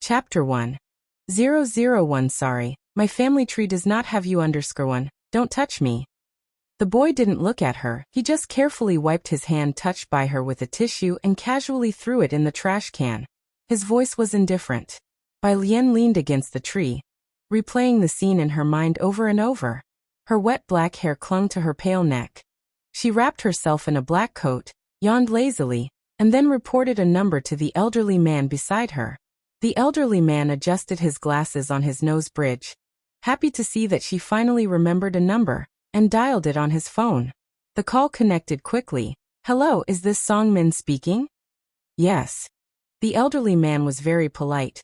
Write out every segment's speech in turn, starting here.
Chapter 1. 001 Sorry, my family tree does not have you underscore one, don't touch me. The boy didn't look at her, he just carefully wiped his hand touched by her with a tissue and casually threw it in the trash can. His voice was indifferent. Bai Lian leaned against the tree, replaying the scene in her mind over and over. Her wet black hair clung to her pale neck. She wrapped herself in a black coat, yawned lazily, and then reported a number to the elderly man beside her. The elderly man adjusted his glasses on his nose bridge, happy to see that she finally remembered a number, and dialed it on his phone. The call connected quickly. Hello, is this Song Min speaking? Yes. The elderly man was very polite.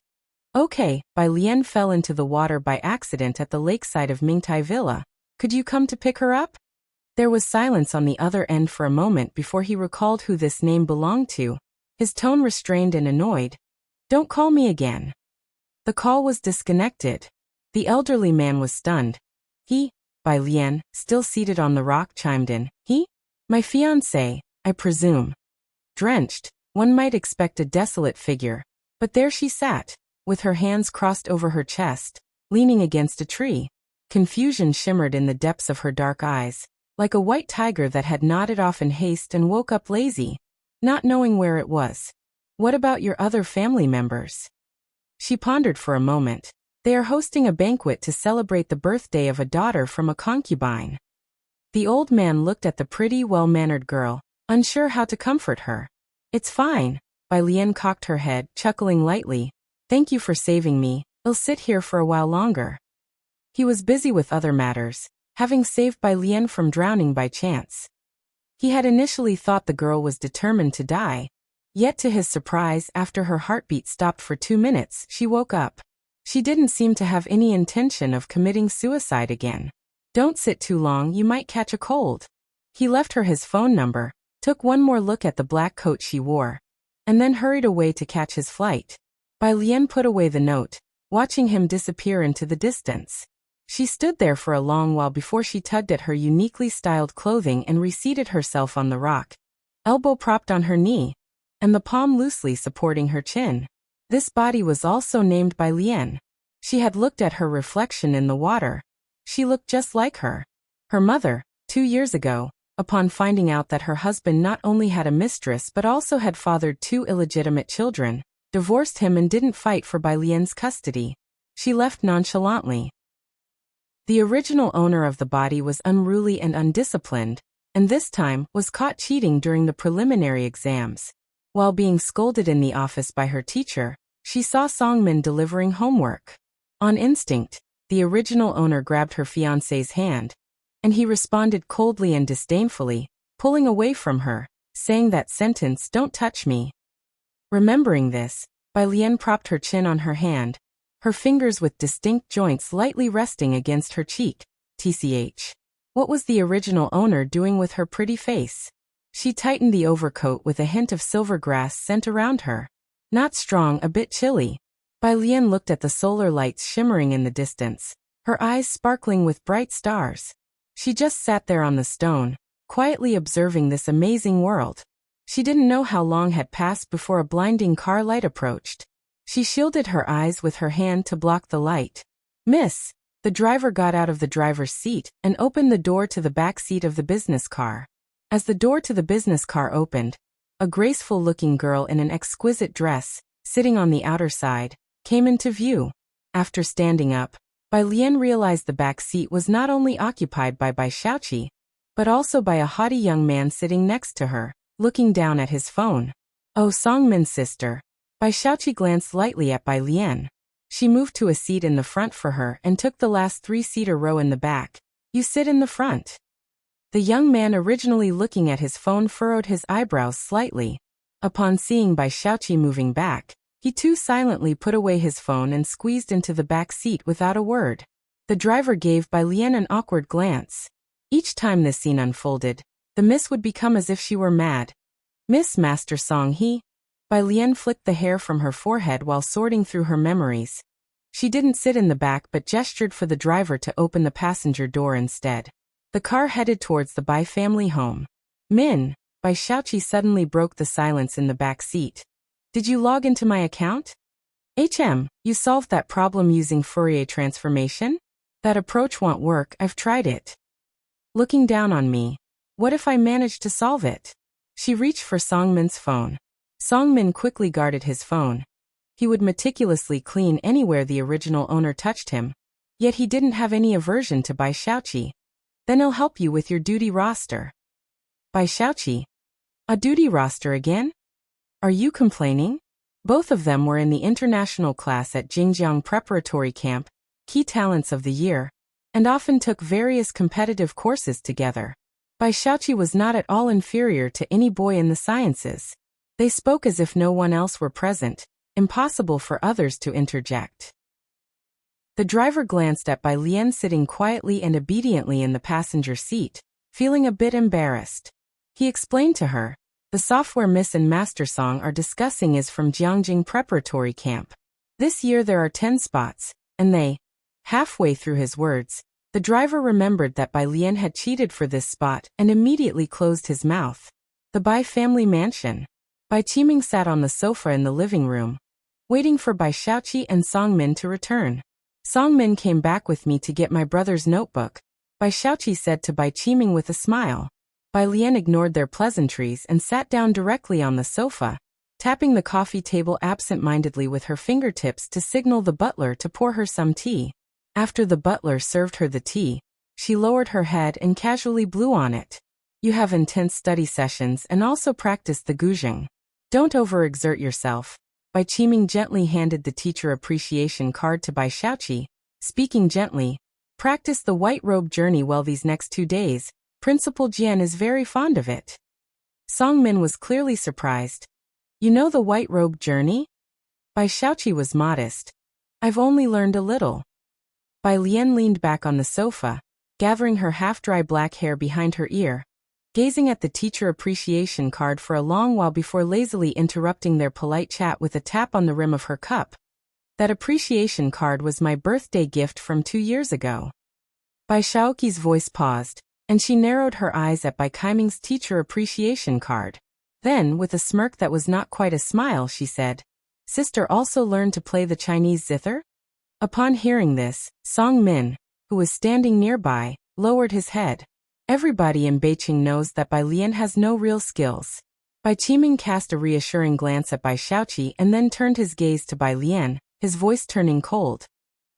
Okay, Bai Lian fell into the water by accident at the lakeside of Mingtai Villa. Could you come to pick her up? There was silence on the other end for a moment before he recalled who this name belonged to, his tone restrained and annoyed. Don't call me again. The call was disconnected. The elderly man was stunned. He, Bai Lian, still seated on the rock, chimed in. He? My fiancé, I presume. Drenched, one might expect a desolate figure, but there she sat, with her hands crossed over her chest, leaning against a tree. Confusion shimmered in the depths of her dark eyes, like a white tiger that had nodded off in haste and woke up lazy, not knowing where it was. What about your other family members? She pondered for a moment. They are hosting a banquet to celebrate the birthday of a daughter from a concubine. The old man looked at the pretty, well-mannered girl, unsure how to comfort her. It's fine, Bai Lian cocked her head, chuckling lightly. Thank you for saving me, I'll sit here for a while longer. He was busy with other matters, having saved Bai Lian from drowning by chance. He had initially thought the girl was determined to die, yet to his surprise, after her heartbeat stopped for 2 minutes, she woke up. She didn't seem to have any intention of committing suicide again. Don't sit too long, you might catch a cold. He left her his phone number, took one more look at the black coat she wore, and then hurried away to catch his flight. Bai Lian put away the note, watching him disappear into the distance. She stood there for a long while before she tugged at her uniquely styled clothing and reseated herself on the rock, elbow propped on her knee, and the palm loosely supporting her chin. This body was also named Bai Lian. She had looked at her reflection in the water. She looked just like her. Her mother, 2 years ago, upon finding out that her husband not only had a mistress but also had fathered 2 illegitimate children, divorced him and didn't fight for Bai Lian's custody. She left nonchalantly. The original owner of the body was unruly and undisciplined, and this time was caught cheating during the preliminary exams. While being scolded in the office by her teacher, she saw Song Min delivering homework. On instinct, the original owner grabbed her fiancé's hand, and he responded coldly and disdainfully, pulling away from her, saying that sentence, "Don't touch me." Remembering this, Bai Lian propped her chin on her hand, her fingers with distinct joints lightly resting against her cheek. TCH. What was the original owner doing with her pretty face? She tightened the overcoat with a hint of silver grass scent around her. Not strong, a bit chilly. Bai Lian looked at the solar lights shimmering in the distance, her eyes sparkling with bright stars. She just sat there on the stone, quietly observing this amazing world. She didn't know how long had passed before a blinding car light approached. She shielded her eyes with her hand to block the light. Miss! The driver got out of the driver's seat and opened the door to the back seat of the business car. As the door to the business car opened, a graceful-looking girl in an exquisite dress, sitting on the outer side, came into view. After standing up, Bai Lian realized the back seat was not only occupied by Bai Xiaoqi, but also by a haughty young man sitting next to her, looking down at his phone. Oh, Song Min's sister. Bai Xiaoqi glanced lightly at Bai Lian. She moved to a seat in the front for her and took the last 3-seater row in the back. You sit in the front. The young man, originally looking at his phone, furrowed his eyebrows slightly. Upon seeing Bai Xiaoqi moving back, he too silently put away his phone and squeezed into the back seat without a word. The driver gave Bai Lian an awkward glance. Each time this scene unfolded, the miss would become as if she were mad. Miss Master Song He. Bai Lian flicked the hair from her forehead while sorting through her memories. She didn't sit in the back but gestured for the driver to open the passenger door instead. The car headed towards the Bai family home. Min, Bai Xiaoqi suddenly broke the silence in the back seat. Did you log into my account? You solved that problem using Fourier transformation? That approach won't work, I've tried it. Looking down on me. What if I managed to solve it? She reached for Songmin's phone. Songmin quickly guarded his phone. He would meticulously clean anywhere the original owner touched him. Yet he didn't have any aversion to Bai Xiaoqi. Then I'll help you with your duty roster. Bai Xiaoqi? A duty roster again? Are you complaining? Both of them were in the international class at Jingjiang Preparatory Camp, Key Talents of the Year, and often took various competitive courses together. Bai Xiaoqi was not at all inferior to any boy in the sciences. They spoke as if no one else were present, impossible for others to interject. The driver glanced at Bai Lian sitting quietly and obediently in the passenger seat, feeling a bit embarrassed. He explained to her, the software Miss and Master Song are discussing is from Jiangjing Preparatory Camp. This year there are 10 spots, and they... Halfway through his words, the driver remembered that Bai Lian had cheated for this spot and immediately closed his mouth. The Bai family mansion. Bai Qiming sat on the sofa in the living room, waiting for Bai Xiaoqi and Songmin to return. Songmin came back with me to get my brother's notebook, Bai Xiaoqi said to Bai Qiming with a smile. Bai Lian ignored their pleasantries and sat down directly on the sofa, tapping the coffee table absent-mindedly with her fingertips to signal the butler to pour her some tea. After the butler served her the tea, she lowered her head and casually blew on it. You have intense study sessions and also practice the guzheng. Don't overexert yourself. Bai Qiming gently handed the teacher appreciation card to Bai Xiaoqi, speaking gently. Practice the white robe journey well these next 2 days. Principal Jian is very fond of it. Songmin was clearly surprised. You know the white robe journey? Bai Xiaoqi was modest. I've only learned a little. Bai Lian leaned back on the sofa, gathering her half-dry black hair behind her ear, gazing at the teacher appreciation card for a long while before lazily interrupting their polite chat with a tap on the rim of her cup. That appreciation card was my birthday gift from 2 years ago. Bai Xiaoqi's voice paused, and she narrowed her eyes at Bai Qiming's teacher appreciation card. Then, with a smirk that was not quite a smile, she said, Sister also learned to play the Chinese zither? Upon hearing this, Songmin, who was standing nearby, lowered his head. Everybody in Beijing knows that Bai Lian has no real skills. Bai Qiming cast a reassuring glance at Bai Xiaoqi and then turned his gaze to Bai Lian, his voice turning cold.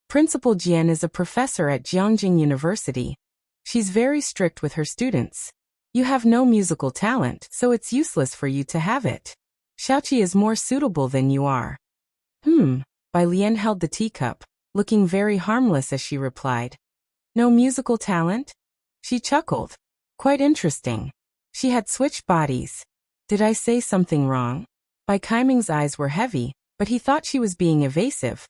Principal Jian is a professor at Jiangjing University. She's very strict with her students. You have no musical talent, so it's useless for you to have it. Xiaoqi is more suitable than you are. Bai Lian held the teacup, looking very harmless as she replied. No musical talent? She chuckled. Quite interesting. She had switched bodies. Did I say something wrong? Bai Qiming's eyes were heavy, but he thought she was being evasive.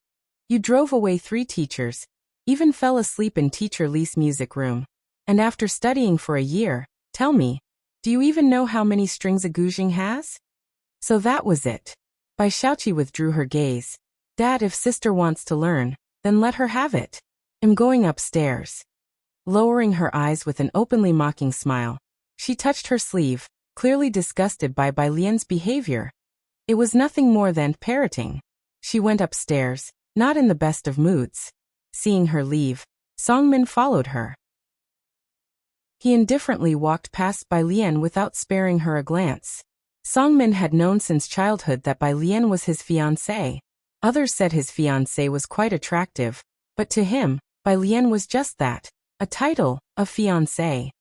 You drove away 3 teachers, even fell asleep in Teacher Li's music room. And after studying for a year, tell me, do you even know how many strings a guzheng has? So that was it. Bai Xiaoqi withdrew her gaze. Dad, if sister wants to learn, then let her have it. I'm going upstairs. Lowering her eyes with an openly mocking smile, she touched her sleeve, clearly disgusted by Bai Lian's behavior. It was nothing more than parroting. She went upstairs, not in the best of moods. Seeing her leave, Songmin followed her. He indifferently walked past Bai Lian without sparing her a glance. Songmin had known since childhood that Bai Lian was his fiancée. Others said his fiancée was quite attractive, but to him, Bai Lian was just that, a title, a fiancée.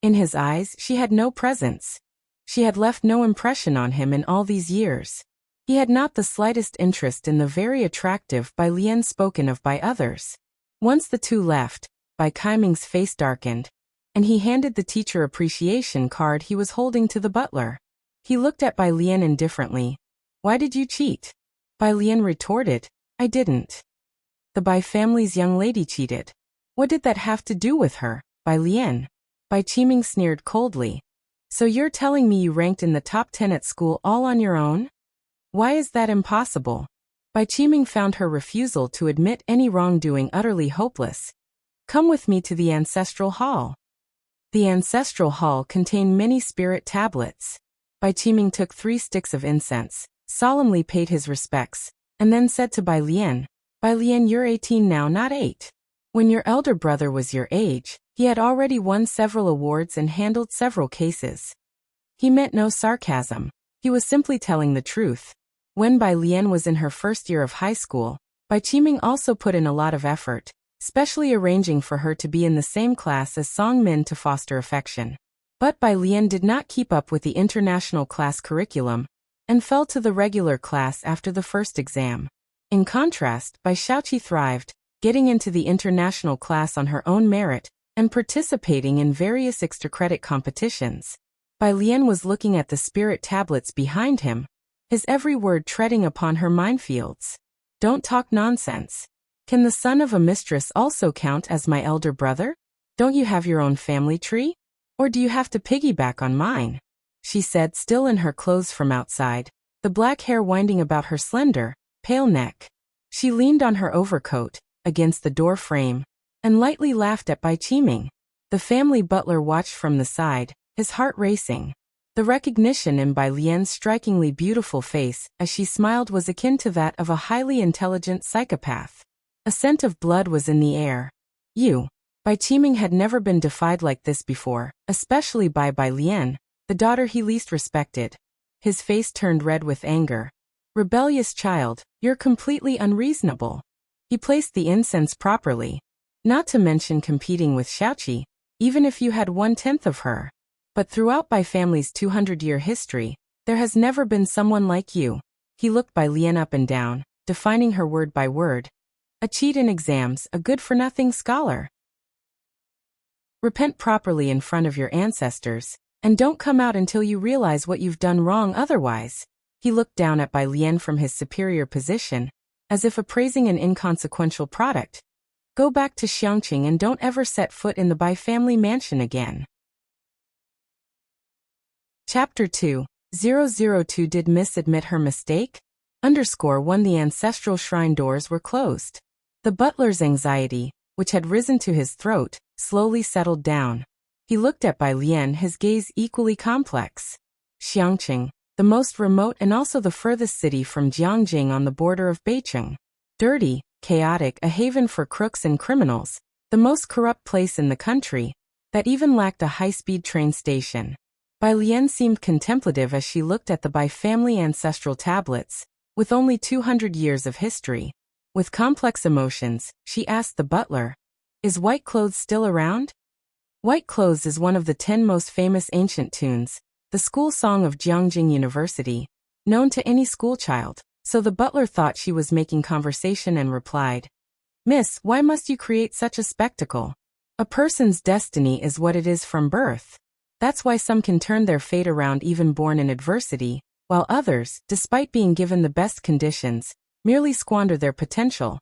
In his eyes, she had no presence. She had left no impression on him in all these years. He had not the slightest interest in the very attractive Bai Lian spoken of by others. Once the two left, Bai Qiming's face darkened, and he handed the teacher appreciation card he was holding to the butler. He looked at Bai Lian indifferently. Why did you cheat? Bai Lian retorted, I didn't. The Bai family's young lady cheated. What did that have to do with her, Bai Lian? Bai Qiming sneered coldly. So you're telling me you ranked in the top 10 at school all on your own? Why is that impossible? Bai Qiming found her refusal to admit any wrongdoing utterly hopeless. Come with me to the ancestral hall. The ancestral hall contained many spirit tablets. Bai Qiming took 3 sticks of incense, solemnly paid his respects, and then said to Bai Lian, "Bai Lian, you're 18 now, not 8. When your elder brother was your age, he had already won several awards and handled several cases." He meant no sarcasm. He was simply telling the truth. When Bai Lian was in her first year of high school, Bai Qiming also put in a lot of effort, especially arranging for her to be in the same class as Song Min to foster affection. But Bai Lian did not keep up with the international class curriculum, and fell to the regular class after the first exam. In contrast, Bai Shaoqi thrived, getting into the international class on her own merit, and participating in various extra-credit competitions. Bai Lian was looking at the spirit tablets behind him, his every word treading upon her minefields. "Don't talk nonsense. Can the son of a mistress also count as my elder brother? Don't you have your own family tree? Or do you have to piggyback on mine?" she said, still in her clothes from outside, the black hair winding about her slender, pale neck. She leaned on her overcoat, against the door frame, and lightly laughed at Bai Qiming. The family butler watched from the side, his heart racing. The recognition in Bai Lian's strikingly beautiful face as she smiled was akin to that of a highly intelligent psychopath. A scent of blood was in the air. Bai Qiming had never been defied like this before, especially by Bai Lian, the daughter he least respected. His face turned red with anger. "Rebellious child, you're completely unreasonable." He placed the incense properly. "Not to mention competing with Shaoqi, even if you had 1/10 of her. But throughout Bai family's 200-year history, there has never been someone like you." He looked Bai Lian up and down, defining her word by word. "A cheat in exams, a good-for-nothing scholar. Repent properly in front of your ancestors, and don't come out until you realize what you've done wrong otherwise." He looked down at Bai Lian from his superior position, as if appraising an inconsequential product. "Go back to Xiangqing and don't ever set foot in the Bai family mansion again." Chapter 2, 002 Did Miss admit her mistake? _1 The ancestral shrine doors were closed. The butler's anxiety, which had risen to his throat, slowly settled down. He looked at Bai Lian, his gaze equally complex. Xiangqing, the most remote and also the furthest city from Jiangjing on the border of Beicheng. Dirty, chaotic, a haven for crooks and criminals, the most corrupt place in the country, that even lacked a high-speed train station. Bai Lian seemed contemplative as she looked at the Bai family ancestral tablets, with only 200 years of history. With complex emotions, she asked the butler, "Is white clothes still around?" White Clothes is one of the 10 most famous ancient tunes, the school song of Jiangjing University, known to any schoolchild, so the butler thought she was making conversation and replied, "Miss, why must you create such a spectacle? A person's destiny is what it is from birth. That's why some can turn their fate around even born in adversity, while others, despite being given the best conditions, merely squander their potential."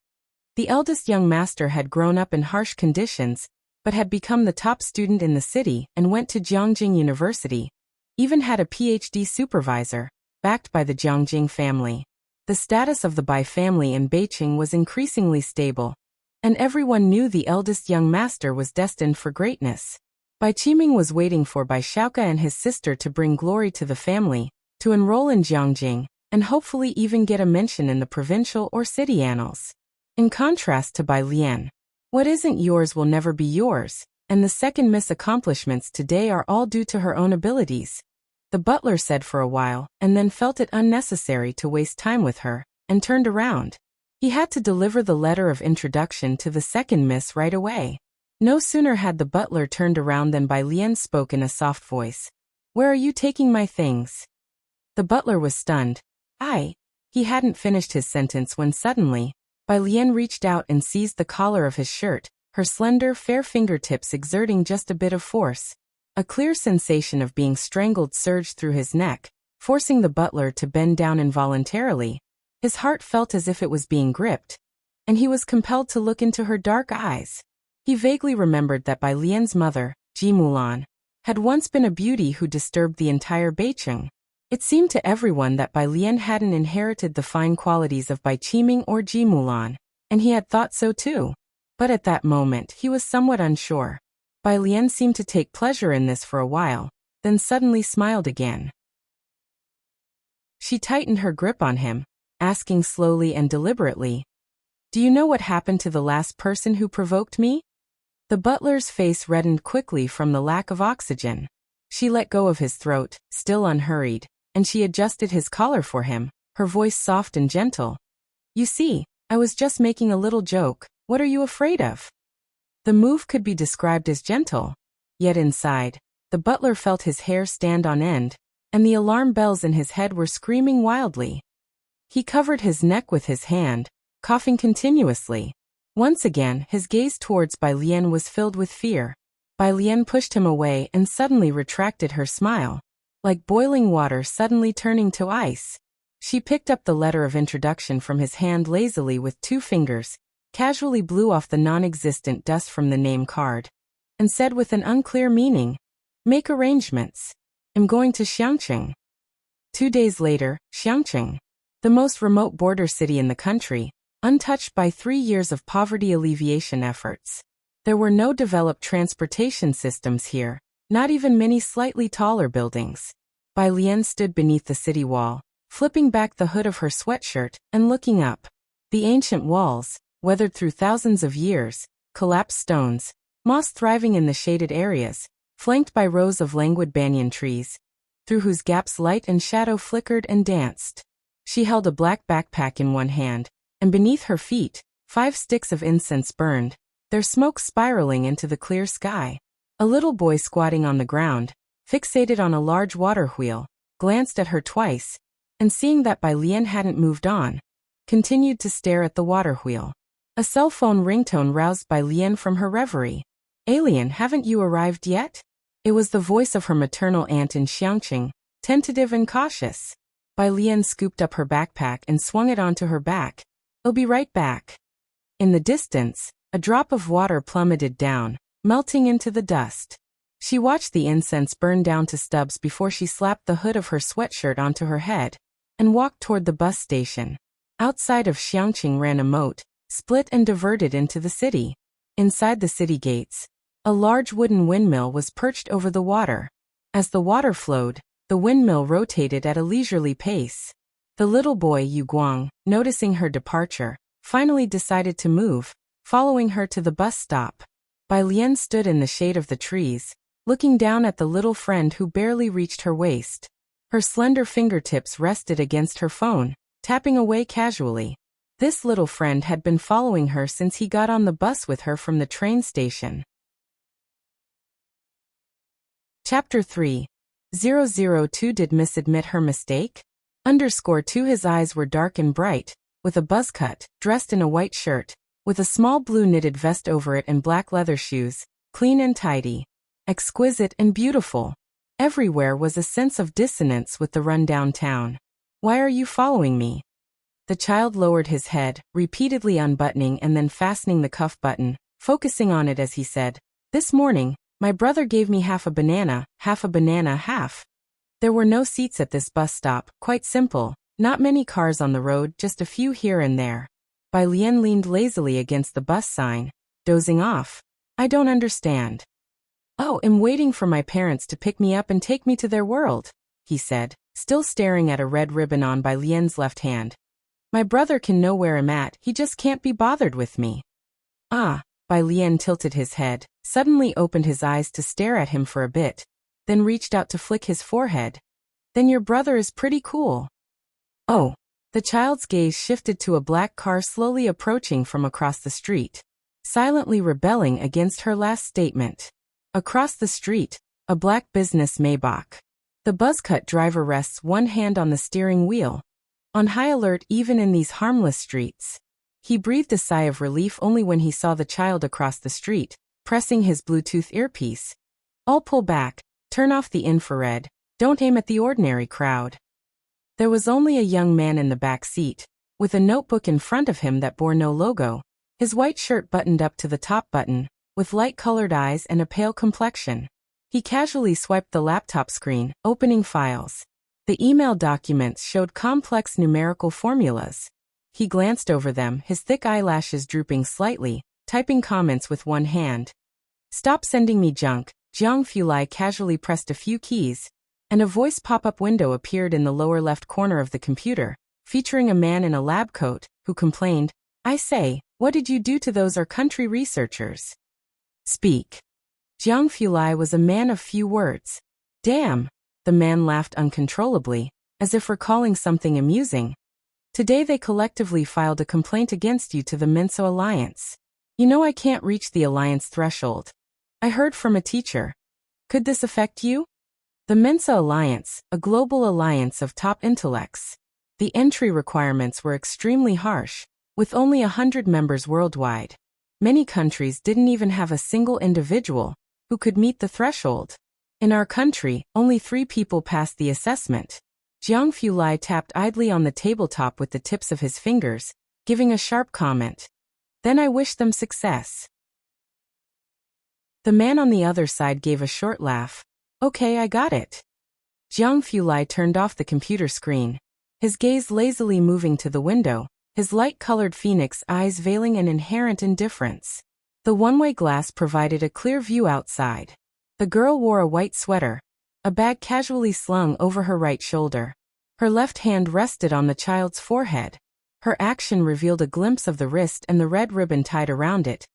The eldest young master had grown up in harsh conditions, but had become the top student in the city and went to Jiangjing University, even had a PhD supervisor, backed by the Jiangjing family. The status of the Bai family in Beicheng was increasingly stable, and everyone knew the eldest young master was destined for greatness. Bai Qiming was waiting for Bai Shaoka and his sister to bring glory to the family, to enroll in Jiangjing, and hopefully even get a mention in the provincial or city annals. In contrast to Bai Lian, what isn't yours will never be yours, and the second Miss accomplishments today are all due to her own abilities. The butler said for a while, and then felt it unnecessary to waste time with her, and turned around. He had to deliver the letter of introduction to the second Miss right away. No sooner had the butler turned around than Bai Lian spoke in a soft voice. "Where are you taking my things?" The butler was stunned. He hadn't finished his sentence when suddenly, Bai Lian reached out and seized the collar of his shirt, her slender, fair fingertips exerting just a bit of force. A clear sensation of being strangled surged through his neck, forcing the butler to bend down involuntarily. His heart felt as if it was being gripped, and he was compelled to look into her dark eyes. He vaguely remembered that Bai Lian's mother, Ji Mulan, had once been a beauty who disturbed the entire Beicheng. It seemed to everyone that Bai Lian hadn't inherited the fine qualities of Bai Qiming or Ji Mulan, and he had thought so too. But at that moment he was somewhat unsure. Bai Lian seemed to take pleasure in this for a while, then suddenly smiled again. She tightened her grip on him, asking slowly and deliberately, "Do you know what happened to the last person who provoked me?" The butler's face reddened quickly from the lack of oxygen. She let go of his throat, still unhurried, and she adjusted his collar for him, her voice soft and gentle. "You see, I was just making a little joke. What are you afraid of?" The move could be described as gentle. Yet inside, the butler felt his hair stand on end, and the alarm bells in his head were screaming wildly. He covered his neck with his hand, coughing continuously. Once again, his gaze towards Bai Lian was filled with fear. Bai Lian pushed him away and suddenly retracted her smile, like boiling water suddenly turning to ice. She picked up the letter of introduction from his hand lazily with 2 fingers, casually blew off the non-existent dust from the name card, and said with an unclear meaning, "Make arrangements. I'm going to Xiangqing." 2 days later, Xiangqing, the most remote border city in the country, untouched by 3 years of poverty alleviation efforts. There were no developed transportation systems here, not even many slightly taller buildings. Bai Lian stood beneath the city wall, flipping back the hood of her sweatshirt and looking up. The ancient walls, weathered through thousands of years, collapsed stones, moss thriving in the shaded areas, flanked by rows of languid banyan trees, through whose gaps light and shadow flickered and danced. She held a black backpack in one hand, and beneath her feet, 5 sticks of incense burned, their smoke spiraling into the clear sky. A little boy squatting on the ground, fixated on a large water wheel, glanced at her twice, and seeing that Bai Lian hadn't moved on, continued to stare at the water wheel. A cell phone ringtone roused Bai Lian from her reverie. "Alien, haven't you arrived yet?" It was the voice of her maternal aunt in Xiangqing, tentative and cautious. Bai Lian scooped up her backpack and swung it onto her back. "I'll be right back." In the distance, a drop of water plummeted down, melting into the dust. She watched the incense burn down to stubs before she slapped the hood of her sweatshirt onto her head and walked toward the bus station. Outside of Xiangqing ran a moat, split and diverted into the city. Inside the city gates, a large wooden windmill was perched over the water. As the water flowed, the windmill rotated at a leisurely pace. The little boy Yu Guang, noticing her departure, finally decided to move, following her to the bus stop. Bai Lian stood in the shade of the trees, looking down at the little friend who barely reached her waist. Her slender fingertips rested against her phone, tapping away casually. This little friend had been following her since he got on the bus with her from the train station. Chapter 3. 002 Did Miss admit her mistake? _2 His eyes were dark and bright, with a buzz cut, dressed in a white shirt, with a small blue knitted vest over it and black leather shoes, clean and tidy. Exquisite and beautiful. Everywhere was a sense of dissonance with the run-down town. "Why are you following me?" The child lowered his head, repeatedly unbuttoning and then fastening the cuff button, focusing on it as he said, "This morning, my brother gave me half a banana, half. There were no seats at this bus stop, quite simple, not many cars on the road, just a few here and there." Bai Lian leaned lazily against the bus sign, dozing off. "I don't understand." "Oh, I'm waiting for my parents to pick me up and take me to their world," he said, still staring at a red ribbon on Bai Lian's left hand. "My brother can know where I'm at, he just can't be bothered with me." "Ah." Bai Lian tilted his head, suddenly opened his eyes to stare at him for a bit, then reached out to flick his forehead. "Then your brother is pretty cool." "Oh." The child's gaze shifted to a black car slowly approaching from across the street, silently rebelling against her last statement. Across the street, a black business Maybach. The buzzcut driver rests one hand on the steering wheel, on high alert even in these harmless streets. He breathed a sigh of relief only when he saw the child across the street, pressing his Bluetooth earpiece. "I'll pull back, turn off the infrared, don't aim at the ordinary crowd." There was only a young man in the back seat, with a notebook in front of him that bore no logo, his white shirt buttoned up to the top button, with light-colored eyes and a pale complexion. He casually swiped the laptop screen, opening files. The email documents showed complex numerical formulas. He glanced over them, his thick eyelashes drooping slightly, typing comments with one hand. "Stop sending me junk." Jiang Fulai casually pressed a few keys, and a voice pop-up window appeared in the lower left corner of the computer, featuring a man in a lab coat, who complained, "I say, what did you do to those our country researchers?" Speak. Jiang Fulai was a man of few words. Damn. The man laughed uncontrollably, as if recalling something amusing. Today they collectively filed a complaint against you to the Minso Alliance. You know I can't reach the alliance threshold. I heard from a teacher. Could this affect you? The Mensa Alliance, a global alliance of top intellects. The entry requirements were extremely harsh, with only 100 members worldwide. Many countries didn't even have a single individual who could meet the threshold. In our country, only 3 people passed the assessment. Jiang Fulai tapped idly on the tabletop with the tips of his fingers, giving a sharp comment. Then I wish them success. The man on the other side gave a short laugh. Okay, I got it. Jiang Fulai turned off the computer screen, his gaze lazily moving to the window, his light-colored phoenix eyes veiling an inherent indifference. The one-way glass provided a clear view outside. The girl wore a white sweater, a bag casually slung over her right shoulder. Her left hand rested on the child's forehead. Her action revealed a glimpse of the wrist and the red ribbon tied around it,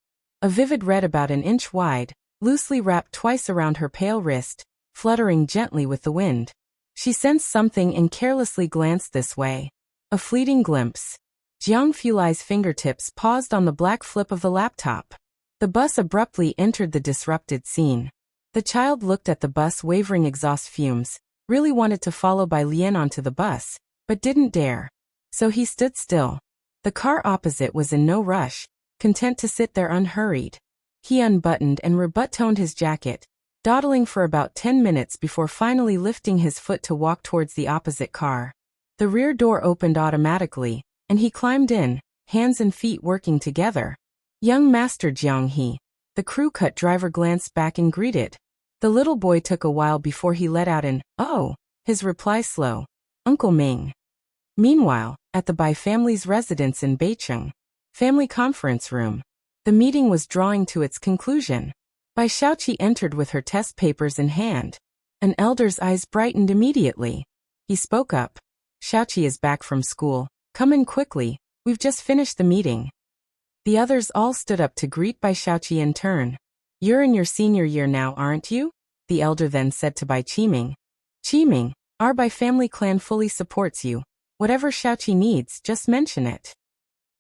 a vivid red about an inch wide, loosely wrapped twice around her pale wrist, fluttering gently with the wind. She sensed something and carelessly glanced this way. A fleeting glimpse. Jiang Fulai's fingertips paused on the black flip of the laptop. The bus abruptly entered the disrupted scene. The child looked at the bus wavering exhaust fumes, really wanted to follow Bai Lian onto the bus, but didn't dare. So he stood still. The car opposite was in no rush, content to sit there unhurried. He unbuttoned and rebuttoned his jacket, dawdling for about 10 minutes before finally lifting his foot to walk towards the opposite car. The rear door opened automatically, and he climbed in, hands and feet working together. Young Master Jiang He. The crew-cut driver glanced back and greeted. The little boy took a while before he let out an, "Oh," his reply slow. "Uncle Ming." Meanwhile, at the Bai family's residence in Beicheng, family conference room, the meeting was drawing to its conclusion. Bai Shaoqi entered with her test papers in hand. An elder's eyes brightened immediately. He spoke up. "Shaoqi is back from school. Come in quickly, we've just finished the meeting." The others all stood up to greet Bai Shaoqi in turn. "You're in your senior year now, aren't you?" the elder then said to Bai Qiming. "Qiming, our Bai family clan fully supports you. Whatever Shaoqi needs, just mention it."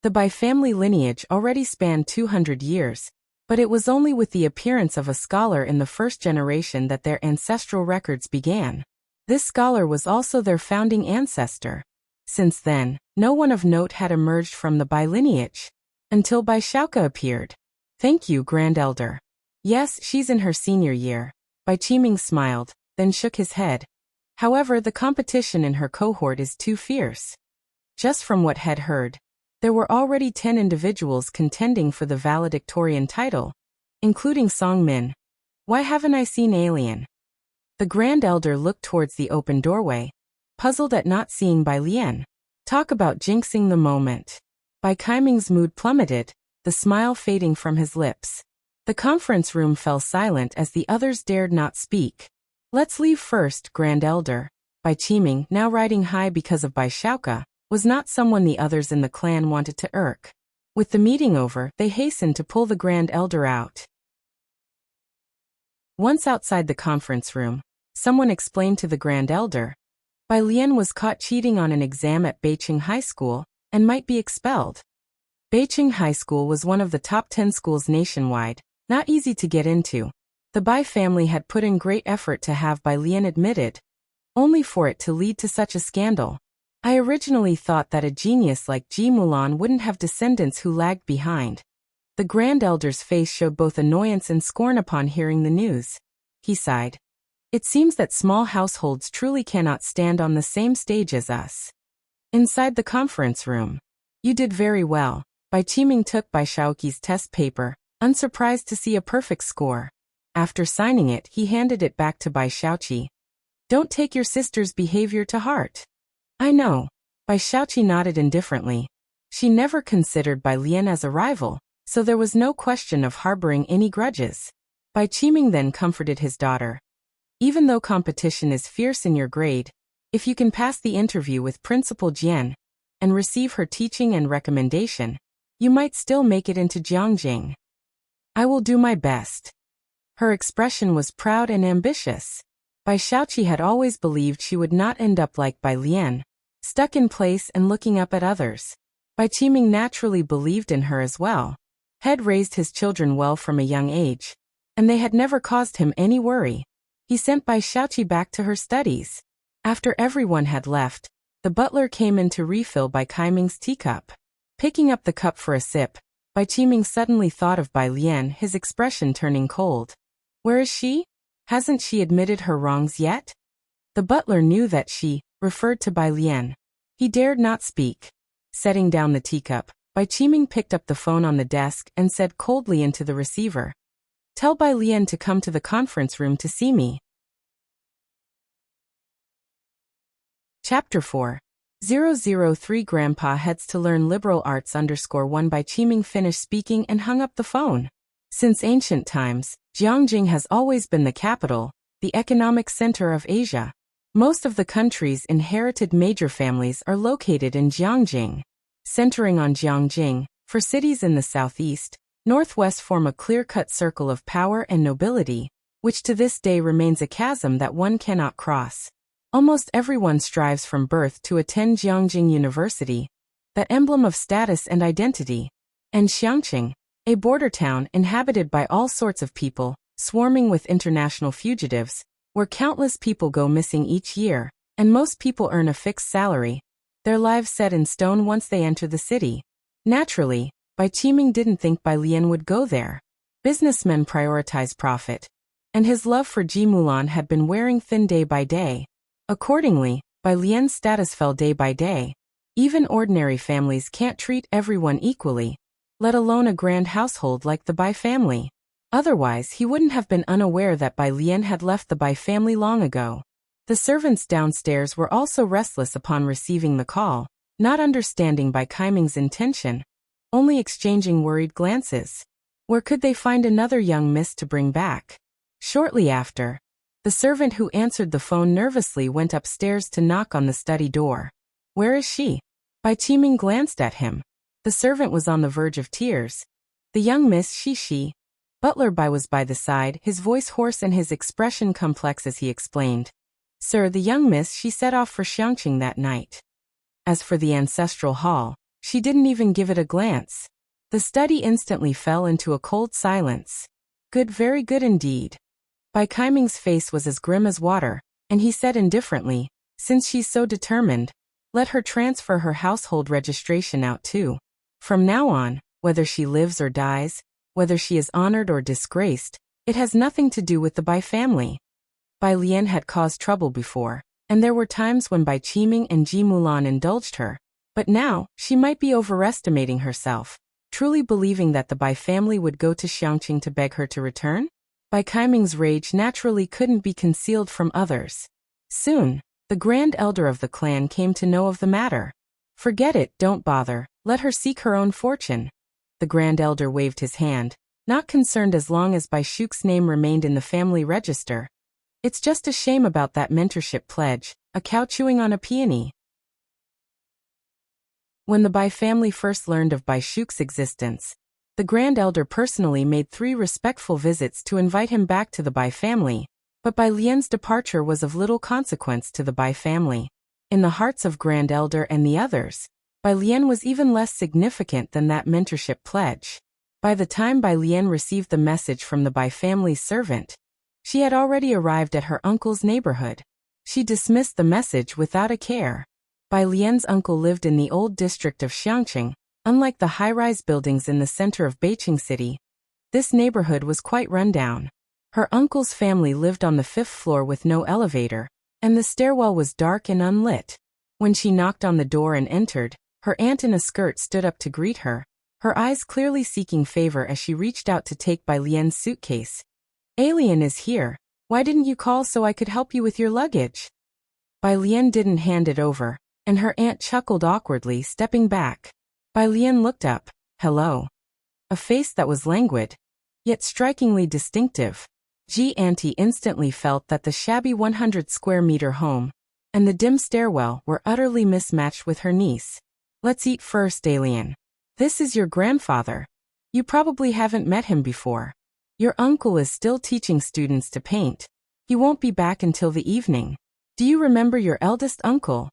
The Bai family lineage already spanned 200 years, but it was only with the appearance of a scholar in the first generation that their ancestral records began. This scholar was also their founding ancestor. Since then, no one of note had emerged from the Bai lineage, until Bai Shaoka appeared. "Thank you, Grand Elder." "Yes, she's in her senior year." Bai Qiming smiled, then shook his head. "However, the competition in her cohort is too fierce." Just from what had heard, there were already 10 individuals contending for the valedictorian title, including Song Min. "Why haven't I seen Alien?" The Grand Elder looked towards the open doorway, puzzled at not seeing Bai Lian. Talk about jinxing the moment. Bai Qiming's mood plummeted, the smile fading from his lips. The conference room fell silent as the others dared not speak. "Let's leave first, Grand Elder." Bai Qiming, now riding high because of Bai Shaoka, was not someone the others in the clan wanted to irk. With the meeting over, they hastened to pull the Grand Elder out. Once outside the conference room, someone explained to the Grand Elder, Bai Lian was caught cheating on an exam at Beicheng High School and might be expelled. Beicheng High School was one of the top 10 schools nationwide, not easy to get into. The Bai family had put in great effort to have Bai Lian admitted, only for it to lead to such a scandal. "I originally thought that a genius like Ji Mulan wouldn't have descendants who lagged behind." The Grand Elder's face showed both annoyance and scorn upon hearing the news. He sighed. "It seems that small households truly cannot stand on the same stage as us." Inside the conference room, "You did very well." Bai Qiming took Bai Shaoqi's test paper, unsurprised to see a perfect score. After signing it, he handed it back to Bai Shaoqi. "Don't take your sister's behavior to heart." "I know." Bai Shaoqi nodded indifferently. She never considered Bai Lian as a rival, so there was no question of harboring any grudges. Bai Qiming then comforted his daughter. "Even though competition is fierce in your grade, if you can pass the interview with Principal Jian, and receive her teaching and recommendation, you might still make it into Jiangjing. I will do my best. Her expression was proud and ambitious. Bai Shaoqi had always believed she would not end up like Bai Lian, stuck in place and looking up at others. Bai Qiming naturally believed in her as well. Had raised his children well from a young age, and they had never caused him any worry. He sent Bai Shaoqi back to her studies. After everyone had left, the butler came in to refill Bai Qiming's teacup. Picking up the cup for a sip, Bai Qiming suddenly thought of Bai Lian, his expression turning cold. Where is she? Hasn't she admitted her wrongs yet? The butler knew that she referred to Bai Lian. He dared not speak. Setting down the teacup, Bai Qiming picked up the phone on the desk and said coldly into the receiver, "Tell Bai Lian to come to the conference room to see me." Chapter 4. 003 Grandpa heads to learn liberal arts _1 Bai Qiming finished speaking and hung up the phone. Since ancient times, Jiangjing has always been the capital, the economic center of Asia. Most of the country's inherited major families are located in Jiangjing. Centering on Jiangjing, for cities in the southeast, northwest form a clear-cut circle of power and nobility, which to this day remains a chasm that one cannot cross. Almost everyone strives from birth to attend Jiangjing University, that emblem of status and identity. And Xiangqing, a border town inhabited by all sorts of people, swarming with international fugitives, where countless people go missing each year, and most people earn a fixed salary, their lives set in stone once they enter the city. Naturally, Bai Qiming didn't think Bai Lian would go there. Businessmen prioritize profit, and his love for Ji Mulan had been wearing thin day by day. Accordingly, Bai Lian's status fell day by day. Even ordinary families can't treat everyone equally, let alone a grand household like the Bai family. Otherwise, he wouldn't have been unaware that Bai Lian had left the Bai family long ago. The servants downstairs were also restless upon receiving the call, not understanding Bai Qiming's intention, only exchanging worried glances. Where could they find another young miss to bring back? Shortly after, the servant who answered the phone nervously went upstairs to knock on the study door. Where is she? Bai Qiming glanced at him. The servant was on the verge of tears. The young Miss she. Butler Bai was by the side, his voice hoarse and his expression complex as he explained. Sir, the young Miss she set off for Xiangqing that night. As for the ancestral hall, she didn't even give it a glance. The study instantly fell into a cold silence. Good, very good indeed. Bai Qiming's face was as grim as water, and he said indifferently, since she's so determined, let her transfer her household registration out too. From now on, whether she lives or dies, whether she is honored or disgraced, it has nothing to do with the Bai family. Bai Lian had caused trouble before, and there were times when Bai Qiming and Ji Mulan indulged her, but now, she might be overestimating herself, truly believing that the Bai family would go to Xiangqing to beg her to return? Bai Qiming's rage naturally couldn't be concealed from others. Soon, the grand elder of the clan came to know of the matter. Forget it, don't bother, let her seek her own fortune. The grand elder waved his hand, not concerned as long as Bai Shuk's name remained in the family register. It's just a shame about that mentorship pledge, a cow chewing on a peony. When the Bai family first learned of Bai Shuk's existence, the grand elder personally made 3 respectful visits to invite him back to the Bai family, but Bai Lian's departure was of little consequence to the Bai family. In the hearts of grand elder and the others, Bai Lian was even less significant than that mentorship pledge. By the time Bai Lian received the message from the Bai family's servant, she had already arrived at her uncle's neighborhood. She dismissed the message without a care. Bai Lian's uncle lived in the old district of Xiangqing. Unlike the high-rise buildings in the center of Beijing City, this neighborhood was quite rundown. Her uncle's family lived on the 5th floor with no elevator, and the stairwell was dark and unlit. When she knocked on the door and entered, her aunt in a skirt stood up to greet her, her eyes clearly seeking favor as she reached out to take Bai Lian's suitcase. Alien is here. Why didn't you call so I could help you with your luggage? Bai Lian didn't hand it over, and her aunt chuckled awkwardly, stepping back. Bai Lian looked up. Hello. A face that was languid, yet strikingly distinctive. Ji Auntie instantly felt that the shabby 100 square meter home and the dim stairwell were utterly mismatched with her niece. Let's eat first, alien. This is your grandfather. You probably haven't met him before. Your uncle is still teaching students to paint. He won't be back until the evening. Do you remember your eldest uncle?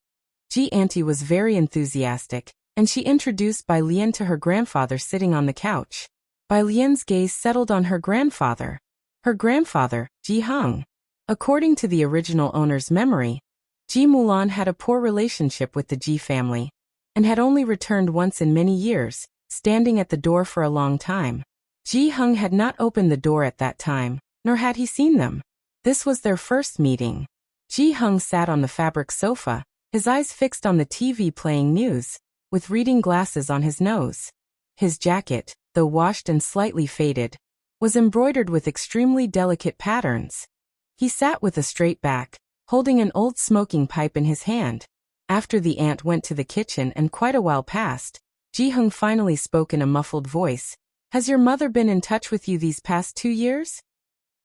Ji Auntie was very enthusiastic, and she introduced Bai Lian to her grandfather sitting on the couch. Bai Lian's gaze settled on her grandfather. Her grandfather, Ji Hung. According to the original owner's memory, Ji Mulan had a poor relationship with the Ji family, and had only returned once in many years, standing at the door for a long time. Ji Hung had not opened the door at that time, nor had he seen them. This was their first meeting. Ji Hung sat on the fabric sofa, his eyes fixed on the TV playing news, with reading glasses on his nose. His jacket, though washed and slightly faded, was embroidered with extremely delicate patterns. He sat with a straight back, holding an old smoking pipe in his hand. After the aunt went to the kitchen and quite a while passed, Ji Hung finally spoke in a muffled voice. Has your mother been in touch with you these past 2 years?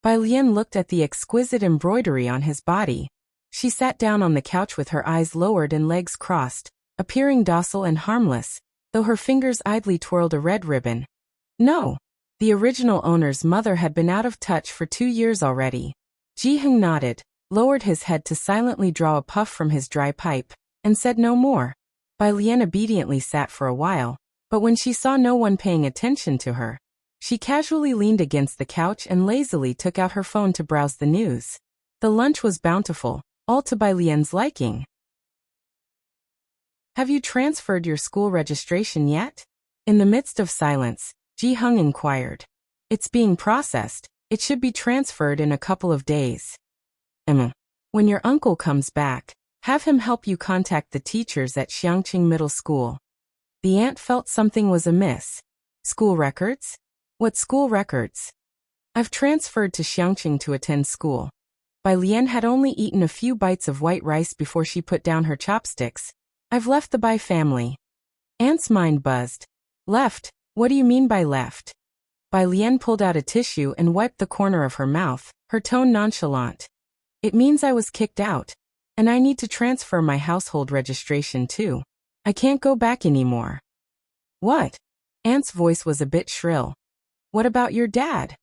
Bai Lian looked at the exquisite embroidery on his body. She sat down on the couch with her eyes lowered and legs crossed, appearing docile and harmless, though her fingers idly twirled a red ribbon. No. The original owner's mother had been out of touch for 2 years already. Ji Hung nodded, lowered his head to silently draw a puff from his dry pipe, and said no more. Bai Lian obediently sat for a while, but when she saw no one paying attention to her, she casually leaned against the couch and lazily took out her phone to browse the news. The lunch was bountiful, all to Bai Lian's liking. Have you transferred your school registration yet? In the midst of silence, Ji Hung inquired. It's being processed. It should be transferred in a couple of days. When your uncle comes back, have him help you contact the teachers at Xiangqing Middle School. The aunt felt something was amiss. School records? What school records? I've transferred to Xiangqing to attend school. Bai Lian had only eaten a few bites of white rice before she put down her chopsticks. I've left the Bai family. Aunt's mind buzzed. Left? What do you mean by left? Bai Lian pulled out a tissue and wiped the corner of her mouth, her tone nonchalant. It means I was kicked out. And I need to transfer my household registration too. I can't go back anymore. What? Aunt's voice was a bit shrill. What about your dad?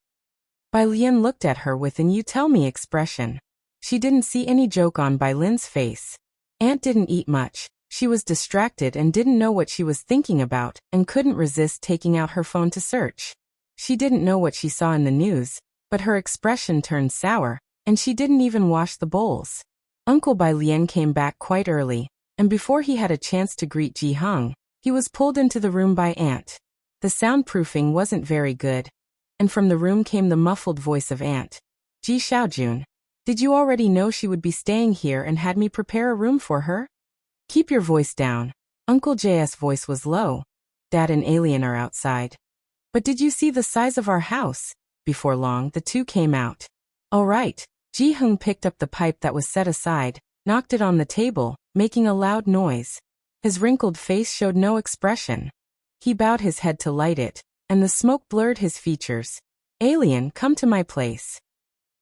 Bai Lian looked at her with an you tell me expression. She didn't see any joke on Bai Lin's face. Aunt didn't eat much. She was distracted and didn't know what she was thinking about and couldn't resist taking out her phone to search. She didn't know what she saw in the news, but her expression turned sour, and she didn't even wash the bowls. Uncle Bai Lian came back quite early, and before he had a chance to greet Ji Hung, he was pulled into the room by Aunt. The soundproofing wasn't very good, and from the room came the muffled voice of Aunt. Ji Xiaojun, did you already know she would be staying here and had me prepare a room for her? Keep your voice down. Uncle J's voice was low. Dad and Alien are outside. But did you see the size of our house? Before long, the two came out. All right. Ji Hung picked up the pipe that was set aside, knocked it on the table, making a loud noise. His wrinkled face showed no expression. He bowed his head to light it, and the smoke blurred his features. Alien, come to my place.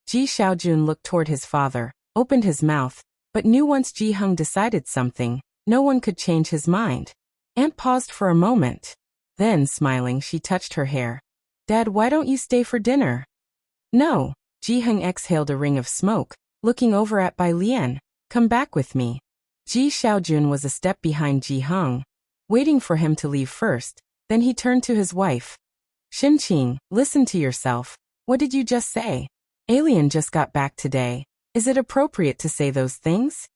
Ji Xiaojun looked toward his father, opened his mouth, but knew once Ji Hung decided something, no one could change his mind. Aunt paused for a moment. Then, smiling, she touched her hair. Dad, why don't you stay for dinner? No. Ji Hung exhaled a ring of smoke, looking over at Bai Lian. Come back with me. Ji Xiaojun was a step behind Ji Hung, waiting for him to leave first. Then he turned to his wife. Xinqing, listen to yourself. What did you just say? Alien just got back today. Is it appropriate to say those things?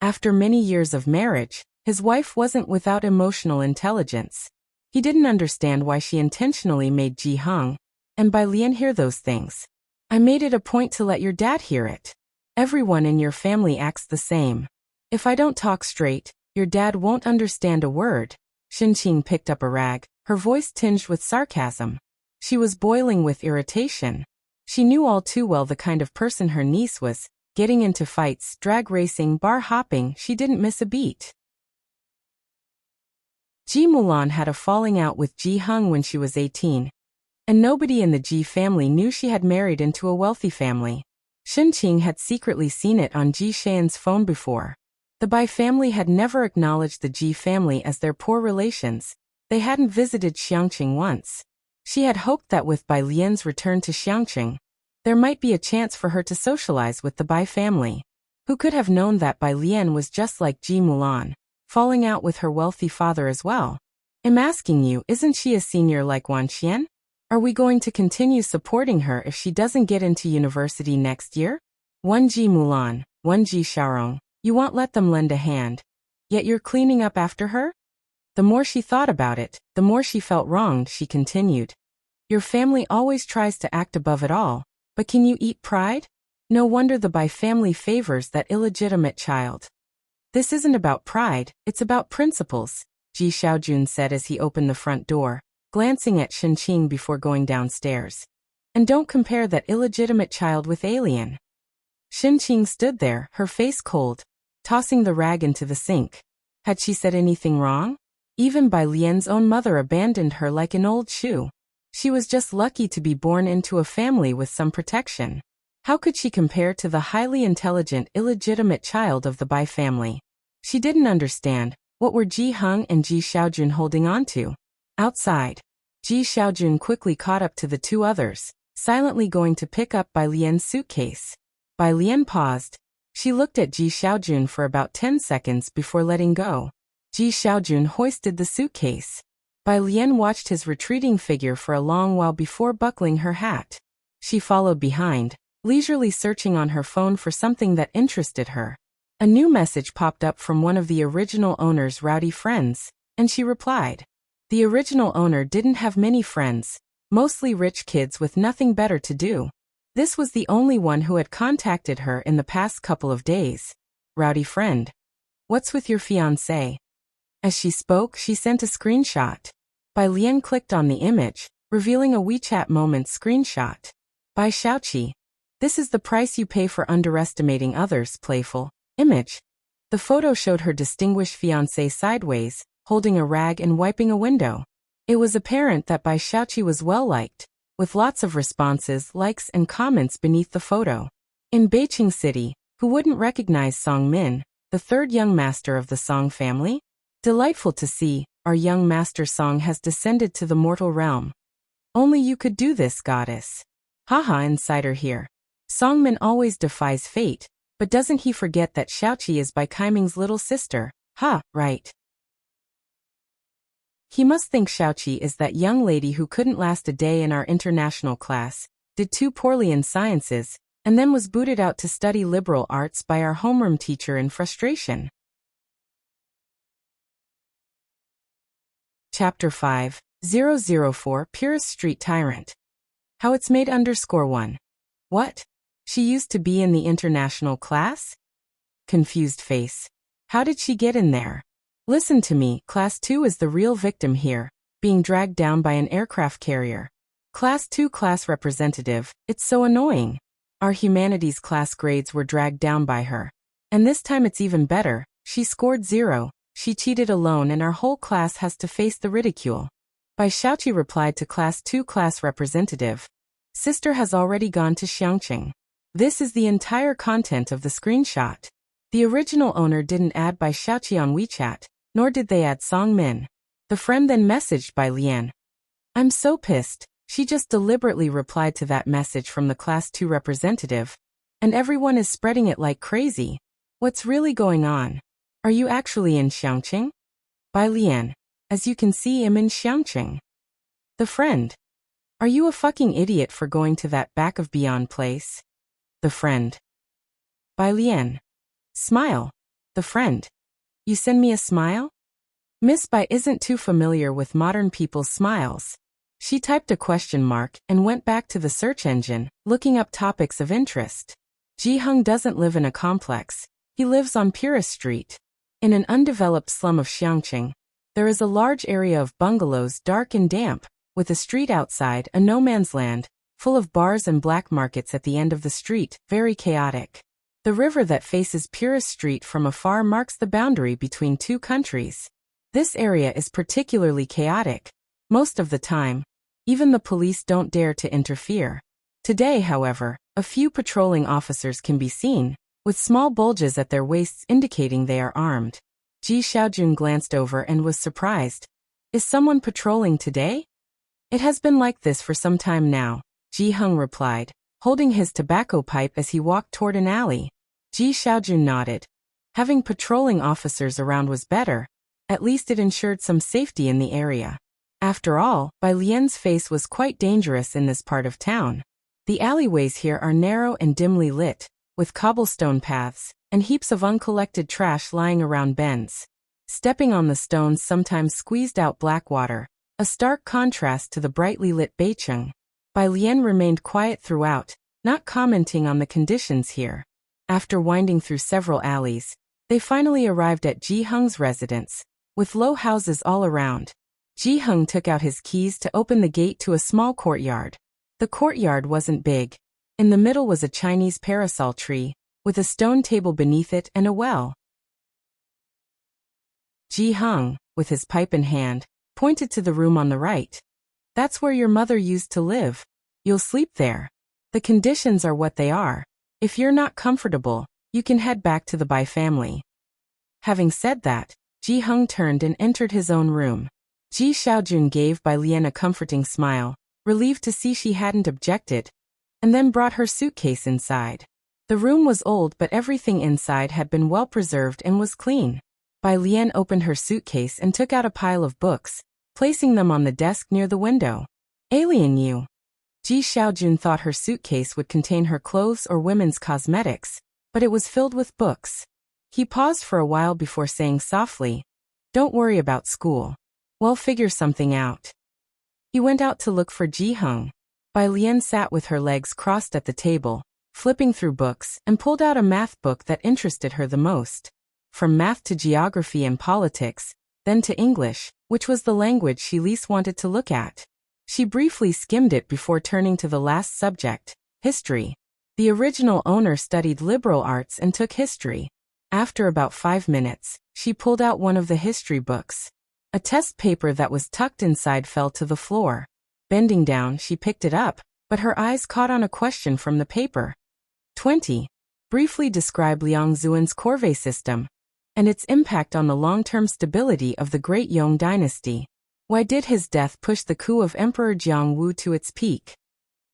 After many years of marriage, his wife wasn't without emotional intelligence. He didn't understand why she intentionally made Ji Hung and Bai Lian hear those things. I made it a point to let your dad hear it. Everyone in your family acts the same. If I don't talk straight, your dad won't understand a word. Xinqing picked up a rag, her voice tinged with sarcasm. She was boiling with irritation. She knew all too well the kind of person her niece was, getting into fights, drag racing, bar hopping, she didn't miss a beat. Ji Mulan had a falling out with Ji Hung when she was 18. And nobody in the Ji family knew she had married into a wealthy family. Xinqing had secretly seen it on Ji Xian's phone before. The Bai family had never acknowledged the Ji family as their poor relations. They hadn't visited Xiangqing once. She had hoped that with Bai Lian's return to Xiangqing, there might be a chance for her to socialize with the Bai family. Who could have known that Bai Lian was just like Ji Mulan, falling out with her wealthy father as well? I'm asking you, isn't she a senior like Wan Xian? Are we going to continue supporting her if she doesn't get into university next year? One Ji Mulan, one Ji Xiaorong, you won't let them lend a hand. Yet you're cleaning up after her? The more she thought about it, the more she felt wronged. She continued. Your family always tries to act above it all, but can you eat pride? No wonder the Bai family favors that illegitimate child. This isn't about pride, it's about principles, Ji Xiaojun said as he opened the front door, glancing at Shenqing before going downstairs. And don't compare that illegitimate child with alien. Shenqing stood there, her face cold, tossing the rag into the sink. Had she said anything wrong? Even Bai Lian's own mother abandoned her like an old shoe. She was just lucky to be born into a family with some protection. How could she compare to the highly intelligent, illegitimate child of the Bai family? She didn't understand. What were Ji Heng and Ji Xiaojun holding on to? Outside, Ji Xiaojun quickly caught up to the two others, silently going to pick up Bai Lian's suitcase. Bai Lian paused. She looked at Ji Xiaojun for about 10 seconds before letting go. Ji Xiaojun hoisted the suitcase. Bai Lian watched his retreating figure for a long while before buckling her hat. She followed behind, leisurely searching on her phone for something that interested her. A new message popped up from one of the original owner's rowdy friends, and she replied. The original owner didn't have many friends, mostly rich kids with nothing better to do. This was the only one who had contacted her in the past couple of days. Rowdy friend. What's with your fiancé? As she spoke, she sent a screenshot. Bai Lian clicked on the image, revealing a WeChat Moments screenshot. By Xiaoqi. This is the price you pay for underestimating others. Playful image. The photo showed her distinguished fiancé sideways, holding a rag and wiping a window. It was apparent that Bai Xiaoqi was well liked, with lots of responses, likes and comments beneath the photo. In Beijing City, who wouldn't recognize Song Min, the third young master of the Song family? Delightful to see, our young master Song has descended to the mortal realm. Only you could do this, goddess. Haha, insider here. Song Min always defies fate, but doesn't he forget that Xiaoqi is Bai Kaiming's little sister? Ha, right. He must think Xiaoqi is that young lady who couldn't last a day in our international class, did too poorly in sciences, and then was booted out to study liberal arts by our homeroom teacher in frustration. Chapter 5, 004 Purist Street Tyrant. How it's made _1. What? She used to be in the international class? Confused face. How did she get in there? Listen to me, Class 2 is the real victim here, being dragged down by an aircraft carrier. Class 2 class representative, it's so annoying. Our humanities class grades were dragged down by her. And this time it's even better, she scored 0. She cheated alone and our whole class has to face the ridicule. Bai Xiaoqi replied to Class 2 class representative. Sister has already gone to Xiangqing. This is the entire content of the screenshot. The original owner didn't add Bai Xiaoqi on WeChat, nor did they add Song Min. The friend then messaged Bai Lian. I'm so pissed. She just deliberately replied to that message from the Class 2 representative. And everyone is spreading it like crazy. What's really going on? Are you actually in Xiangqing? Bai Lian. As you can see, I'm in Xiangqing. The friend. Are you a fucking idiot for going to that back of beyond place? The friend. Bai Lian. Smile. The friend. You send me a smile? Miss Bai isn't too familiar with modern people's smiles. She typed a question mark and went back to the search engine, looking up topics of interest. Ji Heng doesn't live in a complex. He lives on Purist Street. In an undeveloped slum of Xiangqing, there is a large area of bungalows, dark and damp, with a street outside, a no-man's land, full of bars and black markets at the end of the street, very chaotic. The river that faces Purist Street from afar marks the boundary between two countries. This area is particularly chaotic. Most of the time, even the police don't dare to interfere. Today, however, a few patrolling officers can be seen, with small bulges at their waists indicating they are armed. Ji Xiaojun glanced over and was surprised. Is someone patrolling today? It has been like this for some time now, Ji Heng replied, holding his tobacco pipe as he walked toward an alley. Ji Xiaojun nodded. Having patrolling officers around was better. At least it ensured some safety in the area. After all, Bai Lian's face was quite dangerous in this part of town. The alleyways here are narrow and dimly lit, with cobblestone paths, and heaps of uncollected trash lying around bends. Stepping on the stones sometimes squeezed out black water, a stark contrast to the brightly lit Beicheng. Bai Lian remained quiet throughout, not commenting on the conditions here. After winding through several alleys, they finally arrived at Ji Heng's residence, with low houses all around. Ji Heng took out his keys to open the gate to a small courtyard. The courtyard wasn't big. In the middle was a Chinese parasol tree, with a stone table beneath it and a well. Ji Heng, with his pipe in hand, pointed to the room on the right. That's where your mother used to live. You'll sleep there. The conditions are what they are. If you're not comfortable, you can head back to the Bai family. Having said that, Ji Heng turned and entered his own room. Ji Xiaojun gave Bai Lian a comforting smile, relieved to see she hadn't objected, and then brought her suitcase inside. The room was old, but everything inside had been well preserved and was clean. Bai Lian opened her suitcase and took out a pile of books, placing them on the desk near the window. Alien you. Ji Xiaojun thought her suitcase would contain her clothes or women's cosmetics, but it was filled with books. He paused for a while before saying softly, "Don't worry about school. We'll figure something out." He went out to look for Ji Heng. Bai Lian sat with her legs crossed at the table, flipping through books, and pulled out a math book that interested her the most. From math to geography and politics, then to English, which was the language she least wanted to look at. She briefly skimmed it before turning to the last subject, history. The original owner studied liberal arts and took history. After about 5 minutes, she pulled out one of the history books. A test paper that was tucked inside fell to the floor. Bending down, she picked it up, but her eyes caught on a question from the paper. 20. Briefly describe Liang Zuan's corvée system and its impact on the long-term stability of the Great Yong dynasty. Why did his death push the coup of Emperor Jiang Wu to its peak?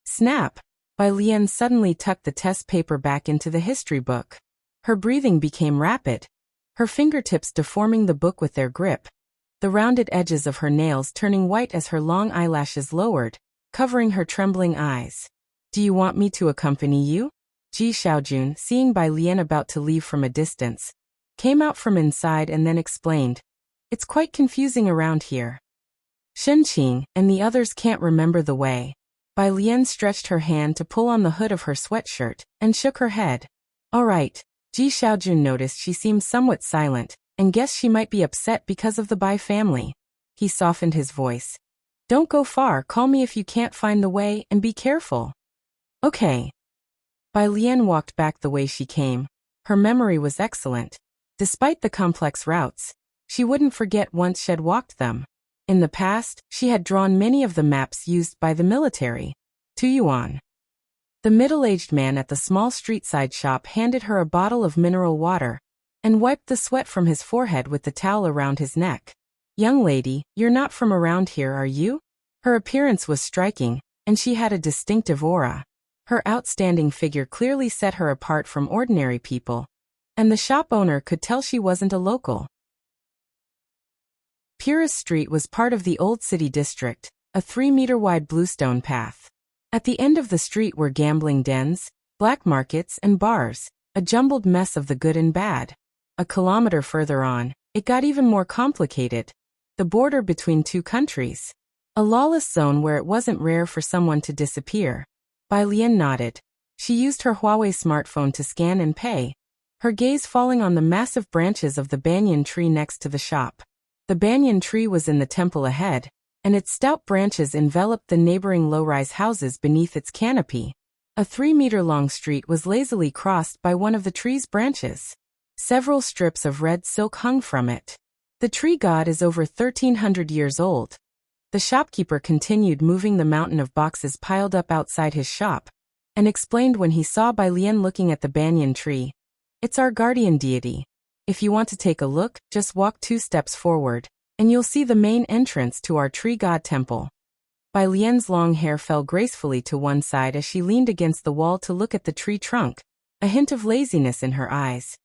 Snap! Bai Lian suddenly tucked the test paper back into the history book. Her breathing became rapid, her fingertips deforming the book with their grip, the rounded edges of her nails turning white as her long eyelashes lowered, covering her trembling eyes. Do you want me to accompany you? Ji Xiaojun, seeing Bai Lian about to leave from a distance, came out from inside and then explained, "It's quite confusing around here. Shenqing and the others can't remember the way." Bai Lian stretched her hand to pull on the hood of her sweatshirt and shook her head. All right. Ji Xiaojun noticed she seemed somewhat silent and guessed she might be upset because of the Bai family. He softened his voice. Don't go far, call me if you can't find the way, and be careful. Okay. Bai Lian walked back the way she came. Her memory was excellent. Despite the complex routes, she wouldn't forget once she'd walked them. In the past, she had drawn many of the maps used by the military. 2 yuan. The middle-aged man at the small street-side shop handed her a bottle of mineral water and wiped the sweat from his forehead with the towel around his neck. Young lady, you're not from around here, are you? Her appearance was striking, and she had a distinctive aura. Her outstanding figure clearly set her apart from ordinary people, and the shop owner could tell she wasn't a local. Purist Street was part of the Old City District, a 3-meter-wide bluestone path. At the end of the street were gambling dens, black markets, and bars, a jumbled mess of the good and bad. A kilometer further on, it got even more complicated. The border between 2 countries. A lawless zone where it wasn't rare for someone to disappear. Bai Lian nodded. She used her Huawei smartphone to scan and pay, her gaze falling on the massive branches of the banyan tree next to the shop. The banyan tree was in the temple ahead, and its stout branches enveloped the neighboring low-rise houses beneath its canopy. A 3-meter-long street was lazily crossed by one of the tree's branches. Several strips of red silk hung from it. The tree god is over 1,300 years old. The shopkeeper continued moving the mountain of boxes piled up outside his shop, and explained when he saw Bai Lian looking at the banyan tree, It's our guardian deity. If you want to take a look, just walk 2 steps forward, and you'll see the main entrance to our tree god temple. Bai Lian's long hair fell gracefully to one side as she leaned against the wall to look at the tree trunk, a hint of laziness in her eyes.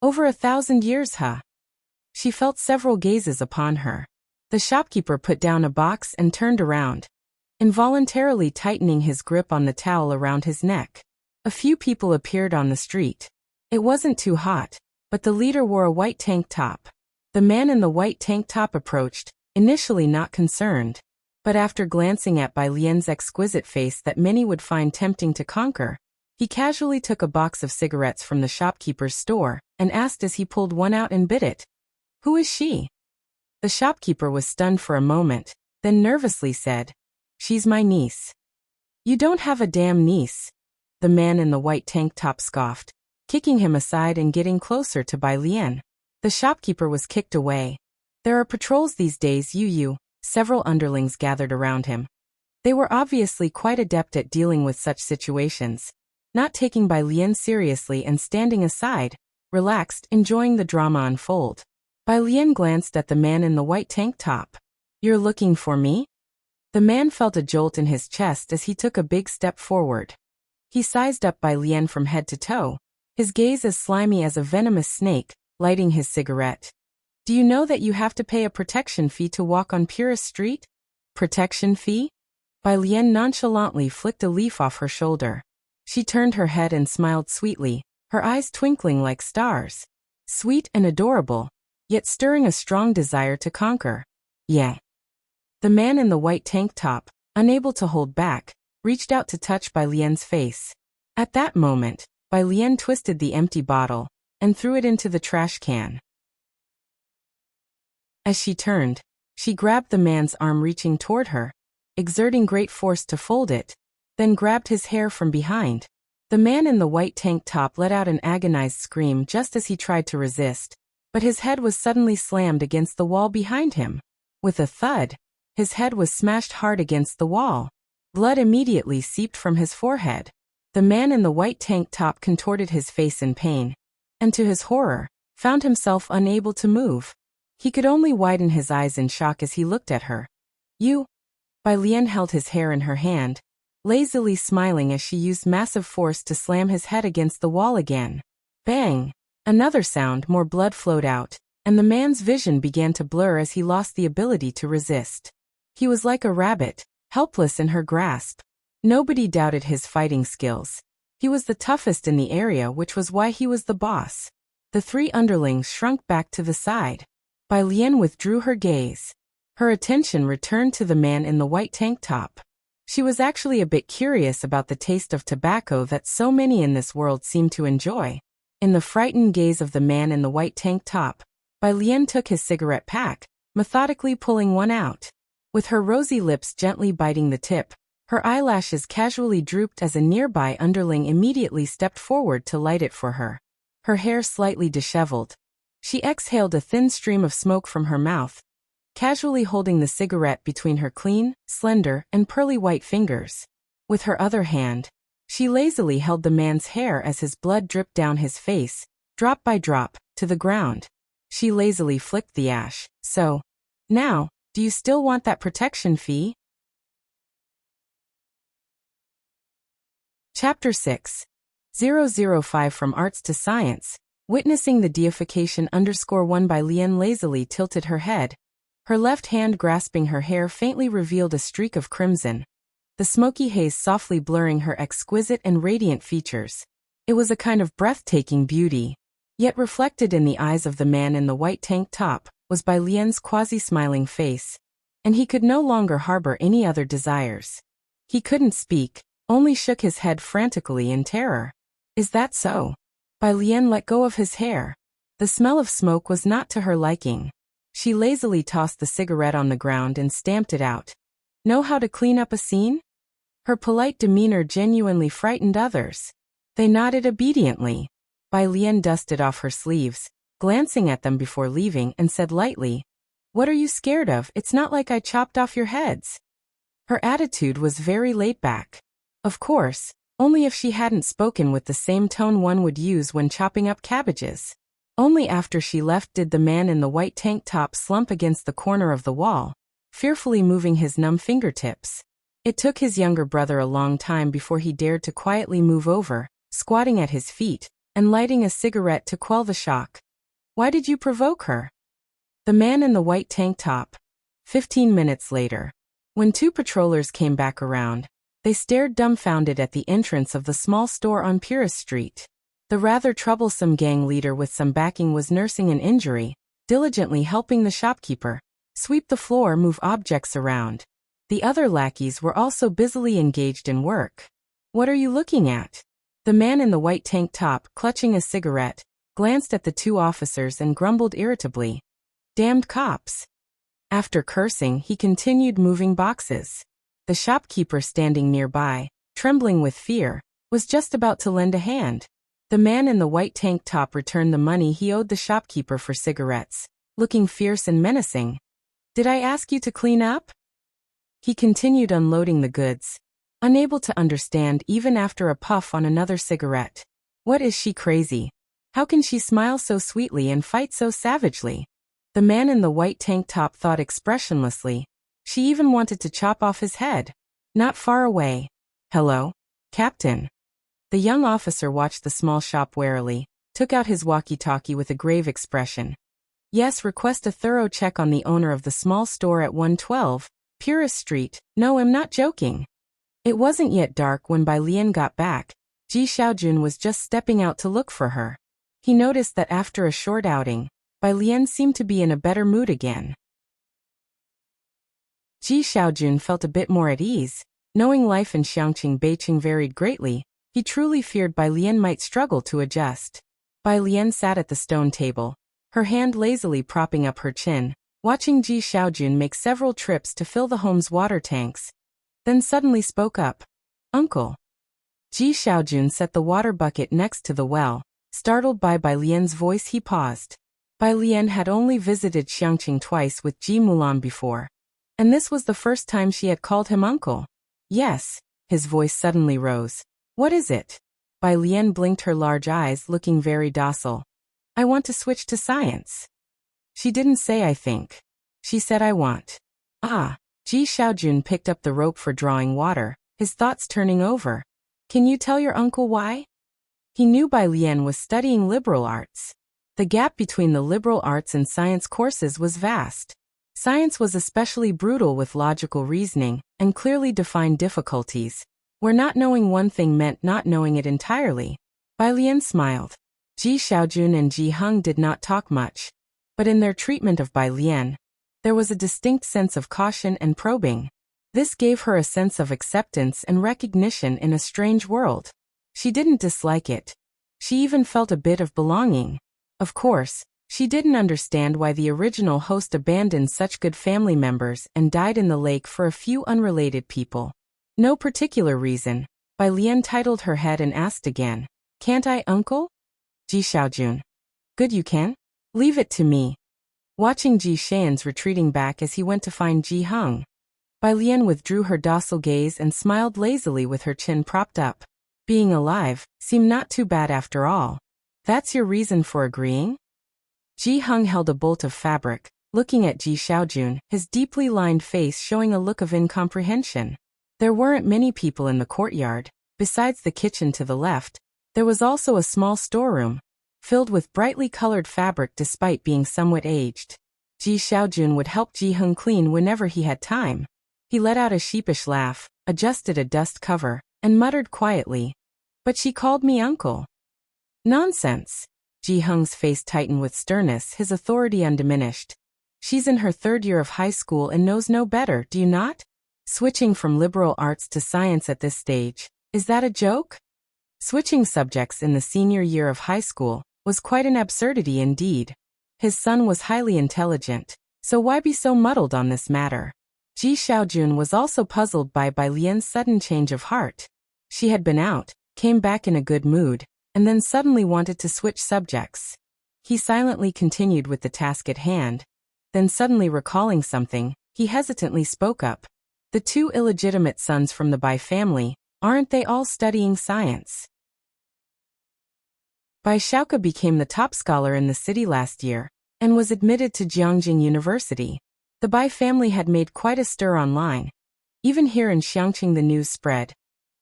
Over 1,000 years, huh? She felt several gazes upon her. The shopkeeper put down a box and turned around, involuntarily tightening his grip on the towel around his neck. A few people appeared on the street. It wasn't too hot, but the leader wore a white tank top. The man in the white tank top approached, initially not concerned, but after glancing at Bai Lian's exquisite face that many would find tempting to conquer, he casually took a box of cigarettes from the shopkeeper's store and asked as he pulled one out and bit it, "Who is she?" The shopkeeper was stunned for a moment, then nervously said, "She's my niece." "You don't have a damn niece," the man in the white tank top scoffed, kicking him aside and getting closer to Bai Lian. The shopkeeper was kicked away. "There are patrols these days, you." Several underlings gathered around him. They were obviously quite adept at dealing with such situations, not taking Bai Lian seriously and standing aside, relaxed, enjoying the drama unfold. Bai Lian glanced at the man in the white tank top. "You're looking for me?" The man felt a jolt in his chest as he took a big step forward. He sized up Bai Lian from head to toe, his gaze as slimy as a venomous snake, lighting his cigarette. "Do you know that you have to pay a protection fee to walk on Purist Street?" "Protection fee?" Bai Lian nonchalantly flicked a leaf off her shoulder. She turned her head and smiled sweetly, her eyes twinkling like stars. Sweet and adorable, yet stirring a strong desire to conquer. "Yeah." The man in the white tank top, unable to hold back, reached out to touch Bai Lian's face. At that moment, Bai Lian twisted the empty bottle and threw it into the trash can. As she turned, she grabbed the man's arm reaching toward her, exerting great force to fold it, then grabbed his hair from behind. The man in the white tank top let out an agonized scream just as he tried to resist, but his head was suddenly slammed against the wall behind him. With a thud, his head was smashed hard against the wall. Blood immediately seeped from his forehead. The man in the white tank top contorted his face in pain, and to his horror, found himself unable to move. He could only widen his eyes in shock as he looked at her. "You?" Bai Lian held his hair in her hand, lazily smiling as she used massive force to slam his head against the wall again. Bang! Another sound, more blood flowed out, and the man's vision began to blur as he lost the ability to resist. He was like a rabbit, helpless in her grasp. Nobody doubted his fighting skills. He was the toughest in the area, which was why he was the boss. The 3 underlings shrunk back to the side. Bai Lian withdrew her gaze. Her attention returned to the man in the white tank top. She was actually a bit curious about the taste of tobacco that so many in this world seem to enjoy. In the frightened gaze of the man in the white tank top, Bai Lian took his cigarette pack, methodically pulling one out. With her rosy lips gently biting the tip, her eyelashes casually drooped as a nearby underling immediately stepped forward to light it for her. Her hair slightly disheveled. She exhaled a thin stream of smoke from her mouth, casually holding the cigarette between her clean, slender, and pearly white fingers. With her other hand, she lazily held the man's hair as his blood dripped down his face, drop by drop, to the ground. She lazily flicked the ash. "So, now, do you still want that protection fee?" Chapter 6. 005 From Arts to Science. Witnessing the deification _1 Bai Lian lazily tilted her head. Her left hand grasping her hair faintly revealed a streak of crimson, the smoky haze softly blurring her exquisite and radiant features. It was a kind of breathtaking beauty. Yet reflected in the eyes of the man in the white tank top was Bai Lian's quasi-smiling face, and he could no longer harbor any other desires. He couldn't speak, only shook his head frantically in terror. "Is that so?" Bai Lian let go of his hair. The smell of smoke was not to her liking. She lazily tossed the cigarette on the ground and stamped it out. Know how to clean up a scene? Her polite demeanor genuinely frightened others. They nodded obediently. Bai Lian dusted off her sleeves, glancing at them before leaving, and said lightly, "What are you scared of? It's not like I chopped off your heads." Her attitude was very laid back. Of course, Only if she hadn't spoken with the same tone one would use when chopping up cabbages. Only after she left did the man in the white tank top slump against the corner of the wall, fearfully moving his numb fingertips. It took his younger brother a long time before he dared to quietly move over, squatting at his feet, and lighting a cigarette to quell the shock. Why did you provoke her? The man in the white tank top. 15 minutes later. When two patrollers came back around, they stared dumbfounded at the entrance of the small store on Purist Street. The rather troublesome gang leader with some backing was nursing an injury, diligently helping the shopkeeper sweep the floor, move objects around. The other lackeys were also busily engaged in work. What are you looking at? The man in the white tank top, clutching a cigarette, glanced at the two officers and grumbled irritably. Damned cops. After cursing, he continued moving boxes. The shopkeeper standing nearby, trembling with fear, was just about to lend a hand. The man in the white tank top returned the money he owed the shopkeeper for cigarettes, looking fierce and menacing. Did I ask you to clean up? He continued unloading the goods, unable to understand even after a puff on another cigarette. What is she crazy? How can she smile so sweetly and fight so savagely? The man in the white tank top thought expressionlessly. She even wanted to chop off his head. Not far away. Hello, Captain. The young officer watched the small shop warily, took out his walkie-talkie with a grave expression. Yes, request a thorough check on the owner of the small store at 112, Purist Street. No, I'm not joking. It wasn't yet dark when Bai Lian got back. Ji Xiaojun was just stepping out to look for her. He noticed that after a short outing, Bai Lian seemed to be in a better mood again. Ji Xiaojun felt a bit more at ease. Knowing life in Xiangqing Beiqing varied greatly, he truly feared Bai Lian might struggle to adjust. Bai Lian sat at the stone table, her hand lazily propping up her chin, watching Ji Xiaojun make several trips to fill the home's water tanks. Then suddenly spoke up. Uncle. Ji Xiaojun set the water bucket next to the well. Startled by Bai Lian's voice, he paused. Bai Lian had only visited Xiangqing twice with Ji Mulan before, and this was the first time she had called him uncle. Yes, his voice suddenly rose. What is it? Bai Lian blinked her large eyes, looking very docile. I want to switch to science. She didn't say I think. She said I want. Ah, Ji Xiaojun picked up the rope for drawing water, his thoughts turning over. Can you tell your uncle why? He knew Bai Lian was studying liberal arts. The gap between the liberal arts and science courses was vast. Science was especially brutal with logical reasoning and clearly defined difficulties, where not knowing one thing meant not knowing it entirely. Bai Lian smiled. Ji Xiaojun and Ji Heng did not talk much, but in their treatment of Bai Lian, there was a distinct sense of caution and probing. This gave her a sense of acceptance and recognition in a strange world. She didn't dislike it. She even felt a bit of belonging. Of course, she didn't understand why the original host abandoned such good family members and died in the lake for a few unrelated people. No particular reason. Bai Lian titled her head and asked again. Can't I, uncle? Ji Xiaojun. Good, you can. Leave it to me. Watching Ji Shan's retreating back as he went to find Ji Heng, Bai Lian withdrew her docile gaze and smiled lazily with her chin propped up. Being alive seemed not too bad after all. That's your reason for agreeing? Ji Heng held a bolt of fabric, looking at Ji Xiaojun, his deeply lined face showing a look of incomprehension. There weren't many people in the courtyard. Besides the kitchen to the left, there was also a small storeroom, filled with brightly colored fabric despite being somewhat aged. Ji Xiaojun would help Ji Heng clean whenever he had time. He let out a sheepish laugh, adjusted a dust cover, and muttered quietly. But she called me uncle. Nonsense. Ji Heng's face tightened with sternness, his authority undiminished. She's in her third year of high school and knows no better, do you not? Switching from liberal arts to science at this stage, is that a joke? Switching subjects in the senior year of high school was quite an absurdity indeed. His son was highly intelligent, so why be so muddled on this matter? Ji Xiaojun was also puzzled by Bai Lian's sudden change of heart. She had been out, came back in a good mood, and then suddenly wanted to switch subjects. He silently continued with the task at hand. Then suddenly recalling something, he hesitantly spoke up. The two illegitimate sons from the Bai family Aren't they all studying science? Bai Xiaoke became the top scholar in the city last year and was admitted to Jiangjing University. The Bai family had made quite a stir online. Even here in Xiangqing the news spread,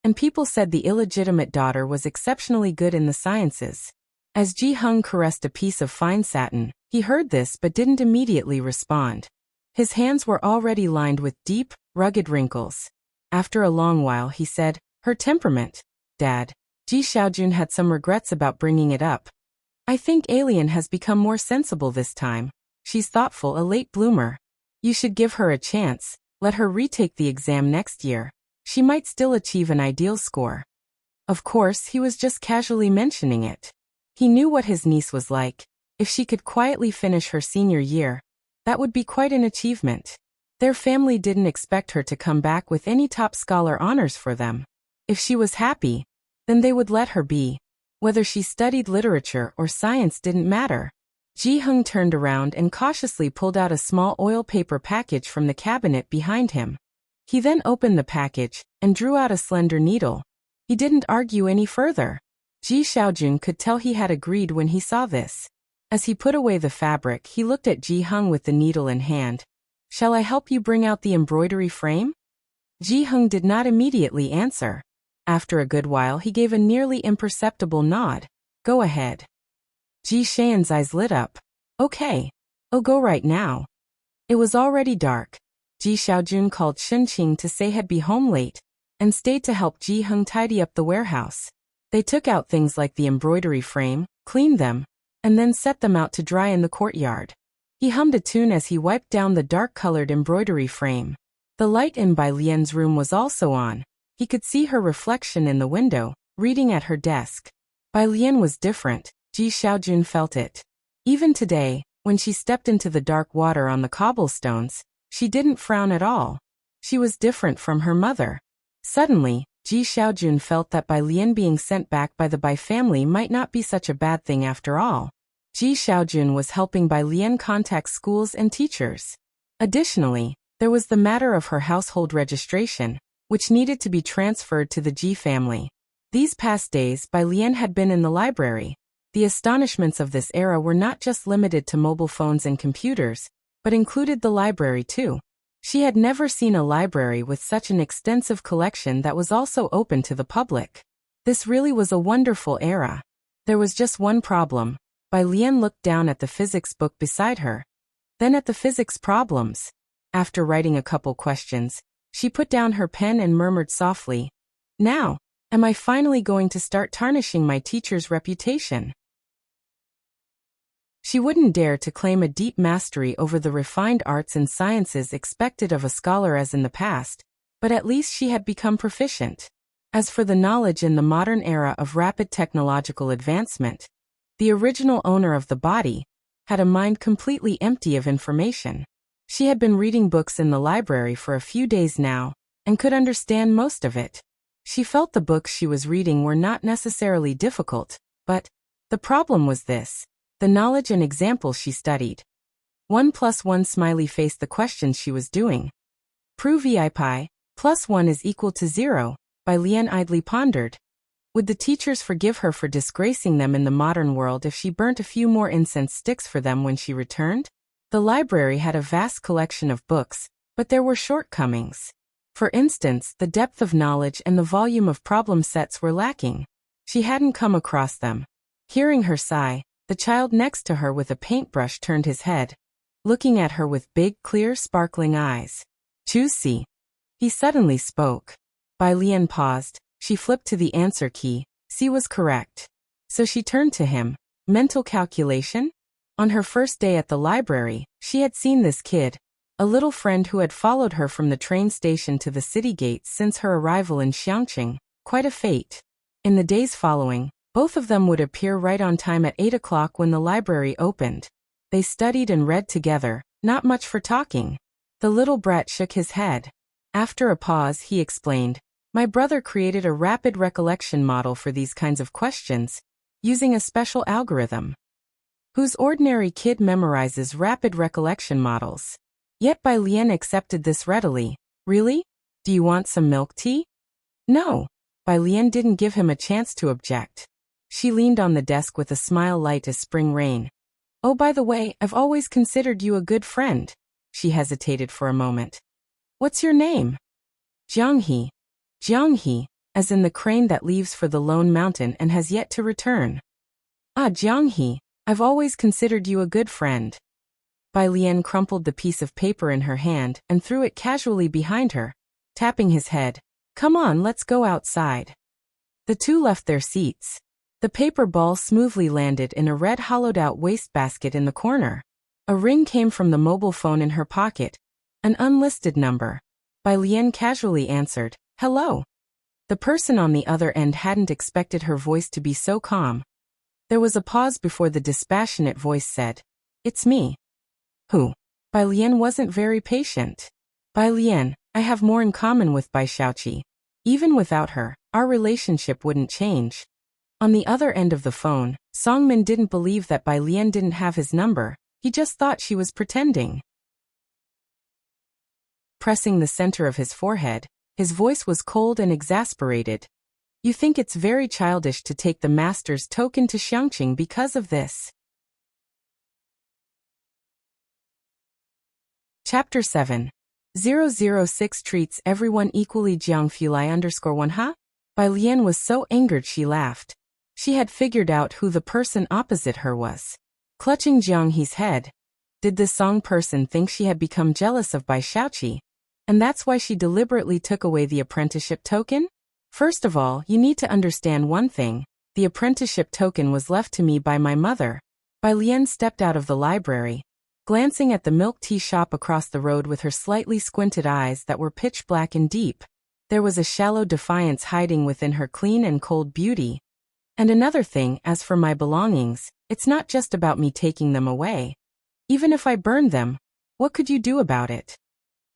and people said the illegitimate daughter was exceptionally good in the sciences. As Ji Hung caressed a piece of fine satin, he heard this but didn't immediately respond. His hands were already lined with deep, rugged wrinkles. After a long while he said, "Her temperament, Dad." Ji Xiaojun had some regrets about bringing it up. "I think Alien has become more sensible this time. She's thoughtful, a late bloomer. You should give her a chance, let her retake the exam next year. She might still achieve an ideal score." Of course, he was just casually mentioning it. He knew what his niece was like. If she could quietly finish her senior year, that would be quite an achievement. Their family didn't expect her to come back with any top scholar honors for them. If she was happy, then they would let her be. Whether she studied literature or science didn't matter. Ji Hung turned around and cautiously pulled out a small oil paper package from the cabinet behind him. He then opened the package and drew out a slender needle. He didn't argue any further. Ji Xiaojun could tell he had agreed when he saw this. As he put away the fabric, he looked at Ji Hung with the needle in hand. "Shall I help you bring out the embroidery frame?" Ji Hung did not immediately answer. After a good while he gave a nearly imperceptible nod. "Go ahead." Ji Xian's eyes lit up. "Okay. I'll go right now." It was already dark. Ji Xiaojun called Shenqing to say he'd be home late, and stayed to help Ji Hung tidy up the warehouse. They took out things like the embroidery frame, cleaned them, and then set them out to dry in the courtyard. He hummed a tune as he wiped down the dark-colored embroidery frame. The light in Bai Lian's room was also on. He could see her reflection in the window, reading at her desk. Bai Lian was different. Ji Xiaojun felt it. Even today, when she stepped into the dark water on the cobblestones, she didn't frown at all. She was different from her mother. Suddenly, Ji Xiaojun felt that Bai Lian being sent back by the Bai family might not be such a bad thing after all. Ji Xiaojun was helping Bai Lian contact schools and teachers. Additionally, there was the matter of her household registration, which needed to be transferred to the Ji family. These past days, Bai Lian had been in the library. The astonishments of this era were not just limited to mobile phones and computers, but included the library too. She had never seen a library with such an extensive collection that was also open to the public. This really was a wonderful era. There was just one problem. Bai Lian looked down at the physics book beside her, then at the physics problems. After writing a couple questions, she put down her pen and murmured softly, "Now, am I finally going to start tarnishing my teacher's reputation?" She wouldn't dare to claim a deep mastery over the refined arts and sciences expected of a scholar as in the past, but at least she had become proficient. As for the knowledge in the modern era of rapid technological advancement, the original owner of the body had a mind completely empty of information. She had been reading books in the library for a few days now, and could understand most of it. She felt the books she was reading were not necessarily difficult, but the problem was this: the knowledge and examples she studied. 1+1 smiley faced the questions she was doing. Prove pi +1 is equal to 0, Bai Lian idly pondered. Would the teachers forgive her for disgracing them in the modern world if she burnt a few more incense sticks for them when she returned? The library had a vast collection of books, but there were shortcomings. For instance, the depth of knowledge and the volume of problem sets were lacking. She hadn't come across them. Hearing her sigh, the child next to her with a paintbrush turned his head, looking at her with big, clear, sparkling eyes. "Choose C." He suddenly spoke. Bai Lian paused. She flipped to the answer key. C was correct. So she turned to him. Mental calculation? On her first day at the library, she had seen this kid, a little friend who had followed her from the train station to the city gates since her arrival in Xiangqing. Quite a fate. In the days following, both of them would appear right on time at 8 o'clock when the library opened. They studied and read together, not much for talking. The little brat shook his head. After a pause, he explained, "My brother created a rapid recollection model for these kinds of questions, using a special algorithm. Whose ordinary kid memorizes rapid recollection models?" Yet Bai Lian accepted this readily. "Really? Do you want some milk tea?" "No. Bai Lian didn't give him a chance to object. She leaned on the desk with a smile light as spring rain. Oh, by the way, I've always considered you a good friend. She hesitated for a moment. What's your name? Jianghe. Jianghe, as in the crane that leaves for the lone mountain and has yet to return. Ah, Jianghe, I've always considered you a good friend. Bai Lian crumpled the piece of paper in her hand and threw it casually behind her, tapping his head. Come on, let's go outside. The two left their seats. The paper ball smoothly landed in a red hollowed-out wastebasket in the corner. A ring came from the mobile phone in her pocket. An unlisted number. Bai Lian casually answered, "Hello." The person on the other end hadn't expected her voice to be so calm. There was a pause before the dispassionate voice said, "It's me." Who? Bai Lian wasn't very patient. Bai Lian, I have more in common with Bai Xiaoqi. Even without her, our relationship wouldn't change. On the other end of the phone, Songmin didn't believe that Bai Lian didn't have his number, he just thought she was pretending. Pressing the center of his forehead, his voice was cold and exasperated. You think it's very childish to take the master's token to Xiangqing because of this. Chapter 7. 006 treats everyone equally. Jiangfulai_1 Ha? Bai Lian was so angered she laughed. She had figured out who the person opposite her was. Clutching Jianghe's head. Did this Song person think she had become jealous of Bai Xiaoqi? And that's why she deliberately took away the apprenticeship token? First of all, you need to understand one thing. The apprenticeship token was left to me by my mother. Bai Lian stepped out of the library, glancing at the milk tea shop across the road with her slightly squinted eyes that were pitch black and deep. There was a shallow defiance hiding within her clean and cold beauty. And another thing, as for my belongings, it's not just about me taking them away. Even if I burned them, what could you do about it?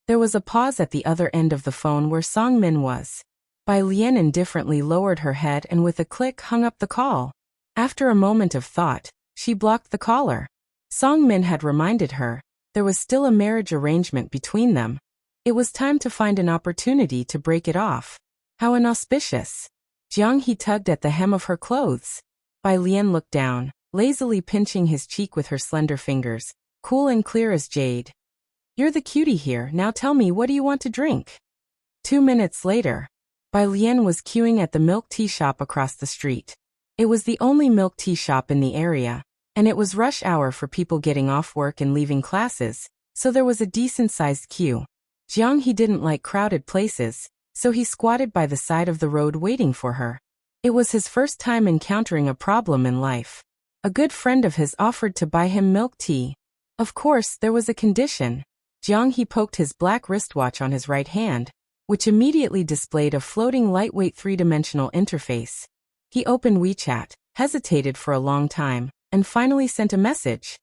There was a pause at the other end of the phone where Song Min was. Bai Lian indifferently lowered her head and with a click hung up the call. After a moment of thought, she blocked the caller. Song Min had reminded her, there was still a marriage arrangement between them. It was time to find an opportunity to break it off. How inauspicious. Jianghe tugged at the hem of her clothes. Bai Lian looked down, lazily pinching his cheek with her slender fingers, cool and clear as jade. You're the cutie here, now tell me, what do you want to drink? 2 minutes later, Bai Lian was queuing at the milk tea shop across the street. It was the only milk tea shop in the area, and it was rush hour for people getting off work and leaving classes, so there was a decent-sized queue. Jianghe didn't like crowded places, so he squatted by the side of the road waiting for her. It was his first time encountering a problem in life. A good friend of his offered to buy him milk tea. Of course, there was a condition. Jianghe poked his black wristwatch on his right hand, which immediately displayed a floating lightweight three-dimensional interface. He opened WeChat, hesitated for a long time, and finally sent a message.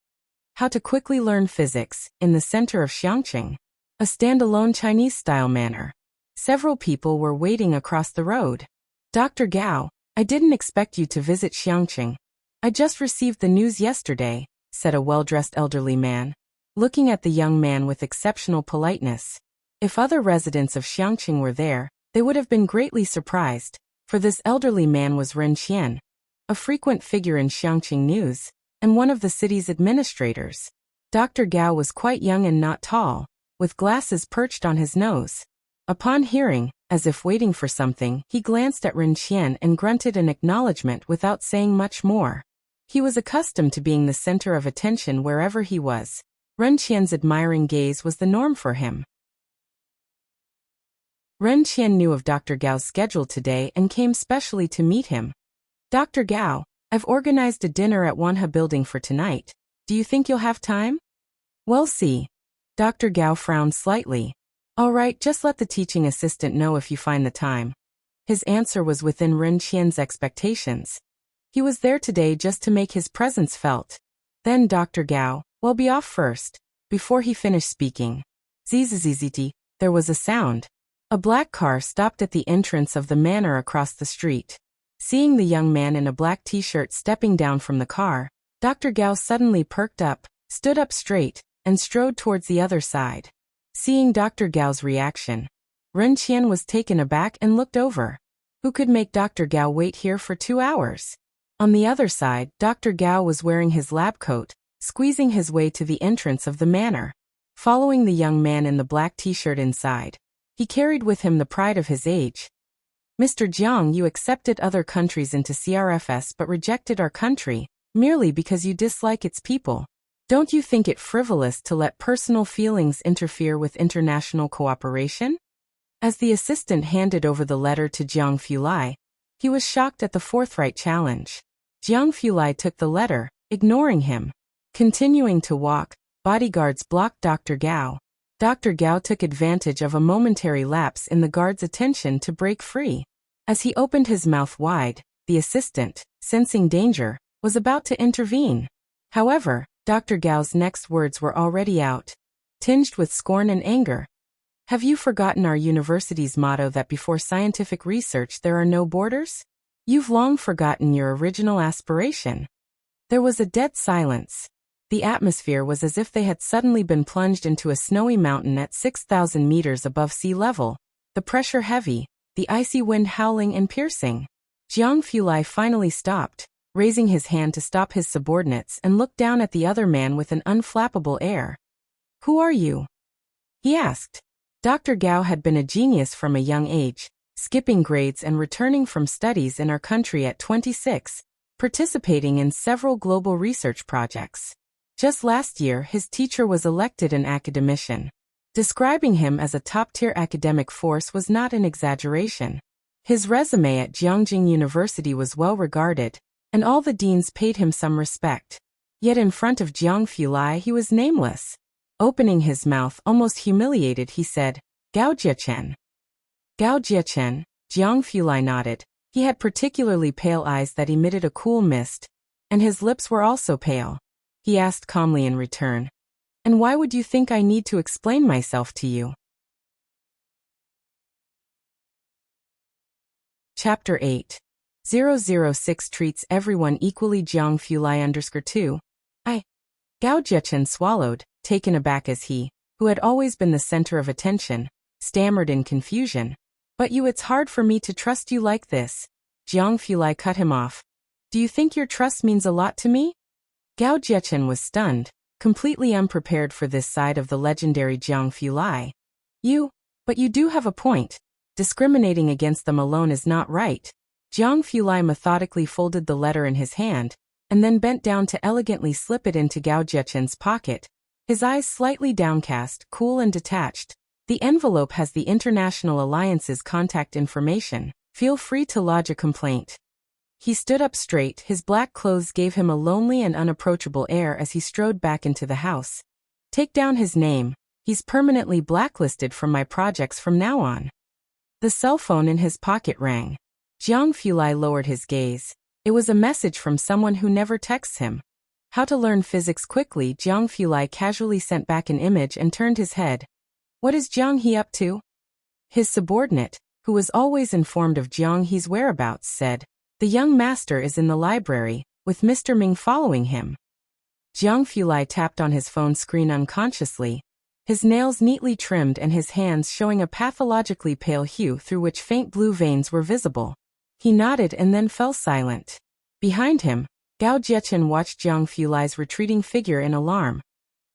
How to quickly learn physics, in the center of Xiangqing. A standalone Chinese-style manner. Several people were waiting across the road. Dr. Gao, I didn't expect you to visit Xiangqing. I just received the news yesterday, said a well-dressed elderly man, looking at the young man with exceptional politeness. If other residents of Xiangqing were there, they would have been greatly surprised, for this elderly man was Ren Qian, a frequent figure in Xiangqing news, and one of the city's administrators. Dr. Gao was quite young and not tall, with glasses perched on his nose. Upon hearing, as if waiting for something, he glanced at Ren Qian and grunted an acknowledgement without saying much more. He was accustomed to being the center of attention wherever he was. Ren Qian's admiring gaze was the norm for him. Ren Qian knew of Dr. Gao's schedule today and came specially to meet him. Dr. Gao, I've organized a dinner at Wanhe Building for tonight. Do you think you'll have time? We'll see. Dr. Gao frowned slightly. All right, just let the teaching assistant know if you find the time. His answer was within Ren Qian's expectations. He was there today just to make his presence felt. Then Dr. Gao, we'll be off first. Before he finished speaking, zzzzt, there was a sound. A black car stopped at the entrance of the manor across the street. Seeing the young man in a black t-shirt stepping down from the car, Dr. Gao suddenly perked up, stood up straight, and strode towards the other side. Seeing Dr. Gao's reaction, Ren Qian was taken aback and looked over. Who could make Dr. Gao wait here for 2 hours? On the other side, Dr. Gao was wearing his lab coat, squeezing his way to the entrance of the manor. Following the young man in the black t-shirt inside, he carried with him the pride of his age. Mr. Jiang, you accepted other countries into CRFS but rejected our country, merely because you dislike its people. Don't you think it frivolous to let personal feelings interfere with international cooperation? As the assistant handed over the letter to Jiang Fulai, he was shocked at the forthright challenge. Jiang Fulai took the letter, ignoring him. Continuing to walk, bodyguards blocked Dr. Gao. Dr. Gao took advantage of a momentary lapse in the guard's attention to break free. As he opened his mouth wide, the assistant, sensing danger, was about to intervene. However, Dr. Gao's next words were already out, tinged with scorn and anger. Have you forgotten our university's motto that before scientific research there are no borders? You've long forgotten your original aspiration. There was a dead silence. The atmosphere was as if they had suddenly been plunged into a snowy mountain at 6,000 meters above sea level, the pressure heavy, the icy wind howling and piercing. Jiang Fulai finally stopped, raising his hand to stop his subordinates, and looked down at the other man with an unflappable air. Who are you? He asked. Dr. Gao had been a genius from a young age, skipping grades and returning from studies in our country at 26, participating in several global research projects. Just last year, his teacher was elected an academician. Describing him as a top-tier academic force was not an exaggeration. His resume at Jiangjing University was well regarded, and all the deans paid him some respect. Yet in front of Jiang Fulai he was nameless. Opening his mouth, almost humiliated, he said, Gao Jiechen. Gao Jiechen, Jiang Fulai nodded. He had particularly pale eyes that emitted a cool mist, and his lips were also pale. He asked calmly in return, and why would you think I need to explain myself to you? Chapter 8. 006 treats everyone equally. Jiang Fulai 2. Gao Jiechen swallowed, taken aback as he, who had always been the center of attention, stammered in confusion. But it's hard for me to trust you like this. Jiang Fulai cut him off. Do you think your trust means a lot to me? Gao Jiechen was stunned, completely unprepared for this side of the legendary Jiang Fulai. But you do have a point. Discriminating against them alone is not right. Jiang Fulai methodically folded the letter in his hand, and then bent down to elegantly slip it into Gao Jiechen's pocket, his eyes slightly downcast, cool and detached. The envelope has the International Alliance's contact information. Feel free to lodge a complaint. He stood up straight, his black clothes gave him a lonely and unapproachable air as he strode back into the house. Take down his name. He's permanently blacklisted from my projects from now on. The cell phone in his pocket rang. Jiang Fulai lowered his gaze. It was a message from someone who never texts him. How to learn physics quickly. Jiang Fulai casually sent back an image and turned his head. What is Jiang He up to? His subordinate, who was always informed of Jiang He's whereabouts, said, the young master is in the library, with Mr. Ming following him. Jiang Fulai tapped on his phone screen unconsciously, his nails neatly trimmed and his hands showing a pathologically pale hue through which faint blue veins were visible. He nodded and then fell silent. Behind him, Gao Jiechen watched Jiang Fulai's retreating figure in alarm.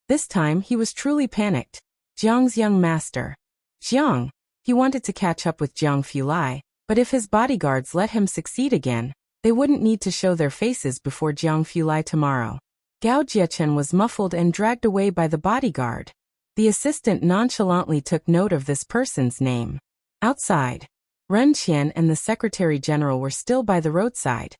This time he was truly panicked. Jiang's young master. Jiang. He wanted to catch up with Jiang Fulai, but if his bodyguards let him succeed again, they wouldn't need to show their faces before Jiang Fulai tomorrow. Gao Jiechen was muffled and dragged away by the bodyguard. The assistant nonchalantly took note of this person's name. Outside, Ren Qian and the Secretary-General were still by the roadside.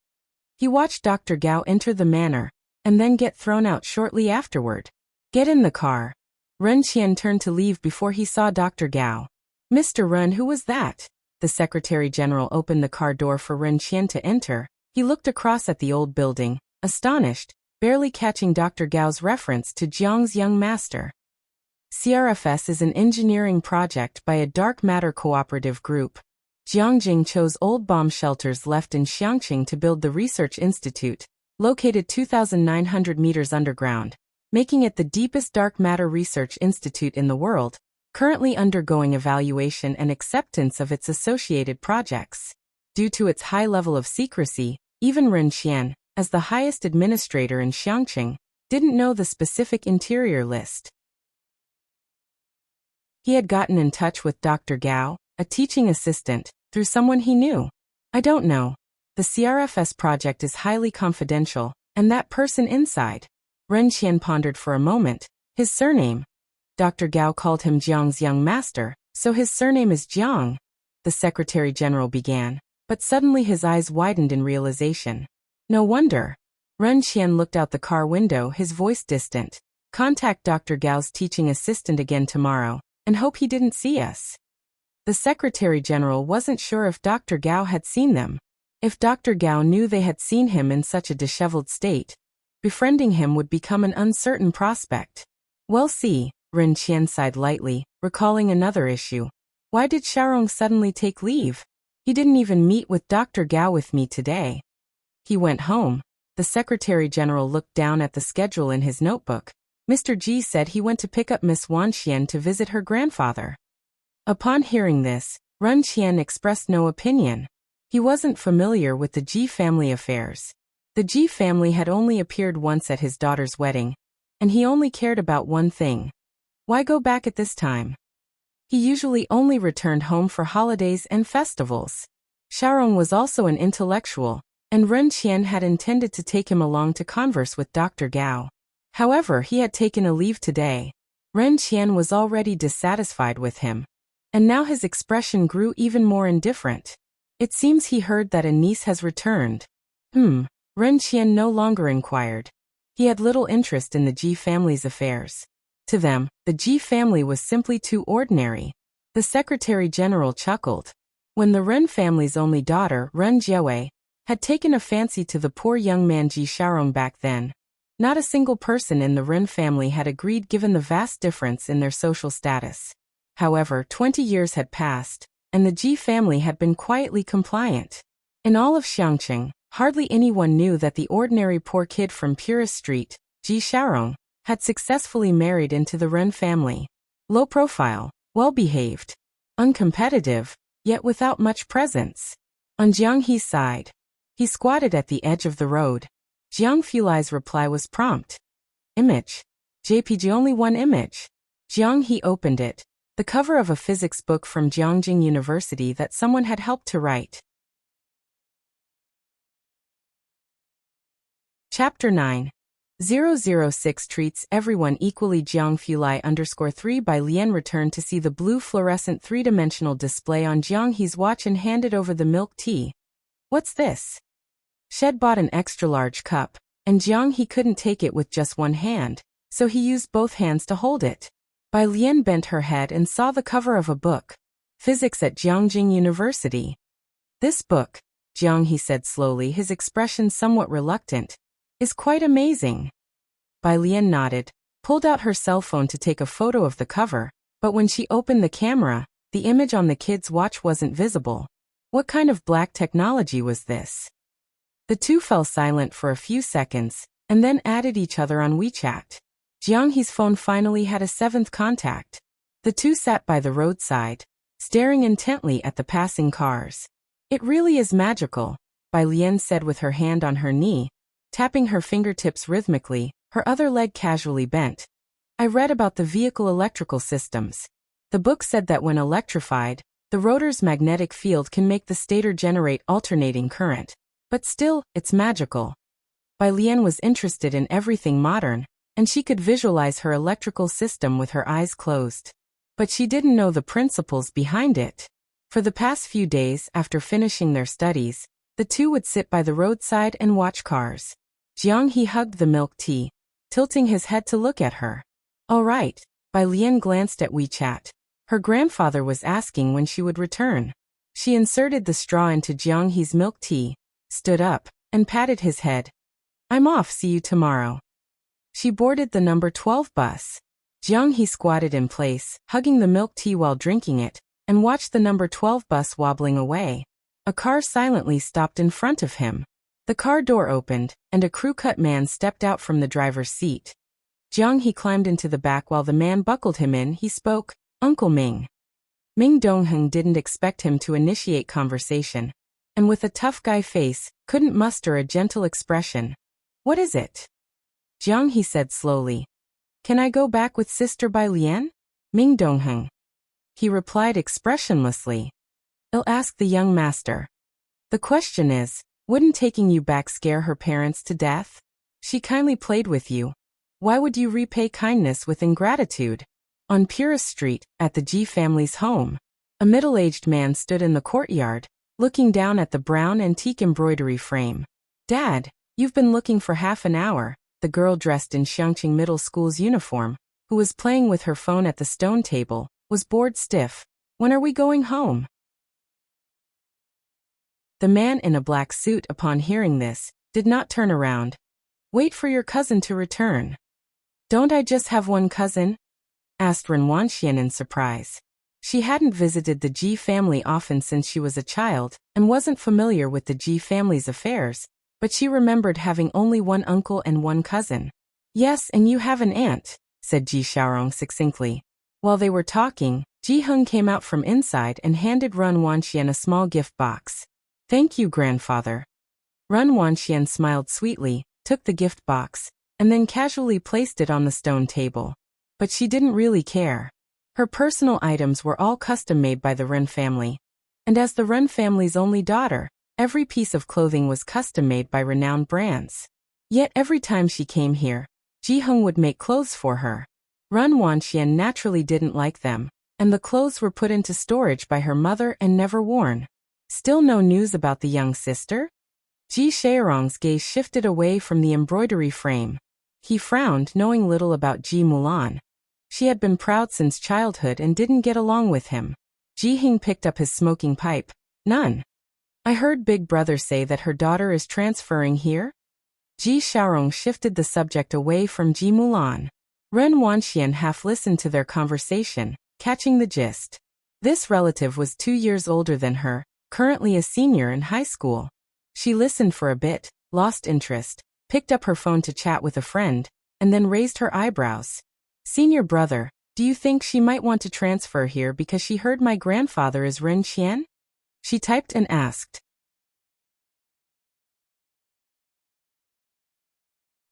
He watched Dr. Gao enter the manor, and then get thrown out shortly afterward. Get in the car. Ren Qian turned to leave before he saw Dr. Gao. Mr. Ren, who was that? The Secretary-General opened the car door for Ren Qian to enter. He looked across at the old building, astonished, barely catching Dr. Gao's reference to Jiang's young master. CRFS is an engineering project by a dark matter cooperative group. Jiangjing chose old bomb shelters left in Xiangqing to build the Research Institute, located 2,900 meters underground, making it the deepest dark matter research institute in the world, currently undergoing evaluation and acceptance of its associated projects. Due to its high level of secrecy, even Ren Qian, as the highest administrator in Xiangqing, didn't know the specific interior list. He had gotten in touch with Dr. Gao, a teaching assistant, through someone he knew. I don't know. The CRFS project is highly confidential, and that person inside. Ren Qian pondered for a moment. His surname. Dr. Gao called him Jiang's young master, so his surname is Jiang. The Secretary General began, but suddenly his eyes widened in realization. No wonder. Ren Qian looked out the car window, his voice distant. Contact Dr. Gao's teaching assistant again tomorrow, and hope he didn't see us. The Secretary General wasn't sure if Dr. Gao had seen them. If Dr. Gao knew they had seen him in such a disheveled state, befriending him would become an uncertain prospect. We'll see, Ren Qian sighed lightly, recalling another issue. Why did Xiaorong suddenly take leave? He didn't even meet with Dr. Gao with me today. He went home. The Secretary General looked down at the schedule in his notebook. Mr. Ji said he went to pick up Miss Wan Xian to visit her grandfather. Upon hearing this, Ren Qian expressed no opinion. He wasn't familiar with the Ji family affairs. The Ji family had only appeared once at his daughter's wedding, and he only cared about one thing. Why go back at this time? He usually only returned home for holidays and festivals. Xiaorong was also an intellectual, and Ren Qian had intended to take him along to converse with Dr. Gao. However, he had taken a leave today. Ren Qian was already dissatisfied with him, and now his expression grew even more indifferent. It seems he heard that a niece has returned. Ren Qian no longer inquired. He had little interest in the Ji family's affairs. To them, the Ji family was simply too ordinary. The Secretary General chuckled. When the Ren family's only daughter, Ren Jiawei, had taken a fancy to the poor young man Ji Xiaorong back then, not a single person in the Ren family had agreed given the vast difference in their social status. However, 20 years had passed, and the Ji family had been quietly compliant. In all of Xiangqing, hardly anyone knew that the ordinary poor kid from Purist Street, Ji Xiaorong, had successfully married into the Ren family. Low profile, well-behaved, uncompetitive, yet without much presence. On Jiang He's side, he squatted at the edge of the road. Jiang Fulai's reply was prompt. Image. JPG only one image. Jiang He opened it. The cover of a physics book from Jiangjing University that someone had helped to write. Chapter 9. 006 treats everyone equally. Jiang Fulai _3 by Lian returned to see the blue fluorescent three-dimensional display on Jiang He's watch and handed over the milk tea. What's this? Shed bought an extra-large cup, and Jiang He couldn't take it with just one hand, so he used both hands to hold it. Bai Lian bent her head and saw the cover of a book. Physics at Jiangjing University. This book, Jiang He said slowly, his expression somewhat reluctant, is quite amazing. Bai Lian nodded, pulled out her cell phone to take a photo of the cover, but when she opened the camera, the image on the kid's watch wasn't visible. What kind of black technology was this? The two fell silent for a few seconds, and then added each other on WeChat. Jiang He's phone finally had a seventh contact. The two sat by the roadside, staring intently at the passing cars. It really is magical, Bai Lian said with her hand on her knee, tapping her fingertips rhythmically, her other leg casually bent. I read about the vehicle electrical systems. The book said that when electrified, the rotor's magnetic field can make the stator generate alternating current. But still, it's magical. Bai Lian was interested in everything modern, and she could visualize her electrical system with her eyes closed. But she didn't know the principles behind it. For the past few days after finishing their studies, the two would sit by the roadside and watch cars. Jiang He hugged the milk tea, tilting his head to look at her. All right, Bai Lian glanced at WeChat. Her grandfather was asking when she would return. She inserted the straw into Jiang He's milk tea, stood up, and patted his head. I'm off, see you tomorrow. She boarded the number 12 bus. Jiang He squatted in place, hugging the milk tea while drinking it, and watched the number 12 bus wobbling away. A car silently stopped in front of him. The car door opened, and a crew-cut man stepped out from the driver's seat. Jiang He climbed into the back while the man buckled him in. He spoke, Uncle Ming. Ming Dongheng didn't expect him to initiate conversation. and with a tough guy face, couldn't muster a gentle expression. What is it? Jiang, he said slowly. Can I go back with Sister Bai Lian? Ming Dongheng. He replied expressionlessly. I'll ask the young master. The question is, wouldn't taking you back scare her parents to death? She kindly played with you. Why would you repay kindness with ingratitude? On Purist Street, at the Ji family's home, a middle-aged man stood in the courtyard, looking down at the brown antique embroidery frame. Dad, you've been looking for half an hour, the girl dressed in Xiangqing Middle School's uniform, who was playing with her phone at the stone table, was bored stiff. When are we going home? The man in a black suit, upon hearing this, did not turn around. Wait for your cousin to return. Don't I just have one cousin? Asked Ren Wanxian in surprise. She hadn't visited the Ji family often since she was a child, and wasn't familiar with the Ji family's affairs, but she remembered having only one uncle and one cousin. Yes, and you have an aunt, said Ji Xiaorong succinctly. While they were talking, Ji Heng came out from inside and handed Ren Wanxian a small gift box. Thank you, grandfather. Ren Wanxian smiled sweetly, took the gift box, and then casually placed it on the stone table. But she didn't really care. Her personal items were all custom-made by the Ren family. And as the Ren family's only daughter, every piece of clothing was custom-made by renowned brands. Yet every time she came here, Ji Heng would make clothes for her. Ren Wanxian naturally didn't like them, and the clothes were put into storage by her mother and never worn. Still no news about the young sister? Ji Xiaorong's gaze shifted away from the embroidery frame. He frowned, knowing little about Ji Mulan. She had been proud since childhood and didn't get along with him. Ji Heng picked up his smoking pipe. None. I heard Big Brother say that her daughter is transferring here? Ji Xiaorong shifted the subject away from Ji Mulan. Ren Wanxian half listened to their conversation, catching the gist. This relative was 2 years older than her, currently a senior in high school. She listened for a bit, lost interest, picked up her phone to chat with a friend, and then raised her eyebrows. Senior brother, do you think she might want to transfer here because she heard my grandfather is Ren Qian? She typed and asked.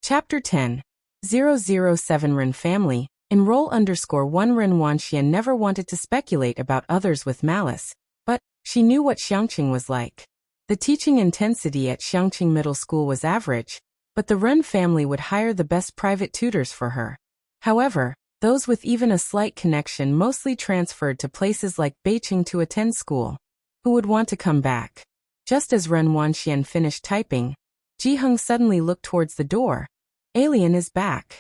Chapter 10. 007 Ren Family. Enroll _1 Ren Wanxian never wanted to speculate about others with malice, but she knew what Xiangqing was like. The teaching intensity at Xiangqing Middle School was average, but the Ren family would hire the best private tutors for her. However, those with even a slight connection mostly transferred to places like Beijing to attend school. Who would want to come back? Just as Ren Wanxian finished typing, Ji Heng suddenly looked towards the door. Alien is back.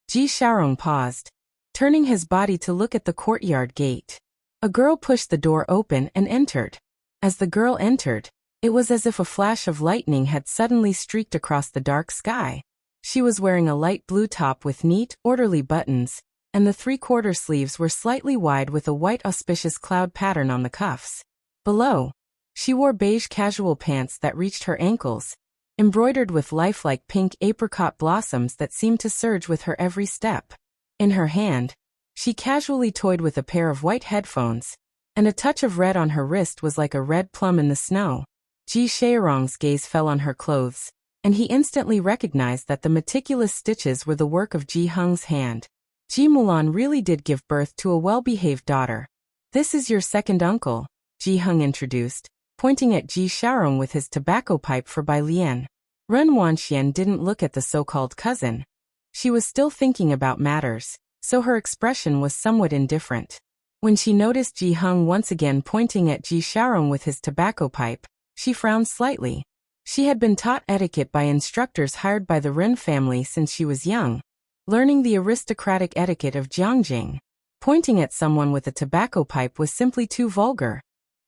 Ji Xiaorong paused, turning his body to look at the courtyard gate. A girl pushed the door open and entered. As the girl entered, it was as if a flash of lightning had suddenly streaked across the dark sky. She was wearing a light blue top with neat, orderly buttons, and the 3/4 sleeves were slightly wide with a white auspicious cloud pattern on the cuffs. Below, she wore beige casual pants that reached her ankles, embroidered with lifelike pink apricot blossoms that seemed to surge with her every step. In her hand, she casually toyed with a pair of white headphones, and a touch of red on her wrist was like a red plum in the snow. Ji Xiaorong's gaze fell on her clothes, and he instantly recognized that the meticulous stitches were the work of Ji Heng's hand. Ji Mulan really did give birth to a well-behaved daughter. This is your second uncle, Ji Heng introduced, pointing at Ji Xiaorong with his tobacco pipe for Bai Lian. Ren Wanxian didn't look at the so-called cousin. She was still thinking about matters, so her expression was somewhat indifferent. When she noticed Ji Heng once again pointing at Ji Xiaorong with his tobacco pipe, she frowned slightly. She had been taught etiquette by instructors hired by the Ren family since she was young, learning the aristocratic etiquette of Jiangjing. Pointing at someone with a tobacco pipe was simply too vulgar.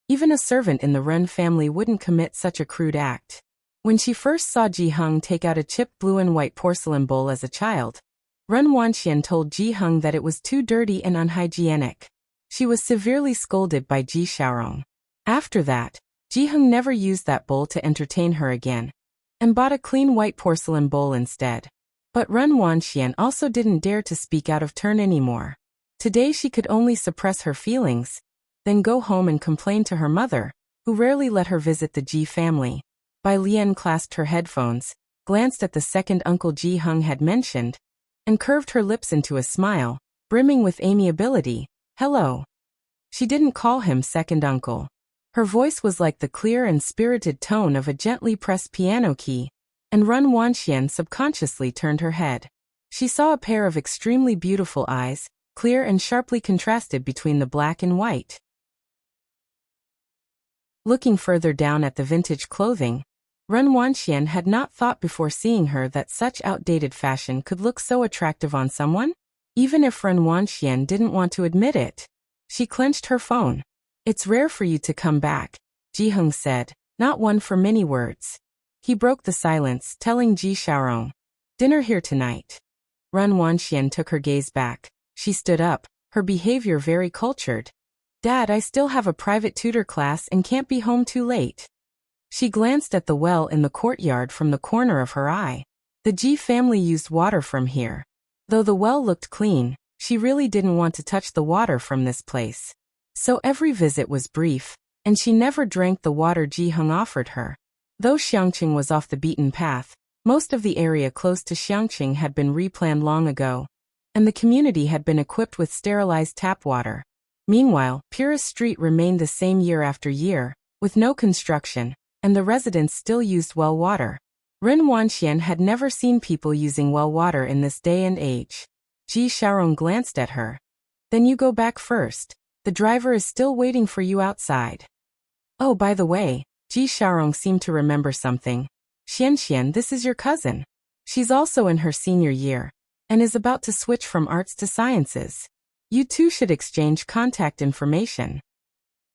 Even a servant in the Ren family wouldn't commit such a crude act. When she first saw Ji Heng take out a chipped blue and white porcelain bowl as a child, Ren Wanxian told Ji Heng that it was too dirty and unhygienic. She was severely scolded by Ji Xiaorong. After that, Ji Heng never used that bowl to entertain her again, and bought a clean white porcelain bowl instead. But Ren Wanxian also didn't dare to speak out of turn anymore. Today she could only suppress her feelings, then go home and complain to her mother, who rarely let her visit the Ji family. Bai Lian clasped her headphones, glanced at the second uncle Ji Hung had mentioned, and curved her lips into a smile, brimming with amiability. Hello. She didn't call him second uncle. Her voice was like the clear and spirited tone of a gently pressed piano key, and Run Wanxian subconsciously turned her head. She saw a pair of extremely beautiful eyes, clear and sharply contrasted between the black and white. Looking further down at the vintage clothing, Run Wanxian had not thought before seeing her that such outdated fashion could look so attractive on someone, even if Run Wanxian didn't want to admit it. She clenched her phone. It's rare for you to come back, Ji Hung said, not one for many words. He broke the silence, telling Ji Xiaorong, dinner here tonight. Run Wanxian took her gaze back. She stood up, her behavior very cultured. Dad, I still have a private tutor class and can't be home too late. She glanced at the well in the courtyard from the corner of her eye. The Ji family used water from here. Though the well looked clean, she really didn't want to touch the water from this place. So every visit was brief, and she never drank the water Ji Hung offered her. Though Xiangqing was off the beaten path, most of the area close to Xiangqing had been replanned long ago, and the community had been equipped with sterilized tap water. Meanwhile, Purist Street remained the same year after year, with no construction, and the residents still used well water. Ren Wanxian had never seen people using well water in this day and age. Ji Xiaorong glanced at her. Then you go back first. The driver is still waiting for you outside. Oh, by the way, Ji Xiaorong seemed to remember something. Xian, this is your cousin. She's also in her senior year, and is about to switch from arts to sciences. You two should exchange contact information.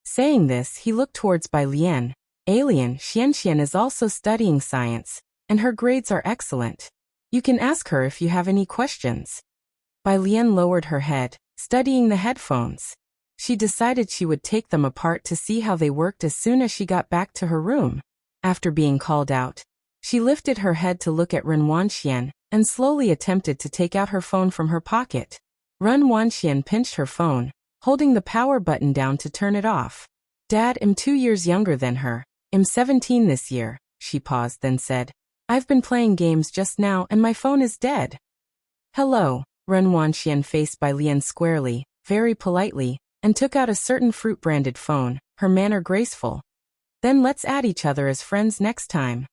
Saying this, he looked towards Bai Lian. Alien, Xian is also studying science, and her grades are excellent. You can ask her if you have any questions. Bai Lian lowered her head, studying the headphones. She decided she would take them apart to see how they worked as soon as she got back to her room. After being called out, she lifted her head to look at Ren Wanxian, and slowly attempted to take out her phone from her pocket. Ren Wanxian pinched her phone, holding the power button down to turn it off. Dad, I'm 2 years younger than her. I'm 17 this year. She paused, then said, I've been playing games just now and my phone is dead. Hello. Ren Wanxian faced Bai Lian squarely, very politely, and took out a certain fruit-branded phone, her manner graceful. Then let's add each other as friends next time.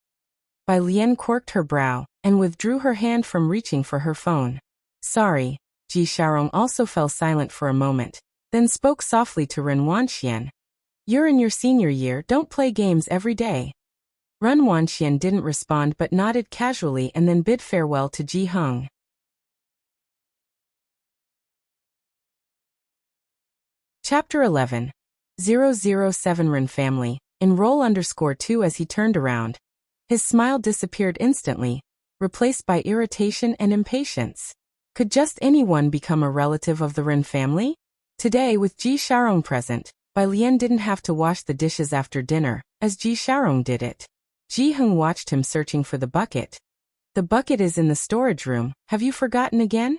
Bai Lian quirked her brow, and withdrew her hand from reaching for her phone. Sorry. Ji Xiaorong also fell silent for a moment, then spoke softly to Ren Wanxian. You're in your senior year, don't play games every day. Ren Wanxian didn't respond but nodded casually and then bid farewell to Ji Hung. Chapter 11. 007 Ren family. Enroll _2 as he turned around. His smile disappeared instantly, replaced by irritation and impatience. Could just anyone become a relative of the Ren family? Today, with Ji Xiaorong present, Bai Lian didn't have to wash the dishes after dinner, as Ji Xiaorong did it. Ji Hung watched him searching for the bucket. The bucket is in the storage room, have you forgotten again?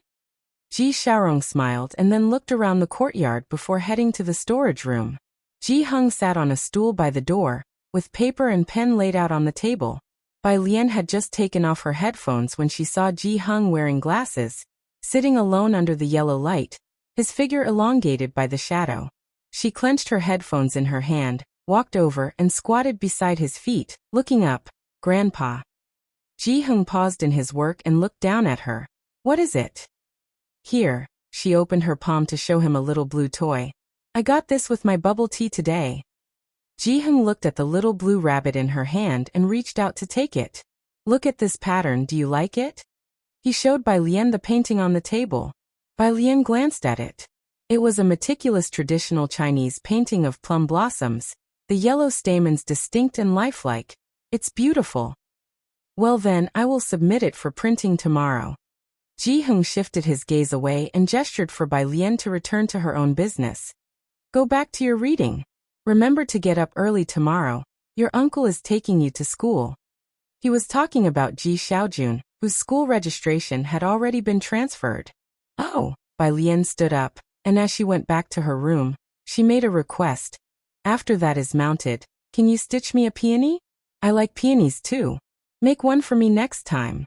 Ji Xiaorong smiled and then looked around the courtyard before heading to the storage room. Ji Hung sat on a stool by the door, with paper and pen laid out on the table. Bai Lian had just taken off her headphones when she saw Ji Hung wearing glasses, sitting alone under the yellow light, his figure elongated by the shadow. She clenched her headphones in her hand, walked over and squatted beside his feet, looking up. Grandpa. Ji Hung paused in his work and looked down at her. What is it? Here. She opened her palm to show him a little blue toy. I got this with my bubble tea today. Ji Hung looked at the little blue rabbit in her hand and reached out to take it. Look at this pattern, do you like it? He showed Bai Lian the painting on the table. Bai Lian glanced at it. It was a meticulous traditional Chinese painting of plum blossoms, the yellow stamens distinct and lifelike. It's beautiful. Well then, I will submit it for printing tomorrow. Ji Hung shifted his gaze away and gestured for Bai Lian to return to her own business. Go back to your reading. Remember to get up early tomorrow. Your uncle is taking you to school. He was talking about Ji Xiaojun, whose school registration had already been transferred. Oh, Bai Lian stood up, and as she went back to her room, she made a request. After that is mounted, Can you stitch me a peony? I like peonies too. Make one for me next time.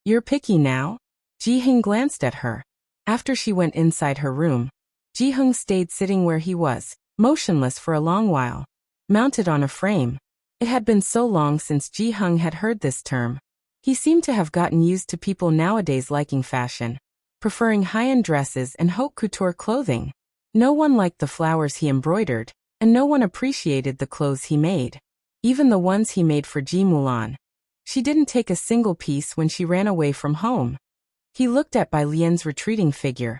You're picky now? Ji-hung glanced at her. After she went inside her room, Ji-hung stayed sitting where he was, motionless for a long while, mounted on a frame. It had been so long since Ji-hung had heard this term. He seemed to have gotten used to people nowadays liking fashion, preferring high-end dresses and haute couture clothing. No one liked the flowers he embroidered, and no one appreciated the clothes he made. Even the ones he made for Ji Mulan. She didn't take a single piece when she ran away from home. He looked at Bai Lian's retreating figure,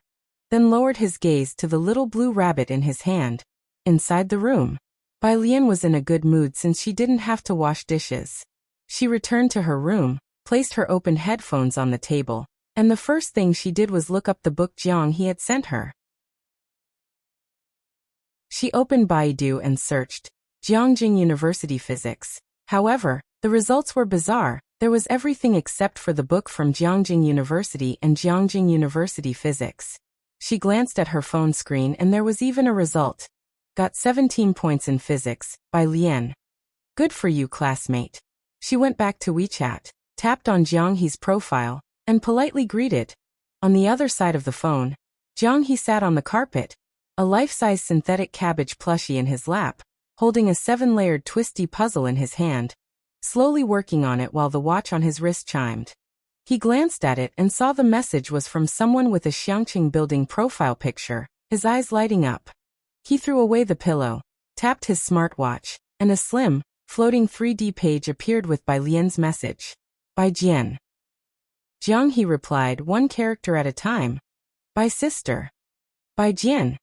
then lowered his gaze to the little blue rabbit in his hand. Inside the room, Bai Lian was in a good mood since she didn't have to wash dishes. She returned to her room, placed her open headphones on the table, and the first thing she did was look up the book Jiang he had sent her. She opened Baidu and searched Jiangjing University Physics. However, the results were bizarre. There was everything except for the book from Jiangjing University and Jiangjing University Physics. She glanced at her phone screen and there was even a result. Got 17 points in physics, Bai Lian. Good for you, classmate. She went back to WeChat, tapped on Jiang He's profile, and politely greeted. On the other side of the phone, Jiang He sat on the carpet, a life-size synthetic cabbage plushie in his lap, holding a 7-layered twisty puzzle in his hand, slowly working on it while the watch on his wrist chimed. He glanced at it and saw the message was from someone with a Xiangqing building profile picture, his eyes lighting up. He threw away the pillow, tapped his smartwatch, and a slim, floating 3D page appeared with Bai Lian's message. Bai Jian. Jiang He replied, one character at a time. Bai sister. Bai Jian.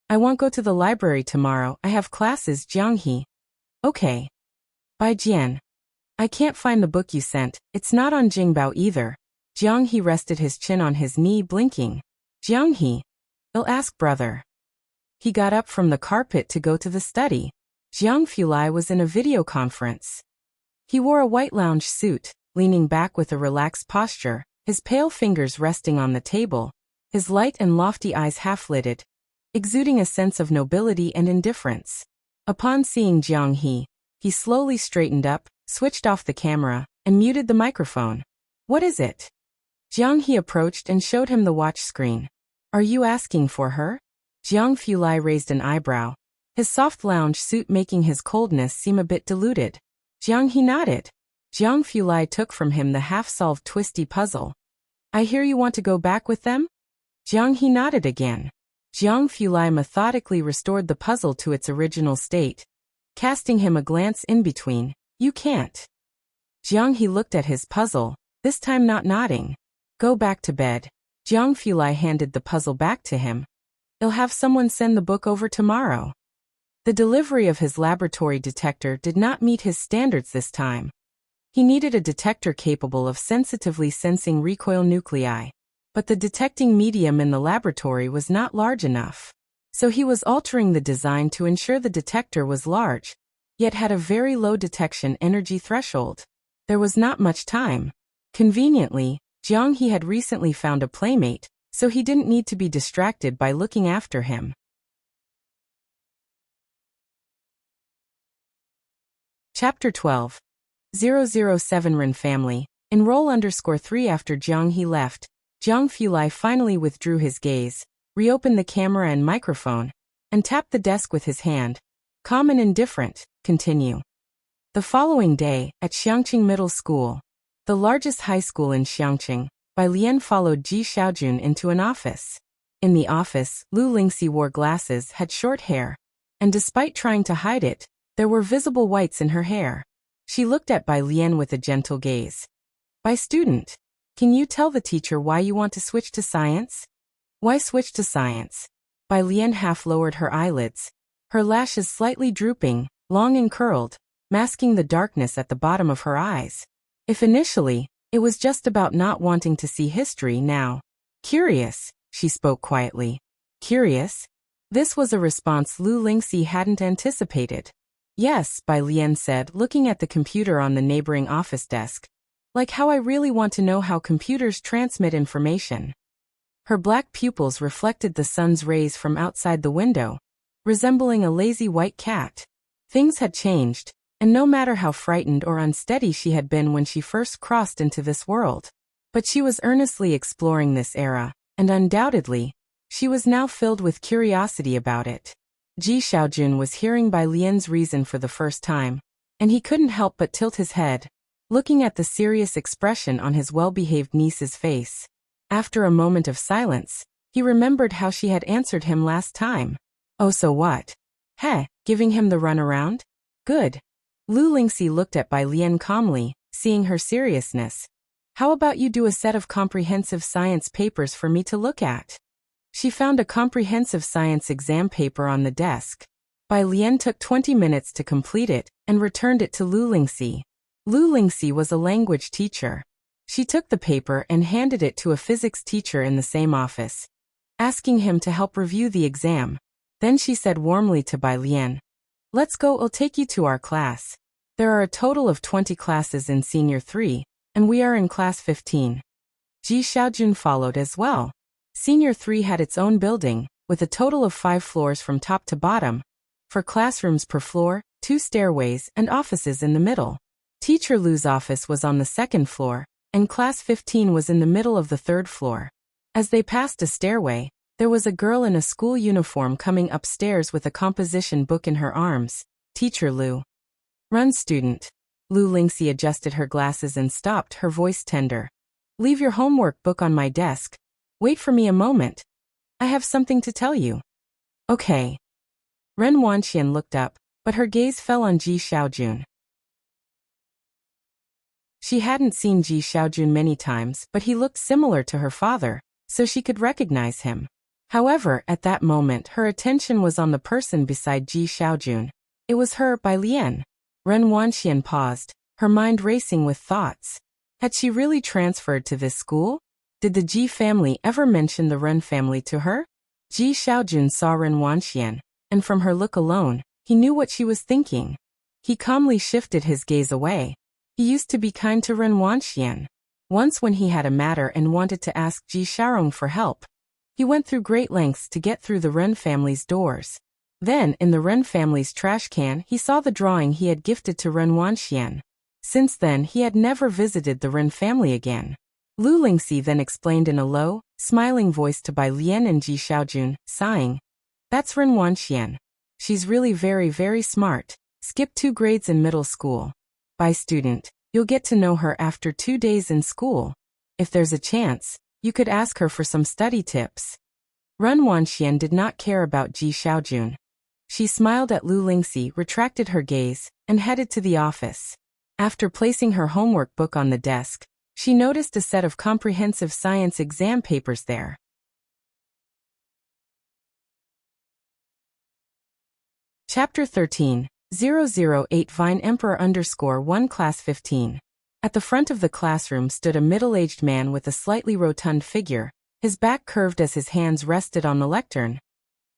I won't go to the library tomorrow, I have classes, Jiang He. Okay. Bai Jian. I can't find the book you sent, it's not on Jingbao either. Jiang He rested his chin on his knee, blinking. Jiang He. I'll ask brother. He got up from the carpet to go to the study. Jiang Fulai was in a video conference. He wore a white lounge suit, leaning back with a relaxed posture, his pale fingers resting on the table, his light and lofty eyes half-lidded, exuding a sense of nobility and indifference. Upon seeing Jiang he slowly straightened up, switched off the camera, and muted the microphone. What is it? Jiang He approached and showed him the watch screen. Are you asking for her? Jiang Fulai raised an eyebrow, his soft lounge suit making his coldness seem a bit diluted. Jiang He nodded. Jiang Fulai took from him the half-solved twisty puzzle. I hear you want to go back with them? Jiang He nodded again. Jiang Fulai methodically restored the puzzle to its original state, casting him a glance in between. You can't. Jiang He looked at his puzzle, this time not nodding. Go back to bed. Jiang Fulai handed the puzzle back to him. I'll have someone send the book over tomorrow. The delivery of his laboratory detector did not meet his standards this time. He needed a detector capable of sensitively sensing recoil nuclei. But the detecting medium in the laboratory was not large enough. So he was altering the design to ensure the detector was large, yet had a very low detection energy threshold. There was not much time. Conveniently, Jiang He had recently found a playmate, so he didn't need to be distracted by looking after him. Chapter 12. 007 Ren Family. Enroll _3 After Jiang He left, Jiang Fulai finally withdrew his gaze, reopened the camera and microphone, and tapped the desk with his hand. Calm and indifferent, continue. The following day, at Xiangqing Middle School, the largest high school in Xiangqing, Bai Lian followed Ji Xiaojun into an office. In the office, Lu Lingxi wore glasses, had short hair, and despite trying to hide it, there were visible whites in her hair. She looked at Bai Lian with a gentle gaze. Bai student, can you tell the teacher why you want to switch to science? Why switch to science? Bai Lian half lowered her eyelids, her lashes slightly drooping, long and curled, masking the darkness at the bottom of her eyes. If initially, it was just about not wanting to see history now. Curious, she spoke quietly. Curious? This was a response Lu Lingxi hadn't anticipated. Yes, Bai Lian said, looking at the computer on the neighboring office desk. Like how I really want to know how computers transmit information. Her black pupils reflected the sun's rays from outside the window, resembling a lazy white cat. Things had changed, and no matter how frightened or unsteady she had been when she first crossed into this world. But she was earnestly exploring this era, and undoubtedly, she was now filled with curiosity about it. Ji Xiaojun was hearing Bai Lian's reason for the first time, and he couldn't help but tilt his head, looking at the serious expression on his well-behaved niece's face. After a moment of silence, he remembered how she had answered him last time. Oh, so what? Heh, giving him the runaround? Good. Lu Lingxi looked at Bai Lian calmly, seeing her seriousness. How about you do a set of comprehensive science papers for me to look at? She found a comprehensive science exam paper on the desk. Bai Lian took 20 minutes to complete it and returned it to Lu Lingxi. Lu Lingxi was a language teacher. She took the paper and handed it to a physics teacher in the same office, asking him to help review the exam. Then she said warmly to Bai Lian, "Let's go, I'll take you to our class. There are a total of 20 classes in Senior 3, and we are in Class 15. Ji Xiaojun followed as well. Senior 3 had its own building, with a total of 5 floors from top to bottom, 4 classrooms per floor, 2 stairways, and offices in the middle. Teacher Lu's office was on the 2nd floor, and Class 15 was in the middle of the 3rd floor. As they passed a stairway, there was a girl in a school uniform coming upstairs with a composition book in her arms. Teacher Lu. Run, student. Lu Lingxi adjusted her glasses and stopped, her voice tender. Leave your homework book on my desk. Wait for me a moment. I have something to tell you. Okay. Ren Wanxian looked up, but her gaze fell on Ji Xiaojun. She hadn't seen Ji Xiaojun many times, but he looked similar to her father, so she could recognize him. However, at that moment her attention was on the person beside Ji Xiaojun. It was her, Bai Lian. Ren Wanxian paused, her mind racing with thoughts. Had she really transferred to this school? Did the Ji family ever mention the Ren family to her? Ji Xiaojun saw Ren Wanxian, and from her look alone, he knew what she was thinking. He calmly shifted his gaze away. He used to be kind to Ren Wanxian. Once when he had a matter and wanted to ask Ji Xiaorong for help, he went through great lengths to get through the Ren family's doors. Then, in the Ren family's trash can, he saw the drawing he had gifted to Ren Wanxian. Since then, he had never visited the Ren family again. Lu Lingxi then explained in a low, smiling voice to Bai Lian and Ji Xiaojun, sighing. That's Ren Wanxian. She's really very, very smart. Skipped 2 grades in middle school. Bai student, you'll get to know her after 2 days in school. If there's a chance, you could ask her for some study tips. Ren Wanxian did not care about Ji Xiaojun. She smiled at Lu Lingxi, retracted her gaze, and headed to the office. After placing her homework book on the desk, she noticed a set of comprehensive science exam papers there. Chapter 13, 008 Vine Emperor _1 Class 15. At the front of the classroom stood a middle-aged man with a slightly rotund figure, his back curved as his hands rested on the lectern.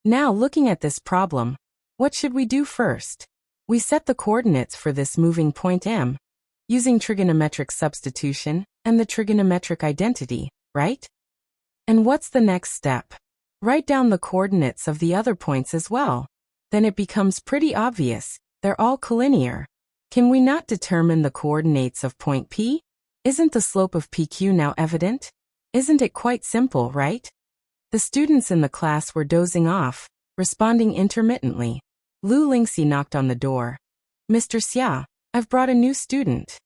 Now looking at this problem, what should we do first? We set the coordinates for this moving point M, using trigonometric substitution and the trigonometric identity, right? And what's the next step? Write down the coordinates of the other points as well. Then it becomes pretty obvious, they're all collinear. Can we not determine the coordinates of point P? Isn't the slope of PQ now evident? Isn't it quite simple, right? The students in the class were dozing off, responding intermittently. Lu Lingxi knocked on the door. Mr. Xia, I've brought a new student.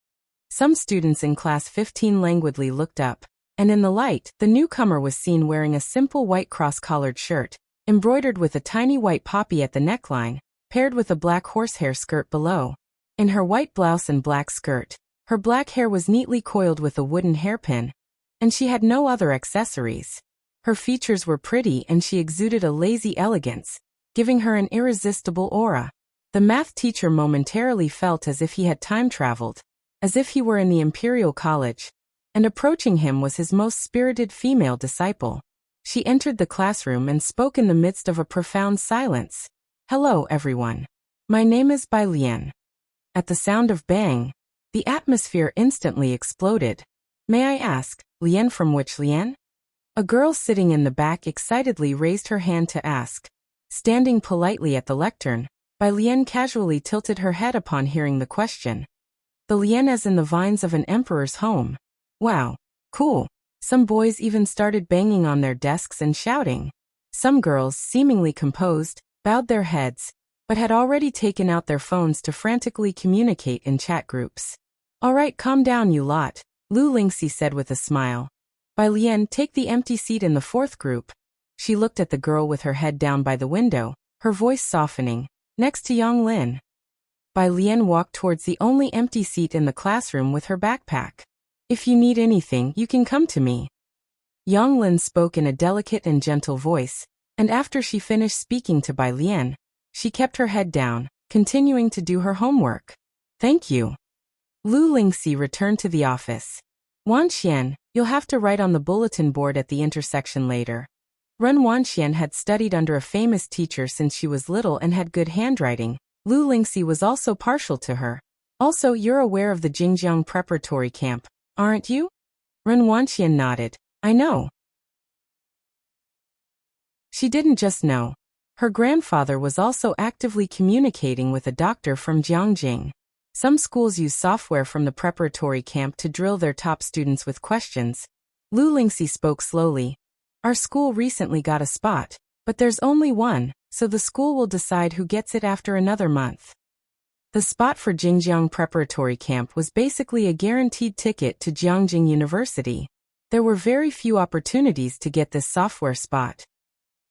Some students in class 15 languidly looked up, and in the light, the newcomer was seen wearing a simple white cross-collared shirt, embroidered with a tiny white poppy at the neckline, paired with a black horsehair skirt below. In her white blouse and black skirt, her black hair was neatly coiled with a wooden hairpin, and she had no other accessories. Her features were pretty and she exuded a lazy elegance, giving her an irresistible aura. The math teacher momentarily felt as if he had time traveled, as if he were in the Imperial College, and approaching him was his most spirited female disciple. She entered the classroom and spoke in the midst of a profound silence. Hello, everyone. My name is Bai Lian. At the sound of bang, the atmosphere instantly exploded. May I ask, Lian from which Lian? A girl sitting in the back excitedly raised her hand to ask. Standing politely at the lectern, Bai Lian casually tilted her head upon hearing the question. The lian as in the vines of an emperor's home. Wow. Cool. Some boys even started banging on their desks and shouting. Some girls, seemingly composed, bowed their heads, but had already taken out their phones to frantically communicate in chat groups. All right, calm down you lot, Lu Lingxi said with a smile. Bai Lian, take the empty seat in the fourth group. She looked at the girl with her head down by the window, her voice softening, next to Yang Lin. Bai Lian walked towards the only empty seat in the classroom with her backpack. If you need anything, you can come to me. Yang Lin spoke in a delicate and gentle voice, and after she finished speaking to Bai Lian, she kept her head down, continuing to do her homework. Thank you. Lu Lingxi returned to the office. Wan Xian, you'll have to write on the bulletin board at the intersection later. Ren Wanxian had studied under a famous teacher since she was little and had good handwriting. Lu Lingxi was also partial to her. Also, you're aware of the Jingjiang preparatory camp, aren't you? Ren Wanxian nodded. I know. She didn't just know. Her grandfather was also actively communicating with a doctor from Jiangjing. Some schools use software from the preparatory camp to drill their top students with questions. Lu Lingxi spoke slowly. Our school recently got a spot, but there's only one, so the school will decide who gets it after another month. The spot for Jingjiang preparatory camp was basically a guaranteed ticket to Jiangjing University. There were very few opportunities to get this software spot.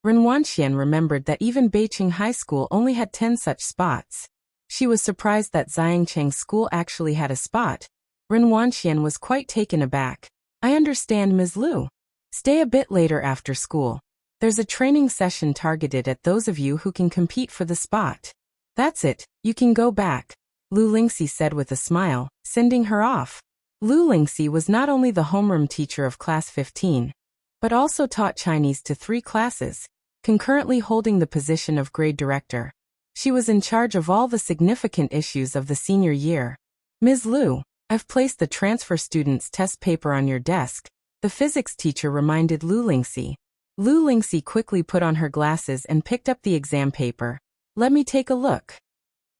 Ren Wanxian remembered that even Beijing High School only had 10 such spots. She was surprised that Xiangcheng School actually had a spot. Ren Wanxian was quite taken aback. I understand, Ms. Lu. Stay a bit later after school. There's a training session targeted at those of you who can compete for the spot. That's it, you can go back, Lu Lingxi said with a smile, sending her off. Lu Lingxi was not only the homeroom teacher of class 15, but also taught Chinese to 3 classes, concurrently holding the position of grade director. She was in charge of all the significant issues of the senior year. Ms. Lu, I've placed the transfer student's test paper on your desk, the physics teacher reminded Lu Lingxi. Lu Lingxi quickly put on her glasses and picked up the exam paper. Let me take a look.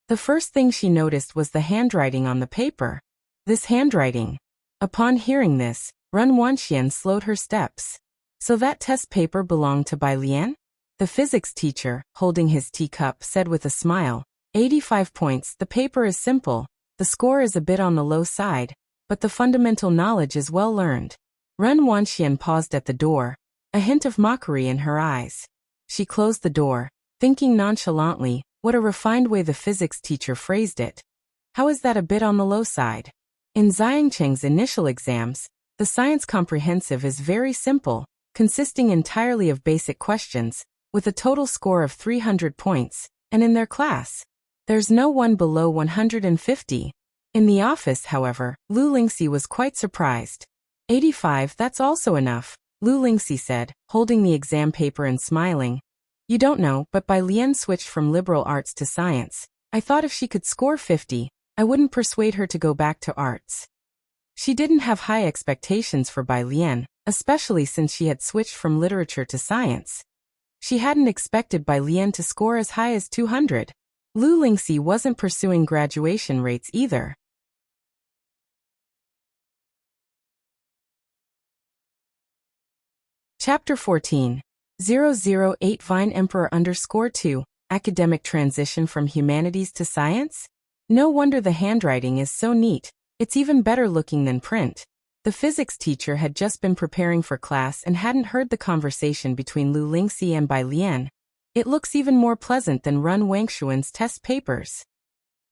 The first thing she noticed was the handwriting on the paper. This handwriting. Upon hearing this, Ren Wanxian slowed her steps. So that test paper belonged to Bai Lian? The physics teacher, holding his teacup, said with a smile. 85 points, the paper is simple, the score is a bit on the low side, but the fundamental knowledge is well learned. Ren Wanxian paused at the door, a hint of mockery in her eyes. She closed the door, thinking nonchalantly, what a refined way the physics teacher phrased it. How is that a bit on the low side? In Xiangcheng's initial exams, the science comprehensive is very simple, consisting entirely of basic questions, with a total score of 300 points, and in their class, there's no one below 150. In the office, however, Lu Lingxi was quite surprised. 85, that's also enough, Lu Lingxi said, holding the exam paper and smiling. You don't know, but Bai Lian switched from liberal arts to science. I thought if she could score 50, I wouldn't persuade her to go back to arts. She didn't have high expectations for Bai Lian, especially since she had switched from literature to science. She hadn't expected Bai Lian to score as high as 200. Lu Lingxi wasn't pursuing graduation rates either. Chapter 14. 008 Vine Emperor _2, Academic Transition from Humanities to Science? No wonder the handwriting is so neat, it's even better looking than print. The physics teacher had just been preparing for class and hadn't heard the conversation between Lu Lingxi and Bai Lian. It looks even more pleasant than Ren Wangshuan's test papers.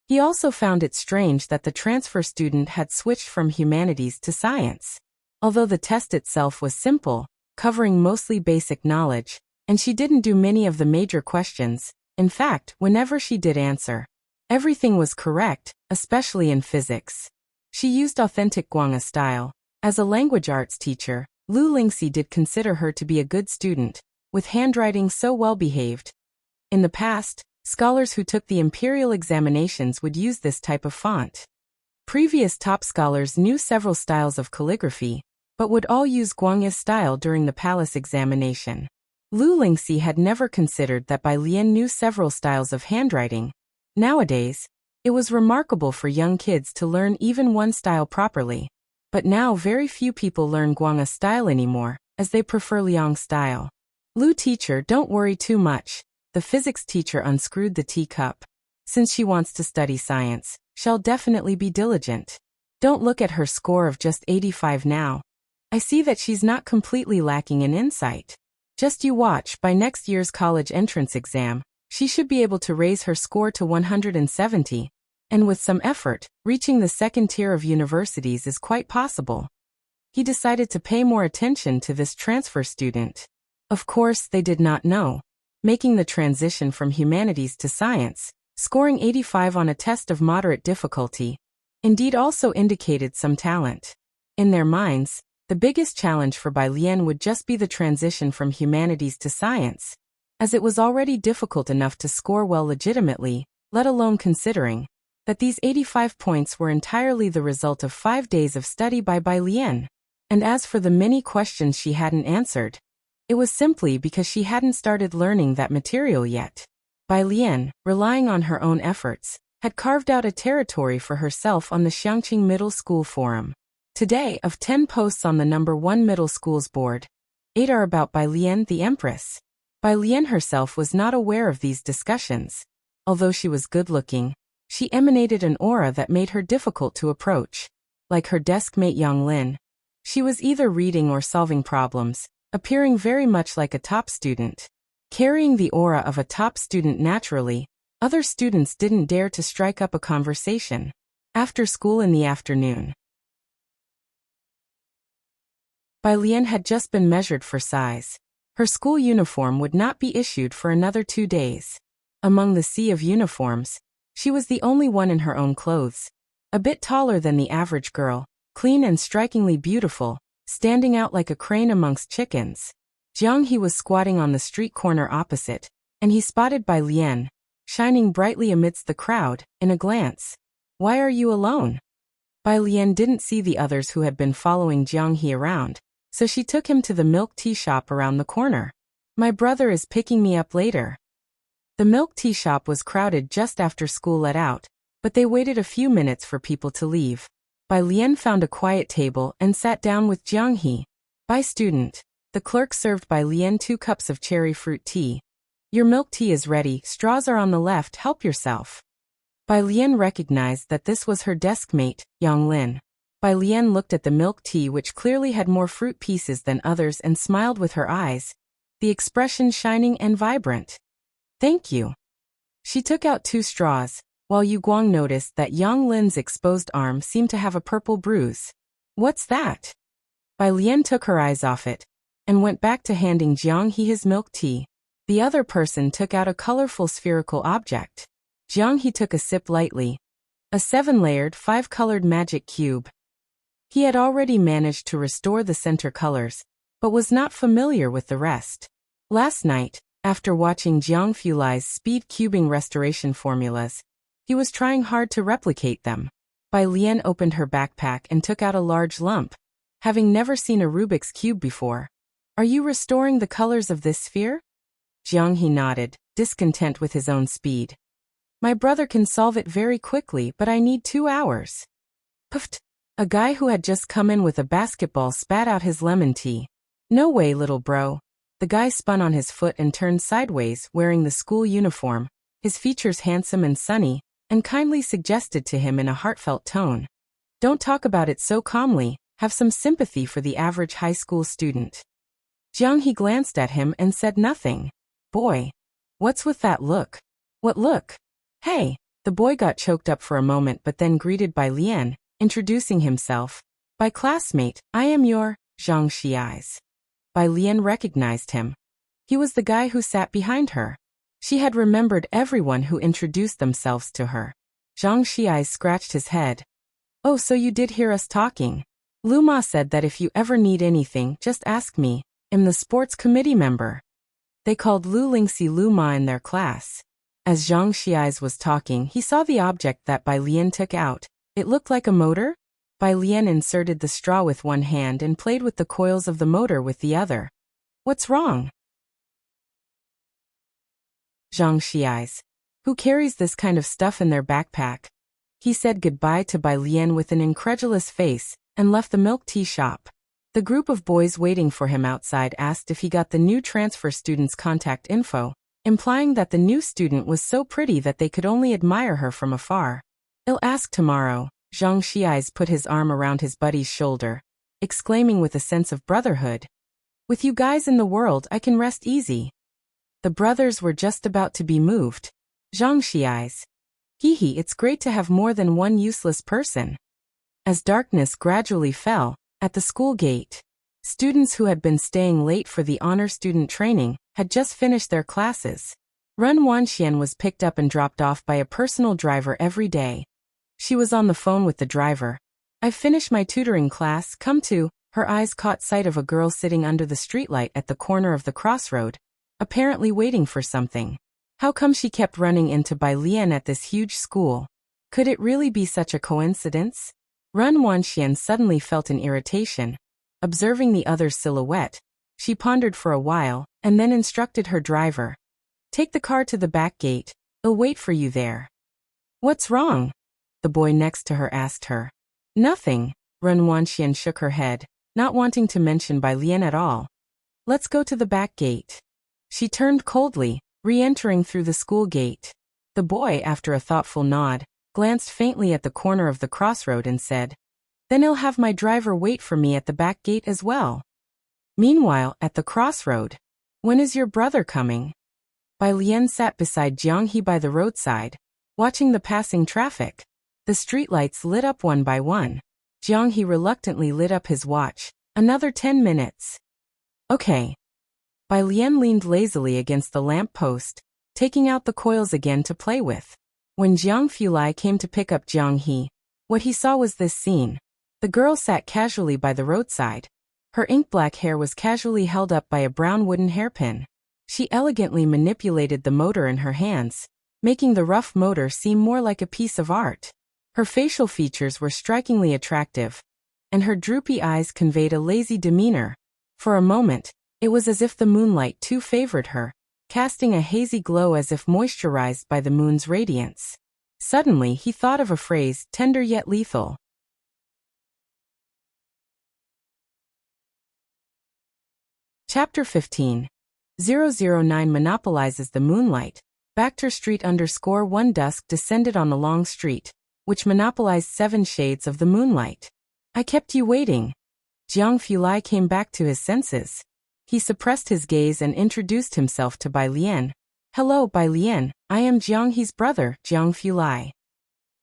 He also found it strange that the transfer student had switched from humanities to science. Although the test itself was simple, covering mostly basic knowledge, and she didn't do many of the major questions. In fact, whenever she did answer, everything was correct, especially in physics. She used authentic Guangha style. As a language arts teacher, Lu Lingxi did consider her to be a good student, with handwriting so well behaved. In the past, scholars who took the imperial examinations would use this type of font. Previous top scholars knew several styles of calligraphy, but would all use Guangha style during the palace examination. Lu Lingxi had never considered that Bai Lian knew several styles of handwriting, Nowadays, it was remarkable for young kids to learn even one style properly. But now very few people learn Guanga style anymore, as they prefer Liang style. Lu teacher, don't worry too much. The physics teacher unscrewed the teacup. Since she wants to study science, she'll definitely be diligent. Don't look at her score of just 85 now. I see that she's not completely lacking in insight. Just you watch, by next year's college entrance exam, she should be able to raise her score to 170, and with some effort, reaching the second tier of universities is quite possible. He decided to pay more attention to this transfer student. Of course, they did not know. Making the transition from humanities to science, scoring 85 on a test of moderate difficulty, indeed also indicated some talent. In their minds, the biggest challenge for Bai Lian would just be the transition from humanities to science, as it was already difficult enough to score well legitimately, let alone considering that these 85 points were entirely the result of 5 days of study by Bai Lian. And as for the many questions she hadn't answered, it was simply because she hadn't started learning that material yet. Bai Lian, relying on her own efforts, had carved out a territory for herself on the Xiangqing Middle School forum. Today, of 10 posts on the number 1 middle school's board, 8 are about Bai Lian the Empress. Bai Lian herself was not aware of these discussions. Although she was good-looking, she emanated an aura that made her difficult to approach. Like her desk-mate Yang Lin, she was either reading or solving problems, appearing very much like a top student. Carrying the aura of a top student naturally, other students didn't dare to strike up a conversation. After school in the afternoon, Bai Lian had just been measured for size. Her school uniform would not be issued for another 2 days. Among the sea of uniforms, she was the only one in her own clothes. A bit taller than the average girl, clean and strikingly beautiful, standing out like a crane amongst chickens. Jiang He was squatting on the street corner opposite, and he spotted Bai Lian, shining brightly amidst the crowd, in a glance. "Why are you alone?" Bai Lian didn't see the others who had been following Jiang He around, so she took him to the milk tea shop around the corner. "My brother is picking me up later." The milk tea shop was crowded just after school let out, but they waited a few minutes for people to leave. Bai Lian found a quiet table and sat down with Jiang He. "Bai student." The clerk served Bai Lian 2 cups of cherry fruit tea. "Your milk tea is ready, straws are on the left, help yourself." Bai Lian recognized that this was her desk mate, Yang Lin. Bai Lian looked at the milk tea, which clearly had more fruit pieces than others, and smiled with her eyes, the expression shining and vibrant. "Thank you." She took out 2 straws, while Yu Guang noticed that Yang Lin's exposed arm seemed to have a purple bruise. "What's that?" Bai Lian took her eyes off it, and went back to handing Jiang He his milk tea. The other person took out a colorful spherical object. Jiang He took a sip lightly. A 7-layered, 5-colored magic cube. He had already managed to restore the center colors, but was not familiar with the rest. Last night, after watching Jiang Fulai's speed cubing restoration formulas, he was trying hard to replicate them. Bai Lian opened her backpack and took out a large lump, having never seen a Rubik's Cube before. "Are you restoring the colors of this sphere?" Jiang He nodded, discontent with his own speed. "My brother can solve it very quickly, but I need 2 hours. Puffed. A guy who had just come in with a basketball spat out his lemon tea. "No way, little bro." The guy spun on his foot and turned sideways, wearing the school uniform, his features handsome and sunny, and kindly suggested to him in a heartfelt tone, "Don't talk about it so calmly, have some sympathy for the average high school student." Jiang He glanced at him and said nothing. "Boy. What's with that look?" "What look?" "Hey." The boy got choked up for a moment but then greeted Bai Lian, introducing himself. "By classmate, I am your Zhang Xiai's." Bai Lian recognized him. He was the guy who sat behind her. She had remembered everyone who introduced themselves to her. Zhang Xiai scratched his head. "Oh, so you did hear us talking. Lu Ma said that if you ever need anything, just ask me. I'm the sports committee member." They called Lu Lingxi Lu Ma in their class. As Zhang Xiai was talking, he saw the object that Bai Lian took out. It looked like a motor. Bai Lian inserted the straw with one hand and played with the coils of the motor with the other. "What's wrong?" Zhang Xiai's. Who carries this kind of stuff in their backpack? He said goodbye to Bai Lian with an incredulous face and left the milk tea shop. The group of boys waiting for him outside asked if he got the new transfer student's contact info, implying that the new student was so pretty that they could only admire her from afar. "I'll ask tomorrow." Zhang Xiais put his arm around his buddy's shoulder, exclaiming with a sense of brotherhood. "With you guys in the world, I can rest easy." The brothers were just about to be moved. Zhang Xiais. "Hee, it's great to have more than one useless person." As darkness gradually fell, at the school gate, students who had been staying late for the honor student training had just finished their classes. Ren Wanxian was picked up and dropped off by a personal driver every day. She was on the phone with the driver. "I've finished my tutoring class, come to." Her eyes caught sight of a girl sitting under the streetlight at the corner of the crossroad, apparently waiting for something. How come she kept running into Bai Lian at this huge school? Could it really be such a coincidence? Ren Wanxian suddenly felt an irritation. Observing the other's silhouette, she pondered for a while, and then instructed her driver. "Take the car to the back gate. I'll wait for you there." "What's wrong?" the boy next to her asked her. "Nothing." Ren Wanxian shook her head, not wanting to mention Bai Lian at all. "Let's go to the back gate." She turned coldly, re-entering through the school gate. The boy, after a thoughtful nod, glanced faintly at the corner of the crossroad and said, "Then I'll have my driver wait for me at the back gate as well." Meanwhile, at the crossroad, "When is your brother coming?" Bai Lian sat beside Jiang He by the roadside, watching the passing traffic. The streetlights lit up one by one. Jiang He reluctantly lit up his watch. "Another 10 minutes. Okay." Bai Lian leaned lazily against the lamp post, taking out the coils again to play with. When Jiang Fulai came to pick up Jiang He, what he saw was this scene. The girl sat casually by the roadside. Her ink-black hair was casually held up by a brown wooden hairpin. She elegantly manipulated the motor in her hands, making the rough motor seem more like a piece of art. Her facial features were strikingly attractive, and her droopy eyes conveyed a lazy demeanor. For a moment, it was as if the moonlight too favored her, casting a hazy glow as if moisturized by the moon's radiance. Suddenly he thought of a phrase, tender yet lethal. Chapter 15. 009 monopolizes the moonlight. Bacter Street _1 dusk descended on the long street, which monopolized 7 shades of the moonlight. "I kept you waiting." Jiang Fulai came back to his senses. He suppressed his gaze and introduced himself to Bai Lian. "Hello, Bai Lian, I am Jiang He's brother, Jiang Fulai."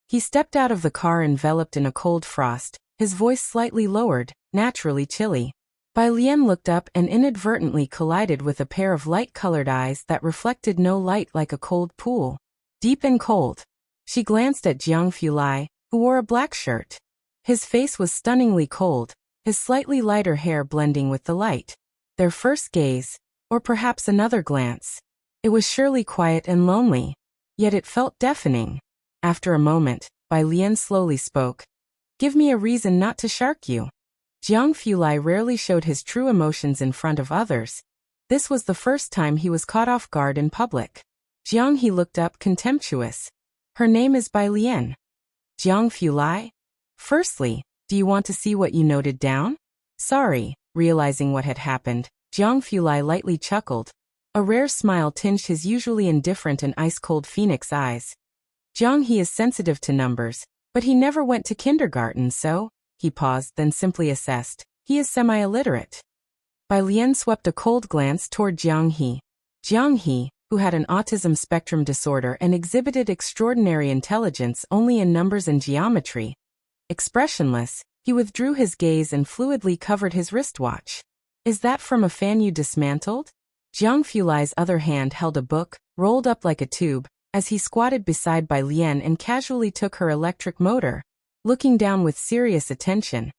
He stepped out of the car enveloped in a cold frost, his voice slightly lowered, naturally chilly. Bai Lian looked up and inadvertently collided with a pair of light-colored eyes that reflected no light like a cold pool. Deep and cold. She glanced at Jiang Fulai, who wore a black shirt. His face was stunningly cold, his slightly lighter hair blending with the light. Their first gaze, or perhaps another glance. It was surely quiet and lonely, yet it felt deafening. After a moment, Bai Lian slowly spoke. "Give me a reason not to shark you." Jiang Fulai rarely showed his true emotions in front of others. This was the first time he was caught off guard in public. Jiang He looked up contemptuous. "Her name is Bai Lian." "Jiang Fulai? Firstly, do you want to see what you noted down?" "Sorry." Realizing what had happened, Jiang Fulai lightly chuckled. A rare smile tinged his usually indifferent and ice-cold phoenix eyes. Jiang He is sensitive to numbers, but he never went to kindergarten, so... He paused, then simply assessed. He is semi-illiterate. Bai Lian swept a cold glance toward Jiang He. Jiang He, who had an autism spectrum disorder and exhibited extraordinary intelligence only in numbers and geometry. Expressionless, he withdrew his gaze and fluidly covered his wristwatch. "Is that from a fan you dismantled?" Jiang Fulai's other hand held a book, rolled up like a tube, as he squatted beside Bai Lian and casually took her electric motor, looking down with serious attention.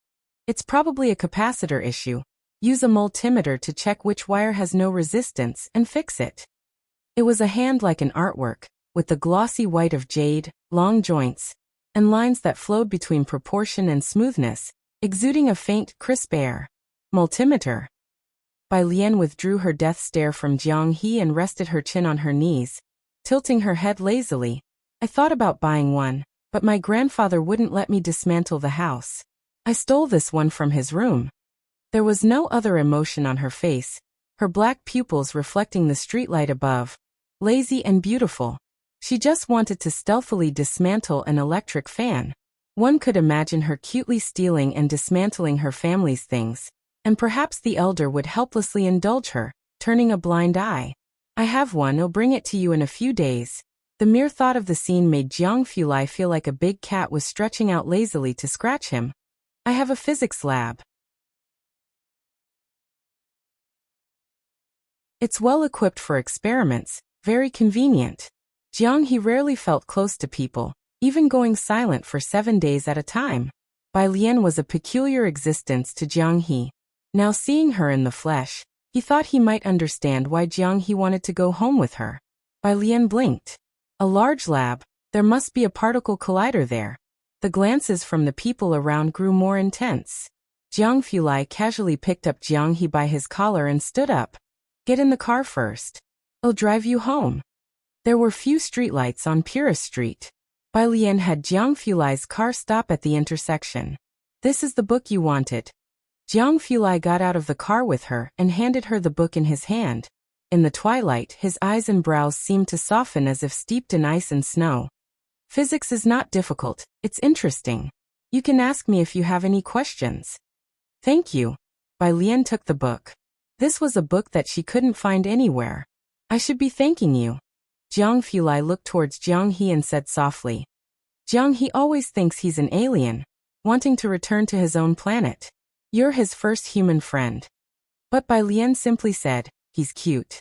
"It's probably a capacitor issue. Use a multimeter to check which wire has no resistance and fix it." It was a hand like an artwork, with the glossy white of jade, long joints, and lines that flowed between proportion and smoothness, exuding a faint, crisp air. "Multimeter." Bai Lian withdrew her death stare from Jiang He and rested her chin on her knees. tilting her head lazily. I thought about buying one, but my grandfather wouldn't let me dismantle the house. I stole this one from his room. There was no other emotion on her face, her black pupils reflecting the streetlight above. Lazy and beautiful. She just wanted to stealthily dismantle an electric fan. One could imagine her cutely stealing and dismantling her family's things, and perhaps the elder would helplessly indulge her, turning a blind eye. I have one, I'll bring it to you in a few days. The mere thought of the scene made Jiang Fulai feel like a big cat was stretching out lazily to scratch him. I have a physics lab. It's well equipped for experiments, very convenient. Jiang He rarely felt close to people, even going silent for 7 days at a time. Bai Lian was a peculiar existence to Jiang He. Now seeing her in the flesh, he thought he might understand why Jiang He wanted to go home with her. Bai Lian blinked. A large lab, there must be a particle collider there. The glances from the people around grew more intense. Jiang Fulai casually picked up Jiang He by his collar and stood up. Get in the car first. I'll drive you home. There were few streetlights on Purist Street. Bai Lian had Jiang Fulai's car stop at the intersection. This is the book you wanted. Jiang Fulai got out of the car with her and handed her the book in his hand. In the twilight, his eyes and brows seemed to soften as if steeped in ice and snow. Physics is not difficult, it's interesting. You can ask me if you have any questions. Thank you. Bai Lian took the book. This was a book that she couldn't find anywhere. I should be thanking you. Jiang Fulai looked towards Jiang He and said softly. Jiang He always thinks he's an alien, wanting to return to his own planet. You're his first human friend. But Bai Lian simply said, he's cute.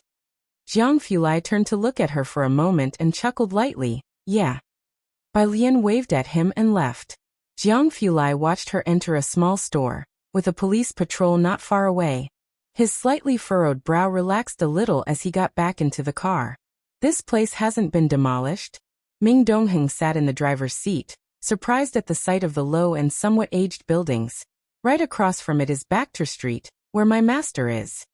Jiang Fulai turned to look at her for a moment and chuckled lightly, yeah. Bai Lian waved at him and left. Jiang Fulai watched her enter a small store, with a police patrol not far away. His slightly furrowed brow relaxed a little as he got back into the car. This place hasn't been demolished. Ming Dongheng sat in the driver's seat, surprised at the sight of the low and somewhat aged buildings. Right across from it is Bacter Street, where my master is.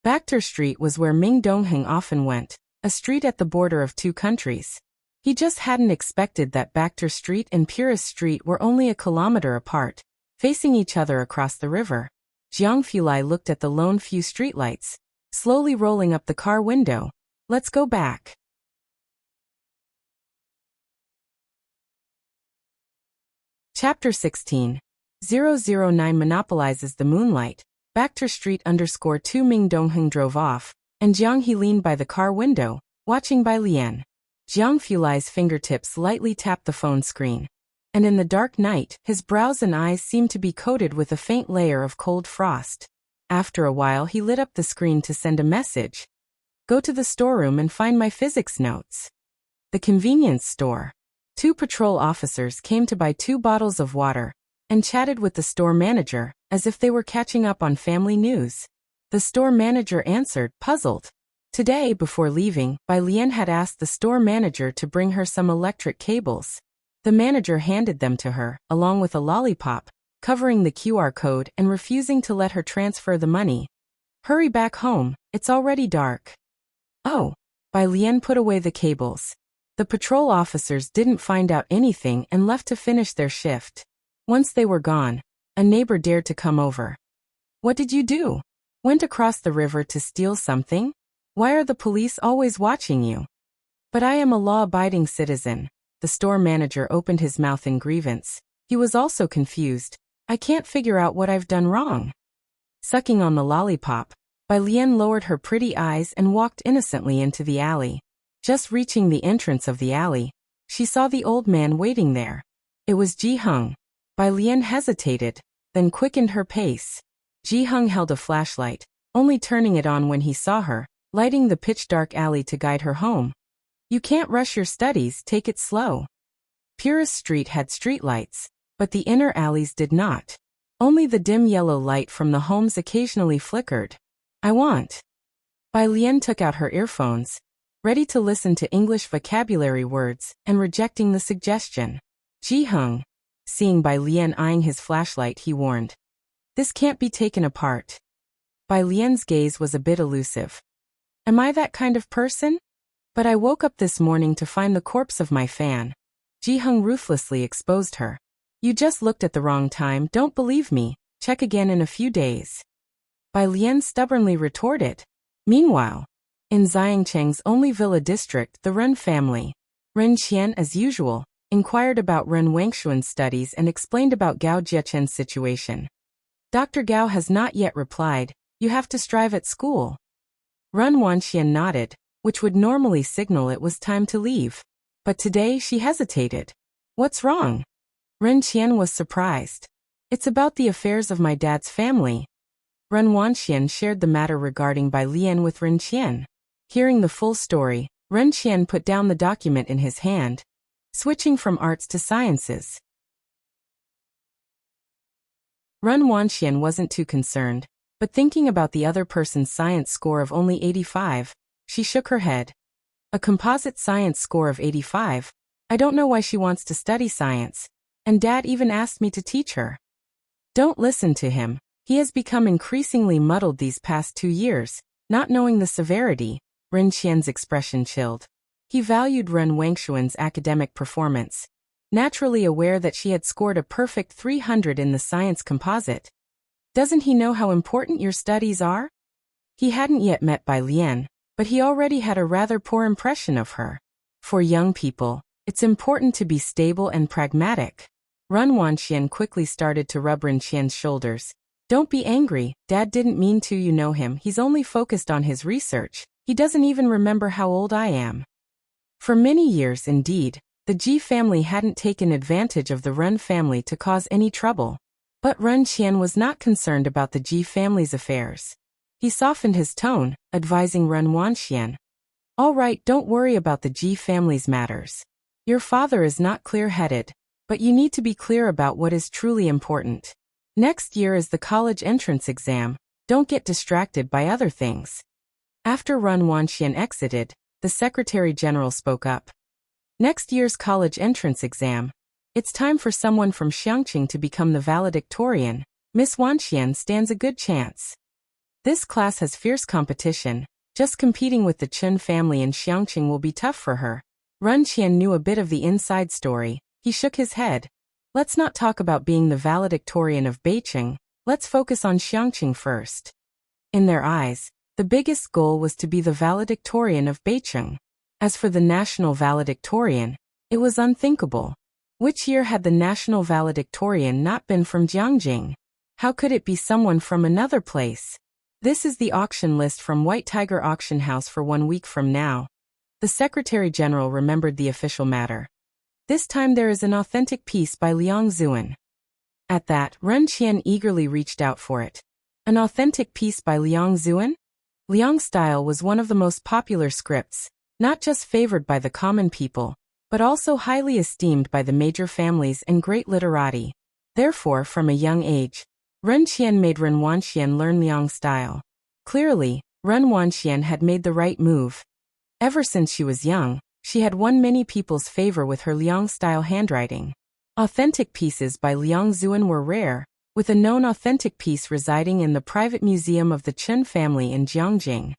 Bacter Street was where Ming Dongheng often went, a street at the border of two countries. He just hadn't expected that Bacter Street and Purist Street were only a kilometer apart, facing each other across the river. Jiang Fulai looked at the lone few streetlights, slowly rolling up the car window. Let's go back. Chapter 16. 009 monopolizes the moonlight. Bacter Street _2 Ming Dongheng drove off, and Jiang He leaned by the car window, watching Bai Lian. Jiang Fulai's fingertips lightly tapped the phone screen. And in the dark night, his brows and eyes seemed to be coated with a faint layer of cold frost. After a while he lit up the screen to send a message. Go to the storeroom and find my physics notes. The convenience store. 2 patrol officers came to buy 2 bottles of water, and chatted with the store manager, as if they were catching up on family news. The store manager answered, puzzled. Today, before leaving, Bai Lian had asked the store manager to bring her some electric cables. The manager handed them to her, along with a lollipop, covering the QR code and refusing to let her transfer the money. Hurry back home, it's already dark. Oh. Bai Lian put away the cables. The patrol officers didn't find out anything and left to finish their shift. Once they were gone, a neighbor dared to come over. What did you do? Went across the river to steal something? Why are the police always watching you? But I am a law-abiding citizen. The store manager opened his mouth in grievance. He was also confused. I can't figure out what I've done wrong. Sucking on the lollipop, Bai Lian lowered her pretty eyes and walked innocently into the alley. Just reaching the entrance of the alley, she saw the old man waiting there. It was Ji Hung. Bai Lian hesitated, then quickened her pace. Ji Hung held a flashlight, only turning it on when he saw her, lighting the pitch-dark alley to guide her home. You can't rush your studies, take it slow. Purist Street had streetlights, but the inner alleys did not. Only the dim yellow light from the homes occasionally flickered. I want. Bai Lian took out her earphones, ready to listen to English vocabulary words, and rejecting the suggestion. Ji Hung. Seeing Bai Lian eyeing his flashlight, he warned. This can't be taken apart. Bai Lian's gaze was a bit elusive. Am I that kind of person? But I woke up this morning to find the corpse of my fan. Ji-hung ruthlessly exposed her. You just looked at the wrong time, don't believe me, check again in a few days. Bai Lian stubbornly retorted. Meanwhile, in Xiangcheng's only villa district, the Ren family, Ren Qian, as usual, inquired about Ren Wangshuan's studies and explained about Gao Jiechen's situation. Dr. Gao has not yet replied, you have to strive at school. Ren Wanxian nodded, which would normally signal it was time to leave. But today she hesitated. What's wrong? Ren Qian was surprised. It's about the affairs of my dad's family. Ren Wanxian shared the matter regarding Bai Lian with Ren Qian. Hearing the full story, Ren Qian put down the document in his hand, switching from arts to sciences. Ren Wanxian wasn't too concerned, but thinking about the other person's science score of only 85, she shook her head. A composite science score of 85? I don't know why she wants to study science, and Dad even asked me to teach her. Don't listen to him. He has become increasingly muddled these past 2 years, not knowing the severity. Ren Qian's expression chilled. He valued Ren Wangshuan's academic performance, naturally aware that she had scored a perfect 300 in the science composite. Doesn't he know how important your studies are? He hadn't yet met Bai Lian, but he already had a rather poor impression of her. For young people, it's important to be stable and pragmatic. Ren Wanxian quickly started to rub Ren Qian's shoulders. Don't be angry, Dad didn't mean to, you know him, he's only focused on his research. He doesn't even remember how old I am. For many years indeed, the Ji family hadn't taken advantage of the Ren family to cause any trouble. But Ren Qian was not concerned about the Ji family's affairs. He softened his tone, advising Ren Wanxian. All right, don't worry about the Ji family's matters. Your father is not clear-headed, but you need to be clear about what is truly important. Next year is the college entrance exam. Don't get distracted by other things. After Ren Wanxian exited, the Secretary General spoke up. Next year's college entrance exam. It's time for someone from Xiangqing to become the valedictorian. Miss Wanxian stands a good chance. This class has fierce competition. Just competing with the Chen family in Xiangqing will be tough for her. Ren Qian knew a bit of the inside story. He shook his head. Let's not talk about being the valedictorian of Beiqing. Let's focus on Xiangqing first. In their eyes, the biggest goal was to be the valedictorian of Beiqing. As for the national valedictorian, it was unthinkable. Which year had the national valedictorian not been from Jiangjing? How could it be someone from another place? This is the auction list from White Tiger Auction House for 1 week from now. The Secretary General remembered the official matter. This time there is an authentic piece by Liang Zuan. At that, Ren Qian eagerly reached out for it. An authentic piece by Liang Zuan? Liang's style was one of the most popular scripts, not just favored by the common people, but also highly esteemed by the major families and great literati. Therefore, from a young age, Ren Qian made Ren Wanxian learn Liang's style. Clearly, Ren Wanxian had made the right move. Ever since she was young, she had won many people's favor with her Liang-style handwriting. Authentic pieces by Liang Zuan were rare, with a known authentic piece residing in the private museum of the Chen family in Jiangjing.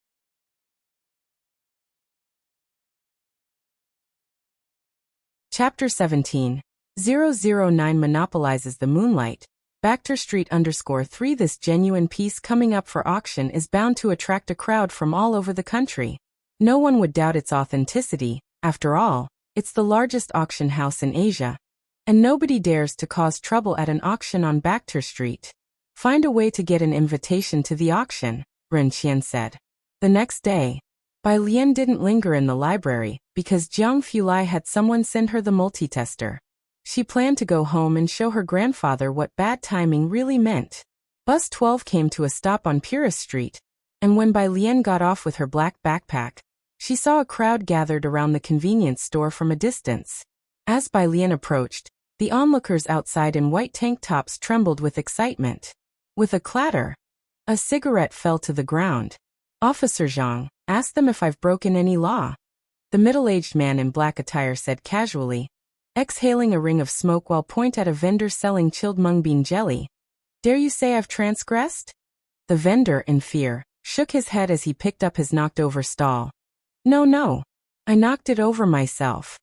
Chapter 17. 009 monopolizes the moonlight. Bacter Street _3 This genuine piece coming up for auction is bound to attract a crowd from all over the country. No one would doubt its authenticity. After all, it's the largest auction house in Asia. And nobody dares to cause trouble at an auction on Bacter Street. Find a way to get an invitation to the auction, Ren Qian said. The next day, Bai Lian didn't linger in the library, because Jiang Fulai had someone send her the multitester. She planned to go home and show her grandfather what bad timing really meant. Bus 12 came to a stop on Purist Street, and when Bai Lian got off with her black backpack, she saw a crowd gathered around the convenience store from a distance. As Bai Lian approached, the onlookers outside in white tank tops trembled with excitement. With a clatter, a cigarette fell to the ground. Officer Zhang, ask them if I've broken any law. The middle-aged man in black attire said casually, exhaling a ring of smoke while point at a vendor selling chilled mung bean jelly. Dare you say I've transgressed? The vendor, in fear, shook his head as he picked up his knocked-over stall. No, I knocked it over myself.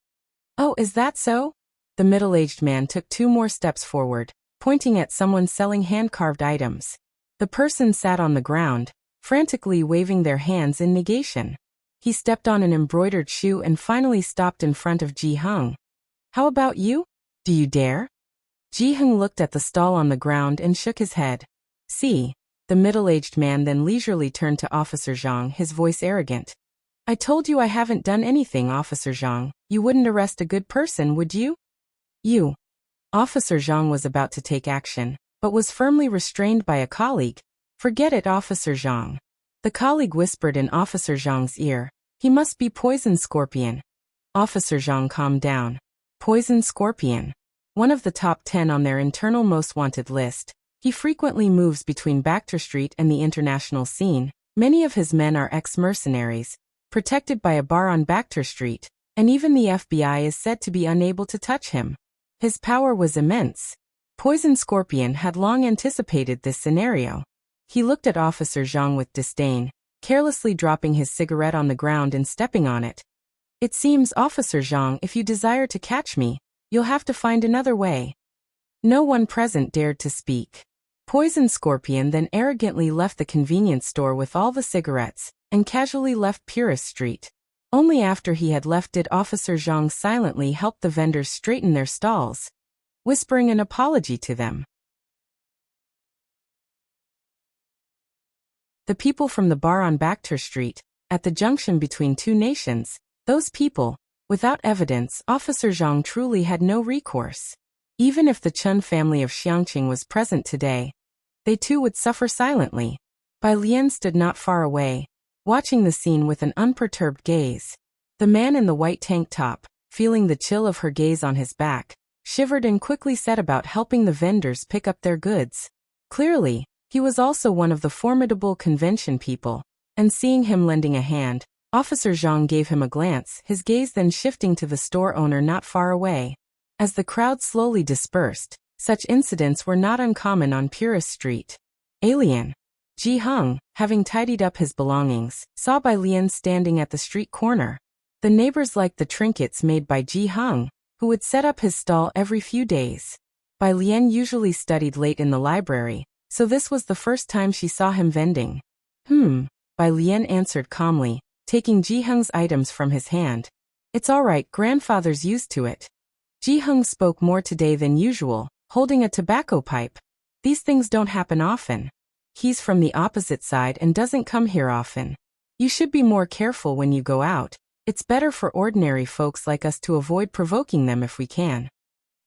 Oh, is that so? The middle-aged man took 2 more steps forward, pointing at someone selling hand-carved items. The person sat on the ground, frantically waving their hands in negation. He stepped on an embroidered shoe and finally stopped in front of Ji-hung. How about you? Do you dare? Ji-hung looked at the stall on the ground and shook his head. See. The middle-aged man then leisurely turned to Officer Zhang, his voice arrogant. I told you I haven't done anything, Officer Zhang. You wouldn't arrest a good person, would you? You. Officer Zhang was about to take action, but was firmly restrained by a colleague. Forget it, Officer Zhang. The colleague whispered in Officer Zhang's ear. He must be Poison Scorpion. Officer Zhang calmed down. Poison Scorpion. One of the top 10 on their internal most wanted list. He frequently moves between Baekter Street and the international scene. Many of his men are ex-mercenaries, protected by a bar on Baekter Street, and even the FBI is said to be unable to touch him. His power was immense. Poison Scorpion had long anticipated this scenario. He looked at Officer Zhang with disdain, carelessly dropping his cigarette on the ground and stepping on it. It seems, Officer Zhang, if you desire to catch me, you'll have to find another way. No one present dared to speak. Poison Scorpion then arrogantly left the convenience store with all the cigarettes, and casually left Purist Street. Only after he had left did Officer Zhang silently help the vendors straighten their stalls, whispering an apology to them. The people from the bar on Baekter Street, at the junction between 2 nations, those people, without evidence, Officer Zhang truly had no recourse. Even if the Chun family of Xiangqing was present today, they too would suffer silently. Bai Lian stood not far away, watching the scene with an unperturbed gaze. The man in the white tank top, feeling the chill of her gaze on his back, shivered and quickly set about helping the vendors pick up their goods. Clearly, he was also one of the formidable convention people, and seeing him lending a hand, Officer Zhang gave him a glance, his gaze then shifting to the store owner not far away. As the crowd slowly dispersed, such incidents were not uncommon on Purist Street. Alien. Ji-hung, having tidied up his belongings, saw Bai Lian standing at the street corner. The neighbors liked the trinkets made by Ji-hung, who would set up his stall every few days. Bai Lian usually studied late in the library, so this was the first time she saw him vending. Bai Lian answered calmly, taking Ji-hung's items from his hand. It's all right, grandfather's used to it. Ji-hung spoke more today than usual, holding a tobacco pipe. These things don't happen often. He's from the opposite side and doesn't come here often. You should be more careful when you go out. It's better for ordinary folks like us to avoid provoking them if we can.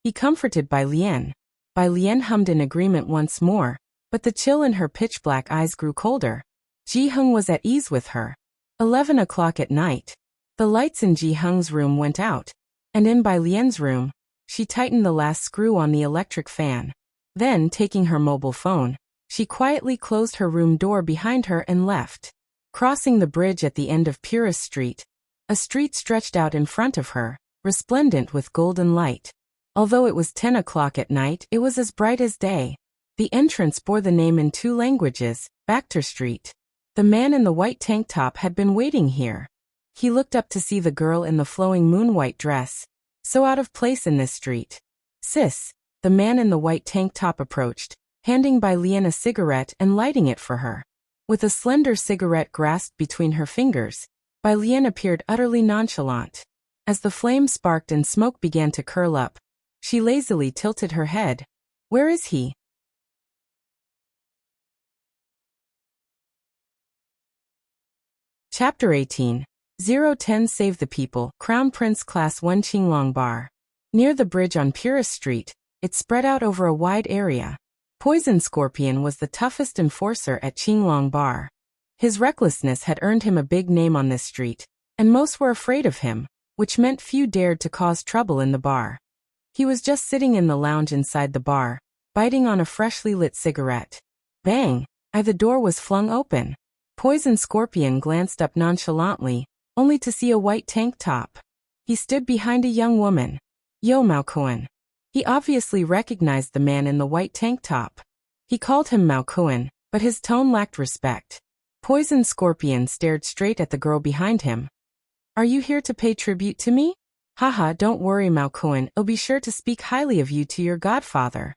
He comforted Bai Lian. Bai Lian hummed in agreement once more, but the chill in her pitch-black eyes grew colder. Ji-hung was at ease with her. 11 o'clock at night. The lights in Ji-hung's room went out, and in Bai Lian's room, she tightened the last screw on the electric fan. Then, taking her mobile phone, she quietly closed her room door behind her and left. Crossing the bridge at the end of Purist Street, a street stretched out in front of her, resplendent with golden light. Although it was 10 o'clock at night, it was as bright as day. The entrance bore the name in 2 languages, Baekter Street. The man in the white tank top had been waiting here. He looked up to see the girl in the flowing moon-white dress, so out of place in this street. Sis, the man in the white tank top approached, handing Bai Lian a cigarette and lighting it for her. With a slender cigarette grasped between her fingers, Bai Lian appeared utterly nonchalant. As the flame sparked and smoke began to curl up, she lazily tilted her head. Where is he? Chapter 18. 010 Save the People, Crown Prince Class 1 Qinglong Bar. Near the bridge on Purist Street, it spread out over a wide area. Poison Scorpion was the toughest enforcer at Qinglong Bar. His recklessness had earned him a big name on this street, and most were afraid of him, which meant few dared to cause trouble in the bar. He was just sitting in the lounge inside the bar, biting on a freshly lit cigarette. Bang! The door was flung open. Poison Scorpion glanced up nonchalantly, only to see a white tank top. He stood behind a young woman. Yo Mao Kuan. He obviously recognized the man in the white tank top. He called him Mao Kuan, but his tone lacked respect. Poison Scorpion stared straight at the girl behind him. Are you here to pay tribute to me? Haha, don't worry, Mao Kuan, I'll be sure to speak highly of you to your godfather.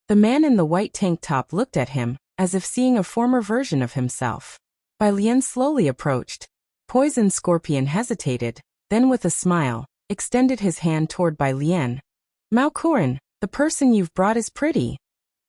The man in the white tank top looked at him, as if seeing a former version of himself. Bai Lian slowly approached. Poison Scorpion hesitated, then with a smile, extended his hand toward Bai Lian. Mao Kuan, the person you've brought is pretty.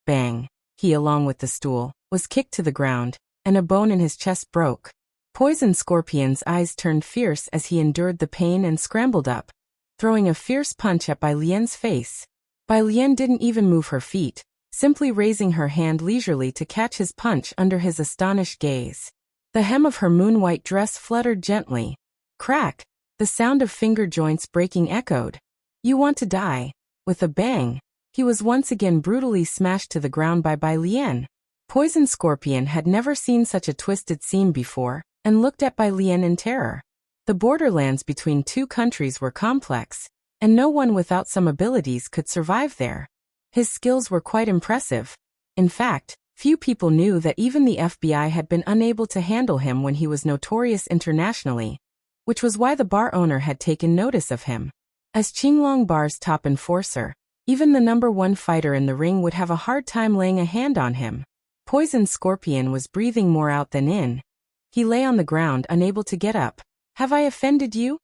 Bang. He, along with the stool, was kicked to the ground, and a bone in his chest broke. Poison Scorpion's eyes turned fierce as he endured the pain and scrambled up, throwing a fierce punch at Bai Lian's face. Bai Lian didn't even move her feet, simply raising her hand leisurely to catch his punch under his astonished gaze. The hem of her moon-white dress fluttered gently. Crack! The sound of finger joints breaking echoed. You want to die? With a bang, he was once again brutally smashed to the ground by Bai Lian. Poison Scorpion had never seen such a twisted scene before, and looked at Bai Lian in terror. The borderlands between two countries were complex, and no one without some abilities could survive there. His skills were quite impressive. In fact, few people knew that even the FBI had been unable to handle him when he was notorious internationally, which was why the bar owner had taken notice of him. As Qinglong Bar's top enforcer, even the #1 fighter in the ring would have a hard time laying a hand on him. Poison Scorpion was breathing more out than in. He lay on the ground, unable to get up. Have I offended you?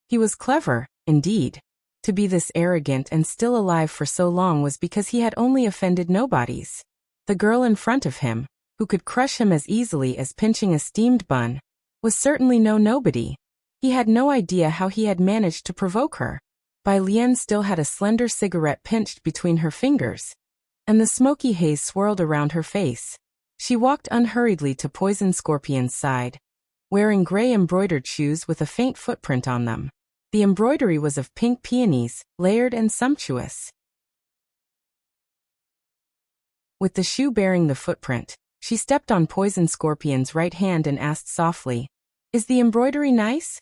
He was clever, indeed. To be this arrogant and still alive for so long was because he had only offended nobodies. The girl in front of him, who could crush him as easily as pinching a steamed bun, was certainly no nobody. He had no idea how he had managed to provoke her. Bai Lian still had a slender cigarette pinched between her fingers, and the smoky haze swirled around her face. She walked unhurriedly to Poison Scorpion's side, wearing gray embroidered shoes with a faint footprint on them. The embroidery was of pink peonies, layered and sumptuous. With the shoe bearing the footprint, she stepped on Poison Scorpion's right hand and asked softly, "Is the embroidery nice?"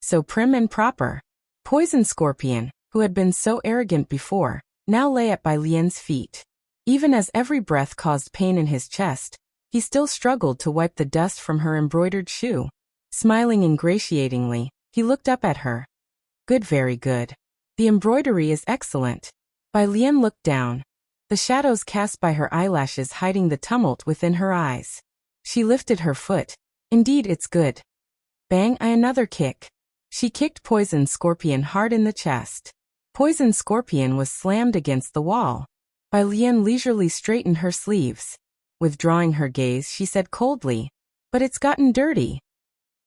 So prim and proper. Poison Scorpion, who had been so arrogant before, now lay at Bai Lian's feet. Even as every breath caused pain in his chest, he still struggled to wipe the dust from her embroidered shoe. Smiling ingratiatingly, he looked up at her. Good, very good. The embroidery is excellent. Bai Lian looked down, the shadows cast by her eyelashes hiding the tumult within her eyes. She lifted her foot. Indeed, it's good. Bang, another kick. She kicked Poison Scorpion hard in the chest. Poison Scorpion was slammed against the wall. Bai Lian leisurely straightened her sleeves. Withdrawing her gaze, she said coldly, "But it's gotten dirty."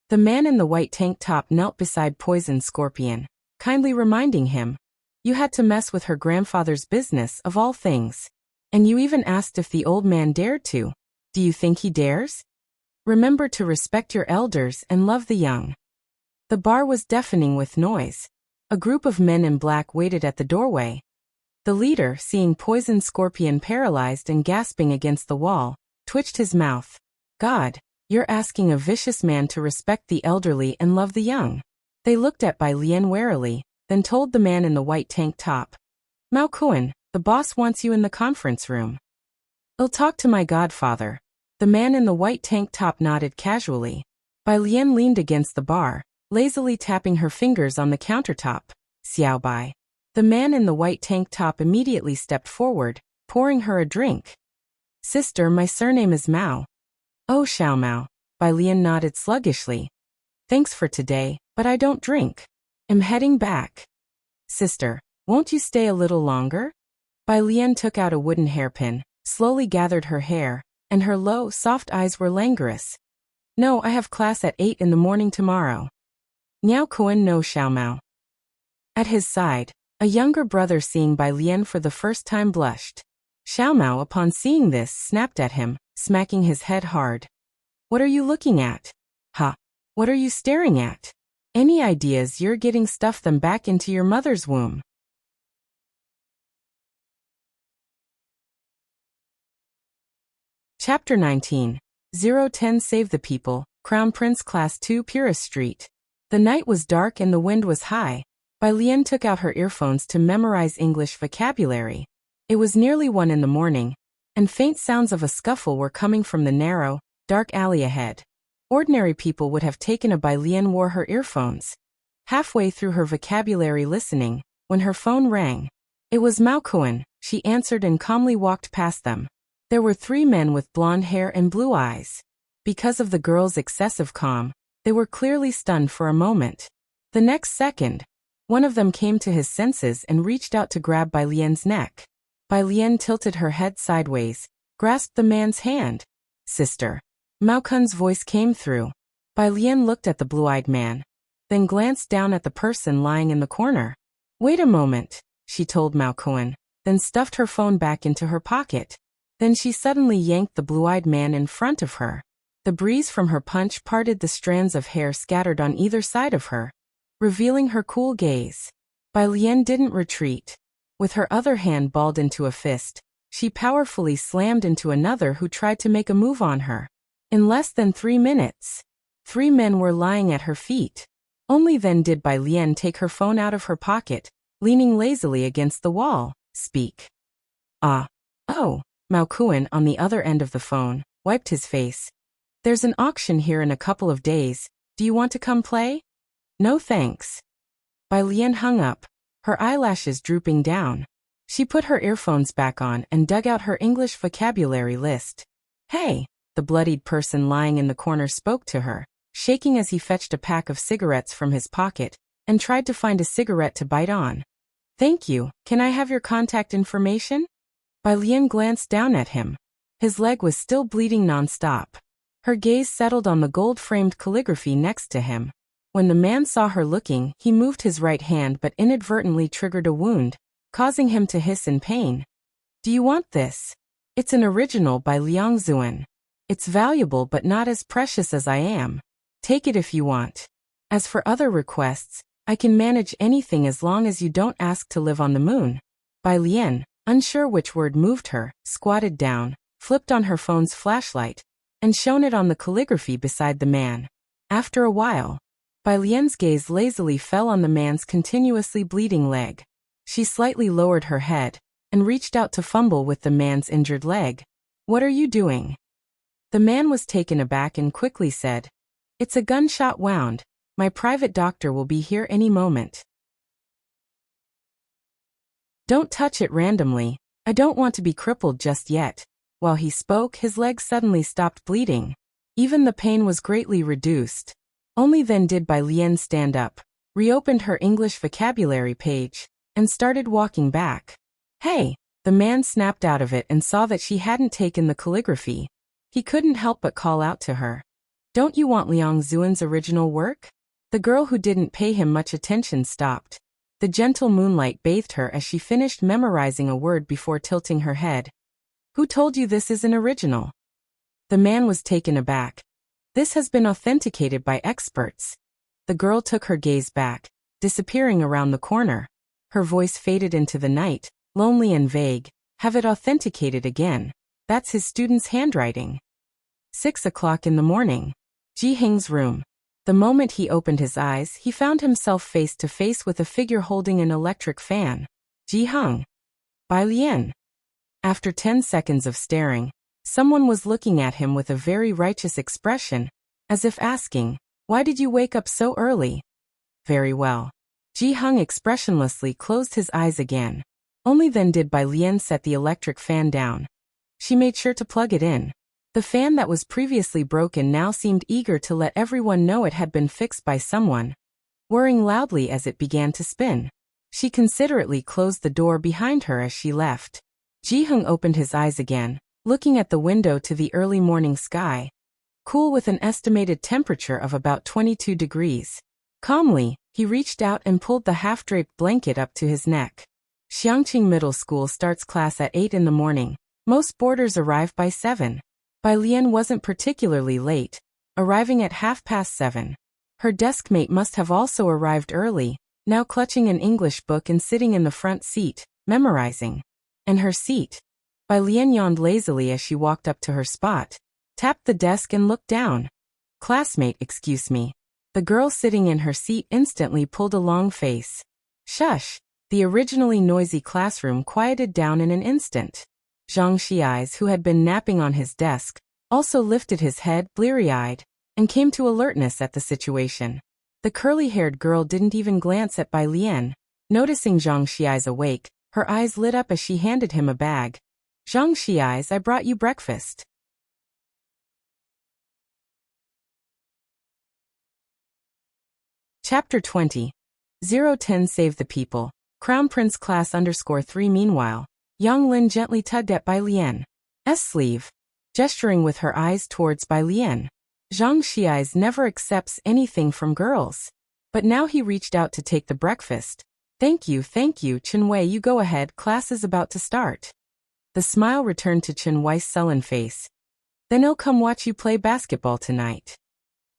The man in the white tank top knelt beside Poison Scorpion, kindly reminding him, "You had to mess with her grandfather's business of all things. And you even asked if the old man dared to. Do you think he dares? Remember to respect your elders and love the young." The bar was deafening with noise. A group of men in black waited at the doorway. The leader, seeing Poison Scorpion paralyzed and gasping against the wall, twitched his mouth. God, you're asking a vicious man to respect the elderly and love the young. They looked at Bai Lian warily, then told the man in the white tank top, "Mao Kuan, the boss wants you in the conference room." "I'll talk to my godfather." The man in the white tank top nodded casually. Bai Lian leaned against the bar, lazily tapping her fingers on the countertop. "Xiao Bai." The man in the white tank top immediately stepped forward, pouring her a drink. "Sister, my surname is Mao." "Oh, Xiao Mao." Bai Lian nodded sluggishly. "Thanks for today, but I don't drink. I'm heading back." "Sister, won't you stay a little longer?" Bai Lian took out a wooden hairpin, slowly gathered her hair, and her low, soft eyes were languorous. "No, I have class at 8 in the morning tomorrow." "Niao Kuan no Xiao Mao." At his side, a younger brother seeing Bai Lian for the first time blushed. Xiao Mao, upon seeing this, snapped at him, smacking his head hard. "What are you looking at? Ha! What are you staring at? Any ideas you're getting stuff them back into your mother's womb." Chapter 19. 010 Save the People, Crown Prince Class 2 Purist Street. The night was dark and the wind was high. Bai Lian took out her earphones to memorize English vocabulary. It was nearly 1 in the morning, and faint sounds of a scuffle were coming from the narrow, dark alley ahead. Ordinary people would have taken a Bai Lian wore her earphones. halfway through her vocabulary listening, when her phone rang. It was Malkoen, she answered and calmly walked past them. There were 3 men with blonde hair and blue eyes. Because of the girl's excessive calm, they were clearly stunned for a moment. The next second, one of them came to his senses and reached out to grab Bai Lian's neck. Bai Lian tilted her head sideways, grasped the man's hand. Sister. Malkoen's voice came through. Bai Lian looked at the blue-eyed man, then glanced down at the person lying in the corner. Wait a moment, she told Malkoen, then stuffed her phone back into her pocket. Then she suddenly yanked the blue-eyed man in front of her. The breeze from her punch parted the strands of hair scattered on either side of her, revealing her cool gaze. Bai Lian didn't retreat. With her other hand balled into a fist, she powerfully slammed into another who tried to make a move on her. In less than 3 minutes, 3 men were lying at her feet. Only then did Bai Lian take her phone out of her pocket, leaning lazily against the wall. Speak. Ah. Oh. Malkoen, on the other end of the phone, wiped his face. There's an auction here in a couple of days. Do you want to come play? No thanks. Bai Lian hung up, her eyelashes drooping down. She put her earphones back on and dug out her English vocabulary list. Hey, the bloodied person lying in the corner spoke to her, shaking as he fetched a pack of cigarettes from his pocket and tried to find a cigarette to bite on. Thank you, can I have your contact information? Bai Lian glanced down at him. His leg was still bleeding non-stop. Her gaze settled on the gold-framed calligraphy next to him. When the man saw her looking, he moved his right hand but inadvertently triggered a wound, causing him to hiss in pain. Do you want this? It's an original by Liang Zuan. It's valuable but not as precious as I am. Take it if you want. As for other requests, I can manage anything as long as you don't ask to live on the moon. Bai Lian, unsure which word moved her, squatted down, flipped on her phone's flashlight, and shone it on the calligraphy beside the man. After a while, Bai Lian's gaze lazily fell on the man's continuously bleeding leg. She slightly lowered her head and reached out to fumble with the man's injured leg. What are you doing? The man was taken aback and quickly said, It's a gunshot wound. My private doctor will be here any moment. Don't touch it randomly. I don't want to be crippled just yet. While he spoke, his leg suddenly stopped bleeding. Even the pain was greatly reduced. Only then did Bai Lian stand up, reopened her English vocabulary page, and started walking back. Hey! The man snapped out of it and saw that she hadn't taken the calligraphy. He couldn't help but call out to her. Don't you want Liang Zuan's original work? The girl who didn't pay him much attention stopped. The gentle moonlight bathed her as she finished memorizing a word before tilting her head. Who told you this is an original? The man was taken aback. This has been authenticated by experts. The girl took her gaze back, disappearing around the corner. Her voice faded into the night, lonely and vague. Have it authenticated again. That's his student's handwriting. 6 o'clock in the morning. Ji Hing's room. The moment he opened his eyes, he found himself face to face with a figure holding an electric fan. Ji Hing. Bai Lian. After 10 seconds of staring, someone was looking at him with a very righteous expression, as if asking, Why did you wake up so early? Very well. Ji Hing expressionlessly closed his eyes again. Only then did Bai Lian set the electric fan down. She made sure to plug it in. The fan that was previously broken now seemed eager to let everyone know it had been fixed by someone, whirring loudly as it began to spin. She considerately closed the door behind her as she left. Ji Hing opened his eyes again, looking at the window to the early morning sky, cool with an estimated temperature of about 22 degrees. Calmly, he reached out and pulled the half-draped blanket up to his neck. Xiangqing Middle School starts class at 8 in the morning. Most boarders arrive by 7. Bai Lian wasn't particularly late, arriving at 7:30. Her deskmate must have also arrived early, now clutching an English book and sitting in the front seat, memorizing. And her seat. Bai Lian yawned lazily as she walked up to her spot, tapped the desk and looked down. Classmate, excuse me. The girl sitting in her seat instantly pulled a long face. Shush! The originally noisy classroom quieted down in an instant. Zhang Xi's, who had been napping on his desk, also lifted his head, bleary-eyed, and came to alertness at the situation. The curly-haired girl didn't even glance at Bai Lian. Noticing Zhang Xiai's awake, her eyes lit up as she handed him a bag. Zhang Xiai's, I brought you breakfast. Chapter 20. 010 Save the People. Crown Prince Class _3. Meanwhile, Yang Lin gently tugged at Bai Lian's sleeve, gesturing with her eyes towards Bai Lian. Zhang Xiai's never accepts anything from girls. But now he reached out to take the breakfast. Thank you, Chen Wei, you go ahead, class is about to start. The smile returned to Chen Wei's sullen face. Then I'll come watch you play basketball tonight.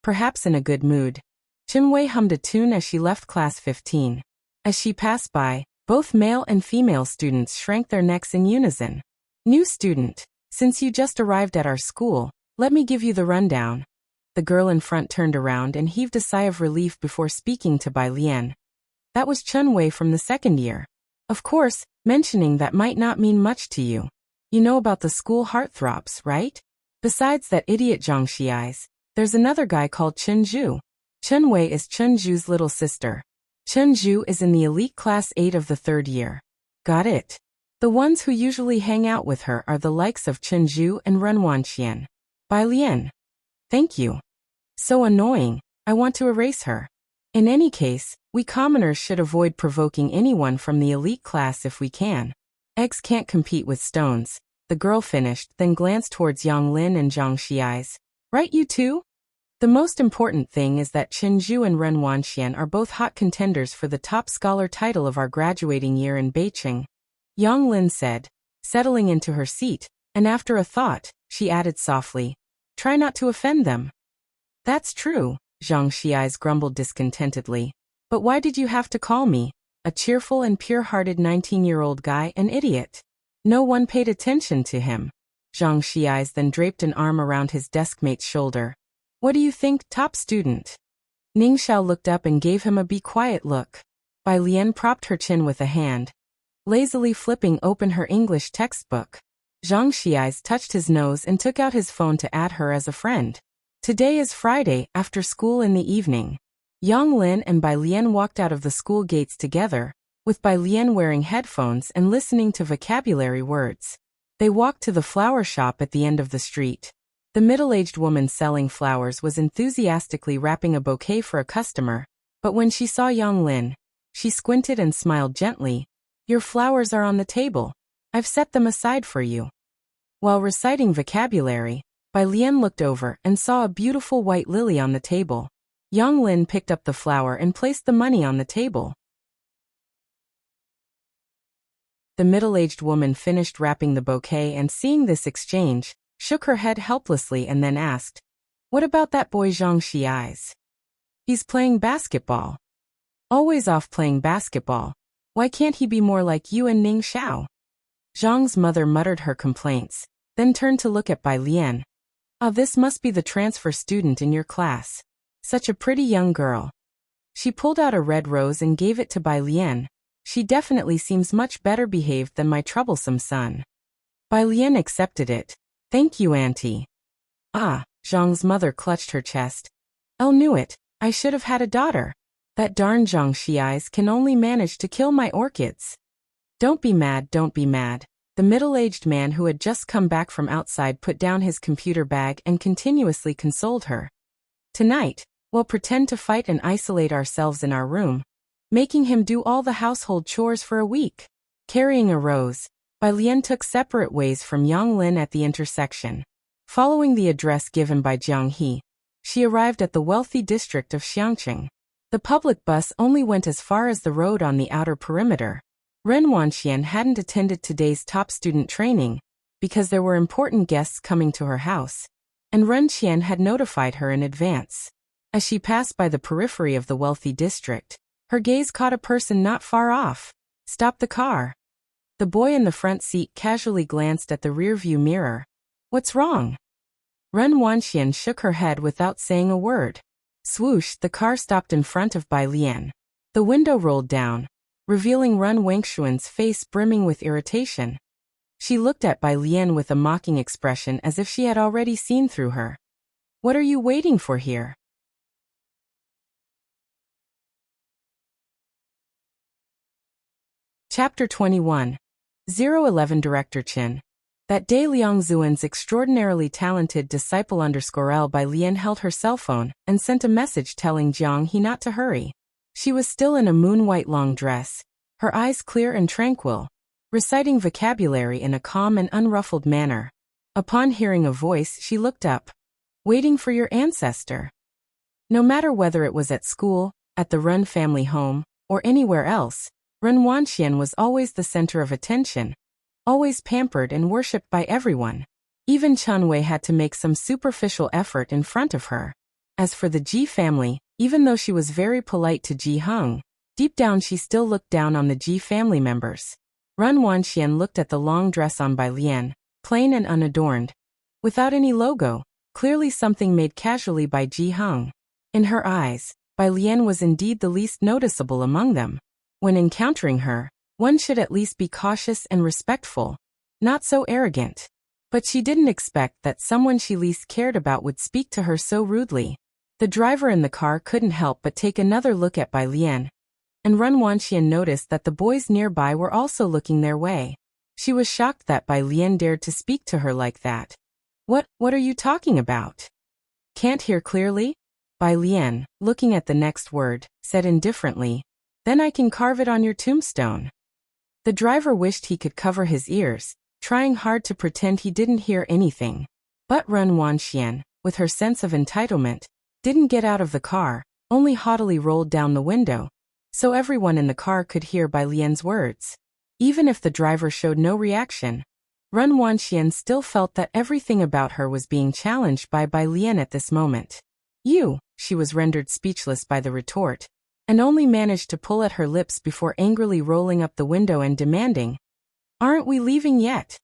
Perhaps in a good mood. Chen Wei hummed a tune as she left class 15. As she passed by, both male and female students shrank their necks in unison. New student, since you just arrived at our school, let me give you the rundown. The girl in front turned around and heaved a sigh of relief before speaking to Bai Lian. That was Chen Wei from the second year. Of course, mentioning that might not mean much to you. You know about the school heartthrobs, right? Besides that idiot Zhang Xiai's, there's another guy called Chen Zhu. Chen Wei is Chen Zhu's little sister. Chen Zhu is in the elite class 8 of the third year. Got it. The ones who usually hang out with her are the likes of Chen Zhu and Ren Wanqian. Bai Lian. Thank you. So annoying, I want to erase her. In any case, we commoners should avoid provoking anyone from the elite class if we can. Eggs can't compete with stones, the girl finished, then glanced towards Yang Lin and Zhang Xiai's. Right, you two? The most important thing is that Chen Zhu and Ren Wanqian are both hot contenders for the top scholar title of our graduating year in Beijing. Yang Lin said, settling into her seat, and after a thought, she added softly, try not to offend them. That's true, Zhang Xiai's grumbled discontentedly. But why did you have to call me, a cheerful and pure-hearted 19-year-old guy, an idiot? No one paid attention to him. Zhang Xiai's then draped an arm around his deskmate's shoulder. What do you think, top student? Ning Xiao looked up and gave him a be quiet look. Bai Lian propped her chin with a hand, lazily flipping open her English textbook. Zhang Xiai's touched his nose and took out his phone to add her as a friend. Today is Friday, after school in the evening. Yang Lin and Bai Lian walked out of the school gates together, with Bai Lian wearing headphones and listening to vocabulary words. They walked to the flower shop at the end of the street. The middle-aged woman selling flowers was enthusiastically wrapping a bouquet for a customer, but when she saw Yang Lin, she squinted and smiled gently. Your flowers are on the table. I've set them aside for you. While reciting vocabulary, Bai Lian looked over and saw a beautiful white lily on the table. Yang Lin picked up the flower and placed the money on the table. The middle-aged woman finished wrapping the bouquet and seeing this exchange, shook her head helplessly and then asked, what about that boy Zhang Xiai's? He's playing basketball. Always off playing basketball. Why can't he be more like you and Ning Xiao? Zhang's mother muttered her complaints, then turned to look at Bai Lian. Ah, this must be the transfer student in your class. Such a pretty young girl. She pulled out a red rose and gave it to Bai Lian. She definitely seems much better behaved than my troublesome son. Bai Lian accepted it. Thank you, Auntie. Ah, Zhang's mother clutched her chest. I knew it. I should have had a daughter. That darn Zhang Xiai's can only manage to kill my orchids. Don't be mad, don't be mad. The middle-aged man who had just come back from outside put down his computer bag and continuously consoled her. Tonight, we'll pretend to fight and isolate ourselves in our room, making him do all the household chores for a week. Carrying a rose, Bai Lian took separate ways from Yang Lin at the intersection. Following the address given by Jiang He, she arrived at the wealthy district of Xiangqing. The public bus only went as far as the road on the outer perimeter. Ren Wanqian hadn't attended today's top student training, because there were important guests coming to her house, and Ren Qian had notified her in advance. As she passed by the periphery of the wealthy district, her gaze caught a person not far off. Stop the car. The boy in the front seat casually glanced at the rearview mirror. What's wrong? Ren Wanqian shook her head without saying a word. Swoosh, the car stopped in front of Bai Lian. The window rolled down, revealing Ren Wangshuan's face brimming with irritation. She looked at Bai Lian with a mocking expression as if she had already seen through her. What are you waiting for here? Chapter 21. 011 Director Chin. That day Liang Zuan's extraordinarily talented disciple _L by Lian held her cell phone and sent a message telling Jiang he not to hurry. She was still in a moon-white long dress, her eyes clear and tranquil, reciting vocabulary in a calm and unruffled manner. Upon hearing a voice, she looked up. Waiting for your ancestor. No matter whether it was at school, at the Run family home, or anywhere else, Ren Wanxian was always the center of attention, always pampered and worshipped by everyone. Even Chun Wei had to make some superficial effort in front of her. As for the Ji family, even though she was very polite to Ji Heng, deep down she still looked down on the Ji family members. Ren Wanxian looked at the long dress on Bai Lian, plain and unadorned, without any logo, clearly something made casually by Ji Heng. In her eyes, Bai Lian was indeed the least noticeable among them. When encountering her, one should at least be cautious and respectful, not so arrogant. But she didn't expect that someone she least cared about would speak to her so rudely. The driver in the car couldn't help but take another look at Bai Lian, and Ren Wanxian noticed that the boys nearby were also looking their way. She was shocked that Bai Lian dared to speak to her like that. What are you talking about? Can't hear clearly? Bai Lian, looking at the next word, said indifferently, then I can carve it on your tombstone. The driver wished he could cover his ears, trying hard to pretend he didn't hear anything. But Ren Wanxian, with her sense of entitlement, didn't get out of the car, only haughtily rolled down the window, so everyone in the car could hear Bai Lian's words. Even if the driver showed no reaction, Ren Wanxian still felt that everything about her was being challenged by Bai Lian at this moment. She was rendered speechless by the retort, and only managed to pull at her lips before angrily rolling up the window and demanding, aren't we leaving yet?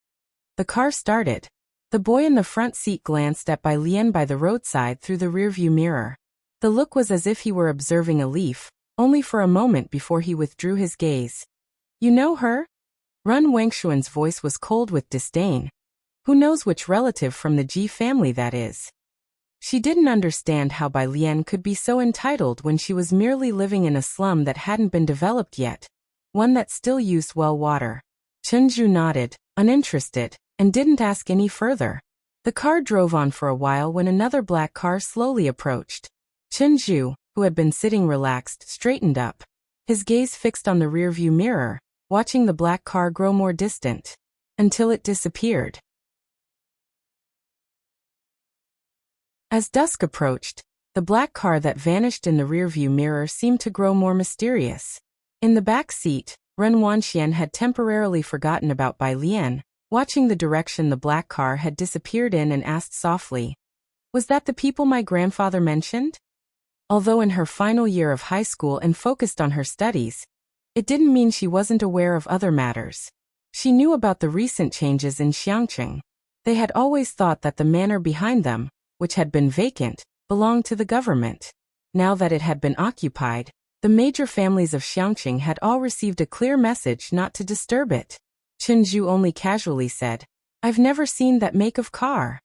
The car started. The boy in the front seat glanced at Bai Lian by the roadside through the rearview mirror. The look was as if he were observing a leaf, only for a moment before he withdrew his gaze. You know her? Ren Wangshuan's voice was cold with disdain. Who knows which relative from the Ji family that is? She didn't understand how Bai Lian could be so entitled when she was merely living in a slum that hadn't been developed yet, one that still used well water. Chenju nodded, uninterested, and didn't ask any further. The car drove on for a while when another black car slowly approached. Chenju, who had been sitting relaxed, straightened up, his gaze fixed on the rearview mirror, watching the black car grow more distant, until it disappeared. As dusk approached, the black car that vanished in the rearview mirror seemed to grow more mysterious. In the back seat, Ren Wanxian had temporarily forgotten about Bai Lian, watching the direction the black car had disappeared in, and asked softly, was that the people my grandfather mentioned? Although in her final year of high school and focused on her studies, it didn't mean she wasn't aware of other matters. She knew about the recent changes in Xiangqing. They had always thought that the manor behind them, which had been vacant, belonged to the government. Now that it had been occupied, the major families of Xiangqing had all received a clear message not to disturb it. Chenju only casually said, I've never seen that make of car.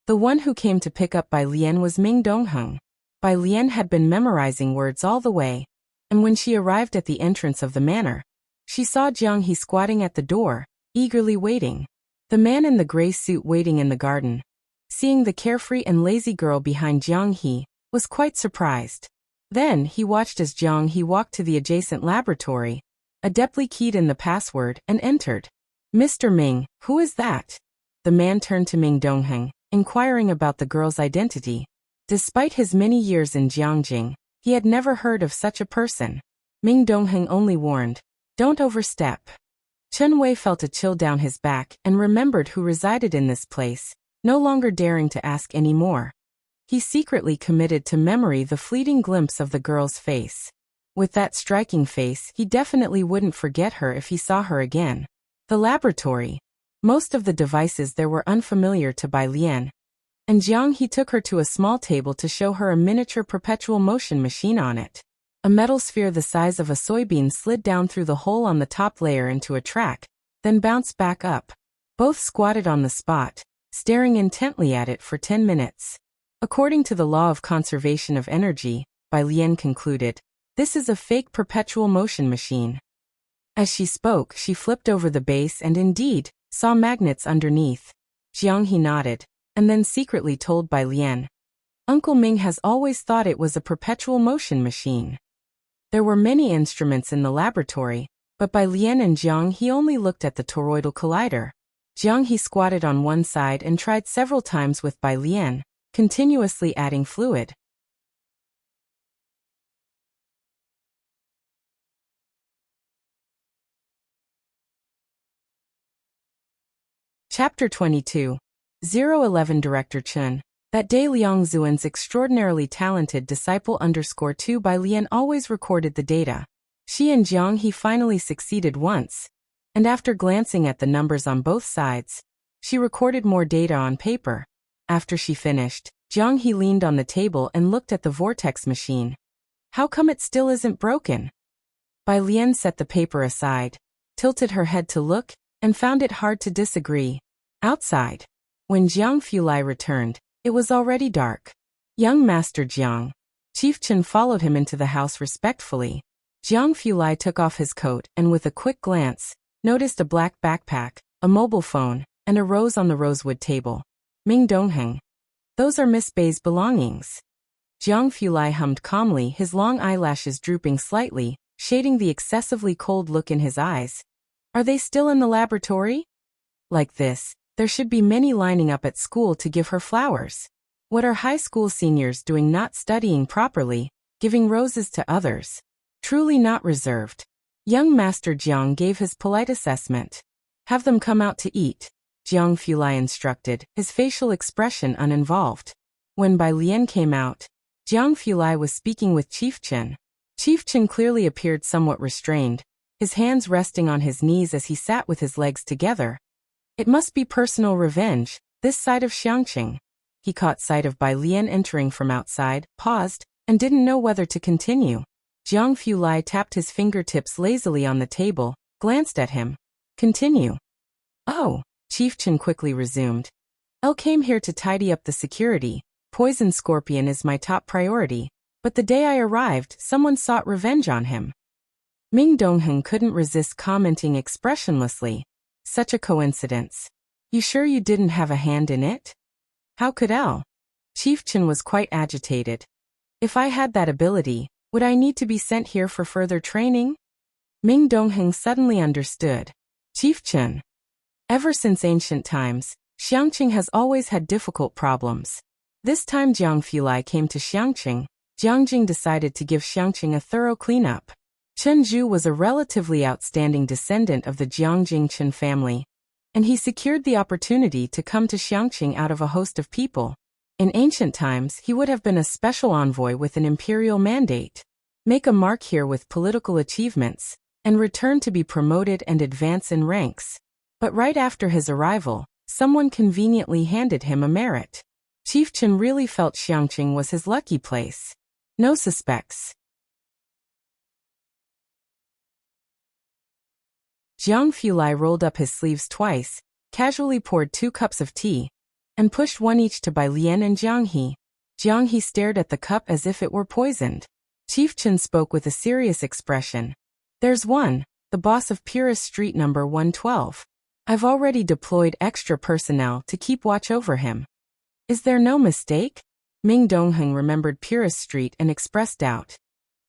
The one who came to pick up Bai Lian was Ming Dongheng. Bai Lian had been memorizing words all the way, and when she arrived at the entrance of the manor, she saw Jiang He squatting at the door, eagerly waiting. The man in the gray suit waiting in the garden, seeing the carefree and lazy girl behind Jiang He, was quite surprised. Then he watched as Jiang He walked to the adjacent laboratory, adeptly keyed in the password, and entered. Mr. Ming, who is that? The man turned to Ming Dongheng, inquiring about the girl's identity. Despite his many years in Jiangjing, he had never heard of such a person. Ming Dongheng only warned, don't overstep. Chen Wei felt a chill down his back and remembered who resided in this place, no longer daring to ask any more. He secretly committed to memory the fleeting glimpse of the girl's face. With that striking face, he definitely wouldn't forget her if he saw her again. The laboratory. Most of the devices there were unfamiliar to Bai Lian, and Jiang He took her to a small table to show her a miniature perpetual motion machine on it. A metal sphere the size of a soybean slid down through the hole on the top layer into a track, then bounced back up. Both squatted on the spot, staring intently at it for 10 minutes. According to the law of conservation of energy, Bai Lian concluded, this is a fake perpetual motion machine. As she spoke, she flipped over the base and indeed, saw magnets underneath. Jiang He nodded, and then secretly told Bai Lian. Uncle Ming has always thought it was a perpetual motion machine. There were many instruments in the laboratory, but Bai Lian and Jiang He only looked at the toroidal collider. Jiang He squatted on one side and tried several times with Bai Lian, continuously adding fluid. Chapter 22. 011 Director Chen. That day Liang Zuan's extraordinarily talented disciple _2 Bai Lian always recorded the data. She and Jiang He finally succeeded once, and after glancing at the numbers on both sides, she recorded more data on paper. After she finished, Jiang He leaned on the table and looked at the vortex machine. How come it still isn't broken? Bai Lian set the paper aside, tilted her head to look, and found it hard to disagree. Outside, when Jiang Fulai returned, it was already dark. Young Master Jiang. Chief Chen followed him into the house respectfully. Jiang Fulai took off his coat and with a quick glance, noticed a black backpack, a mobile phone, and a rose on the rosewood table. Ming Dongheng. Those are Miss Bei's belongings. Jiang Fulai hummed calmly, his long eyelashes drooping slightly, shading the excessively cold look in his eyes. Are they still in the laboratory? Like this, there should be many lining up at school to give her flowers. What are high school seniors doing not studying properly, giving roses to others? Truly not reserved. Young Master Jiang gave his polite assessment. Have them come out to eat, Jiang Fulai instructed, his facial expression uninvolved. When Bai Lian came out, Jiang Fulai was speaking with Chief Chen. Chief Chen clearly appeared somewhat restrained, his hands resting on his knees as he sat with his legs together. It must be personal revenge, this side of Xiangqing. He caught sight of Bai Lian entering from outside, paused, and didn't know whether to continue. Jiang Fulai tapped his fingertips lazily on the table, glanced at him. Continue. Oh, Chief Chen quickly resumed. I came here to tidy up the security. Poison Scorpion is my top priority, but the day I arrived, someone sought revenge on him. Ming Dongheng couldn't resist commenting expressionlessly. Such a coincidence. You sure you didn't have a hand in it? How could L? Chief Chen was quite agitated. If I had that ability, would I need to be sent here for further training? Ming Dongheng suddenly understood. Chief Chen. Ever since ancient times, Xiangqing has always had difficult problems. This time Jiang Fulai came to Xiangqing, Jiangjing decided to give Xiangqing a thorough cleanup. Chen Zhu was a relatively outstanding descendant of the Jiangjing Chen family, and he secured the opportunity to come to Xiangqing out of a host of people. In ancient times, he would have been a special envoy with an imperial mandate. Make a mark here with political achievements, and return to be promoted and advance in ranks. But right after his arrival, someone conveniently handed him a merit. Chief Chen really felt Xiangqing was his lucky place. No suspects. Jiang Fulai rolled up his sleeves twice, casually poured 2 cups of tea, and pushed one each to Bai Lian and Jiang He. Jiang He stared at the cup as if it were poisoned. Chief Chen spoke with a serious expression. There's one, the boss of Purist Street number 112. I've already deployed extra personnel to keep watch over him. Is there no mistake? Ming Dongheng remembered Purist Street and expressed doubt.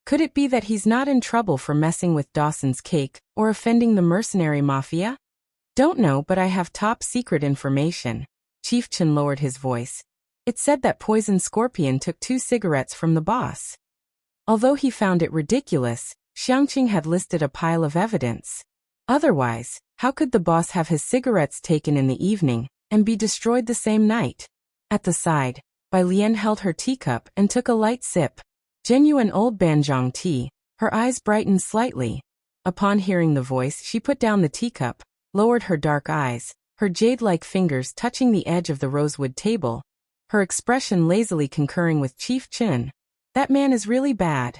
Could it be that he's not in trouble for messing with Dawson's cake or offending the mercenary mafia? Don't know, but I have top secret information. Chief Chen lowered his voice. It said that Poison Scorpion took 2 cigarettes from the boss. Although he found it ridiculous, Xiangqing had listed a pile of evidence. Otherwise, how could the boss have his cigarettes taken in the evening and be destroyed the same night? At the side, Bai Lian held her teacup and took a light sip. Genuine old Banjiang tea, her eyes brightened slightly. Upon hearing the voice, she put down the teacup, lowered her dark eyes, her jade-like fingers touching the edge of the rosewood table, her expression lazily concurring with Chief Chen. That man is really bad.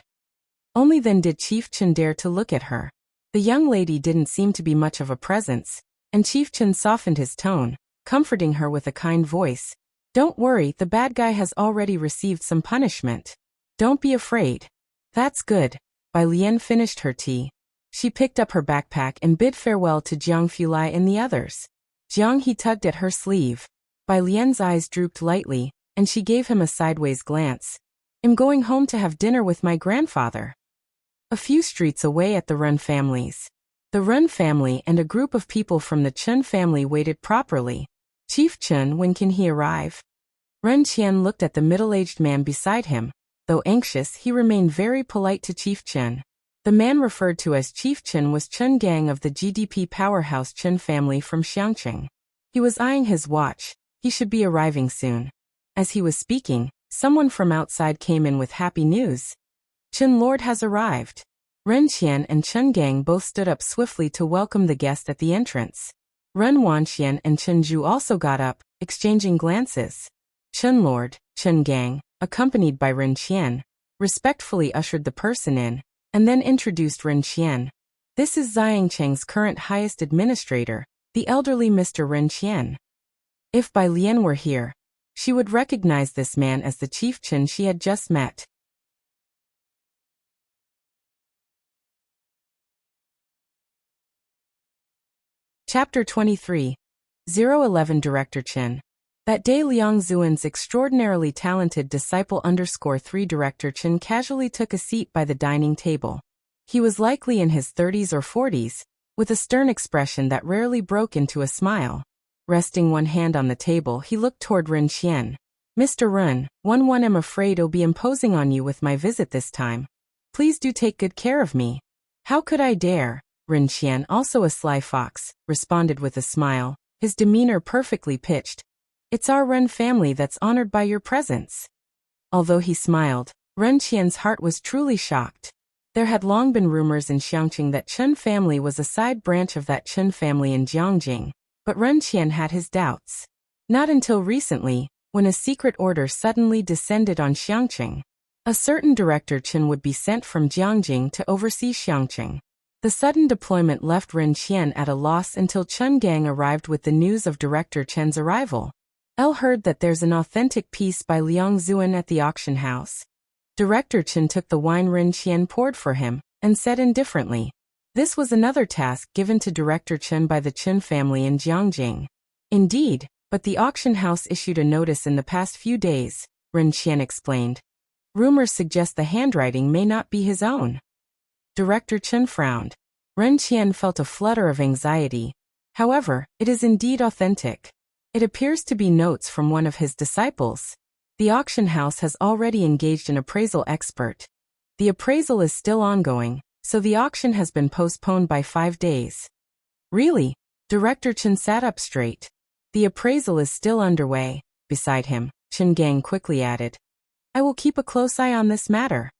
Only then did Chief Chen dare to look at her. The young lady didn't seem to be much of a presence, and Chief Chen softened his tone, comforting her with a kind voice. Don't worry, the bad guy has already received some punishment. Don't be afraid. That's good. Bai Lian finished her tea. She picked up her backpack and bid farewell to Jiang Fulai and the others. Jiang He tugged at her sleeve. Bai Lian's eyes drooped lightly, and she gave him a sideways glance. I'm going home to have dinner with my grandfather. A few streets away at the Run families. The Run family and a group of people from the Chen family waited properly. Chief Chen, when can he arrive? Ren Qian looked at the middle-aged man beside him. Though anxious, he remained very polite to Chief Chen. The man referred to as Chief Chen was Chen Gang of the GDP powerhouse Chen family from Xiangqing. He was eyeing his watch. He should be arriving soon. As he was speaking, someone from outside came in with happy news. Chen Lord has arrived. Ren Qian and Chen Gang both stood up swiftly to welcome the guest at the entrance. Ren Wanxian and Chen Zhu also got up, exchanging glances. Chen Lord, Chen Gang, accompanied by Ren Qian, respectfully ushered the person in, and then introduced Ren Qian. This is Xiangcheng's current highest administrator, the elderly Mr. Ren Qian. If Bai Lian were here, she would recognize this man as the Chief Chen she had just met. Chapter 23. 011 Director Chen. That day Liang Zuan's extraordinarily talented disciple _3 Director Chen casually took a seat by the dining table. He was likely in his 30s or 40s, with a stern expression that rarely broke into a smile. Resting one hand on the table, he looked toward Ren Qian. Mr. Ren, I'm afraid I'll be imposing on you with my visit this time. Please do take good care of me. How could I dare? Ren Qian, also a sly fox, responded with a smile, his demeanor perfectly pitched. It's our Ren family that's honored by your presence. Although he smiled, Ren Qian's heart was truly shocked. There had long been rumors in Xiangqing that Chen family was a side branch of that Chen family in Jiangjing, but Ren Qian had his doubts. Not until recently, when a secret order suddenly descended on Xiangqing. A certain Director Chen would be sent from Jiangjing to oversee Xiangqing. The sudden deployment left Ren Qian at a loss until Chen Gang arrived with the news of Director Chen's arrival. Heard that there's an authentic piece by Liang Zuan at the auction house. Director Chen took the wine Ren Qian poured for him, and said indifferently. This was another task given to Director Chen by the Chen family in Jiangjing. Indeed, but the auction house issued a notice in the past few days, Ren Qian explained. Rumors suggest the handwriting may not be his own. Director Chen frowned. Ren Qian felt a flutter of anxiety. However, it is indeed authentic. It appears to be notes from one of his disciples. The auction house has already engaged an appraisal expert. The appraisal is still ongoing, so the auction has been postponed by 5 days. Really? Director Chen sat up straight. The appraisal is still underway. Beside him, Chen Gang quickly added. I will keep a close eye on this matter.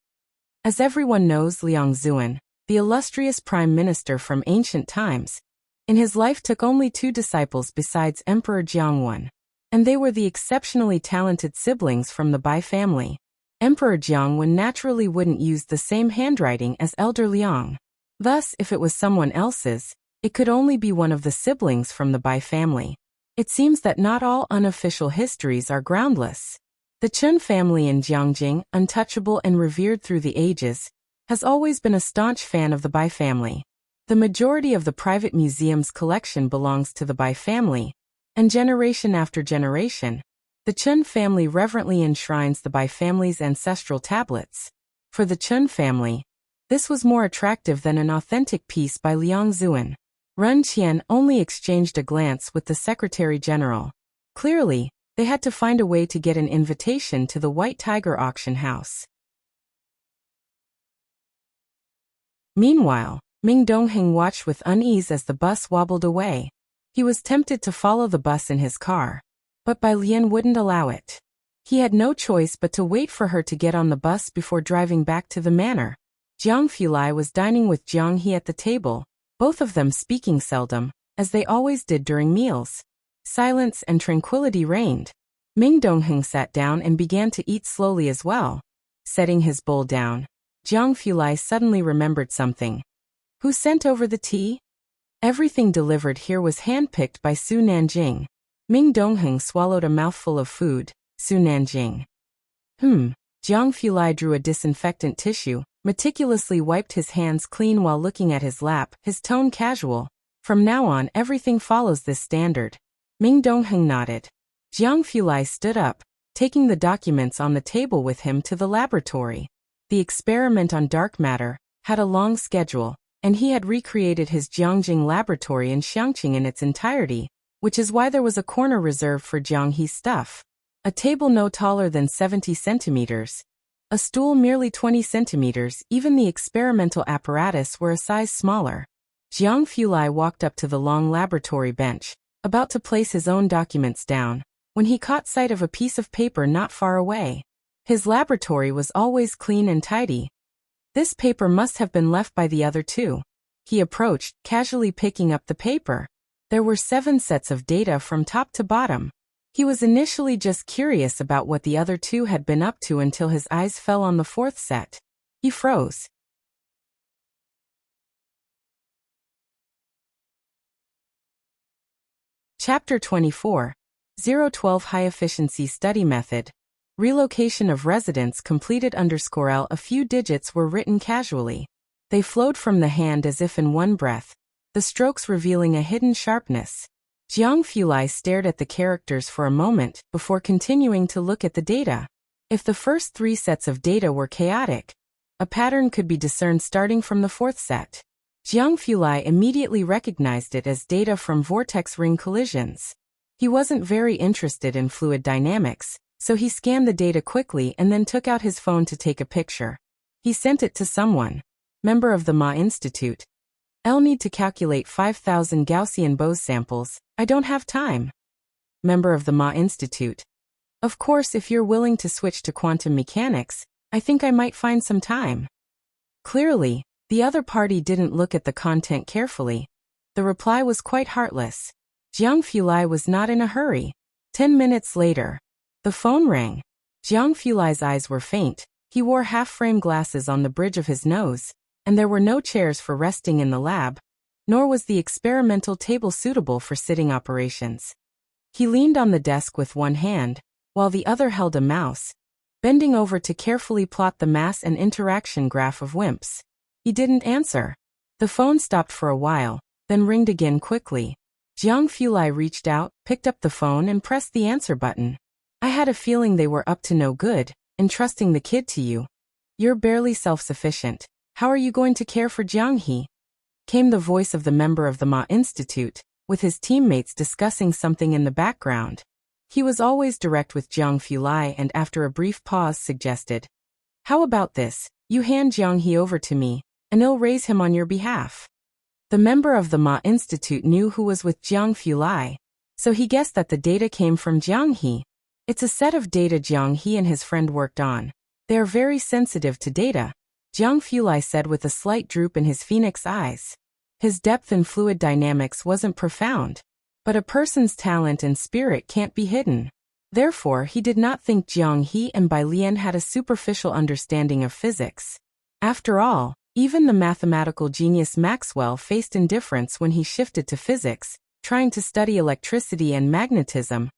As everyone knows, Liang Zuan, the illustrious prime minister from ancient times, in his life took only 2 disciples besides Emperor Jiangwen, and they were the exceptionally talented siblings from the Bai family. Emperor Jiangwen naturally wouldn't use the same handwriting as Elder Liang. Thus, if it was someone else's, it could only be one of the siblings from the Bai family. It seems that not all unofficial histories are groundless. The Chen family in Jiangjing, untouchable and revered through the ages, has always been a staunch fan of the Bai family. The majority of the private museum's collection belongs to the Bai family, and generation after generation, the Chen family reverently enshrines the Bai family's ancestral tablets. For the Chen family, this was more attractive than an authentic piece by Liang Zuan. Ren Qian only exchanged a glance with the Secretary General. Clearly, they had to find a way to get an invitation to the White Tiger auction house. Meanwhile, Ming Dongheng watched with unease as the bus wobbled away. He was tempted to follow the bus in his car, but Bai Lian wouldn't allow it. He had no choice but to wait for her to get on the bus before driving back to the manor. Jiang Fulai was dining with Jiang He at the table, both of them speaking seldom, as they always did during meals. Silence and tranquility reigned. Ming Dongheng sat down and began to eat slowly as well. Setting his bowl down, Jiang Fulai suddenly remembered something. Who sent over the tea? Everything delivered here was handpicked by Su Nanjing. Ming Dongheng swallowed a mouthful of food. Su Nanjing. Jiang Fulai drew a disinfectant tissue, meticulously wiped his hands clean while looking at his lap, his tone casual. From now on, everything follows this standard. Ming Dongheng nodded. Jiang Fulai stood up, taking the documents on the table with him to the laboratory. The experiment on dark matter had a long schedule, and he had recreated his Jiangjing laboratory in Xiangqing in its entirety, which is why there was a corner reserved for Jiang He's stuff. A table no taller than 70 centimeters. A stool merely 20 centimeters, even the experimental apparatus were a size smaller. Jiang Fulai walked up to the long laboratory bench, about to place his own documents down, when he caught sight of a piece of paper not far away. His laboratory was always clean and tidy. This paper must have been left by the other two. He approached, casually picking up the paper. There were 7 sets of data from top to bottom. He was initially just curious about what the other two had been up to until his eyes fell on the 4th set. He froze. Chapter 24. 012 High Efficiency Study Method. Relocation of residents completed _L. A few digits were written casually. They flowed from the hand as if in one breath, the strokes revealing a hidden sharpness. Jiang Fulai stared at the characters for a moment before continuing to look at the data. If the first 3 sets of data were chaotic, a pattern could be discerned starting from the 4th set. Jiang Fulai immediately recognized it as data from vortex ring collisions. He wasn't very interested in fluid dynamics, so he scanned the data quickly and then took out his phone to take a picture. He sent it to someone. Member of the Ma Institute. I'll need to calculate 5,000 Gaussian Bose samples. I don't have time. Member of the Ma Institute. Of course, if you're willing to switch to quantum mechanics, I think I might find some time. Clearly, the other party didn't look at the content carefully. The reply was quite heartless. Jiang Fulai was not in a hurry. 10 minutes later, the phone rang. Jiang Fulai's eyes were faint. He wore half-frame glasses on the bridge of his nose, and there were no chairs for resting in the lab, nor was the experimental table suitable for sitting operations. He leaned on the desk with one hand, while the other held a mouse, bending over to carefully plot the mass and interaction graph of WIMPs. He didn't answer. The phone stopped for a while, then ringed again quickly. Jiang Fulai reached out, picked up the phone and pressed the answer button. I had a feeling they were up to no good, entrusting the kid to you. You're barely self-sufficient. How are you going to care for Jiang He? Came the voice of the member of the Ma Institute, with his teammates discussing something in the background. He was always direct with Jiang Fulai and after a brief pause suggested, how about this, you hand Jiang He over to me, and I'll raise him on your behalf. The member of the Ma Institute knew who was with Jiang Fulai, so he guessed that the data came from Jiang He. It's a set of data Jiang He and his friend worked on. They are very sensitive to data, Jiang Fulai said with a slight droop in his phoenix eyes. His depth in fluid dynamics wasn't profound, but a person's talent and spirit can't be hidden. Therefore, he did not think Jiang He and Bai Lian had a superficial understanding of physics. After all, even the mathematical genius Maxwell faced indifference when he shifted to physics, trying to study electricity and magnetism.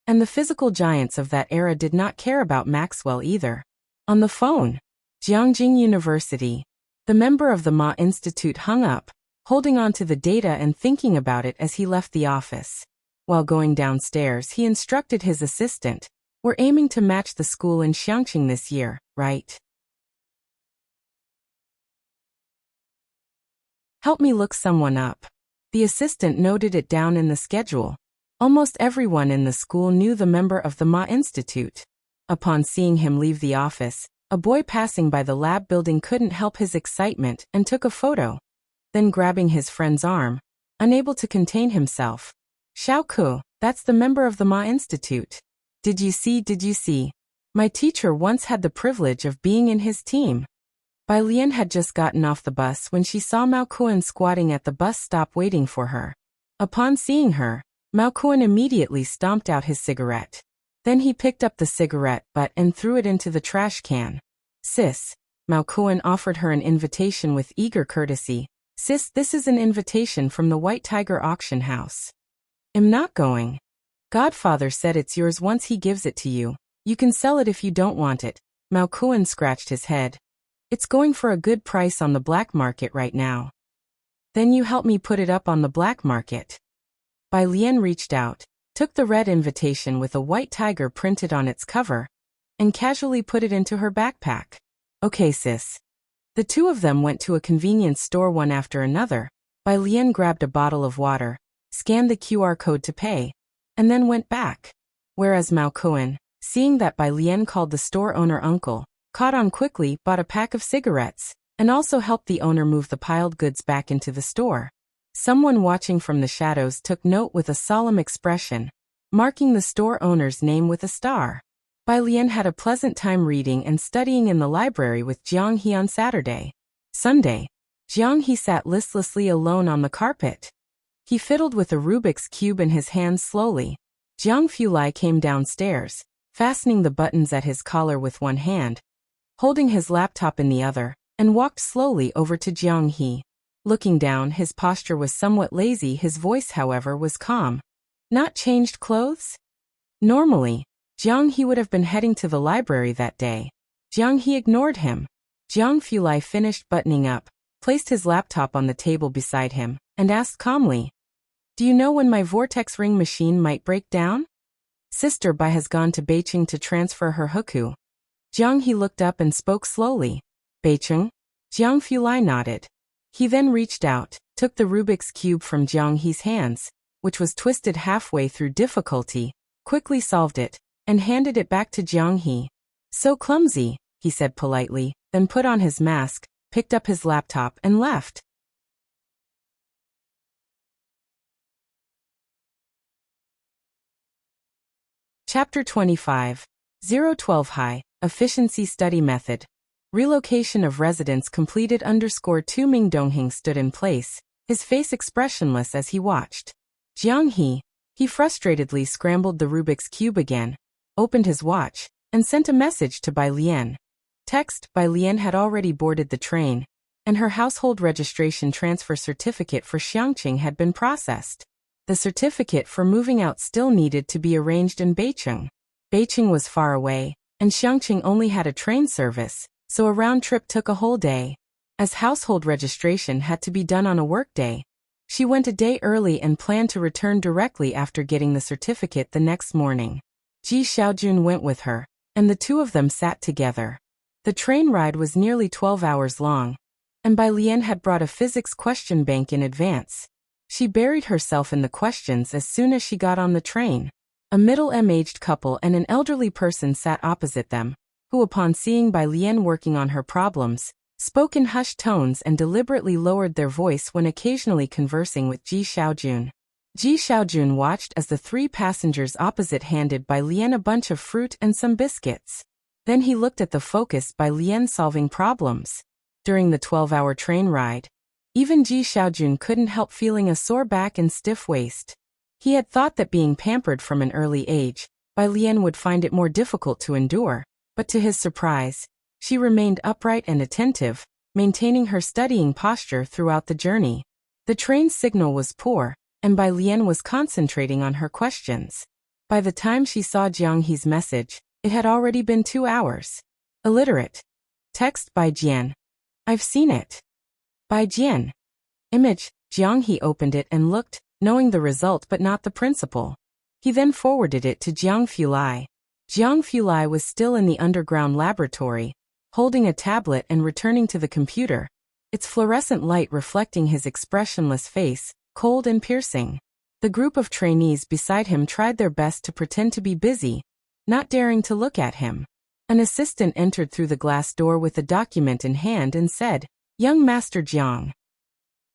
And the physical giants of that era did not care about Maxwell either. On the phone, Jiangjing University. The member of the Ma Institute hung up, holding on to the data and thinking about it as he left the office. While going downstairs, he instructed his assistant, we're aiming to match the school in Xiangqing this year, right? Help me look someone up. The assistant noted it down in the schedule. Almost everyone in the school knew the member of the Ma Institute. Upon seeing him leave the office, a boy passing by the lab building couldn't help his excitement and took a photo. Then grabbing his friend's arm, unable to contain himself. Xiao Ku, that's the member of the Ma Institute. Did you see? My teacher once had the privilege of being in his team. Bai Lian had just gotten off the bus when she saw Mao Kuan squatting at the bus stop waiting for her. Upon seeing her, Mao Kuan immediately stomped out his cigarette. Then he picked up the cigarette butt and threw it into the trash can. Sis, Mao Kuan offered her an invitation with eager courtesy. Sis, this is an invitation from the White Tiger Auction House. I'm not going. Godfather said it's yours once he gives it to you. You can sell it if you don't want it. Mao Kuan scratched his head. It's going for a good price on the black market right now. Then you help me put it up on the black market. Bai Lian reached out, took the red invitation with a white tiger printed on its cover, and casually put it into her backpack. Okay, sis. The two of them went to a convenience store one after another. Bai Lian grabbed a bottle of water, scanned the QR code to pay, and then went back. Whereas Mao Kuan, seeing that Bai Lian called the store owner uncle, caught on quickly, bought a pack of cigarettes, and also helped the owner move the piled goods back into the store. Someone watching from the shadows took note with a solemn expression, marking the store owner's name with a star. Bai Lian had a pleasant time reading and studying in the library with Jiang He on Saturday. Sunday, Jiang He sat listlessly alone on the carpet. He fiddled with a Rubik's Cube in his hands slowly. Jiang Fulai came downstairs, fastening the buttons at his collar with one hand, holding his laptop in the other, and walked slowly over to Jiang He. Looking down, his posture was somewhat lazy, his voice, however, was calm. Not changed clothes? Normally, Jiang He would have been heading to the library that day. Jiang He ignored him. Jiang Fulai finished buttoning up, placed his laptop on the table beside him, and asked calmly, "Do you know when my vortex ring machine might break down?" "Sister Bai has gone to Beijing to transfer her hukou." Jiang He looked up and spoke slowly. "Beijing?" Jiang Fulai nodded. He then reached out, took the Rubik's Cube from Jiang He's hands, which was twisted halfway through difficulty, quickly solved it, and handed it back to Jiang He. "So clumsy," he said politely, then put on his mask, picked up his laptop, and left. Chapter 25. 012 High, Efficiency Study Method. Relocation of residents completed. 2 Ming Dongheng stood in place, his face expressionless as he watched. Jiang he frustratedly scrambled the Rubik's Cube again, opened his watch, and sent a message to Bai Lian. Text: Bai Lian had already boarded the train, and her household registration transfer certificate for Xiangqing had been processed. The certificate for moving out still needed to be arranged in Beijing. Beijing was far away, and Xiangqing only had a train service, so a round trip took a whole day. As household registration had to be done on a workday, she went a day early and planned to return directly after getting the certificate the next morning. Ji Xiaojun went with her, and the two of them sat together. The train ride was nearly 12 hours long, and Bai Lian had brought a physics question bank in advance. She buried herself in the questions as soon as she got on the train. A middle-aged couple and an elderly person sat opposite them, who, upon seeing Bai Lian working on her problems, spoke in hushed tones and deliberately lowered their voice when occasionally conversing with Ji Xiaojun. Ji Xiaojun watched as the three passengers opposite handed Bai Lian a bunch of fruit and some biscuits. Then he looked at the focused Bai Lian solving problems. During the 12-hour train ride, even Ji Xiaojun couldn't help feeling a sore back and stiff waist. He had thought that being pampered from an early age, Bai Lian would find it more difficult to endure, but to his surprise, she remained upright and attentive, maintaining her studying posture throughout the journey. The train's signal was poor, and Bai Lian was concentrating on her questions. By the time she saw Jiang He's message, it had already been 2 hours. Illiterate. Text by Jian. I've seen it. By Jian. Image. Jiang He opened it and looked, knowing the result but not the principle. He then forwarded it to Jiang Fulai. Jiang Fulai was still in the underground laboratory, holding a tablet and returning to the computer, its fluorescent light reflecting his expressionless face, cold and piercing. The group of trainees beside him tried their best to pretend to be busy, not daring to look at him. An assistant entered through the glass door with a document in hand and said, "Young Master Jiang."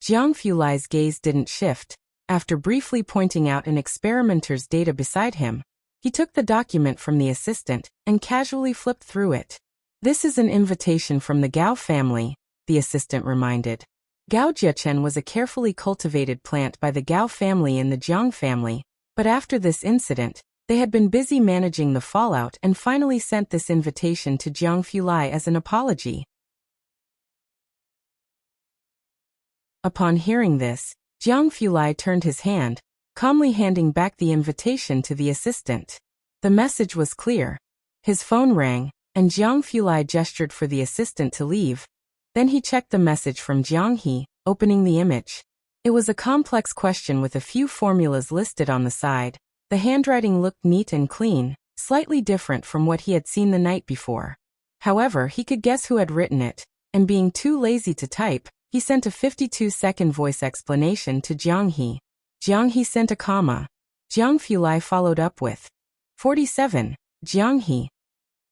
Jiang Fulai's gaze didn't shift. After briefly pointing out an experimenter's data beside him, he took the document from the assistant and casually flipped through it. "This is an invitation from the Gao family," the assistant reminded. Gao Jiachen was a carefully cultivated plant by the Gao family and the Jiang family, but after this incident, they had been busy managing the fallout and finally sent this invitation to Jiang Fulai as an apology. Upon hearing this, Jiang Fulai turned his hand, calmly handing back the invitation to the assistant. The message was clear. His phone rang, and Jiang Fulai gestured for the assistant to leave. Then he checked the message from Jiang He, opening the image. It was a complex question with a few formulas listed on the side. The handwriting looked neat and clean, slightly different from what he had seen the night before. However, he could guess who had written it, and being too lazy to type, he sent a 52-second voice explanation to Jiang He. Jiang He sent a comma. Jiang Fulai followed up with 47, Jiang He.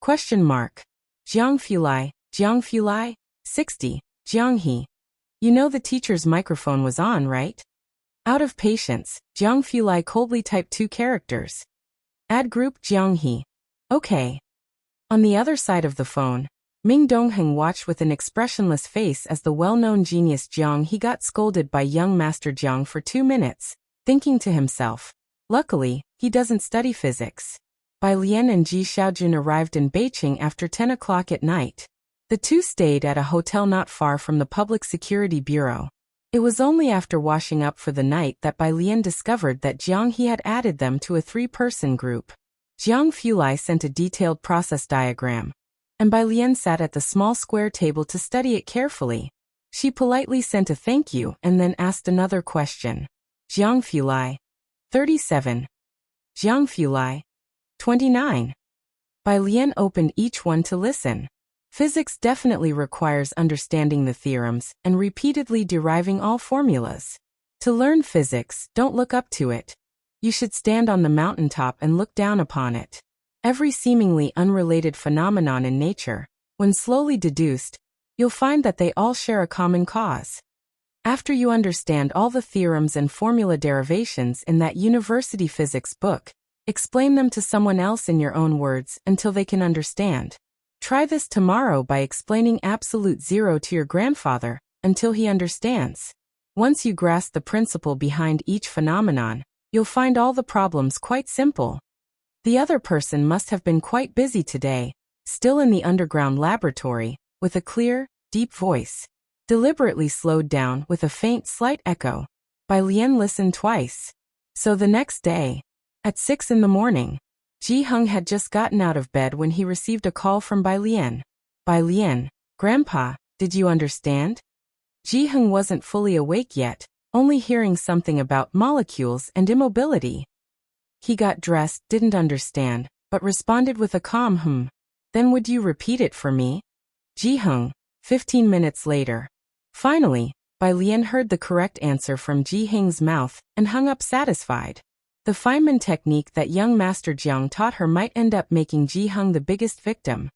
Question mark. Jiang Fulai, 60, Jiang He. You know the teacher's microphone was on, right? Out of patience, Jiang Fulai coldly typed 2 characters. Add group Jiang He. Okay. On the other side of the phone, Ming Dongheng watched with an expressionless face as the well-known genius Jiang He got scolded by young Master Jiang for 2 minutes, thinking to himself, luckily, he doesn't study physics. Bai Lian and Ji Xiaojun arrived in Beijing after 10 o'clock at night. The two stayed at a hotel not far from the Public Security Bureau. It was only after washing up for the night that Bai Lian discovered that Jiang He had added them to a 3-person group. Jiang Fulai sent a detailed process diagram, and Bai Lian sat at the small square table to study it carefully. She politely sent a thank you and then asked another question. Jiang Fulai, 37. Jiang Fulai, 29. Bai Lian opened each one to listen. Physics definitely requires understanding the theorems and repeatedly deriving all formulas. To learn physics, don't look up to it. You should stand on the mountaintop and look down upon it. Every seemingly unrelated phenomenon in nature, when slowly deduced, you'll find that they all share a common cause. After you understand all the theorems and formula derivations in that university physics book, explain them to someone else in your own words until they can understand. Try this tomorrow by explaining absolute zero to your grandfather until he understands. Once you grasp the principle behind each phenomenon, you'll find all the problems quite simple. The other person must have been quite busy today, still in the underground laboratory, with a clear, deep voice. Deliberately slowed down with a faint slight echo. Bai Lian listened twice. So the next day, at 6 in the morning, Ji Heng had just gotten out of bed when he received a call from Bai Lian. Bai Lian, Grandpa, did you understand? Ji Heng wasn't fully awake yet, only hearing something about molecules and immobility. He got dressed, didn't understand, but responded with a calm Then would you repeat it for me? Ji Heng, 15 minutes later. Finally, Bai Lian heard the correct answer from Ji Heng's mouth and hung up satisfied. The Feynman technique that young Master Jiang taught her might end up making Ji Heng the biggest victim.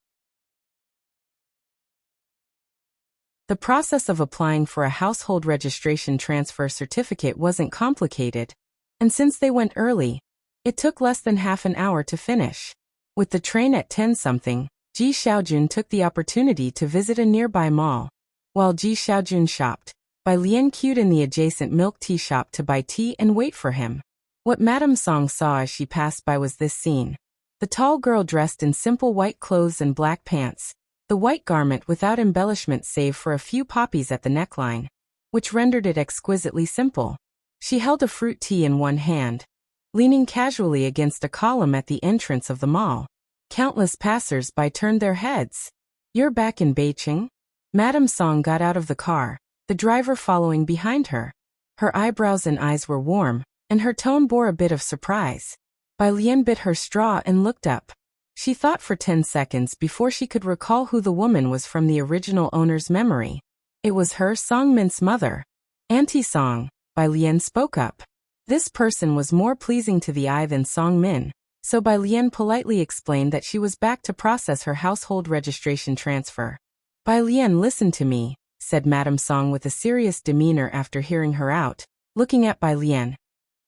The process of applying for a household registration transfer certificate wasn't complicated, and since they went early, it took less than half an hour to finish. With the train at 10-something, Ji Xiaojun took the opportunity to visit a nearby mall. While Ji Xiaojun shopped, Bai Lian queued in the adjacent milk tea shop to buy tea and wait for him. What Madame Song saw as she passed by was this scene. The tall girl dressed in simple white clothes and black pants, the white garment without embellishment save for a few poppies at the neckline, which rendered it exquisitely simple. She held a fruit tea in one hand, leaning casually against a column at the entrance of the mall. Countless passers-by turned their heads. You're back in Beijing? Madame Song got out of the car, the driver following behind her. Her eyebrows and eyes were warm, and her tone bore a bit of surprise. Bai Lian bit her straw and looked up. She thought for 10 seconds before she could recall who the woman was from the original owner's memory. It was her Song Min's mother. Auntie Song, Bai Lian spoke up. This person was more pleasing to the eye than Song Min, so Bai Lian politely explained that she was back to process her household registration transfer. Bai Lian, listen to me, said Madame Song with a serious demeanor after hearing her out, looking at Bai Lian.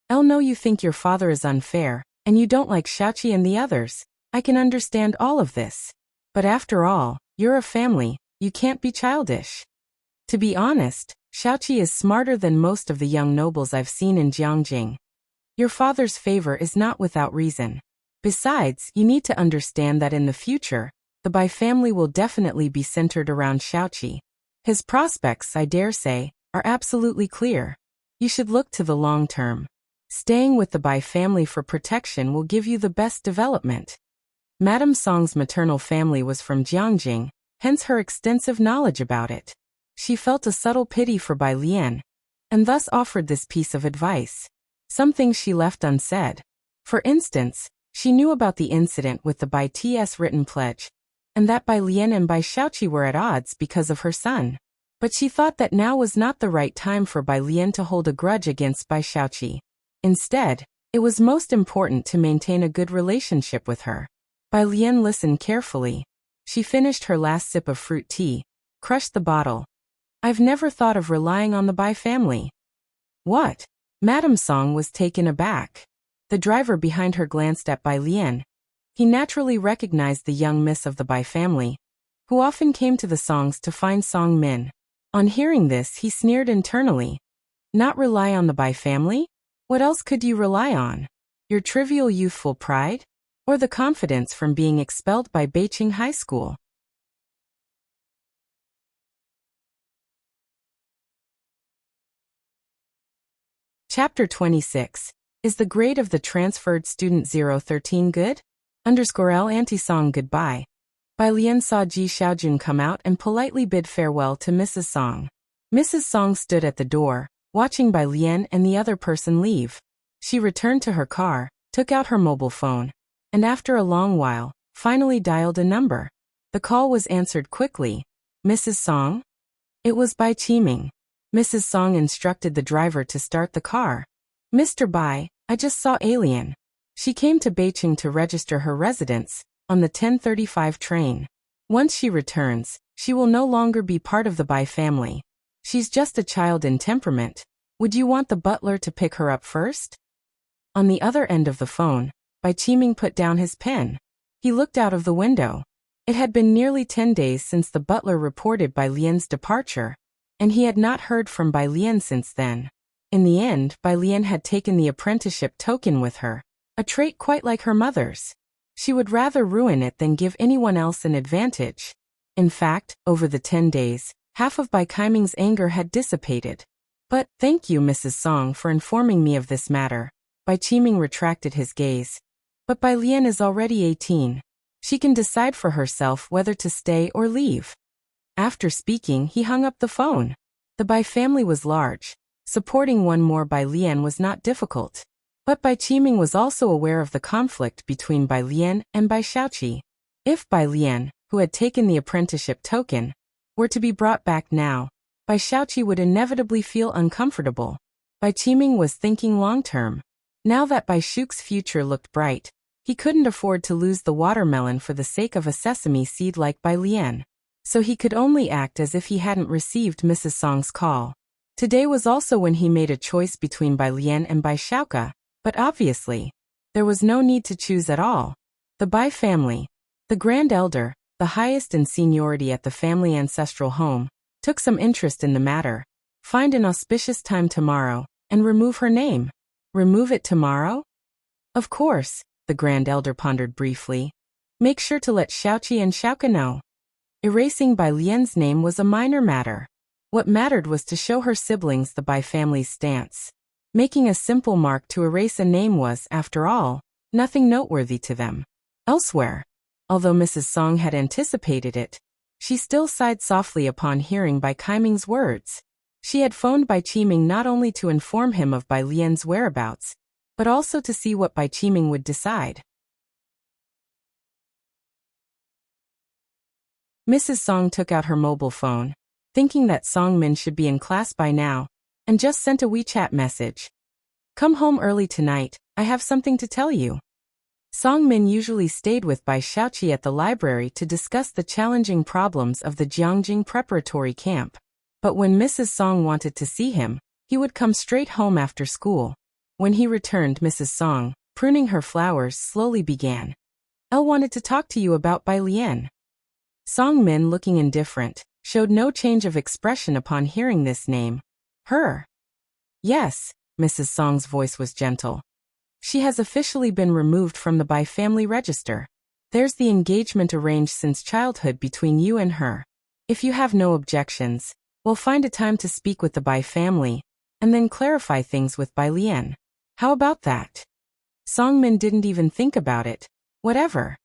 I know you think your father is unfair, and you don't like Xiaoqi and the others. I can understand all of this. But after all, you're a family, you can't be childish. To be honest, Xiaoqi is smarter than most of the young nobles I've seen in Jiangjing. Your father's favor is not without reason. Besides, you need to understand that in the future, the Bai family will definitely be centered around Xiaoqi. His prospects, I dare say, are absolutely clear. You should look to the long term. Staying with the Bai family for protection will give you the best development. Madame Song's maternal family was from Jiangjing, hence her extensive knowledge about it. She felt a subtle pity for Bai Lian, and thus offered this piece of advice. Some things she left unsaid. For instance, she knew about the incident with the Bai T's written pledge, and that Bai Lian and Bai Xiaoqi were at odds because of her son. But she thought that now was not the right time for Bai Lian to hold a grudge against Bai Xiaoqi. Instead, it was most important to maintain a good relationship with her. Bai Lian listened carefully. She finished her last sip of fruit tea, crushed the bottle. I've never thought of relying on the Bai family. What? Madame Song was taken aback. The driver behind her glanced at Bai Lian. He naturally recognized the young miss of the Bai family, who often came to the Songs to find Song Min. On hearing this, he sneered internally. Not rely on the Bai family? What else could you rely on? Your trivial youthful pride? Or the confidence from being expelled by Beijing High School? Chapter 26. Is the grade of the transferred student 013 good? L anti-Song goodbye. Bai Lian saw Ji Xiaojun come out and politely bid farewell to Mrs. Song. Mrs. Song stood at the door, watching Bai Lian and the other person leave. She returned to her car, took out her mobile phone, and after a long while, finally dialed a number. The call was answered quickly. Mrs. Song? It was Bai Qiming. Mrs. Song instructed the driver to start the car. Mr. Bai, I just saw Alien. She came to Beijing to register her residence, on the 10:35 train. Once she returns, she will no longer be part of the Bai family. She's just a child in temperament. Would you want the butler to pick her up first? On the other end of the phone, Bai Qiming put down his pen. He looked out of the window. It had been nearly 10 days since the butler reported Bai Lian's departure, and he had not heard from Bai Lian since then. In the end, Bai Lian had taken the apprenticeship token with her, a trait quite like her mother's. She would rather ruin it than give anyone else an advantage. In fact, over the 10 days, half of Bai Qiming's anger had dissipated. But, thank you Mrs. Song for informing me of this matter. Bai Qiming retracted his gaze. But Bai Lian is already 18. She can decide for herself whether to stay or leave. After speaking, he hung up the phone. The Bai family was large. Supporting one more Bai Lian was not difficult. But Bai Qiming was also aware of the conflict between Bai Lian and Bai Xiaoqi. If Bai Lian, who had taken the apprenticeship token, were to be brought back now, Bai Xiaoqi would inevitably feel uncomfortable. Bai Qiming was thinking long-term. Now that Bai Shuk's future looked bright, he couldn't afford to lose the watermelon for the sake of a sesame seed like Bai Lian. So he could only act as if he hadn't received Mrs. Song's call. Today was also when he made a choice between Bai Lian and Bai Xiaoqi, but obviously, there was no need to choose at all. The Bai family, the grand elder, the highest in seniority at the family ancestral home, took some interest in the matter. Find an auspicious time tomorrow, and remove her name. Remove it tomorrow? Of course, the grand elder pondered briefly. Make sure to let Xiaoqi and Xiaoqi know. Erasing Bai Lian's name was a minor matter. What mattered was to show her siblings the Bai family's stance. Making a simple mark to erase a name was, after all, nothing noteworthy to them. Elsewhere, although Mrs. Song had anticipated it, she still sighed softly upon hearing Bai Qiming's words. She had phoned Bai Qiming not only to inform him of Bai Lian's whereabouts, but also to see what Bai Qiming would decide. Mrs. Song took out her mobile phone, thinking that Song Min should be in class by now, and just sent a WeChat message. Come home early tonight, I have something to tell you. Song Min usually stayed with Bai Xiaoqi at the library to discuss the challenging problems of the Jiangjing preparatory camp. But when Mrs. Song wanted to see him, he would come straight home after school. When he returned, Mrs. Song, pruning her flowers, slowly began. Elle wanted to talk to you about Bai Lian. Song Min, looking indifferent, showed no change of expression upon hearing this name. Her? Yes, Mrs. Song's voice was gentle. She has officially been removed from the Bai family register. There's the engagement arranged since childhood between you and her. If you have no objections, we'll find a time to speak with the Bai family, and then clarify things with Bai Lian. How about that? Song Min didn't even think about it. Whatever.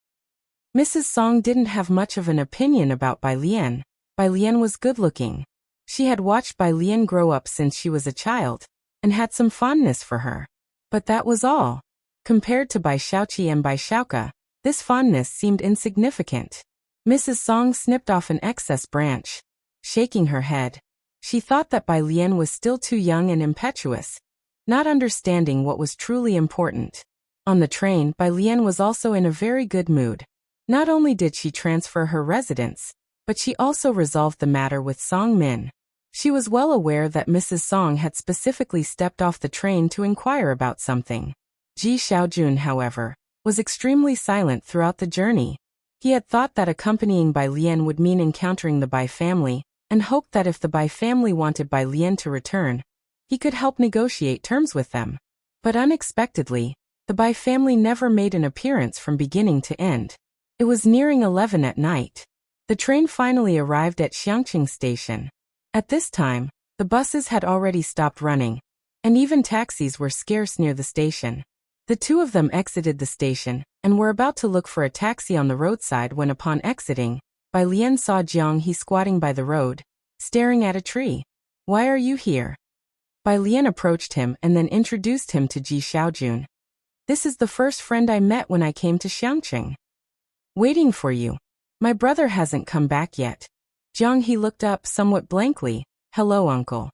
Mrs. Song didn't have much of an opinion about Bai Lian. Bai Lian was good-looking. She had watched Bai Lian grow up since she was a child, and had some fondness for her. But that was all. Compared to Bai Xiaoqi and Bai Xiaoka, this fondness seemed insignificant. Mrs. Song snipped off an excess branch. Shaking her head, she thought that Bai Lian was still too young and impetuous, not understanding what was truly important. On the train, Bai Lian was also in a very good mood. Not only did she transfer her residence, but she also resolved the matter with Song Min. She was well aware that Mrs. Song had specifically stepped off the train to inquire about something. Ji Xiaojun, however, was extremely silent throughout the journey. He had thought that accompanying Bai Lian would mean encountering the Bai family, and hoped that if the Bai family wanted Bai Lian to return, he could help negotiate terms with them. But unexpectedly, the Bai family never made an appearance from beginning to end. It was nearing 11 at night. The train finally arrived at Xiangqing Station. At this time, the buses had already stopped running, and even taxis were scarce near the station. The two of them exited the station, and were about to look for a taxi on the roadside when upon exiting, Bai Lian saw Jiang He squatting by the road, staring at a tree. "Why are you here?" Bai Lian approached him and then introduced him to Ji Xiaojun. "This is the first friend I met when I came to Xiangqing. Waiting for you. My brother hasn't come back yet." Jiang He looked up somewhat blankly. "Hello, uncle."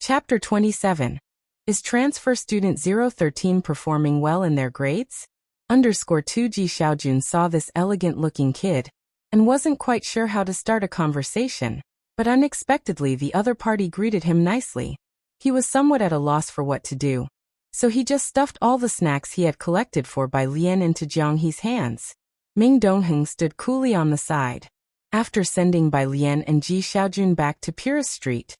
Chapter 27. Is transfer student 013 performing well in their grades? _2 Ji Xiaojun saw this elegant-looking kid, and wasn't quite sure how to start a conversation, but unexpectedly the other party greeted him nicely. He was somewhat at a loss for what to do, so he just stuffed all the snacks he had collected for Bai Lian into Jiang He's hands. Ming Dongheng stood coolly on the side. After sending Bai Lian and Ji Xiaojun back to Purist Street,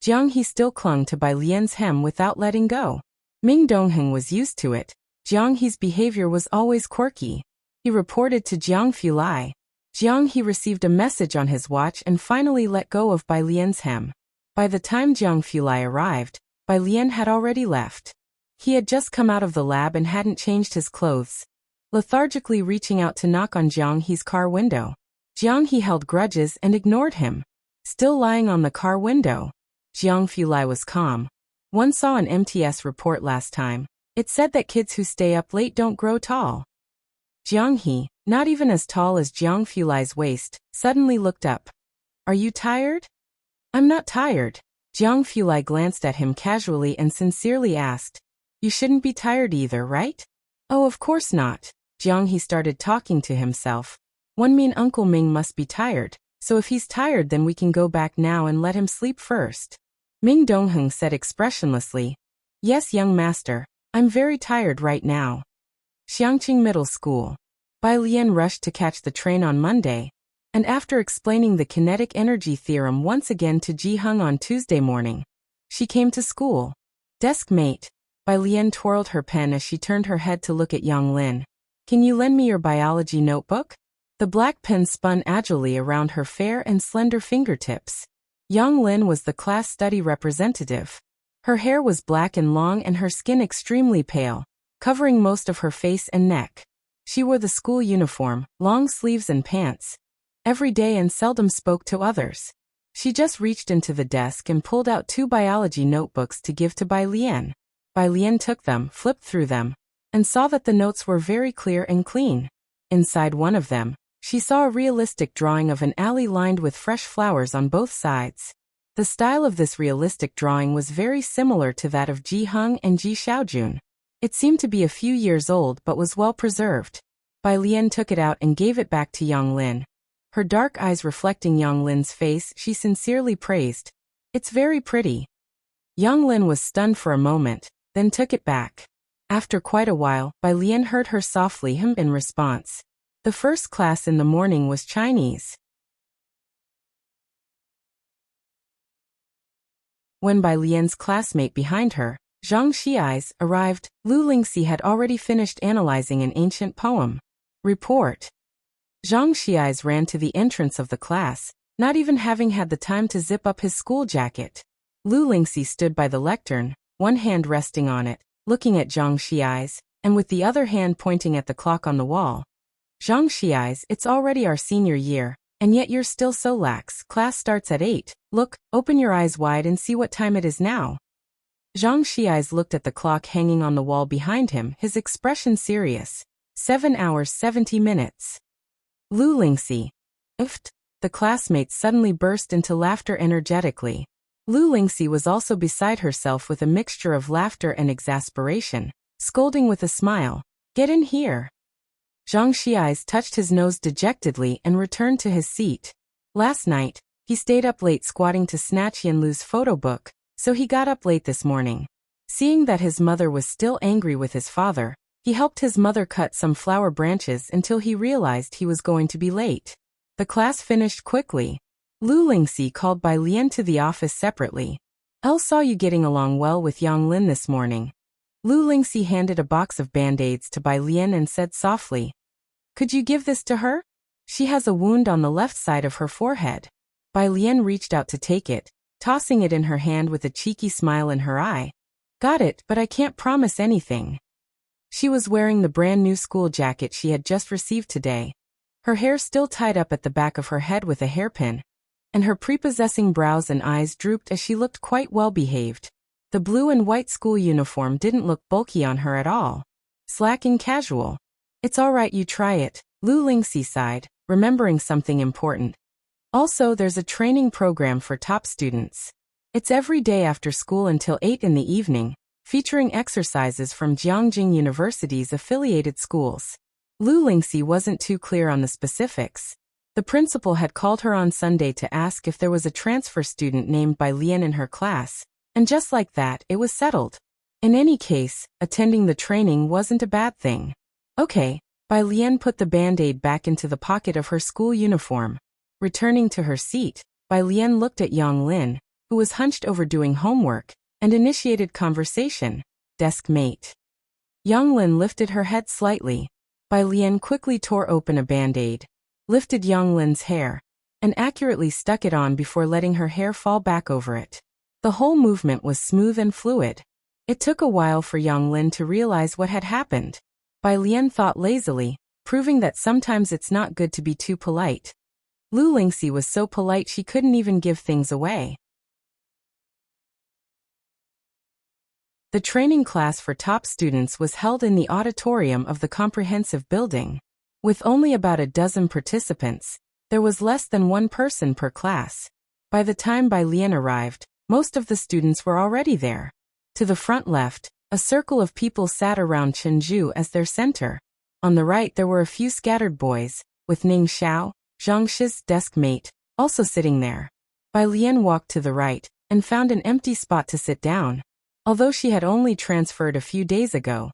Jiang He still clung to Bai Lian's hem without letting go. Ming Dongheng was used to it. Jiang He's behavior was always quirky. He reported to Jiang Fulai. Jiang He received a message on his watch and finally let go of Bai Lian's hem. By the time Jiang Fulai arrived, Bai Lian had already left. He had just come out of the lab and hadn't changed his clothes, lethargically reaching out to knock on Jiang He's car window. Jiang He held grudges and ignored him. Still lying on the car window, Jiang Fulai was calm. One saw an MTS report last time. It said that kids who stay up late don't grow tall. Jiang He, not even as tall as Jiang Fulai's waist, suddenly looked up. "Are you tired?" "I'm not tired." Jiang Fulai glanced at him casually and sincerely asked. "You shouldn't be tired either, right?" "Oh, of course not." Jiang He started talking to himself. "One mean Uncle Ming must be tired, so if he's tired then we can go back now and let him sleep first." Ming Dongheng said expressionlessly. "Yes, young master, I'm very tired right now." Xiangqing Middle School. Bai Lian rushed to catch the train on Monday, and after explaining the kinetic energy theorem once again to Ji Hung on Tuesday morning, she came to school. "Desk mate." Bai Lian twirled her pen as she turned her head to look at Yang Lin. "Can you lend me your biology notebook?" The black pen spun agilely around her fair and slender fingertips. Yang Lin was the class study representative. Her hair was black and long and her skin extremely pale, covering most of her face and neck. She wore the school uniform, long sleeves and pants, every day and seldom spoke to others. She just reached into the desk and pulled out 2 biology notebooks to give to Bai Lian. Bai Lian took them, flipped through them, and saw that the notes were very clear and clean. Inside one of them, she saw a realistic drawing of an alley lined with fresh flowers on both sides. The style of this realistic drawing was very similar to that of Ji Hung and Ji Xiaojun. It seemed to be a few years old but was well preserved. Bai Lian took it out and gave it back to Yang Lin. Her dark eyes reflecting Yang Lin's face, she sincerely praised. "It's very pretty." Yang Lin was stunned for a moment, then took it back. After quite a while, Bai Lian heard her softly hum in response. The first class in the morning was Chinese. When Bai Lian's classmate behind her, Zhang Xiai's, arrived, Lu Lingxi had already finished analyzing an ancient poem. Report. Zhang Xiai's ran to the entrance of the class, not even having had the time to zip up his school jacket. Lu Lingxi stood by the lectern, one hand resting on it, looking at Zhang Xi's, and with the other hand pointing at the clock on the wall. Zhang Xi's, it's already our senior year, and yet you're still so lax. Class starts at 8. Look, open your eyes wide and see what time it is now. Zhang Xi's looked at the clock hanging on the wall behind him, his expression serious. 7 hours 70 minutes. Lu Lingxi. Uft. The classmates suddenly burst into laughter energetically. Lu Lingxi was also beside herself with a mixture of laughter and exasperation, scolding with a smile. Get in here. Zhang Xi's touched his nose dejectedly and returned to his seat. Last night, he stayed up late squatting to snatch Yanlu's photo book, so he got up late this morning. Seeing that his mother was still angry with his father, he helped his mother cut some flower branches until he realized he was going to be late. The class finished quickly. Lu Lingxi called Bai Lian to the office separately. Elle saw you getting along well with Yang Lin this morning. Lu Lingxi handed a box of band-aids to Bai Lian and said softly, "Could you give this to her? She has a wound on the left side of her forehead." Bai Lian reached out to take it, tossing it in her hand with a cheeky smile in her eye. "Got it, but I can't promise anything." She was wearing the brand new school jacket she had just received today. Her hair still tied up at the back of her head with a hairpin, and her prepossessing brows and eyes drooped as she looked quite well behaved. The blue and white school uniform didn't look bulky on her at all. Slack and casual. "It's all right, you try it," Lu Lingxi sighed, remembering something important. "Also, there's a training program for top students. It's every day after school until 8 in the evening, featuring exercises from Jiangjing University's affiliated schools." Lu Lingxi wasn't too clear on the specifics. The principal had called her on Sunday to ask if there was a transfer student named Bai Lian in her class, and just like that, it was settled. In any case, attending the training wasn't a bad thing. Okay, Bai Lian put the band-aid back into the pocket of her school uniform. Returning to her seat, Bai Lian looked at Yang Lin, who was hunched over doing homework, and initiated conversation. "Desk mate." Yang Lin lifted her head slightly. Bai Lian quickly tore open a band-aid, lifted Yang Lin's hair, and accurately stuck it on before letting her hair fall back over it. The whole movement was smooth and fluid. It took a while for Yang Lin to realize what had happened. Bai Lian thought lazily, proving that sometimes it's not good to be too polite. Lu Lingxi was so polite she couldn't even give things away. The training class for top students was held in the auditorium of the comprehensive building. With only about a dozen participants, there was less than one person per class. By the time Bai Lian arrived, most of the students were already there. To the front left, a circle of people sat around Chen Zhu as their center. On the right there were a few scattered boys, with Ning Xiao, Zhang Shi's desk mate, also sitting there. Bai Lian walked to the right, and found an empty spot to sit down. Although she had only transferred a few days ago,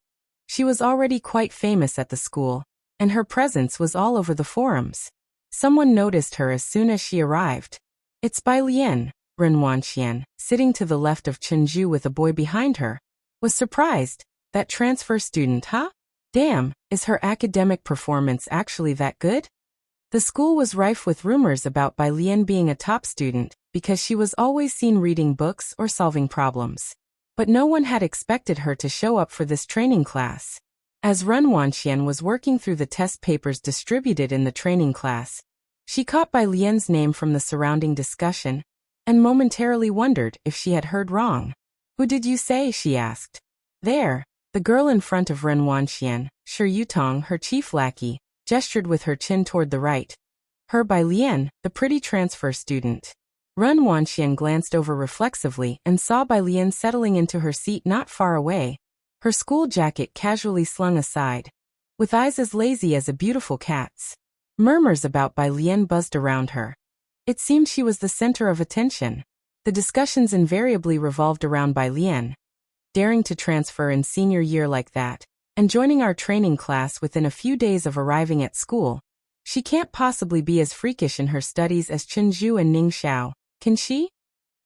she was already quite famous at the school, and her presence was all over the forums. Someone noticed her as soon as she arrived. "It's Bai Lian," Ren Wanxian, sitting to the left of Chen Zhu with a boy behind her, was surprised. "That transfer student, huh? Damn, is her academic performance actually that good?" The school was rife with rumors about Bai Lian being a top student, because she was always seen reading books or solving problems. But no one had expected her to show up for this training class. As Ren Wanxian was working through the test papers distributed in the training class, she caught Bai Lian's name from the surrounding discussion, and momentarily wondered if she had heard wrong. "Who did you say?" she asked. "There." The girl in front of Ren Wanxian, Shi Yutong, her chief lackey, gestured with her chin toward the right. "Her Bai Lian, the pretty transfer student." Ren Wanxian glanced over reflexively and saw Bai Lian settling into her seat not far away, her school jacket casually slung aside, with eyes as lazy as a beautiful cat's. Murmurs about Bai Lian buzzed around her. It seemed she was the center of attention. The discussions invariably revolved around Bai Lian. Daring to transfer in senior year like that, and joining our training class within a few days of arriving at school. She can't possibly be as freakish in her studies as Chen Zhu and Ning Xiao, can she?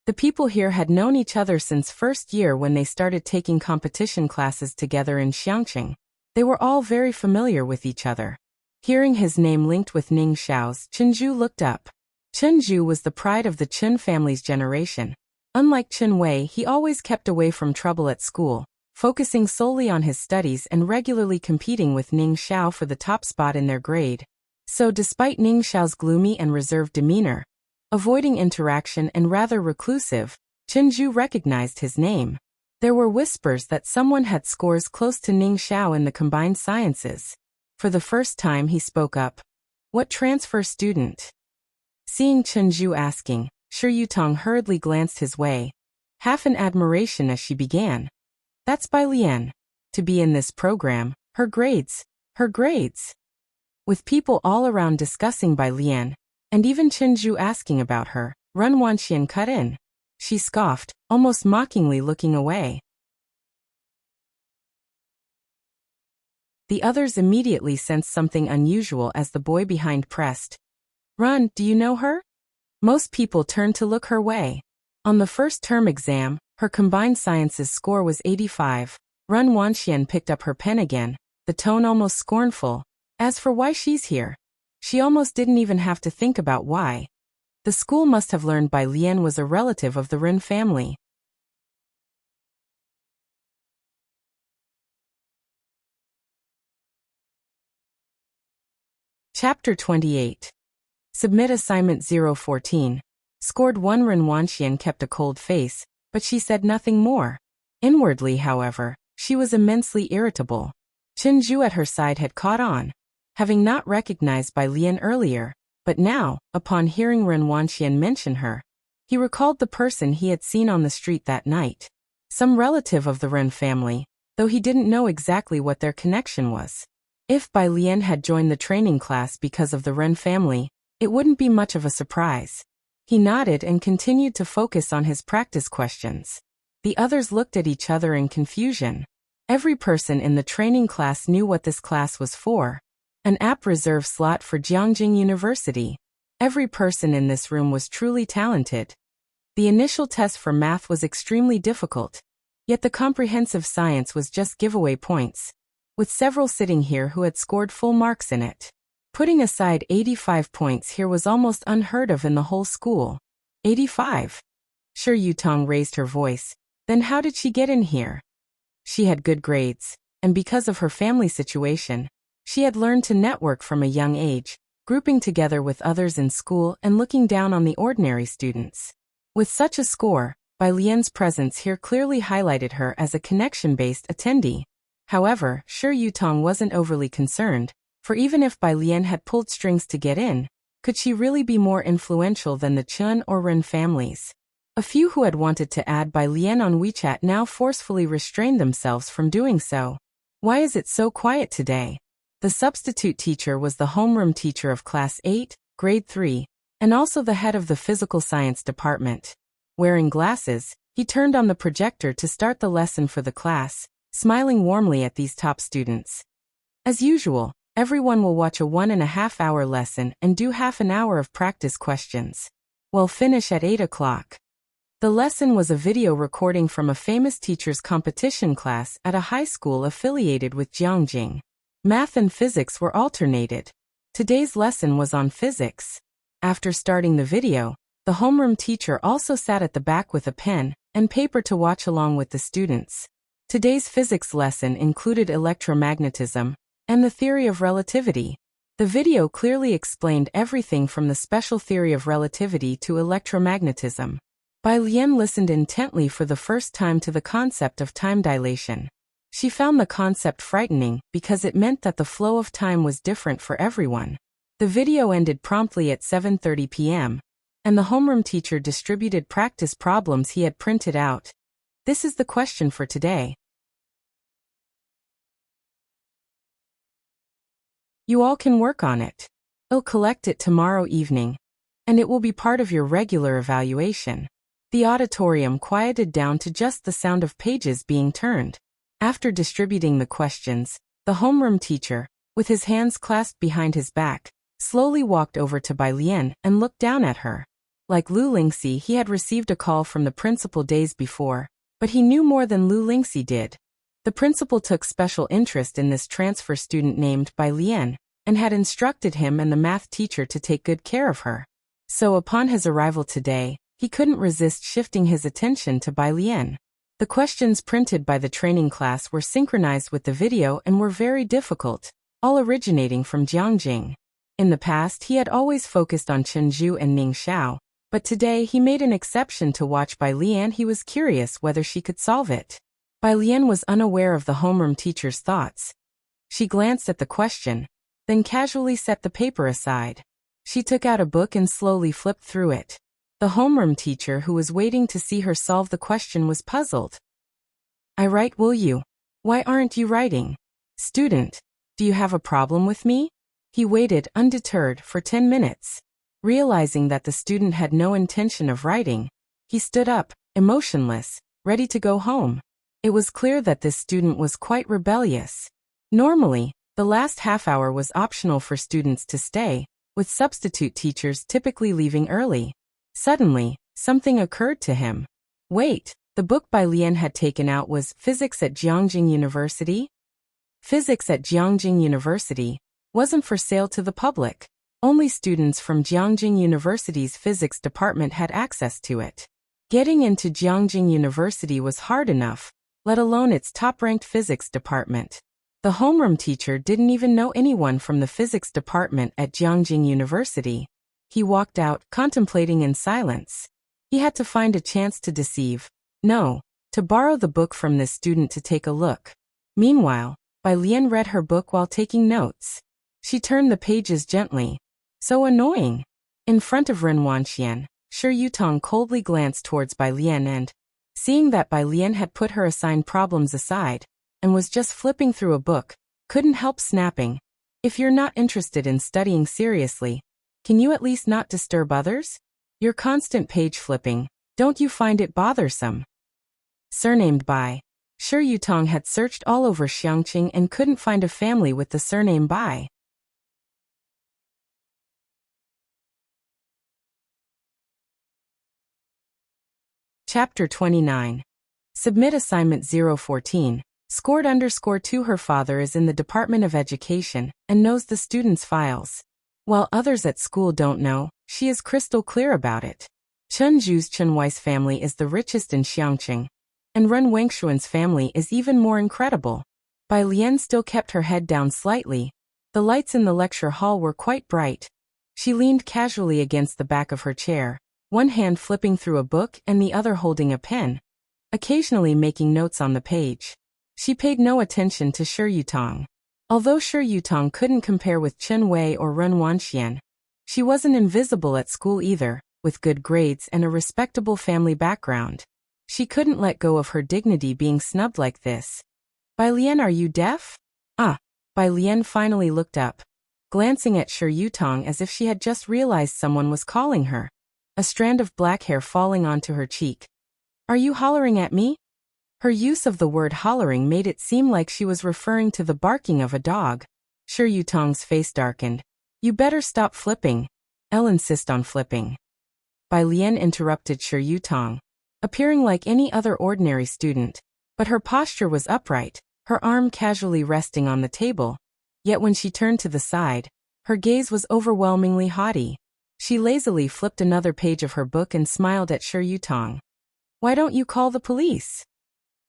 The people here had known each other since first year when they started taking competition classes together in Xiangqing. They were all very familiar with each other. Hearing his name linked with Ning Xiao's, Chen Zhu looked up. Chen Zhu was the pride of the Chen family's generation. Unlike Chen Wei, he always kept away from trouble at school, focusing solely on his studies and regularly competing with Ning Xiao for the top spot in their grade. So despite Ning Xiao's gloomy and reserved demeanor, avoiding interaction and rather reclusive, Chen Zhu recognized his name. There were whispers that someone had scores close to Ning Xiao in the combined sciences. For the first time he spoke up. What transfer student? Seeing Chen Zhu asking, Shi Yutong hurriedly glanced his way, half in admiration as she began. That's Bai Lian. To be in this program, her grades. With people all around discussing Bai Lian, and even Chen Zhu asking about her, Ren Wanxian cut in. She scoffed, almost mockingly looking away. The others immediately sensed something unusual as the boy behind pressed. Run, do you know her? Most people turned to look her way. On the first term exam, her combined sciences score was 85. Ren Wanxian picked up her pen again, the tone almost scornful. As for why she's here, she almost didn't even have to think about why. The school must have learned Bai Lian was a relative of the Ren family. Chapter 28. Submit Assignment 014. Scored 1. Ren Wanxian kept a cold face, but she said nothing more. Inwardly, however, she was immensely irritable. Chen Zhu at her side had caught on, having not recognized Bai Lian earlier, but now, upon hearing Ren Wanxian mention her, he recalled the person he had seen on the street that night. Some relative of the Ren family, though he didn't know exactly what their connection was. If Bai Lian had joined the training class because of the Ren family, it wouldn't be much of a surprise. He nodded and continued to focus on his practice questions. The others looked at each other in confusion. Every person in the training class knew what this class was for. An app reserve slot for Jiangjing University. Every person in this room was truly talented. The initial test for math was extremely difficult, yet the comprehensive science was just giveaway points, with several sitting here who had scored full marks in it. Putting aside 85 points here was almost unheard of in the whole school. 85? Shi Yutong raised her voice. Then how did she get in here? She had good grades, and because of her family situation, she had learned to network from a young age, grouping together with others in school and looking down on the ordinary students. With such a score, Bai Lian's presence here clearly highlighted her as a connection-based attendee. However, Shi Yutong wasn't overly concerned, for even if Bai Lian had pulled strings to get in, could she really be more influential than the Chen or Ren families? A few who had wanted to add Bai Lian on WeChat now forcefully restrained themselves from doing so. Why is it so quiet today? The substitute teacher was the homeroom teacher of Class 8, Grade 3, and also the head of the physical science department. Wearing glasses, he turned on the projector to start the lesson for the class, smiling warmly at these top students. As usual, everyone will watch a 1.5-hour lesson and do half an hour of practice questions. We'll finish at 8 o'clock. The lesson was a video recording from a famous teacher's competition class at a high school affiliated with Jiangjing. Math and physics were alternated. Today's lesson was on physics. After starting the video, the homeroom teacher also sat at the back with a pen and paper to watch along with the students. Today's physics lesson included electromagnetism and the theory of relativity. The video clearly explained everything from the special theory of relativity to electromagnetism. Bai Lian listened intently for the first time to the concept of time dilation. She found the concept frightening because it meant that the flow of time was different for everyone. The video ended promptly at 7:30 p.m., and the homeroom teacher distributed practice problems he had printed out. This is the question for today. You all can work on it. I'll collect it tomorrow evening, and it will be part of your regular evaluation. The auditorium quieted down to just the sound of pages being turned. After distributing the questions, the homeroom teacher, with his hands clasped behind his back, slowly walked over to Bai Lian and looked down at her. Like Lu Lingxi, he had received a call from the principal days before, but he knew more than Lu Lingxi did. The principal took special interest in this transfer student named Bai Lian, and had instructed him and the math teacher to take good care of her. So upon his arrival today, he couldn't resist shifting his attention to Bai Lian. The questions printed by the training class were synchronized with the video and were very difficult, all originating from Jiangjing. In the past, he had always focused on Chen Zhu and Ning Xiao, but today he made an exception to watch Bai Lian. He was curious whether she could solve it. Bai Lian was unaware of the homeroom teacher's thoughts. She glanced at the question, then casually set the paper aside. She took out a book and slowly flipped through it. The homeroom teacher, who was waiting to see her solve the question, was puzzled. "I write, will you? Why aren't you writing? Student, do you have a problem with me?" He waited, undeterred, for 10 minutes. Realizing that the student had no intention of writing, he stood up, emotionless, ready to go home. It was clear that this student was quite rebellious. Normally, the last half hour was optional for students to stay, with substitute teachers typically leaving early. Suddenly, something occurred to him. Wait, the book Bai Lian had taken out was Physics at Jiangjing University? Physics at Jiangjing University wasn't for sale to the public. Only students from Jiangjing University's physics department had access to it. Getting into Jiangjing University was hard enough, let alone its top-ranked physics department. The homeroom teacher didn't even know anyone from the physics department at Jiangjing University. He walked out, contemplating in silence. He had to find a chance to deceive. No, to borrow the book from this student to take a look. Meanwhile, Bai Lian read her book while taking notes. She turned the pages gently. So annoying. In front of Ren Wanxian, Shi Yutong coldly glanced towards Bai Lian and, seeing that Bai Lian had put her assigned problems aside and was just flipping through a book, couldn't help snapping. "If you're not interested in studying seriously, can you at least not disturb others? Your constant page flipping, don't you find it bothersome?" Surnamed Bai, Shi Yutong had searched all over Xiangqing and couldn't find a family with the surname Bai. Chapter 29. Submit Assignment 014. Scored _2. Her father is in the Department of Education and knows the students' files. While others at school don't know, she is crystal clear about it. Chen Zhu's Chen Wei's family is the richest in Xiangqing, and Ren Wengshuan's family is even more incredible. Bai Lian still kept her head down slightly. The lights in the lecture hall were quite bright. She leaned casually against the back of her chair, one hand flipping through a book and the other holding a pen, occasionally making notes on the page. She paid no attention to Shi Yutong. Although Shi Yutong couldn't compare with Chen Wei or Ren Wanxian, she wasn't invisible at school either, with good grades and a respectable family background. She couldn't let go of her dignity being snubbed like this. "Bai Lian, are you deaf?" "Ah." Bai Lian finally looked up, glancing at Shi Yutong as if she had just realized someone was calling her, a strand of black hair falling onto her cheek. "Are you hollering at me?" Her use of the word hollering made it seem like she was referring to the barking of a dog. Shi Yutong's face darkened. "You better stop flipping. I'll insist on flipping." Bai Lian interrupted Shi Yutong, appearing like any other ordinary student, but her posture was upright, her arm casually resting on the table. Yet when she turned to the side, her gaze was overwhelmingly haughty. She lazily flipped another page of her book and smiled at Shi Yutong. "Why don't you call the police?"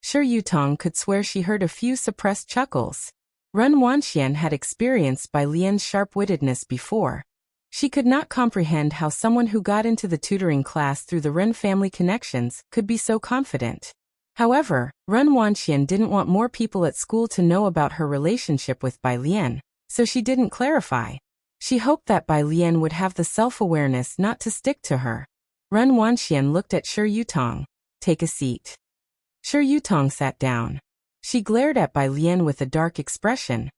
Shi Yutong could swear she heard a few suppressed chuckles. Ren Wanxian had experienced Bai Lian's sharp-wittedness before. She could not comprehend how someone who got into the tutoring class through the Ren family connections could be so confident. However, Ren Wanxian didn't want more people at school to know about her relationship with Bai Lian, so she didn't clarify. She hoped that Bai Lian would have the self-awareness not to stick to her. Ren Wanxian looked at Shi Yutong. "Take a seat." Shi Yutong sat down. She glared at Bai Lian with a dark expression.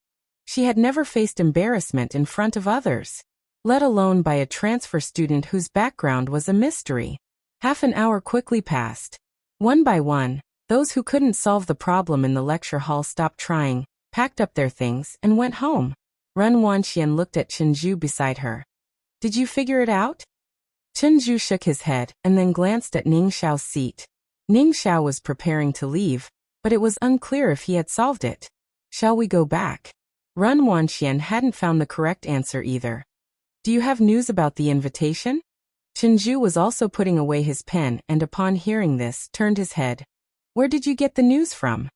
She had never faced embarrassment in front of others, let alone by a transfer student whose background was a mystery. Half an hour quickly passed. One by one, those who couldn't solve the problem in the lecture hall stopped trying, packed up their things, and went home. Ren Wanxian looked at Chen Zhu beside her. "Did you figure it out?" Chen Zhu shook his head and then glanced at Ning Xiao's seat. Ning Xiao was preparing to leave, but it was unclear if he had solved it. "Shall we go back?" Ren Wanxian hadn't found the correct answer either. "Do you have news about the invitation?" Chenju was also putting away his pen and upon hearing this, turned his head. Where did you get the news from?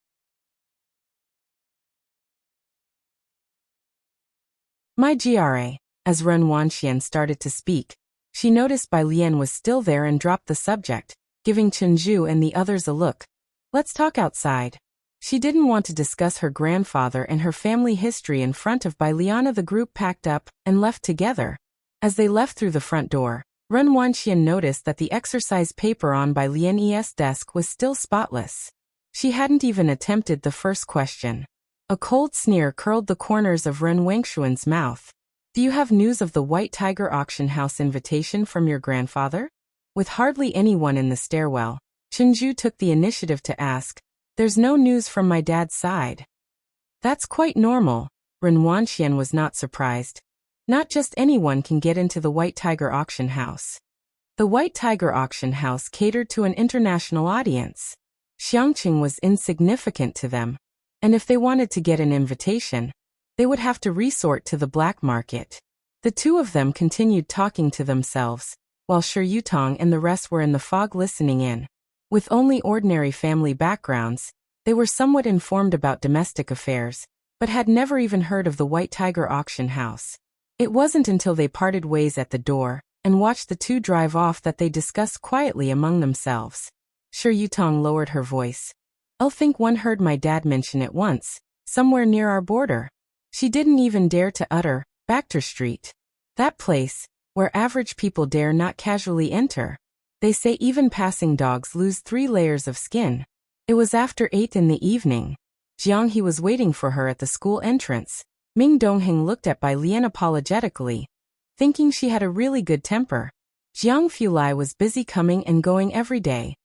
My GRA. As Ren Wanxian started to speak, she noticed Bai Lian was still there and dropped the subject, giving Chenju and the others a look. Let's talk outside. She didn't want to discuss her grandfather and her family history in front of Bai Lian. The group packed up and left together. As they left through the front door, Ren Wanxian noticed that the exercise paper on Bai Lian's desk was still spotless. She hadn't even attempted the first question. A cold sneer curled the corners of Ren Wangshuan's mouth. Do you have news of the White Tiger auction house invitation from your grandfather? With hardly anyone in the stairwell, Chenju took the initiative to ask, There's no news from my dad's side. That's quite normal. Ren Wanxian was not surprised. Not just anyone can get into the White Tiger auction house. The White Tiger auction house catered to an international audience. Xiangqing was insignificant to them, and if they wanted to get an invitation, they would have to resort to the black market. The two of them continued talking to themselves, while Shi Yutong and the rest were in the fog listening in. With only ordinary family backgrounds, they were somewhat informed about domestic affairs, but had never even heard of the White Tiger auction house. It wasn't until they parted ways at the door and watched the two drive off that they discussed quietly among themselves. Shi Yutong lowered her voice. I'll think one heard my dad mention it once, somewhere near our border. She didn't even dare to utter, Bacter Street. That place, where average people dare not casually enter. They say even passing dogs lose 3 layers of skin. It was after 8 in the evening. Jiang He was waiting for her at the school entrance. Ming Dongheng looked at Bai Lian apologetically, thinking she had a really good temper. Jiang Fulai was busy coming and going every day,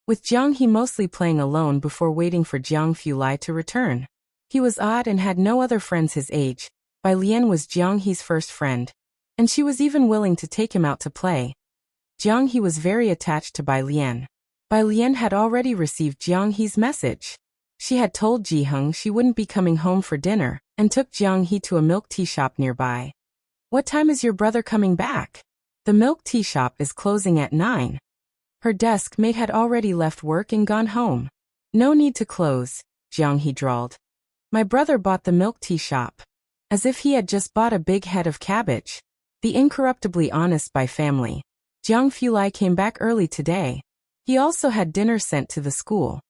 with Jiang He mostly playing alone before waiting for Jiang Fulai to return. He was odd and had no other friends his age. Bai Lian was Jiang He's first friend, and she was even willing to take him out to play. Jiang He was very attached to Bai Lian. Bai Lian had already received Jiang He's message. She had told Ji Heng she wouldn't be coming home for dinner, and took Jiang He to a milk tea shop nearby. What time is your brother coming back? The milk tea shop is closing at 9. Her desk mate had already left work and gone home. No need to close, Jiang He drawled. My brother bought the milk tea shop. As if he had just bought a big head of cabbage. The incorruptibly honest Bai family. Jiang Fulai came back early today. He also had dinner sent to the school.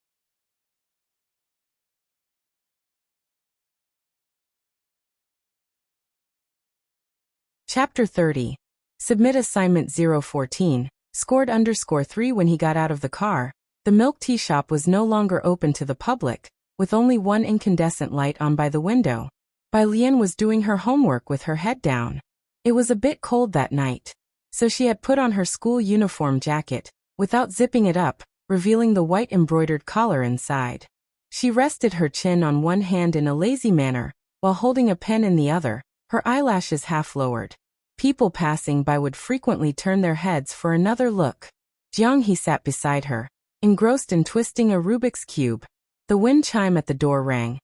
Chapter 30. Submit Assignment 014. Scored _3. When he got out of the car, the milk tea shop was no longer open to the public, with only one incandescent light on by the window. Bai Lian was doing her homework with her head down. It was a bit cold that night, so she had put on her school uniform jacket, without zipping it up, revealing the white embroidered collar inside. She rested her chin on one hand in a lazy manner, while holding a pen in the other, her eyelashes half lowered. People passing by would frequently turn their heads for another look. Jiang He sat beside her, engrossed in twisting a Rubik's Cube. The wind chime at the door rang,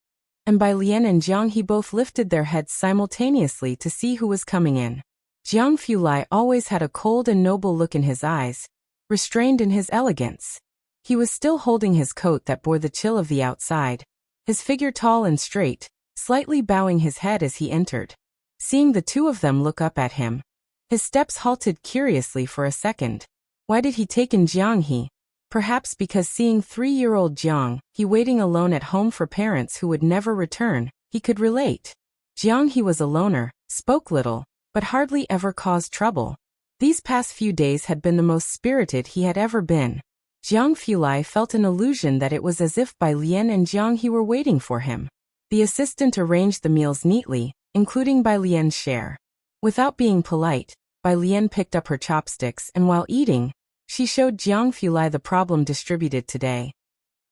and Bai Lian and Jiang He both lifted their heads simultaneously to see who was coming in. Jiang Fulai always had a cold and noble look in his eyes, restrained in his elegance. He was still holding his coat that bore the chill of the outside, his figure tall and straight, slightly bowing his head as he entered. Seeing the two of them look up at him, his steps halted curiously for a second. Why did he take in Jiang He? Perhaps because seeing 3-year-old Jiang He waiting alone at home for parents who would never return, he could relate. Jiang He was a loner, spoke little, but hardly ever caused trouble. These past few days had been the most spirited he had ever been. Jiang Fulai felt an illusion that it was as if Bai Lian and Jiang He were waiting for him. The assistant arranged the meals neatly, including Bai Lian's share. Without being polite, Bai Lian picked up her chopsticks and while eating, she showed Jiang Fulai the problem distributed today.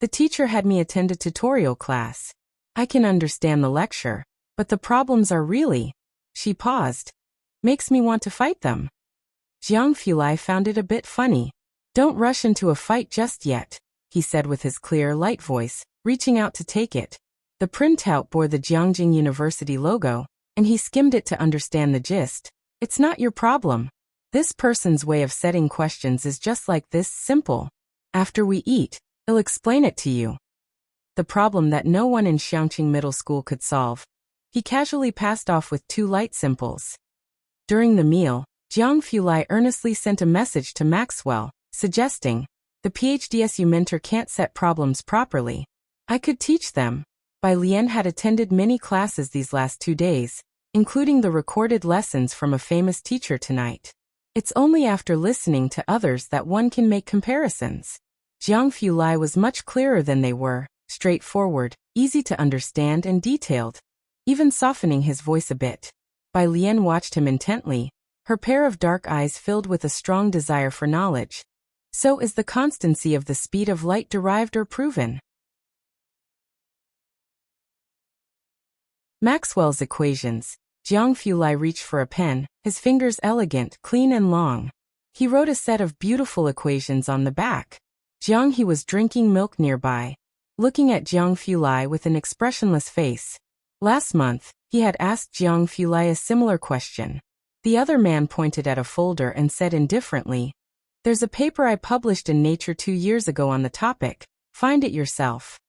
The teacher had me attend a tutorial class. I can understand the lecture, but the problems are really, she paused, makes me want to fight them. Jiang Fulai found it a bit funny. Don't rush into a fight just yet, he said with his clear, light voice, reaching out to take it. The printout bore the Jiangjing University logo, and he skimmed it to understand the gist. It's not your problem. This person's way of setting questions is just like this: simple. After we eat, I'll explain it to you. The problem that no one in Xiangqing Middle School could solve. He casually passed off with 2 light simples. During the meal, Jiang Fulai earnestly sent a message to Maxwell, suggesting, "The PhDSU mentor can't set problems properly. I could teach them." Bai Lian had attended many classes these last 2 days, including the recorded lessons from a famous teacher tonight. It's only after listening to others that one can make comparisons. Jiang Fulai was much clearer than they were, straightforward, easy to understand and detailed, even softening his voice a bit. Bai Lian watched him intently, her pair of dark eyes filled with a strong desire for knowledge. So is the constancy of the speed of light derived or proven? Maxwell's equations. Jiang Fulai reached for a pen, his fingers elegant, clean and long. He wrote a set of beautiful equations on the back. Jiang He was drinking milk nearby, looking at Jiang Fulai with an expressionless face. Last month, he had asked Jiang Fulai a similar question. The other man pointed at a folder and said indifferently, "There's a paper I published in Nature 2 years ago on the topic. Find it yourself."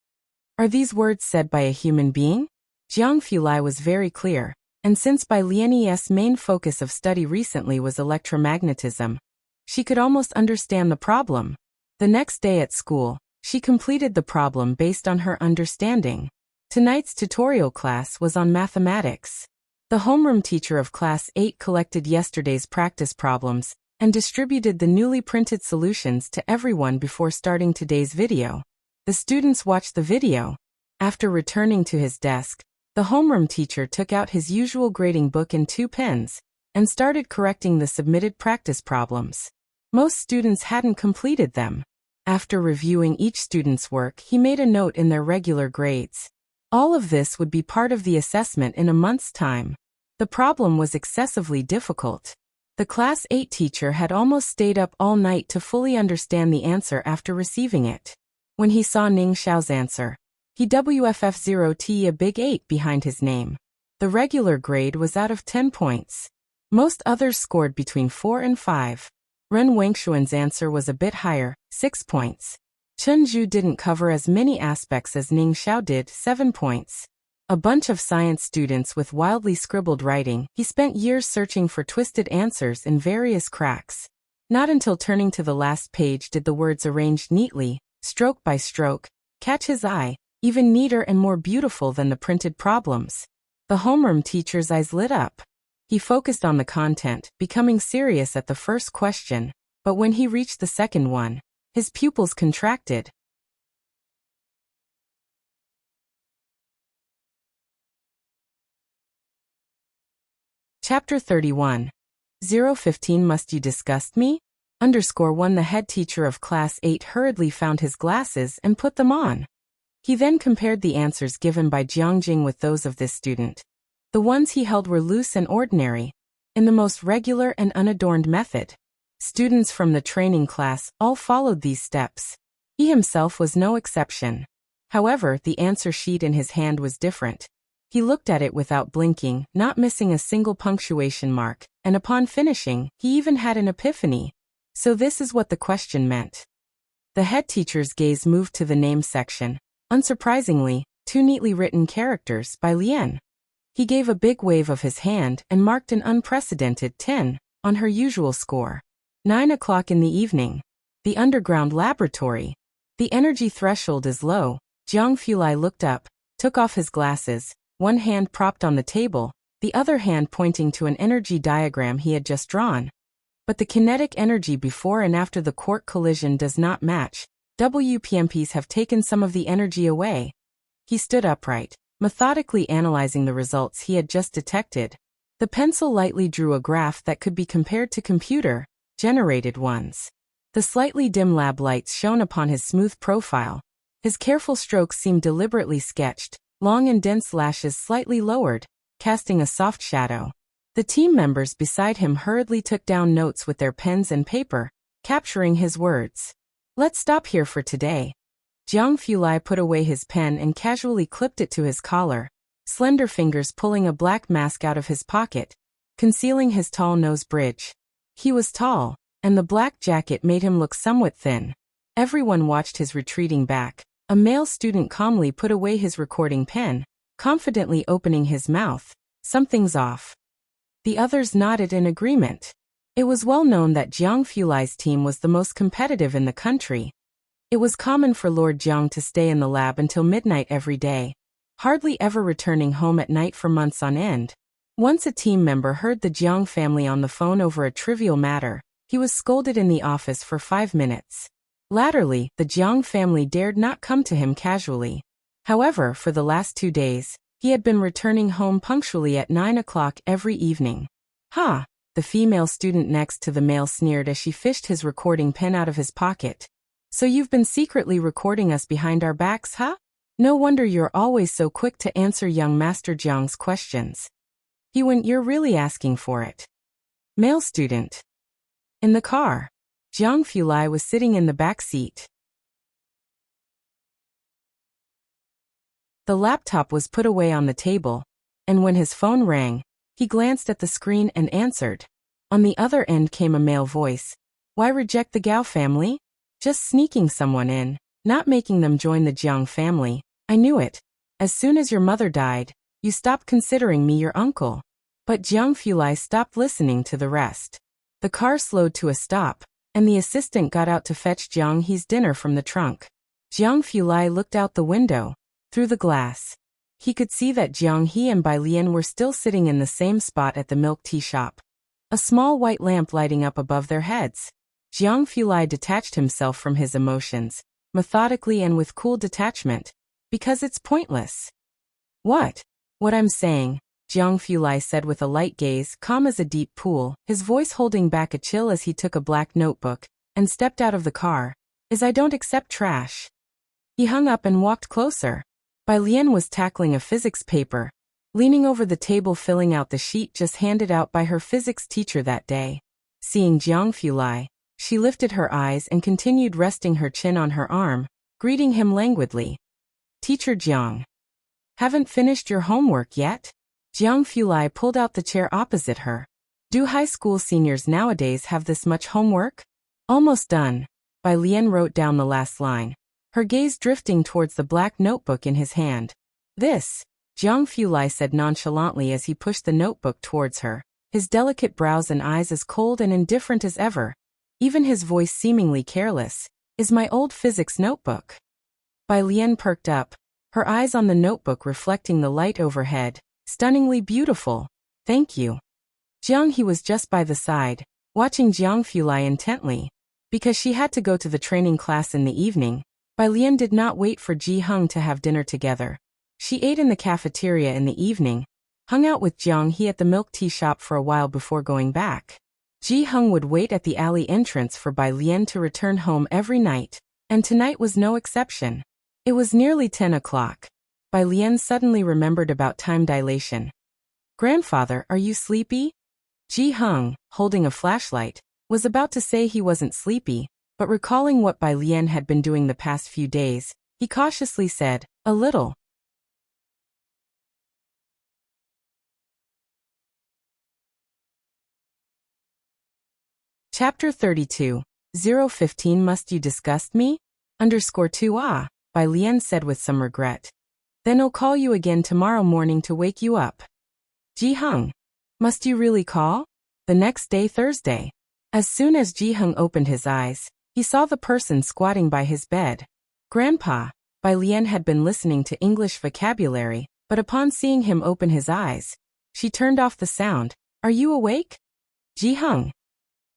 Are these words said by a human being? Jiang Fulai was very clear, and since Bai Lian's main focus of study recently was electromagnetism, she could almost understand the problem. The next day at school, she completed the problem based on her understanding. Tonight's tutorial class was on mathematics. The homeroom teacher of Class 8 collected yesterday's practice problems and distributed the newly printed solutions to everyone before starting today's video. The students watched the video. After returning to his desk, the homeroom teacher took out his usual grading book and 2 pens and started correcting the submitted practice problems. Most students hadn't completed them. After reviewing each student's work, he made a note in their regular grades. All of this would be part of the assessment in a month's time. The problem was excessively difficult. The Class 8 teacher had almost stayed up all night to fully understand the answer after receiving it. When he saw Ning Xiao's answer, he WFF0T a big 8 behind his name. The regular grade was out of 10 points. Most others scored between 4 and 5. Ren Wangshuan's answer was a bit higher, 6 points. Chen Zhu didn't cover as many aspects as Ning Xiao did, 7 points. A bunch of science students with wildly scribbled writing, he spent years searching for twisted answers in various cracks. Not until turning to the last page did the words arranged neatly, stroke by stroke, catch his eye, even neater and more beautiful than the printed problems. The homeroom teacher's eyes lit up. He focused on the content, becoming serious at the first question, but when he reached the second one, his pupils contracted. Chapter 31. 015 Must you disgust me? _1 The head teacher of Class 8 hurriedly found his glasses and put them on. He then compared the answers given by Jiangjing with those of this student. The ones he held were loose and ordinary, in the most regular and unadorned method. Students from the training class all followed these steps. He himself was no exception. However, the answer sheet in his hand was different. He looked at it without blinking, not missing a single punctuation mark, and upon finishing, he even had an epiphany. So this is what the question meant. The head teacher's gaze moved to the name section. Unsurprisingly, 2 neatly written characters by Lian. He gave a big wave of his hand and marked an unprecedented 10 on her usual score. 9 o'clock in the evening. The underground laboratory. The energy threshold is low. Jiang Fulai looked up, took off his glasses, one hand propped on the table, the other hand pointing to an energy diagram he had just drawn. But the kinetic energy before and after the quark collision does not match. WPMPs have taken some of the energy away. He stood upright, methodically analyzing the results he had just detected. The pencil lightly drew a graph that could be compared to computer-generated ones. The slightly dim lab lights shone upon his smooth profile. His careful strokes seemed deliberately sketched, long and dense lashes slightly lowered, casting a soft shadow. The team members beside him hurriedly took down notes with their pens and paper, capturing his words. Let's stop here for today. Jiang Fulai put away his pen and casually clipped it to his collar, slender fingers pulling a black mask out of his pocket, concealing his tall nose bridge. He was tall, and the black jacket made him look somewhat thin. Everyone watched his retreating back. A male student calmly put away his recording pen, confidently opening his mouth. Something's off. The others nodded in agreement. It was well known that Jiang Fulai's team was the most competitive in the country. It was common for Lord Jiang to stay in the lab until midnight every day, hardly ever returning home at night for months on end. Once a team member heard the Jiang family on the phone over a trivial matter. He was scolded in the office for 5 minutes. Latterly, the Jiang family dared not come to him casually. However, for the last 2 days, he had been returning home punctually at 9 o'clock every evening. Ha! The female student next to the male sneered as she fished his recording pen out of his pocket. So you've been secretly recording us behind our backs, huh? No wonder you're always so quick to answer young Master Jiang's questions. He went, you're really asking for it. Male student. In the car. Jiang Fulai was sitting in the back seat. The laptop was put away on the table, and when his phone rang, he glanced at the screen and answered. On the other end came a male voice. Why reject the Gao family? Just sneaking someone in, not making them join the Jiang family. I knew it. As soon as your mother died, you stopped considering me your uncle. But Jiang Fulai stopped listening to the rest. The car slowed to a stop, and the assistant got out to fetch Jiang He's dinner from the trunk. Jiang Fulai looked out the window, through the glass. He could see that Jiang He and Bai Lian were still sitting in the same spot at the milk tea shop. A small white lamp lighting up above their heads. Jiang Fulai detached himself from his emotions, methodically and with cool detachment, because it's pointless. What I'm saying, Jiang Fulai said with a light gaze, calm as a deep pool, his voice holding back a chill as he took a black notebook and stepped out of the car, is I don't accept trash. He hung up and walked closer. Bai Lian was tackling a physics paper, leaning over the table filling out the sheet just handed out by her physics teacher that day. Seeing Jiang Fulai, she lifted her eyes and continued resting her chin on her arm, greeting him languidly. Teacher Jiang. Haven't finished your homework yet? Jiang Fulai pulled out the chair opposite her. Do high school seniors nowadays have this much homework? Almost done. Bai Lian wrote down the last line, her gaze drifting towards the black notebook in his hand. This, Jiang Fulai said nonchalantly as he pushed the notebook towards her, his delicate brows and eyes as cold and indifferent as ever, even his voice seemingly careless, is my old physics notebook. Bai Lian perked up, her eyes on the notebook reflecting the light overhead. Stunningly beautiful. Thank you. Jiang He was just by the side, watching Jiang Fulai intently. Because she had to go to the training class in the evening, Bai Lian did not wait for Ji Hung to have dinner together. She ate in the cafeteria in the evening, hung out with Jiang He at the milk tea shop for a while before going back. Ji Hung would wait at the alley entrance for Bai Lian to return home every night, and tonight was no exception. It was nearly 10 o'clock. Bai Lian suddenly remembered about time dilation. Grandfather, are you sleepy? Ji Hung, holding a flashlight, was about to say he wasn't sleepy, but recalling what Bai Lian had been doing the past few days, he cautiously said, a little. Chapter 32. 015 Must you disgust me? _2 Ah, Bai Lian said with some regret. Then I'll call you again tomorrow morning to wake you up. Ji Hung. Must you really call? The next day, Thursday. As soon as Ji Hung opened his eyes, he saw the person squatting by his bed. Grandpa. Bai Lian had been listening to English vocabulary, but upon seeing him open his eyes, she turned off the sound. Are you awake? Ji Hung.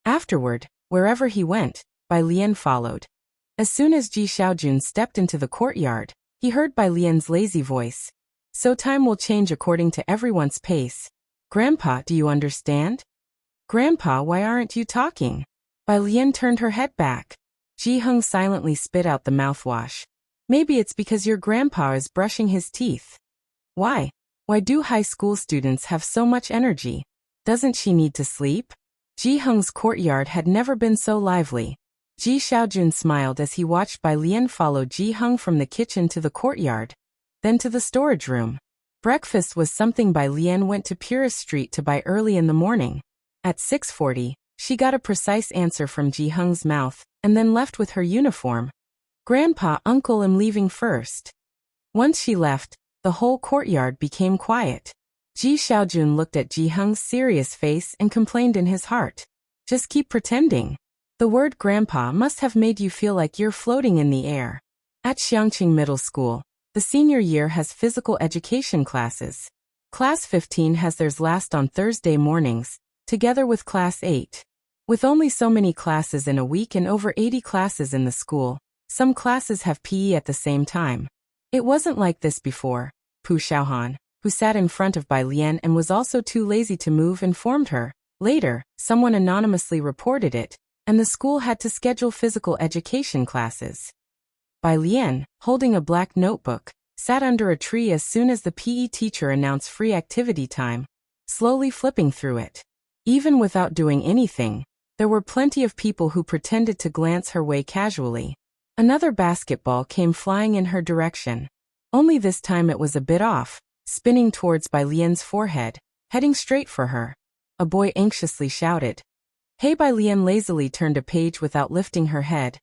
Afterward, wherever he went, Bai Lian followed. As soon as Ji Xiaojun stepped into the courtyard, he heard Bai Lian's lazy voice. So time will change according to everyone's pace. Grandpa, do you understand? Grandpa, why aren't you talking? Bai Lian turned her head back. Ji Hung silently spit out the mouthwash. Maybe it's because your grandpa is brushing his teeth. Why? Why do high school students have so much energy? Doesn't she need to sleep? Ji Hung's courtyard had never been so lively. Ji Xiaojun smiled as he watched Bai Lian follow Ji Hung from the kitchen to the courtyard, then to the storage room. Breakfast was something Bai Lian went to Purist Street to buy early in the morning. At 6:40, She got a precise answer from Ji Hung's mouth, and then left with her uniform. Grandpa, uncle, I'm leaving first. Once she left, the whole courtyard became quiet. Ji Xiaojun looked at Ji Hung's serious face and complained in his heart. Just keep pretending. The word grandpa must have made you feel like you're floating in the air. At Xiangqing Middle School, the senior year has physical education classes. Class 15 has theirs last on Thursday mornings, together with Class 8. With only so many classes in a week and over 80 classes in the school, some classes have PE at the same time. It wasn't like this before. Pu Xiaohan, who sat in front of Bai Lian and was also too lazy to move, informed her. Later, someone anonymously reported it, and the school had to schedule physical education classes. Bai Lian, holding a black notebook, sat under a tree as soon as the PE teacher announced free activity time, slowly flipping through it. Even without doing anything, there were plenty of people who pretended to glance her way casually. Another basketball came flying in her direction. Only this time it was a bit off, spinning towards Bai Lian's forehead, heading straight for her. A boy anxiously shouted. Hey! Bai Lian lazily turned a page without lifting her head,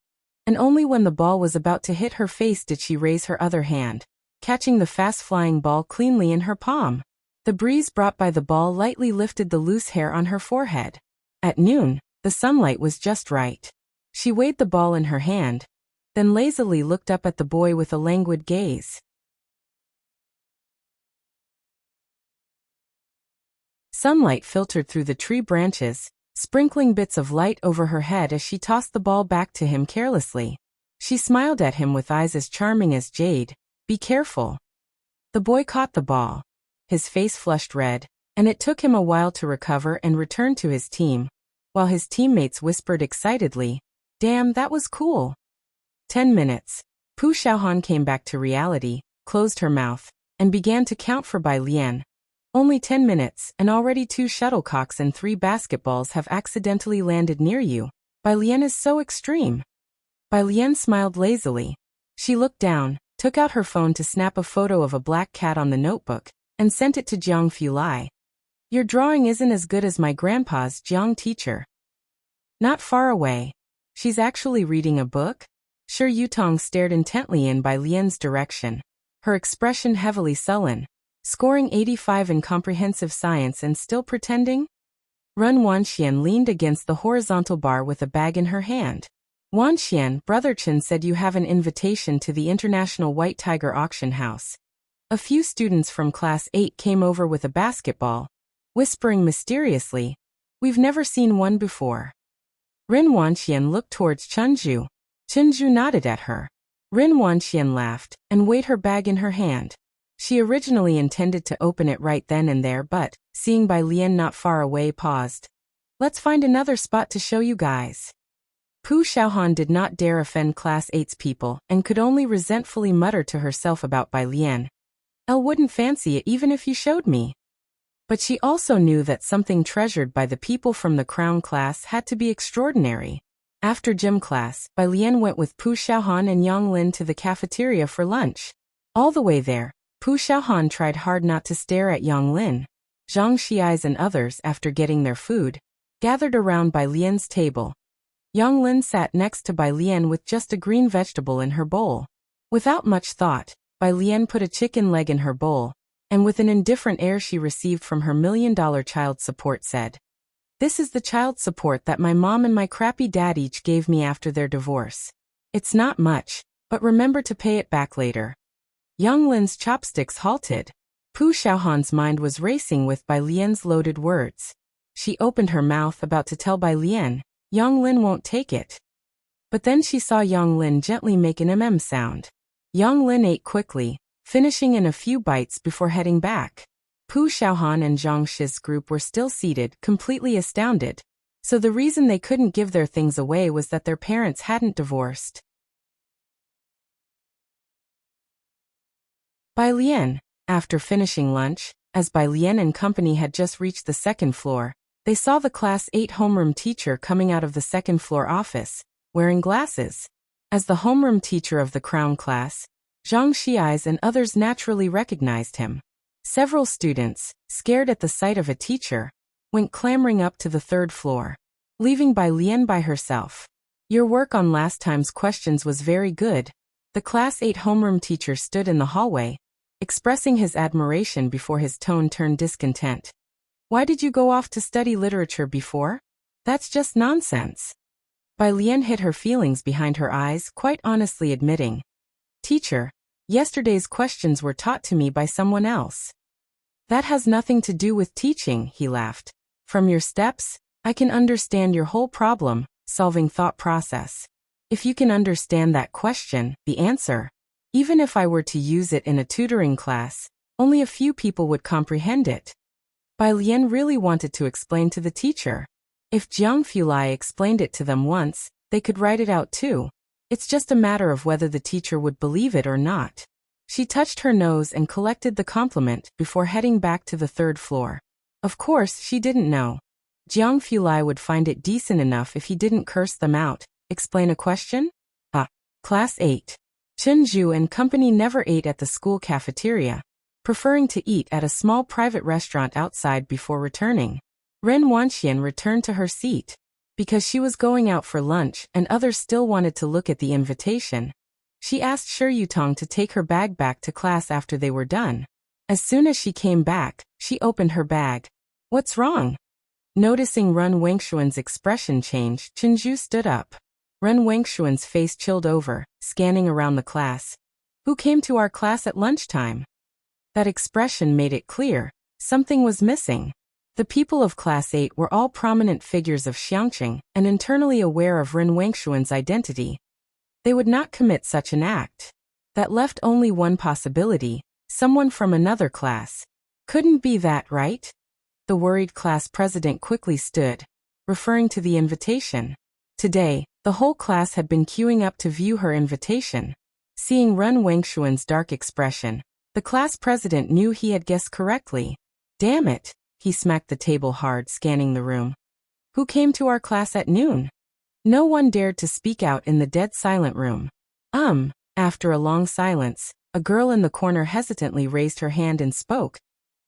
and only when the ball was about to hit her face did she raise her other hand, catching the fast-flying ball cleanly in her palm. The breeze brought by the ball lightly lifted the loose hair on her forehead. At noon, the sunlight was just right. She weighed the ball in her hand, then lazily looked up at the boy with a languid gaze. Sunlight filtered through the tree branches, sprinkling bits of light over her head as she tossed the ball back to him carelessly. She smiled at him with eyes as charming as jade. Be careful. The boy caught the ball. His face flushed red, and it took him a while to recover and return to his team, while his teammates whispered excitedly, Damn, that was cool. 10 minutes. Pu Xiaohan came back to reality, closed her mouth, and began to count for Bai Lian. Only 10 minutes, and already 2 shuttlecocks and 3 basketballs have accidentally landed near you. Bai Lian is so extreme. Bai Lian smiled lazily. She looked down, took out her phone to snap a photo of a black cat on the notebook, and sent it to Jiang Fulai. Your drawing isn't as good as my grandpa's, Jiang teacher. Not far away. She's actually reading a book? Sure. Yutong stared intently in Bai Lian's direction, her expression heavily sullen. Scoring 85 in comprehensive science and still pretending? Ren Wanxian leaned against the horizontal bar with a bag in her hand. Wanxian, Brother Chen said you have an invitation to the International White Tiger Auction House. A few students from Class 8 came over with a basketball, whispering mysteriously, We've never seen one before. Ren Wanxian looked towards Chunju. Chunju nodded at her. Ren Wanxian laughed and weighed her bag in her hand. She originally intended to open it right then and there, but, seeing Bai Lian not far away, paused. Let's find another spot to show you guys. Pu Xiaohan did not dare offend Class 8's people and could only resentfully mutter to herself about Bai Lian. I wouldn't fancy it even if you showed me. But she also knew that something treasured by the people from the crown class had to be extraordinary. After gym class, Bai Lian went with Pu Xiaohan and Yang Lin to the cafeteria for lunch. All the way there, Pu Xiaohan tried hard not to stare at Yang Lin. Zhang Xiais and others, after getting their food, gathered around Bai Lian's table. Yang Lin sat next to Bai Lian with just a green vegetable in her bowl. Without much thought, Bai Lian put a chicken leg in her bowl, and with an indifferent air she received from her $1 million child support said, This is the child support that my mom and my crappy dad each gave me after their divorce. It's not much, but remember to pay it back later. Yang Lin's chopsticks halted. Pu Xiaohan's mind was racing with Bai Lian's loaded words. She opened her mouth about to tell Bai Lian, Yang Lin won't take it. But then she saw Yang Lin gently make an sound. Yang Lin ate quickly, finishing in a few bites before heading back. Pu Xiaohan and Zhang Shi's group were still seated, completely astounded. So the reason they couldn't give their things away was that their parents hadn't divorced. Bai Lian, after finishing lunch, as Bai Lian and company had just reached the second floor, they saw the Class 8 homeroom teacher coming out of the second floor office, wearing glasses. As the homeroom teacher of the crown class, Zhang Xiais and others naturally recognized him. Several students, scared at the sight of a teacher, went clambering up to the third floor. leaving Bai Lian by herself. Your work on last time's questions was very good. The Class 8 homeroom teacher stood in the hallway, expressing his admiration before his tone turned discontent. Why did you go off to study literature before? That's just nonsense. Bai Lian hid her feelings behind her eyes, quite honestly admitting, Teacher, yesterday's questions were taught to me by someone else. That has nothing to do with teaching, he laughed. From your steps, I can understand your whole problem-solving thought process. If you can understand that question, the answer, even if I were to use it in a tutoring class, only a few people would comprehend it. Bai Lian really wanted to explain to the teacher. If Jiang Fulai explained it to them once, they could write it out too. It's just a matter of whether the teacher would believe it or not. She touched her nose and collected the compliment before heading back to the 3rd floor. Of course, she didn't know. Jiang Fulai would find it decent enough if he didn't curse them out. Explain a question? Class 8. Chen Zhu and company never ate at the school cafeteria, preferring to eat at a small private restaurant outside before returning. Ren Wanxian returned to her seat. Because she was going out for lunch and others still wanted to look at the invitation, she asked Shi Yutong to take her bag back to class after they were done. As soon as she came back, she opened her bag. What's wrong? Noticing Ren Wengshuan's expression change, Chen Zhu stood up. Ren Wengshuan's face chilled over, scanning around the class. Who came to our class at lunchtime? That expression made it clear. Something was missing. The people of Class 8 were all prominent figures of Xiangqing and internally aware of Ren Wengshuan's identity. They would not commit such an act. That left only one possibility, someone from another class. Couldn't be that, right? The worried class president quickly stood, referring to the invitation. Today, the whole class had been queuing up to view her invitation. Seeing Ren Wengshuan's dark expression, the class president knew he had guessed correctly. Damn it! He smacked the table hard, scanning the room. Who came to our class at noon? No one dared to speak out in the dead silent room. After a long silence, a girl in the corner hesitantly raised her hand and spoke.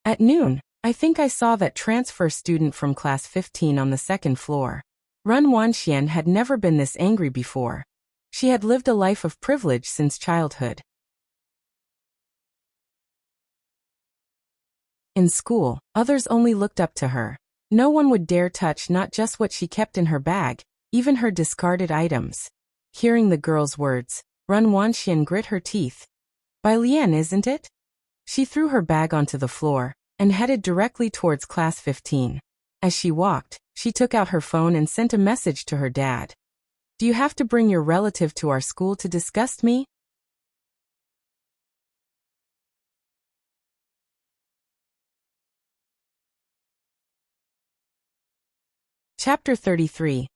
At noon, I think I saw that transfer student from class 15 on the 2nd floor. Ren Wanxian had never been this angry before. She had lived a life of privilege since childhood. In school, others only looked up to her. No one would dare touch not just what she kept in her bag, even her discarded items. Hearing the girl's words, Ren Wanxian grit her teeth. Bai Lian, isn't it? She threw her bag onto the floor and headed directly towards class 15. As she walked, she took out her phone and sent a message to her dad. Do you have to bring your relative to our school to disgust me? Chapter 33.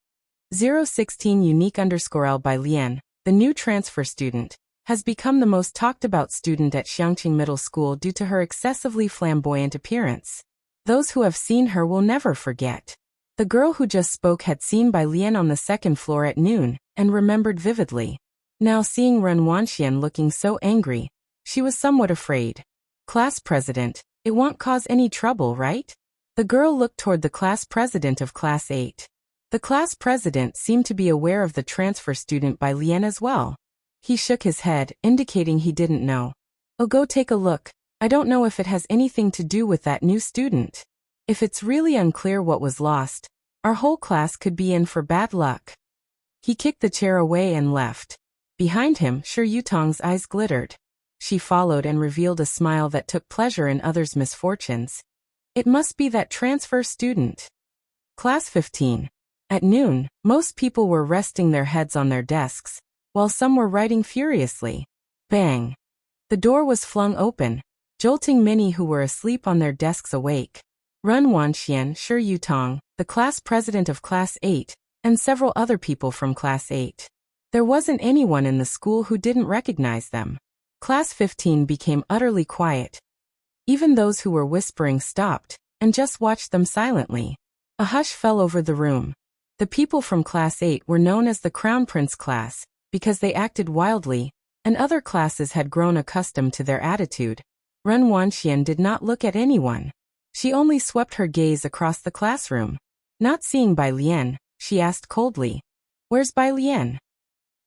016 unique_L Bai Lian, the new transfer student, has become the most talked about student at Xiangqing Middle School due to her excessively flamboyant appearance. Those who have seen her will never forget. The girl who just spoke had seen Bai Lian on the 2nd floor at noon, and remembered vividly. Now seeing Ren Wanxian looking so angry, she was somewhat afraid. Class president, it won't cause any trouble, right? The girl looked toward the class president of class 8. The class president seemed to be aware of the transfer student Bai Lian as well. He shook his head, indicating he didn't know. Oh, go take a look. I don't know if it has anything to do with that new student. If it's really unclear what was lost, our whole class could be in for bad luck. He kicked the chair away and left. Behind him, Shi Yutong's eyes glittered. She followed and revealed a smile that took pleasure in others' misfortunes. It must be that transfer student. Class 15. At noon, most people were resting their heads on their desks, while some were writing furiously. Bang! The door was flung open, jolting many who were asleep on their desks awake. Ren Wanxian, Shi Yutong, the class president of class 8, and several other people from class 8. There wasn't anyone in the school who didn't recognize them. Class 15 became utterly quiet. Even those who were whispering stopped, and just watched them silently. A hush fell over the room. The people from class 8 were known as the Crown Prince class, because they acted wildly, and other classes had grown accustomed to their attitude. Ren Wanxian did not look at anyone. She only swept her gaze across the classroom. Not seeing Bai Lian, she asked coldly. Where's Bai Lian?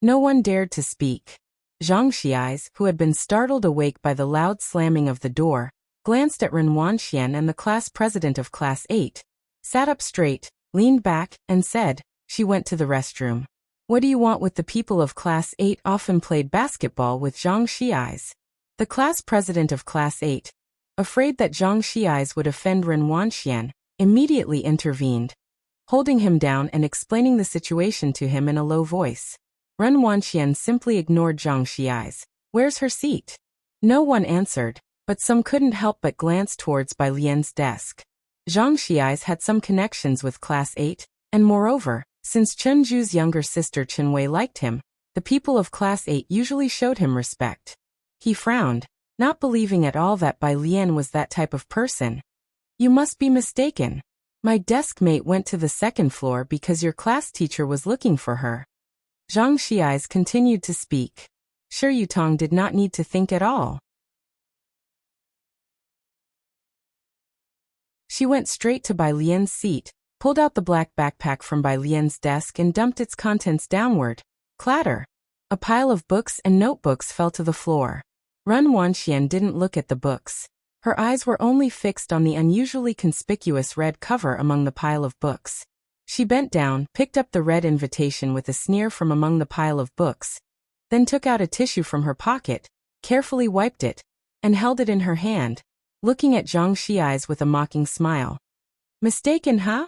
No one dared to speak. Zhang Xiais, who had been startled awake by the loud slamming of the door, glanced at Ren Wanxian and the class president of Class 8, sat up straight, leaned back, and said, she went to the restroom. What do you want with the people of Class 8? Often played basketball with Zhang Xiais. The class president of Class 8, afraid that Zhang Xiais would offend Ren Wanxian, immediately intervened, holding him down and explaining the situation to him in a low voice. Ren Wanxian simply ignored Zhang Xiais. Where's her seat? No one answered, but some couldn't help but glance towards Bai Lian's desk. Zhang Xiais had some connections with Class 8, and moreover, since Chen Zhu's younger sister Chen Wei liked him, the people of Class 8 usually showed him respect. He frowned, not believing at all that Bai Lian was that type of person. You must be mistaken. My desk mate went to the second floor because your class teacher was looking for her. Zhang Xiais continued to speak. Shi Yutong did not need to think at all. She went straight to Bai Lian's seat, pulled out the black backpack from Bai Lian's desk and dumped its contents downward. Clatter! A pile of books and notebooks fell to the floor. Ren Wanxian didn't look at the books. Her eyes were only fixed on the unusually conspicuous red cover among the pile of books. She bent down, picked up the red invitation with a sneer from among the pile of books, then took out a tissue from her pocket, carefully wiped it, and held it in her hand, looking at Zhang Xiais with a mocking smile. Mistaken, huh?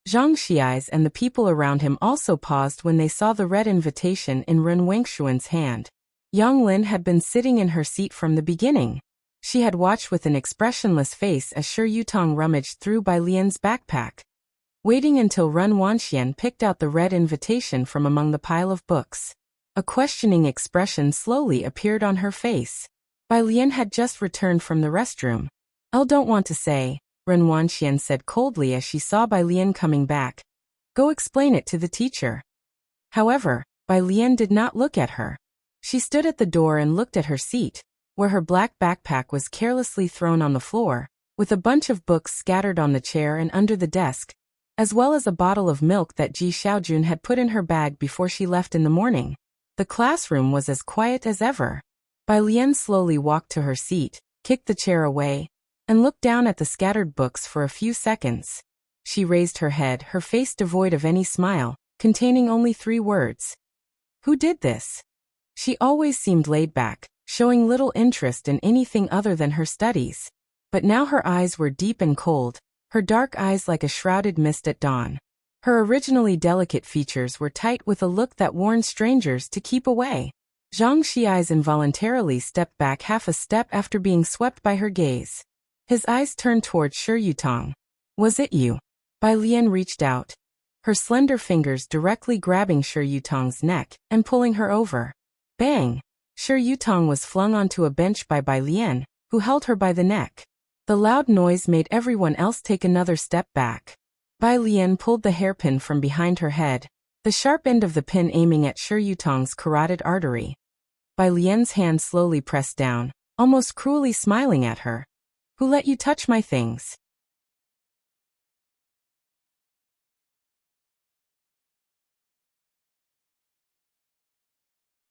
Zhang Xiais and the people around him also paused when they saw the red invitation in Ren Wengshuan's hand. Yang Lin had been sitting in her seat from the beginning. She had watched with an expressionless face as Shi Yutong rummaged through Bai Lian's backpack, waiting until Ren Wanxian picked out the red invitation from among the pile of books. A questioning expression slowly appeared on her face. Bai Lian had just returned from the restroom. I don't want to say, Ren Wanxian said coldly as she saw Bai Lian coming back. Go explain it to the teacher. However, Bai Lian did not look at her. She stood at the door and looked at her seat, where her black backpack was carelessly thrown on the floor, with a bunch of books scattered on the chair and under the desk, as well as a bottle of milk that Ji Xiaojun had put in her bag before she left in the morning. The classroom was as quiet as ever. Bai Lian slowly walked to her seat, kicked the chair away, and looked down at the scattered books for a few seconds. She raised her head, her face devoid of any smile, containing only 3 words. Who did this? She always seemed laid back, showing little interest in anything other than her studies. But now her eyes were deep and cold, her dark eyes like a shrouded mist at dawn. Her originally delicate features were tight with a look that warned strangers to keep away. Zhang Xiais involuntarily stepped back half a step after being swept by her gaze. His eyes turned toward Shi Yutong. Was it you? Bai Lian reached out, her slender fingers directly grabbing Shi Yutong's neck and pulling her over. Bang! Shi Yutong was flung onto a bench by Bai Lian, who held her by the neck. The loud noise made everyone else take another step back. Bai Lian pulled the hairpin from behind her head, the sharp end of the pin aiming at Shi Yutong's carotid artery. Bai Lian's hand slowly pressed down, almost cruelly smiling at her. Who let you touch my things?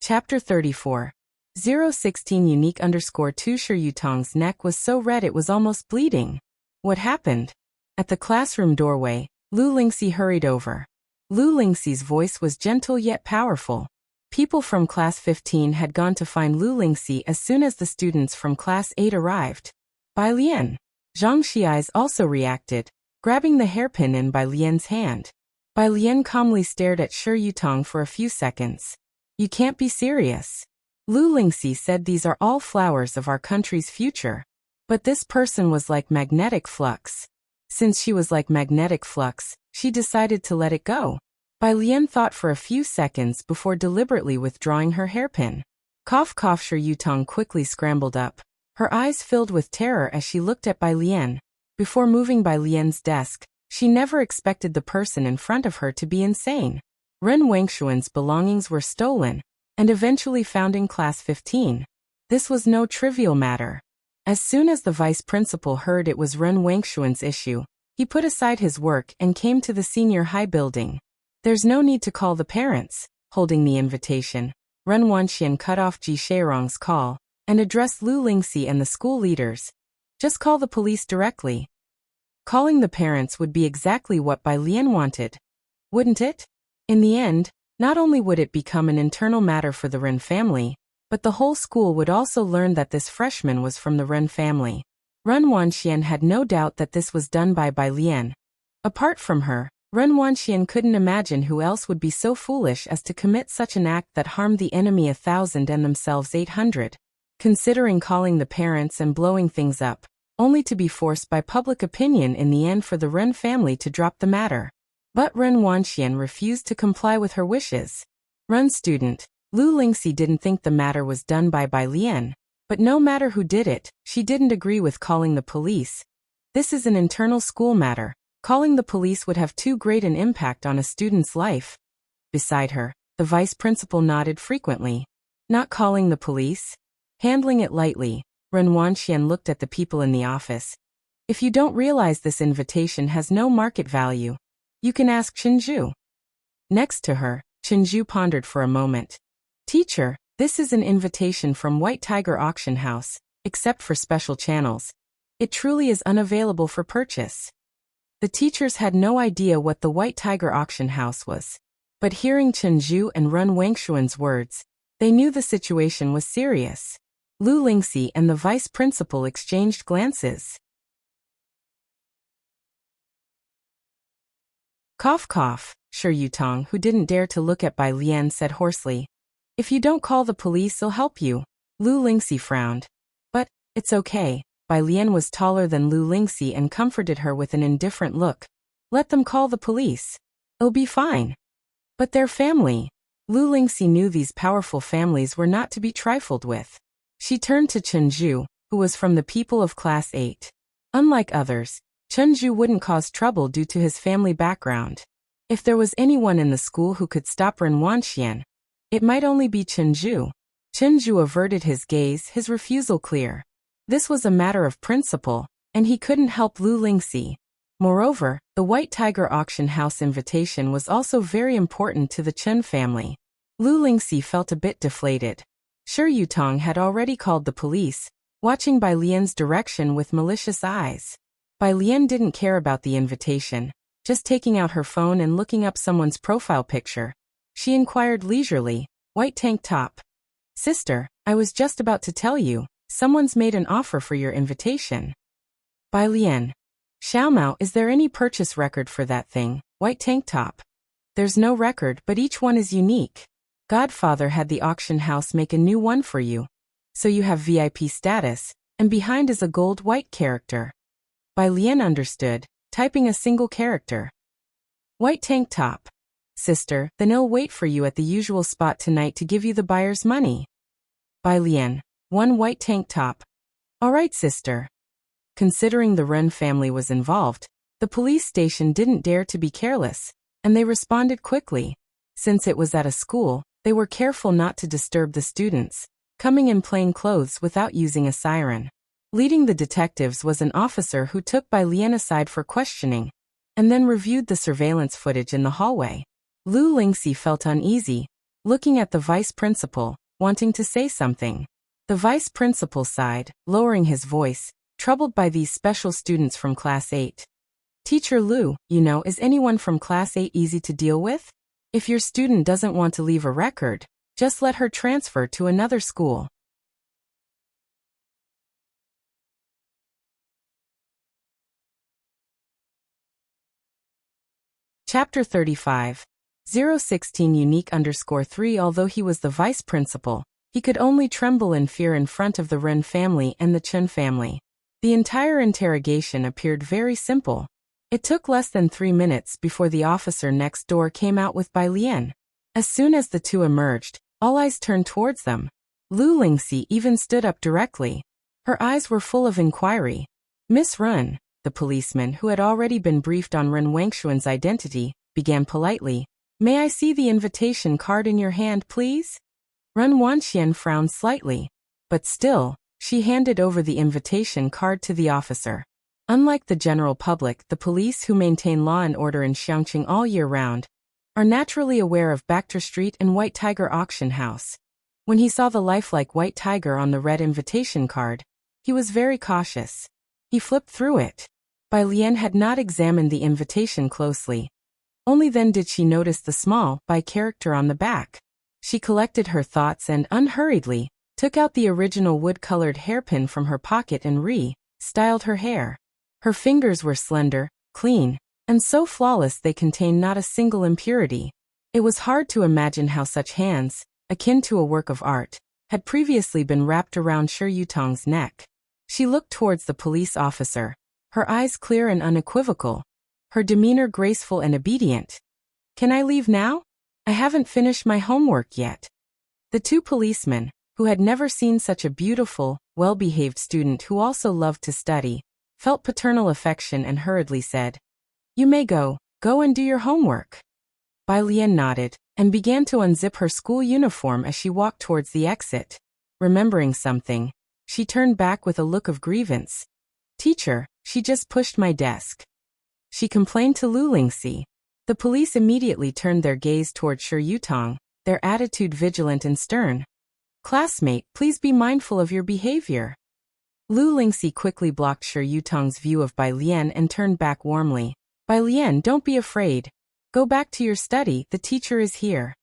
Chapter 34. 016-2 Shi Yutong's neck was so red it was almost bleeding. What happened? At the classroom doorway, Lu Lingxi hurried over. Lu Lingxi's voice was gentle yet powerful. People from Class 15 had gone to find Lu Lingxi as soon as the students from Class 8 arrived. Bai Lian. Zhang Xiais also reacted, grabbing the hairpin in Bai Lian's hand. Bai Lian calmly stared at Shi Yutong for a few seconds. You can't be serious. Lu Lingxi said these are all flowers of our country's future. But this person was like magnetic flux. Since she was like magnetic flux, she decided to let it go. Bai Lian thought for a few seconds before deliberately withdrawing her hairpin. Cough cough. Shi Yutong quickly scrambled up, her eyes filled with terror as she looked at Bai Lian. Before moving Bai Lian's desk, she never expected the person in front of her to be insane. Ren Wengshuan's belongings were stolen, and eventually found in Class 15. This was no trivial matter. As soon as the vice principal heard it was Ren Wengshuan's issue, he put aside his work and came to the senior high building. There's no need to call the parents. Holding the invitation, Ren Wanxian cut off Ji Sheirong's call and addressed Lu Lingxi and the school leaders. Just call the police directly. Calling the parents would be exactly what Bai Lian wanted, wouldn't it? In the end, not only would it become an internal matter for the Ren family, but the whole school would also learn that this freshman was from the Ren family. Ren Wanxian had no doubt that this was done by Bai Lian. Apart from her, Ren Wanxian couldn't imagine who else would be so foolish as to commit such an act that harmed the enemy 1,000 and themselves 800. Considering calling the parents and blowing things up, only to be forced by public opinion in the end for the Ren family to drop the matter. But Ren Wanxian refused to comply with her wishes. Ren student, Lu Lingxi didn't think the matter was done by Bai Lian, but no matter who did it, she didn't agree with calling the police. This is an internal school matter. Calling the police would have too great an impact on a student's life. Beside her, the vice principal nodded frequently. Not calling the police? Handling it lightly, Ren Wanxian looked at the people in the office. If you don't realize this invitation has no market value, you can ask Chenju. Next to her, Chenju pondered for a moment. Teacher, this is an invitation from White Tiger Auction House, except for special channels. It truly is unavailable for purchase. The teachers had no idea what the White Tiger Auction House was. But hearing Chenju and Ren Wangshuan's words, they knew the situation was serious. Lu Lingxi and the vice principal exchanged glances. Cough cough, Shi Yutong, who didn't dare to look at Bai Lian, said hoarsely. If you don't call the police, they'll help you. Lu Lingxi frowned. But, it's okay. Bai Lian was taller than Lu Lingxi and comforted her with an indifferent look. Let them call the police. It'll be fine. But their family. Lu Lingxi knew these powerful families were not to be trifled with. She turned to Chenju, who was from the people of Class 8. Unlike others, Chenju wouldn't cause trouble due to his family background. If there was anyone in the school who could stop Ren Wanxian, it might only be Chenju. Chenju averted his gaze, his refusal clear. This was a matter of principle, and he couldn't help Lu Lingxi. Moreover, the White Tiger Auction House invitation was also very important to the Chen family. Lu Lingxi felt a bit deflated. Shi Yutong had already called the police, watching Bai Lian's direction with malicious eyes. Bai Lian didn't care about the invitation, just taking out her phone and looking up someone's profile picture. She inquired leisurely, white tank top. Sister, I was just about to tell you, someone's made an offer for your invitation. Bai Lian. Xiaomao, is there any purchase record for that thing, white tank top? There's no record, but each one is unique. Godfather had the auction house make a new one for you. So you have VIP status, and behind is a gold white character. Bai Lian understood, typing a single character. White tank top. Sister, then I'll wait for you at the usual spot tonight to give you the buyer's money. Bai Lian. One white tank top. All right, sister. Considering the Ren family was involved, the police station didn't dare to be careless, and they responded quickly. Since it was at a school, they were careful not to disturb the students, coming in plain clothes without using a siren. Leading the detectives was an officer who took Bai Lian aside for questioning, and then reviewed the surveillance footage in the hallway. Lu Lingxi felt uneasy, looking at the vice principal, wanting to say something. The vice principal sighed, lowering his voice, troubled by these special students from Class 8. Teacher Lu, is anyone from Class 8 easy to deal with? If your student doesn't want to leave a record, just let her transfer to another school. Chapter 35. 016 unique_3 Although he was the vice principal, he could only tremble in fear in front of the Ren family and the Chen family. The entire interrogation appeared very simple. It took less than 3 minutes before the officer next door came out with Bai Lian. As soon as the two emerged, all eyes turned towards them. Lu Lingxi even stood up directly. Her eyes were full of inquiry. Miss Ren, the policeman who had already been briefed on Ren Wangshuan's identity, began politely. May I see the invitation card in your hand, please? Ren Wanxian frowned slightly. But still, she handed over the invitation card to the officer. Unlike the general public, the police who maintain law and order in Xiangqing all year round are naturally aware of Baxter Street and White Tiger Auction House. When he saw the lifelike White Tiger on the red invitation card, he was very cautious. He flipped through it. Bai Lian had not examined the invitation closely. Only then did she notice the small Bai character on the back. She collected her thoughts and, unhurriedly, took out the original wood-colored hairpin from her pocket and styled her hair. Her fingers were slender, clean, and so flawless they contained not a single impurity. It was hard to imagine how such hands, akin to a work of art, had previously been wrapped around Shi Yutong's neck. She looked towards the police officer, her eyes clear and unequivocal, her demeanor graceful and obedient. "Can I leave now? I haven't finished my homework yet." The two policemen, who had never seen such a beautiful, well-behaved student who also loved to study, felt paternal affection and hurriedly said, "You may go and do your homework." Bai Lian nodded, and began to unzip her school uniform as she walked towards the exit. Remembering something, she turned back with a look of grievance. "Teacher, she just pushed my desk," she complained to Lu Lingxi. The police immediately turned their gaze toward Shi Yutong, their attitude vigilant and stern. "Classmate, please be mindful of your behavior." Lu Lingxi quickly blocked Shi Yutong's view of Bai Lian and turned back warmly. "Bai Lian, don't be afraid. Go back to your study, the teacher is here."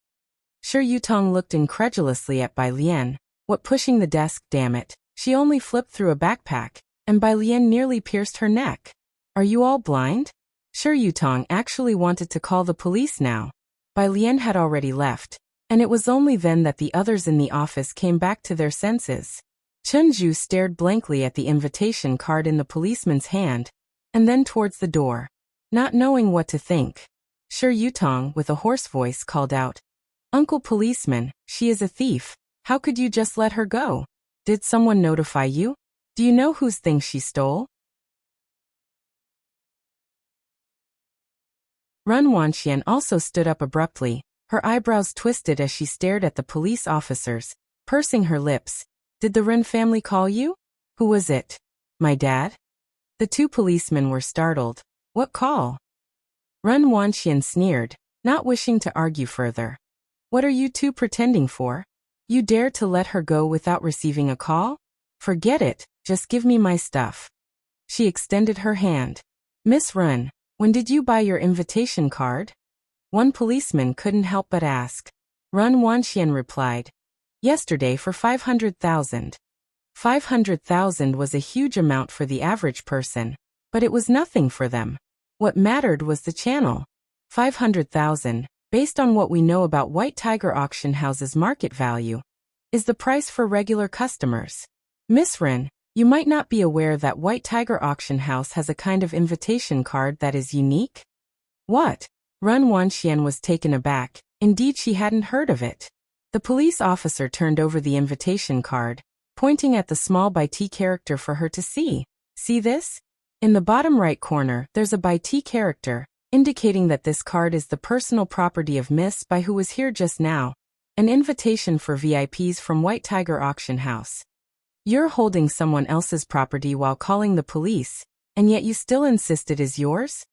Shi Yutong looked incredulously at Bai Lian. "What, pushing the desk, damn it. She only flipped through a backpack, and Bai Lian nearly pierced her neck. Are you all blind?" Shi Yutong actually wanted to call the police now. Bai Lian had already left, and it was only then that the others in the office came back to their senses. Chen Zhu stared blankly at the invitation card in the policeman's hand, and then towards the door. Not knowing what to think, Shi Yutong, with a hoarse voice, called out, "Uncle Policeman, she is a thief. How could you just let her go? Did someone notify you? Do you know whose things she stole?" Run Wanxian also stood up abruptly, her eyebrows twisted as she stared at the police officers, pursing her lips. "Did the Ren family call you? Who was it? My dad?" The two policemen were startled. "What call?" Run Wanxian sneered, not wishing to argue further. "What are you two pretending for? You dare to let her go without receiving a call? Forget it, just give me my stuff." She extended her hand. "Miss Run, when did you buy your invitation card?" One policeman couldn't help but ask. Run Wanxian replied, "Yesterday for 500,000. 500,000 was a huge amount for the average person, but it was nothing for them. What mattered was the channel. 500,000, based on what we know about White Tiger Auction House's market value, is the price for regular customers. Miss Ren, you might not be aware that White Tiger Auction House has a kind of invitation card that is unique." "What?" Run Wanxian was taken aback. Indeed, she hadn't heard of it. The police officer turned over the invitation card, pointing at the small Bai T character for her to see. "See this? In the bottom right corner, there's a Bai T character, indicating that this card is the personal property of Miss Bai, who was here just now. An invitation for VIPs from White Tiger Auction House. You're holding someone else's property while calling the police, and yet you still insist it is yours?"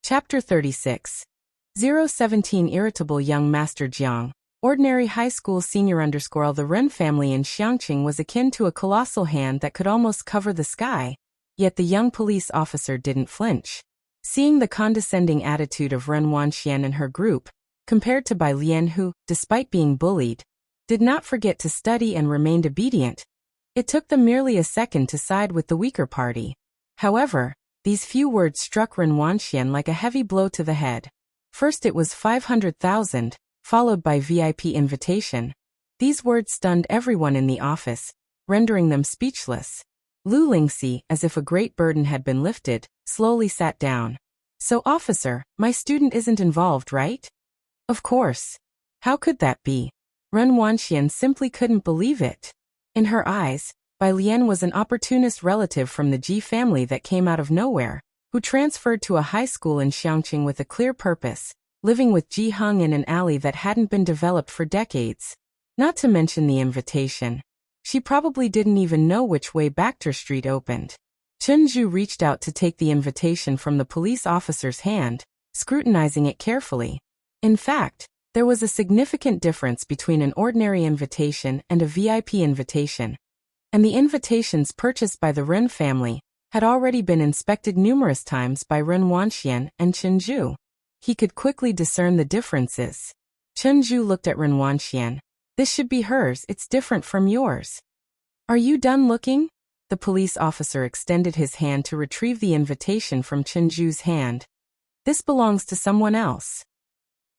Chapter 36. 017 Irritable Young Master Jiang. Ordinary high school senior _ The Ren family in Xiangqing was akin to a colossal hand that could almost cover the sky, yet the young police officer didn't flinch. Seeing the condescending attitude of Ren Wanxian and her group, compared to Bai Lian who, despite being bullied, did not forget to study and remained obedient, it took them merely a second to side with the weaker party. However, these few words struck Ren Wanxian like a heavy blow to the head. First it was 500,000, followed by VIP invitation. These words stunned everyone in the office, rendering them speechless. Lu Lingxi, as if a great burden had been lifted, slowly sat down. "So officer, my student isn't involved, right?" "Of course. How could that be?" Ren Wanxian simply couldn't believe it. In her eyes, Bai Lian was an opportunist relative from the Ji family that came out of nowhere, who transferred to a high school in Xiangqing with a clear purpose, living with Ji Heng in an alley that hadn't been developed for decades. Not to mention the invitation. She probably didn't even know which way Bacter Street opened. Chunju reached out to take the invitation from the police officer's hand, scrutinizing it carefully. In fact, there was a significant difference between an ordinary invitation and a VIP invitation, and the invitations purchased by the Ren family had already been inspected numerous times by Ren Wanxian and Chunju. He could quickly discern the differences. Chunju looked at Ren Wanxian. This should be hers, it's different from yours. Are you done looking? The police officer extended his hand to retrieve the invitation from Chunju's hand. This belongs to someone else.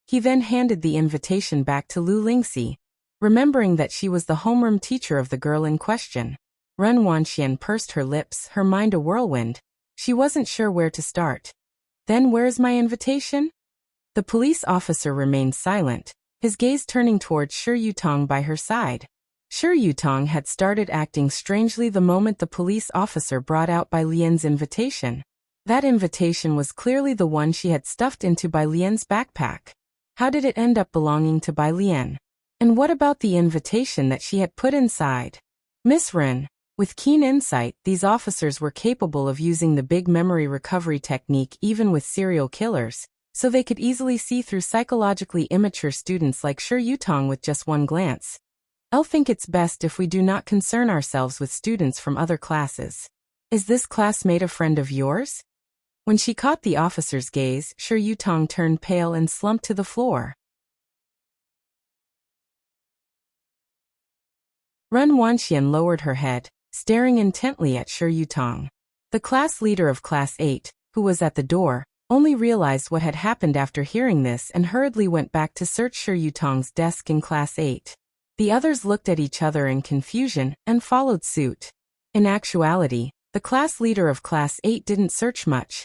He then handed the invitation back to Lu Lingxi, remembering that she was the homeroom teacher of the girl in question. Ren Wanxian pursed her lips, her mind a whirlwind. She wasn't sure where to start. Then where's my invitation? The police officer remained silent, his gaze turning towards Shi Yutong by her side. Shi Yutong had started acting strangely the moment the police officer brought out Bai Lian's invitation. That invitation was clearly the one she had stuffed into Bai Lian's backpack. How did it end up belonging to Bai Lian? And what about the invitation that she had put inside? Miss Ren, with keen insight, these officers were capable of using the big memory recovery technique even with serial killers, so they could easily see through psychologically immature students like Shi Yutong with just one glance. I'll think it's best if we do not concern ourselves with students from other classes. Is this classmate a friend of yours? When she caught the officer's gaze, Shi Yutong turned pale and slumped to the floor. Ren Wanxian lowered her head, staring intently at Shi Yutong. The class leader of Class 8, who was at the door, only realized what had happened after hearing this and hurriedly went back to search Shi Yutong's desk in Class 8. The others looked at each other in confusion and followed suit. In actuality, the class leader of Class 8 didn't search much.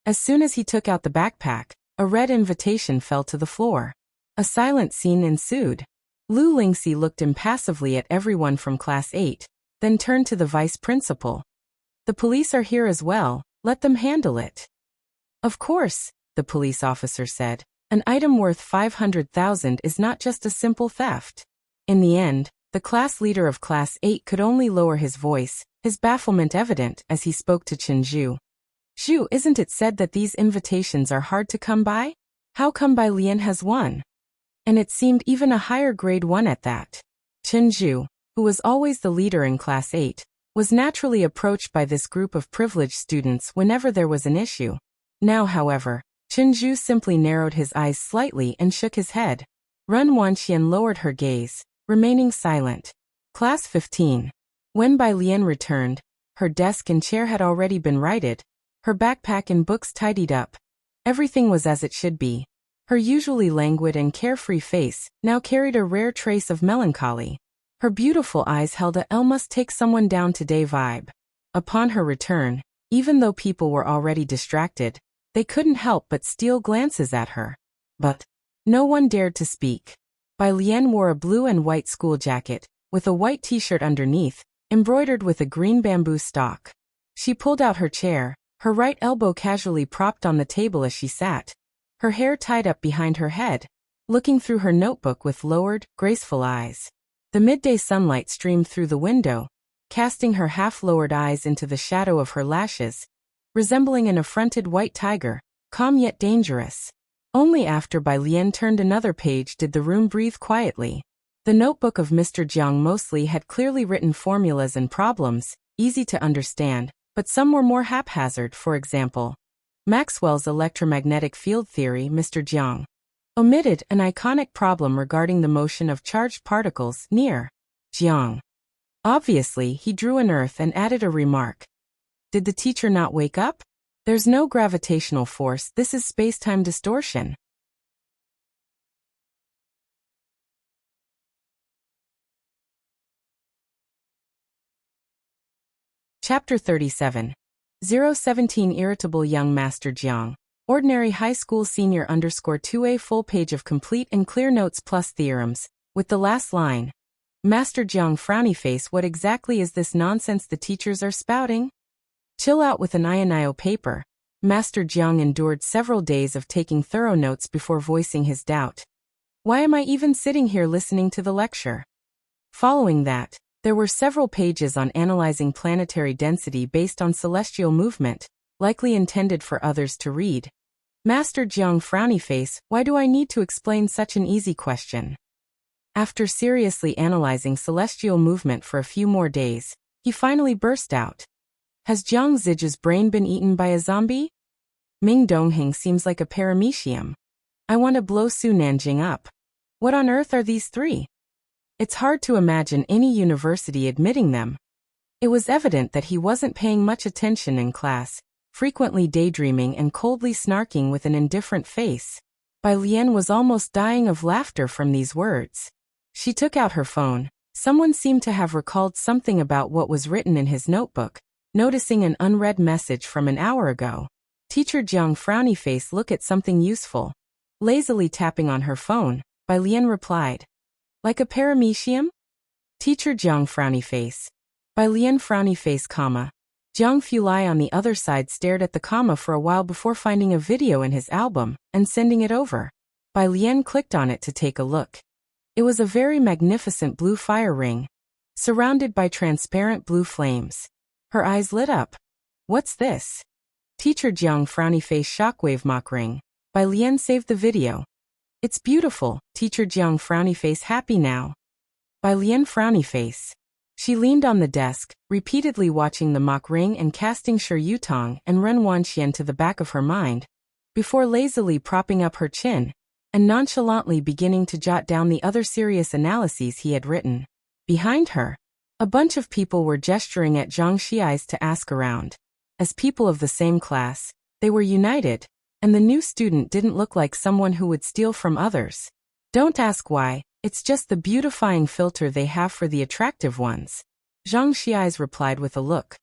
As soon as he took out the backpack, a red invitation fell to the floor. A silent scene ensued. Lu Lingxi looked impassively at everyone from Class 8, then turned to the vice principal. The police are here as well, let them handle it. Of course, the police officer said. An item worth 500,000 is not just a simple theft. In the end, the class leader of Class 8 could only lower his voice, his bafflement evident as he spoke to Chunju. Zhu, isn't it said that these invitations are hard to come by? How come Bai Lian has one? And it seemed even a higher grade one at that. Chunju, who was always the leader in Class 8, was naturally approached by this group of privileged students whenever there was an issue. Now, however, Chunju simply narrowed his eyes slightly and shook his head. Ren Wanxian lowered her gaze, remaining silent. Class 15. When Bai Lian returned, her desk and chair had already been righted, her backpack and books tidied up. Everything was as it should be. Her usually languid and carefree face now carried a rare trace of melancholy. Her beautiful eyes held a "I'll must take someone down today" vibe. Upon her return, even though people were already distracted, they couldn't help but steal glances at her. But no one dared to speak. Bai Lian wore a blue and white school jacket, with a white t-shirt underneath, embroidered with a green bamboo stalk. She pulled out her chair, her right elbow casually propped on the table as she sat, her hair tied up behind her head, looking through her notebook with lowered, graceful eyes. The midday sunlight streamed through the window, casting her half-lowered eyes into the shadow of her lashes, resembling an affronted white tiger, calm yet dangerous. Only after Bai Lian turned another page did the room breathe quietly. The notebook of Mr. Jiang mostly had clearly written formulas and problems, easy to understand, but some were more haphazard. For example, Maxwell's electromagnetic field theory. Mr. Jiang omitted an iconic problem regarding the motion of charged particles near Jiang. Obviously, he drew an earth and added a remark. Did the teacher not wake up? There's no gravitational force, this is space-time distortion. Chapter 37. 017 Irritable Young Master Jiang. Ordinary High School Senior _2A full page of complete and clear notes plus theorems, with the last line. Master Jiang frowny face, what exactly is this nonsense the teachers are spouting? Chill out with an ionio paper. Master Jiang endured several days of taking thorough notes before voicing his doubt. Why am I even sitting here listening to the lecture? Following that, There were several pages on analyzing planetary density based on celestial movement, likely intended for others to read. Master Jiang frowny face, why do I need to explain such an easy question? After seriously analyzing celestial movement for a few more days, he finally burst out. Has Jiang Ziji's brain been eaten by a zombie? Ming Dongheng seems like a paramecium. I want to blow Su Nanjing up. What on earth are these three? It's hard to imagine any university admitting them. It was evident that he wasn't paying much attention in class, frequently daydreaming and coldly snarking with an indifferent face. Bai Lian was almost dying of laughter from these words. She took out her phone. Someone seemed to have recalled something about what was written in his notebook, noticing an unread message from an hour ago. Teacher Jiang frowny face, look at something useful. Lazily tapping on her phone, Bai Lian replied. Like a paramecium? Teacher Jiang frowny face. Bai Lian frowny face, comma. Jiang Fulai on the other side stared at the comma for a while before finding a video in his album and sending it over. Bai Lian clicked on it to take a look. It was a very magnificent blue fire ring, surrounded by transparent blue flames. Her eyes lit up. What's this? Teacher Jiang frowny face, shockwave mock ring. Bai Lian saved the video. It's beautiful, Teacher Jiang frowny face, happy now. Bai Lian frowny face. She leaned on the desk, repeatedly watching the mock ring and casting Shi Yutong and Ren Wanxian to the back of her mind, before lazily propping up her chin and nonchalantly beginning to jot down the other serious analyses he had written. Behind her, a bunch of people were gesturing at Zhang Xiai's to ask around. As people of the same class, they were united, and the new student didn't look like someone who would steal from others. Don't ask why, it's just the beautifying filter they have for the attractive ones. Zhang Xiai's replied with a look.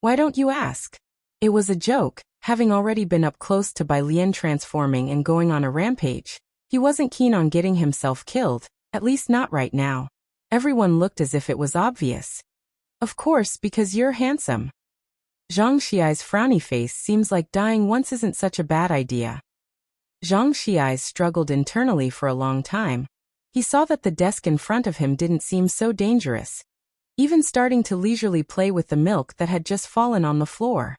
Why don't you ask? It was a joke, having already been up close to Bai Lian transforming and going on a rampage. He wasn't keen on getting himself killed, at least not right now. Everyone looked as if it was obvious. Of course, because you're handsome. Zhang Xiai's frowny face, seems like dying once isn't such a bad idea. Zhang Xiai struggled internally for a long time. He saw that the desk in front of him didn't seem so dangerous, even starting to leisurely play with the milk that had just fallen on the floor.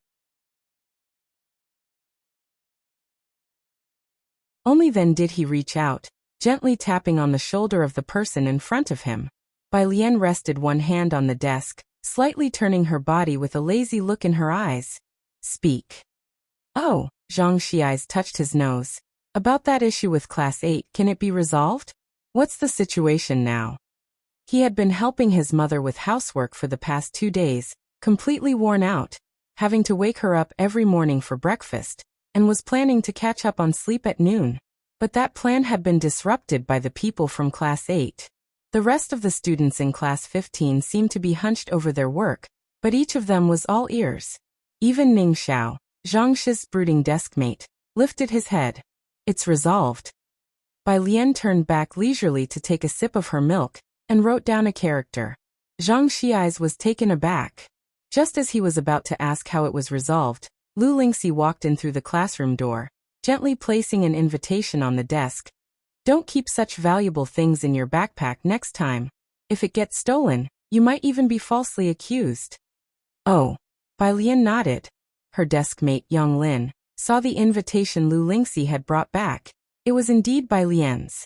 Only then did he reach out, gently tapping on the shoulder of the person in front of him. Bai Lian rested one hand on the desk, slightly turning her body with a lazy look in her eyes. Speak. Oh, Zhang Xiai touched his nose. About that issue with Class 8, can it be resolved? What's the situation now? He had been helping his mother with housework for the past 2 days, completely worn out, having to wake her up every morning for breakfast, and was planning to catch up on sleep at noon. But that plan had been disrupted by the people from Class 8. The rest of the students in Class 15 seemed to be hunched over their work, but each of them was all ears. Even Ning Xiao, Zhang Shi's brooding deskmate, lifted his head. It's resolved. Bai Lian turned back leisurely to take a sip of her milk, and wrote down a character. Zhang Xiai was taken aback. Just as he was about to ask how it was resolved, Lu Lingxi walked in through the classroom door, gently placing an invitation on the desk. Don't keep such valuable things in your backpack next time. If it gets stolen, you might even be falsely accused. Oh. Bai Lian nodded. Her deskmate Yang Lin saw the invitation Lu Lingxi had brought back. It was indeed Bai Lian's.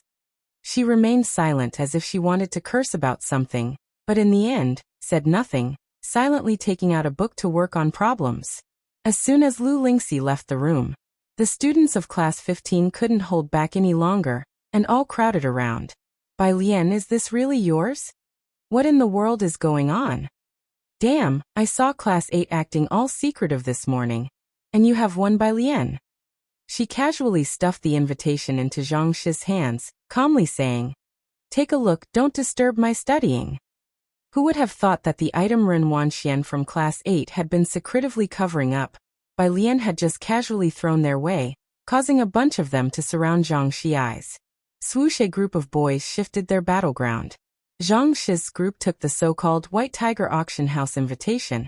She remained silent as if she wanted to curse about something, but in the end, said nothing, silently taking out a book to work on problems. As soon as Lu Lingxi left the room, the students of Class 15 couldn't hold back any longer, and all crowded around. Bai Lian, is this really yours? What in the world is going on? Damn, I saw Class 8 acting all secretive this morning. And you have one, Bai Lian. She casually stuffed the invitation into Zhang Shi's hands, calmly saying, Take a look, don't disturb my studying. Who would have thought that the item Ren Wanxian from Class 8 had been secretively covering up? Bai Lian had just casually thrown their way, causing a bunch of them to surround Zhang Xiai's. Swoosh, a group of boys shifted their battleground. Zhang Shi's group took the so-called White Tiger Auction House invitation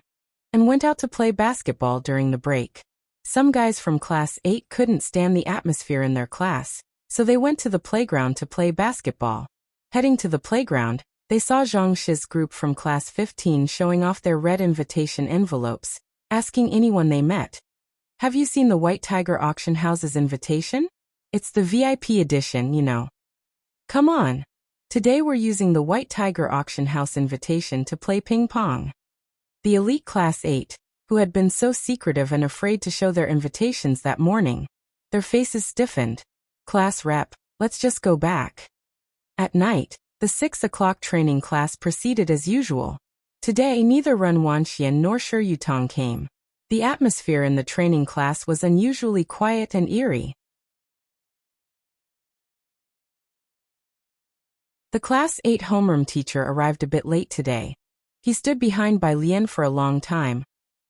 and went out to play basketball during the break. Some guys from Class 8 couldn't stand the atmosphere in their class, so they went to the playground to play basketball. Heading to the playground, They saw Zhang Shi's group from class 15 showing off their red invitation envelopes, asking anyone they met, "Have you seen the White Tiger Auction House's invitation? It's the VIP edition, you know. Come on. Today we're using the White Tiger Auction House invitation to play ping pong." The elite class 8, who had been so secretive and afraid to show their invitations that morning, their faces stiffened. "Class rep, let's just go back." At night, the 6 o'clock training class proceeded as usual. Today neither Ren Wanxian nor Shi Yutong came. The atmosphere in the training class was unusually quiet and eerie. The Class 8 homeroom teacher arrived a bit late today. He stood behind Bai Lian for a long time,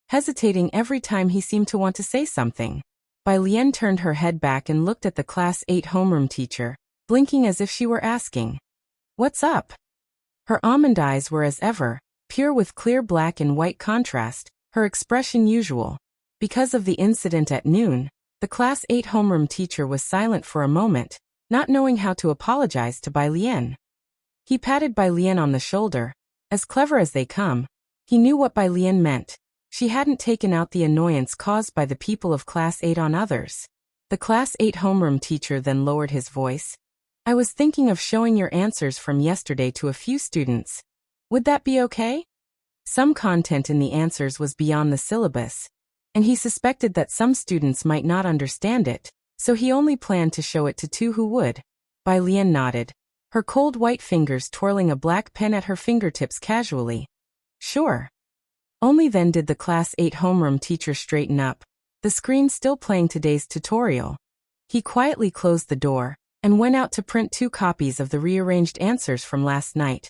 hesitating every time he seemed to want to say something. Bai Lian turned her head back and looked at the Class 8 homeroom teacher, blinking as if she were asking, "What's up?" Her almond eyes were as ever, pure with clear black and white contrast, her expression usual. Because of the incident at noon, the Class 8 homeroom teacher was silent for a moment, not knowing how to apologize to Bai Lian. He patted Bai Lian on the shoulder. As clever as they come, he knew what Bai Lian meant. She hadn't taken out the annoyance caused by the people of Class 8 on others. The Class 8 homeroom teacher then lowered his voice. "I was thinking of showing your answers from yesterday to a few students. Would that be okay?" Some content in the answers was beyond the syllabus, and he suspected that some students might not understand it, so he only planned to show it to 2 who would. Bai Lian nodded, her cold white fingers twirling a black pen at her fingertips casually. "Sure." Only then did the Class 8 homeroom teacher straighten up, the screen still playing today's tutorial. He quietly closed the door and went out to print 2 copies of the rearranged answers from last night,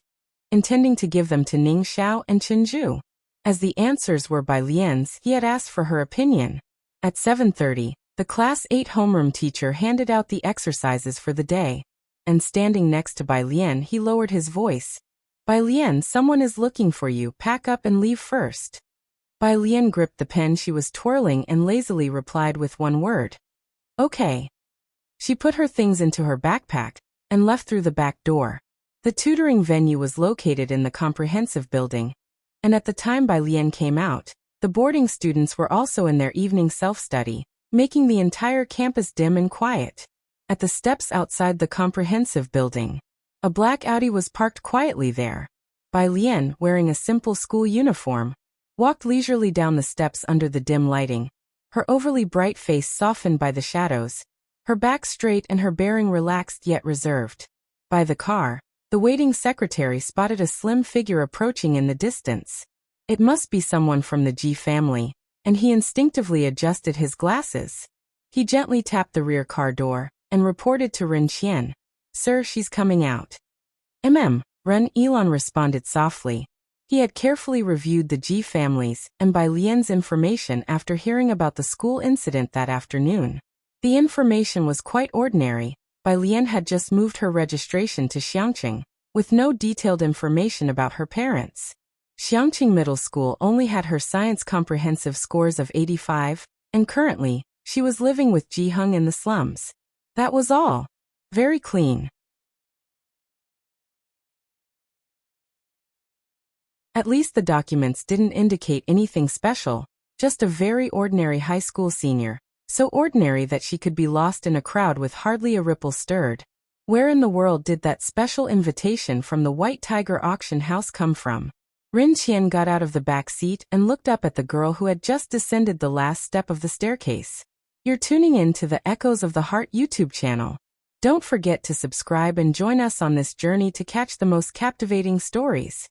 intending to give them to Ning Xiao and Chen Zhu. As the answers were Bai Lian's, he had asked for her opinion. At 7:30, the Class 8 homeroom teacher handed out the exercises for the day, and standing next to Bai Lian he lowered his voice. "Bai Lian, someone is looking for you, pack up and leave first." Bai Lian gripped the pen she was twirling and lazily replied with one word. "Okay." She put her things into her backpack and left through the back door. The tutoring venue was located in the comprehensive building, and at the time Bai Lian came out, the boarding students were also in their evening self-study, making the entire campus dim and quiet. At the steps outside the comprehensive building, a black Audi was parked quietly there. Bai Lian, wearing a simple school uniform, walked leisurely down the steps under the dim lighting, her overly bright face softened by the shadows, her back straight and her bearing relaxed yet reserved. By the car, the waiting secretary spotted a slim figure approaching in the distance. It must be someone from the Ji family, and he instinctively adjusted his glasses. He gently tapped the rear car door and reported to Ren Qian, "Sir, she's coming out." Ren Elon responded softly. He had carefully reviewed the Ji families and Bai Lian's information after hearing about the school incident that afternoon. The information was quite ordinary. Bai Lian had just moved her registration to Xiangqing, with no detailed information about her parents. Xiangqing Middle School only had her science comprehensive scores of 85, and currently, she was living with Ji Heng in the slums. That was all. Very clean. At least the documents didn't indicate anything special, just a very ordinary high school senior, so ordinary that she could be lost in a crowd with hardly a ripple stirred. Where in the world did that special invitation from the White Tiger Auction House come from? Ren Qian got out of the back seat and looked up at the girl who had just descended the last step of the staircase. You're tuning in to the Echoes of the Heart YouTube channel. Don't forget to subscribe and join us on this journey to catch the most captivating stories.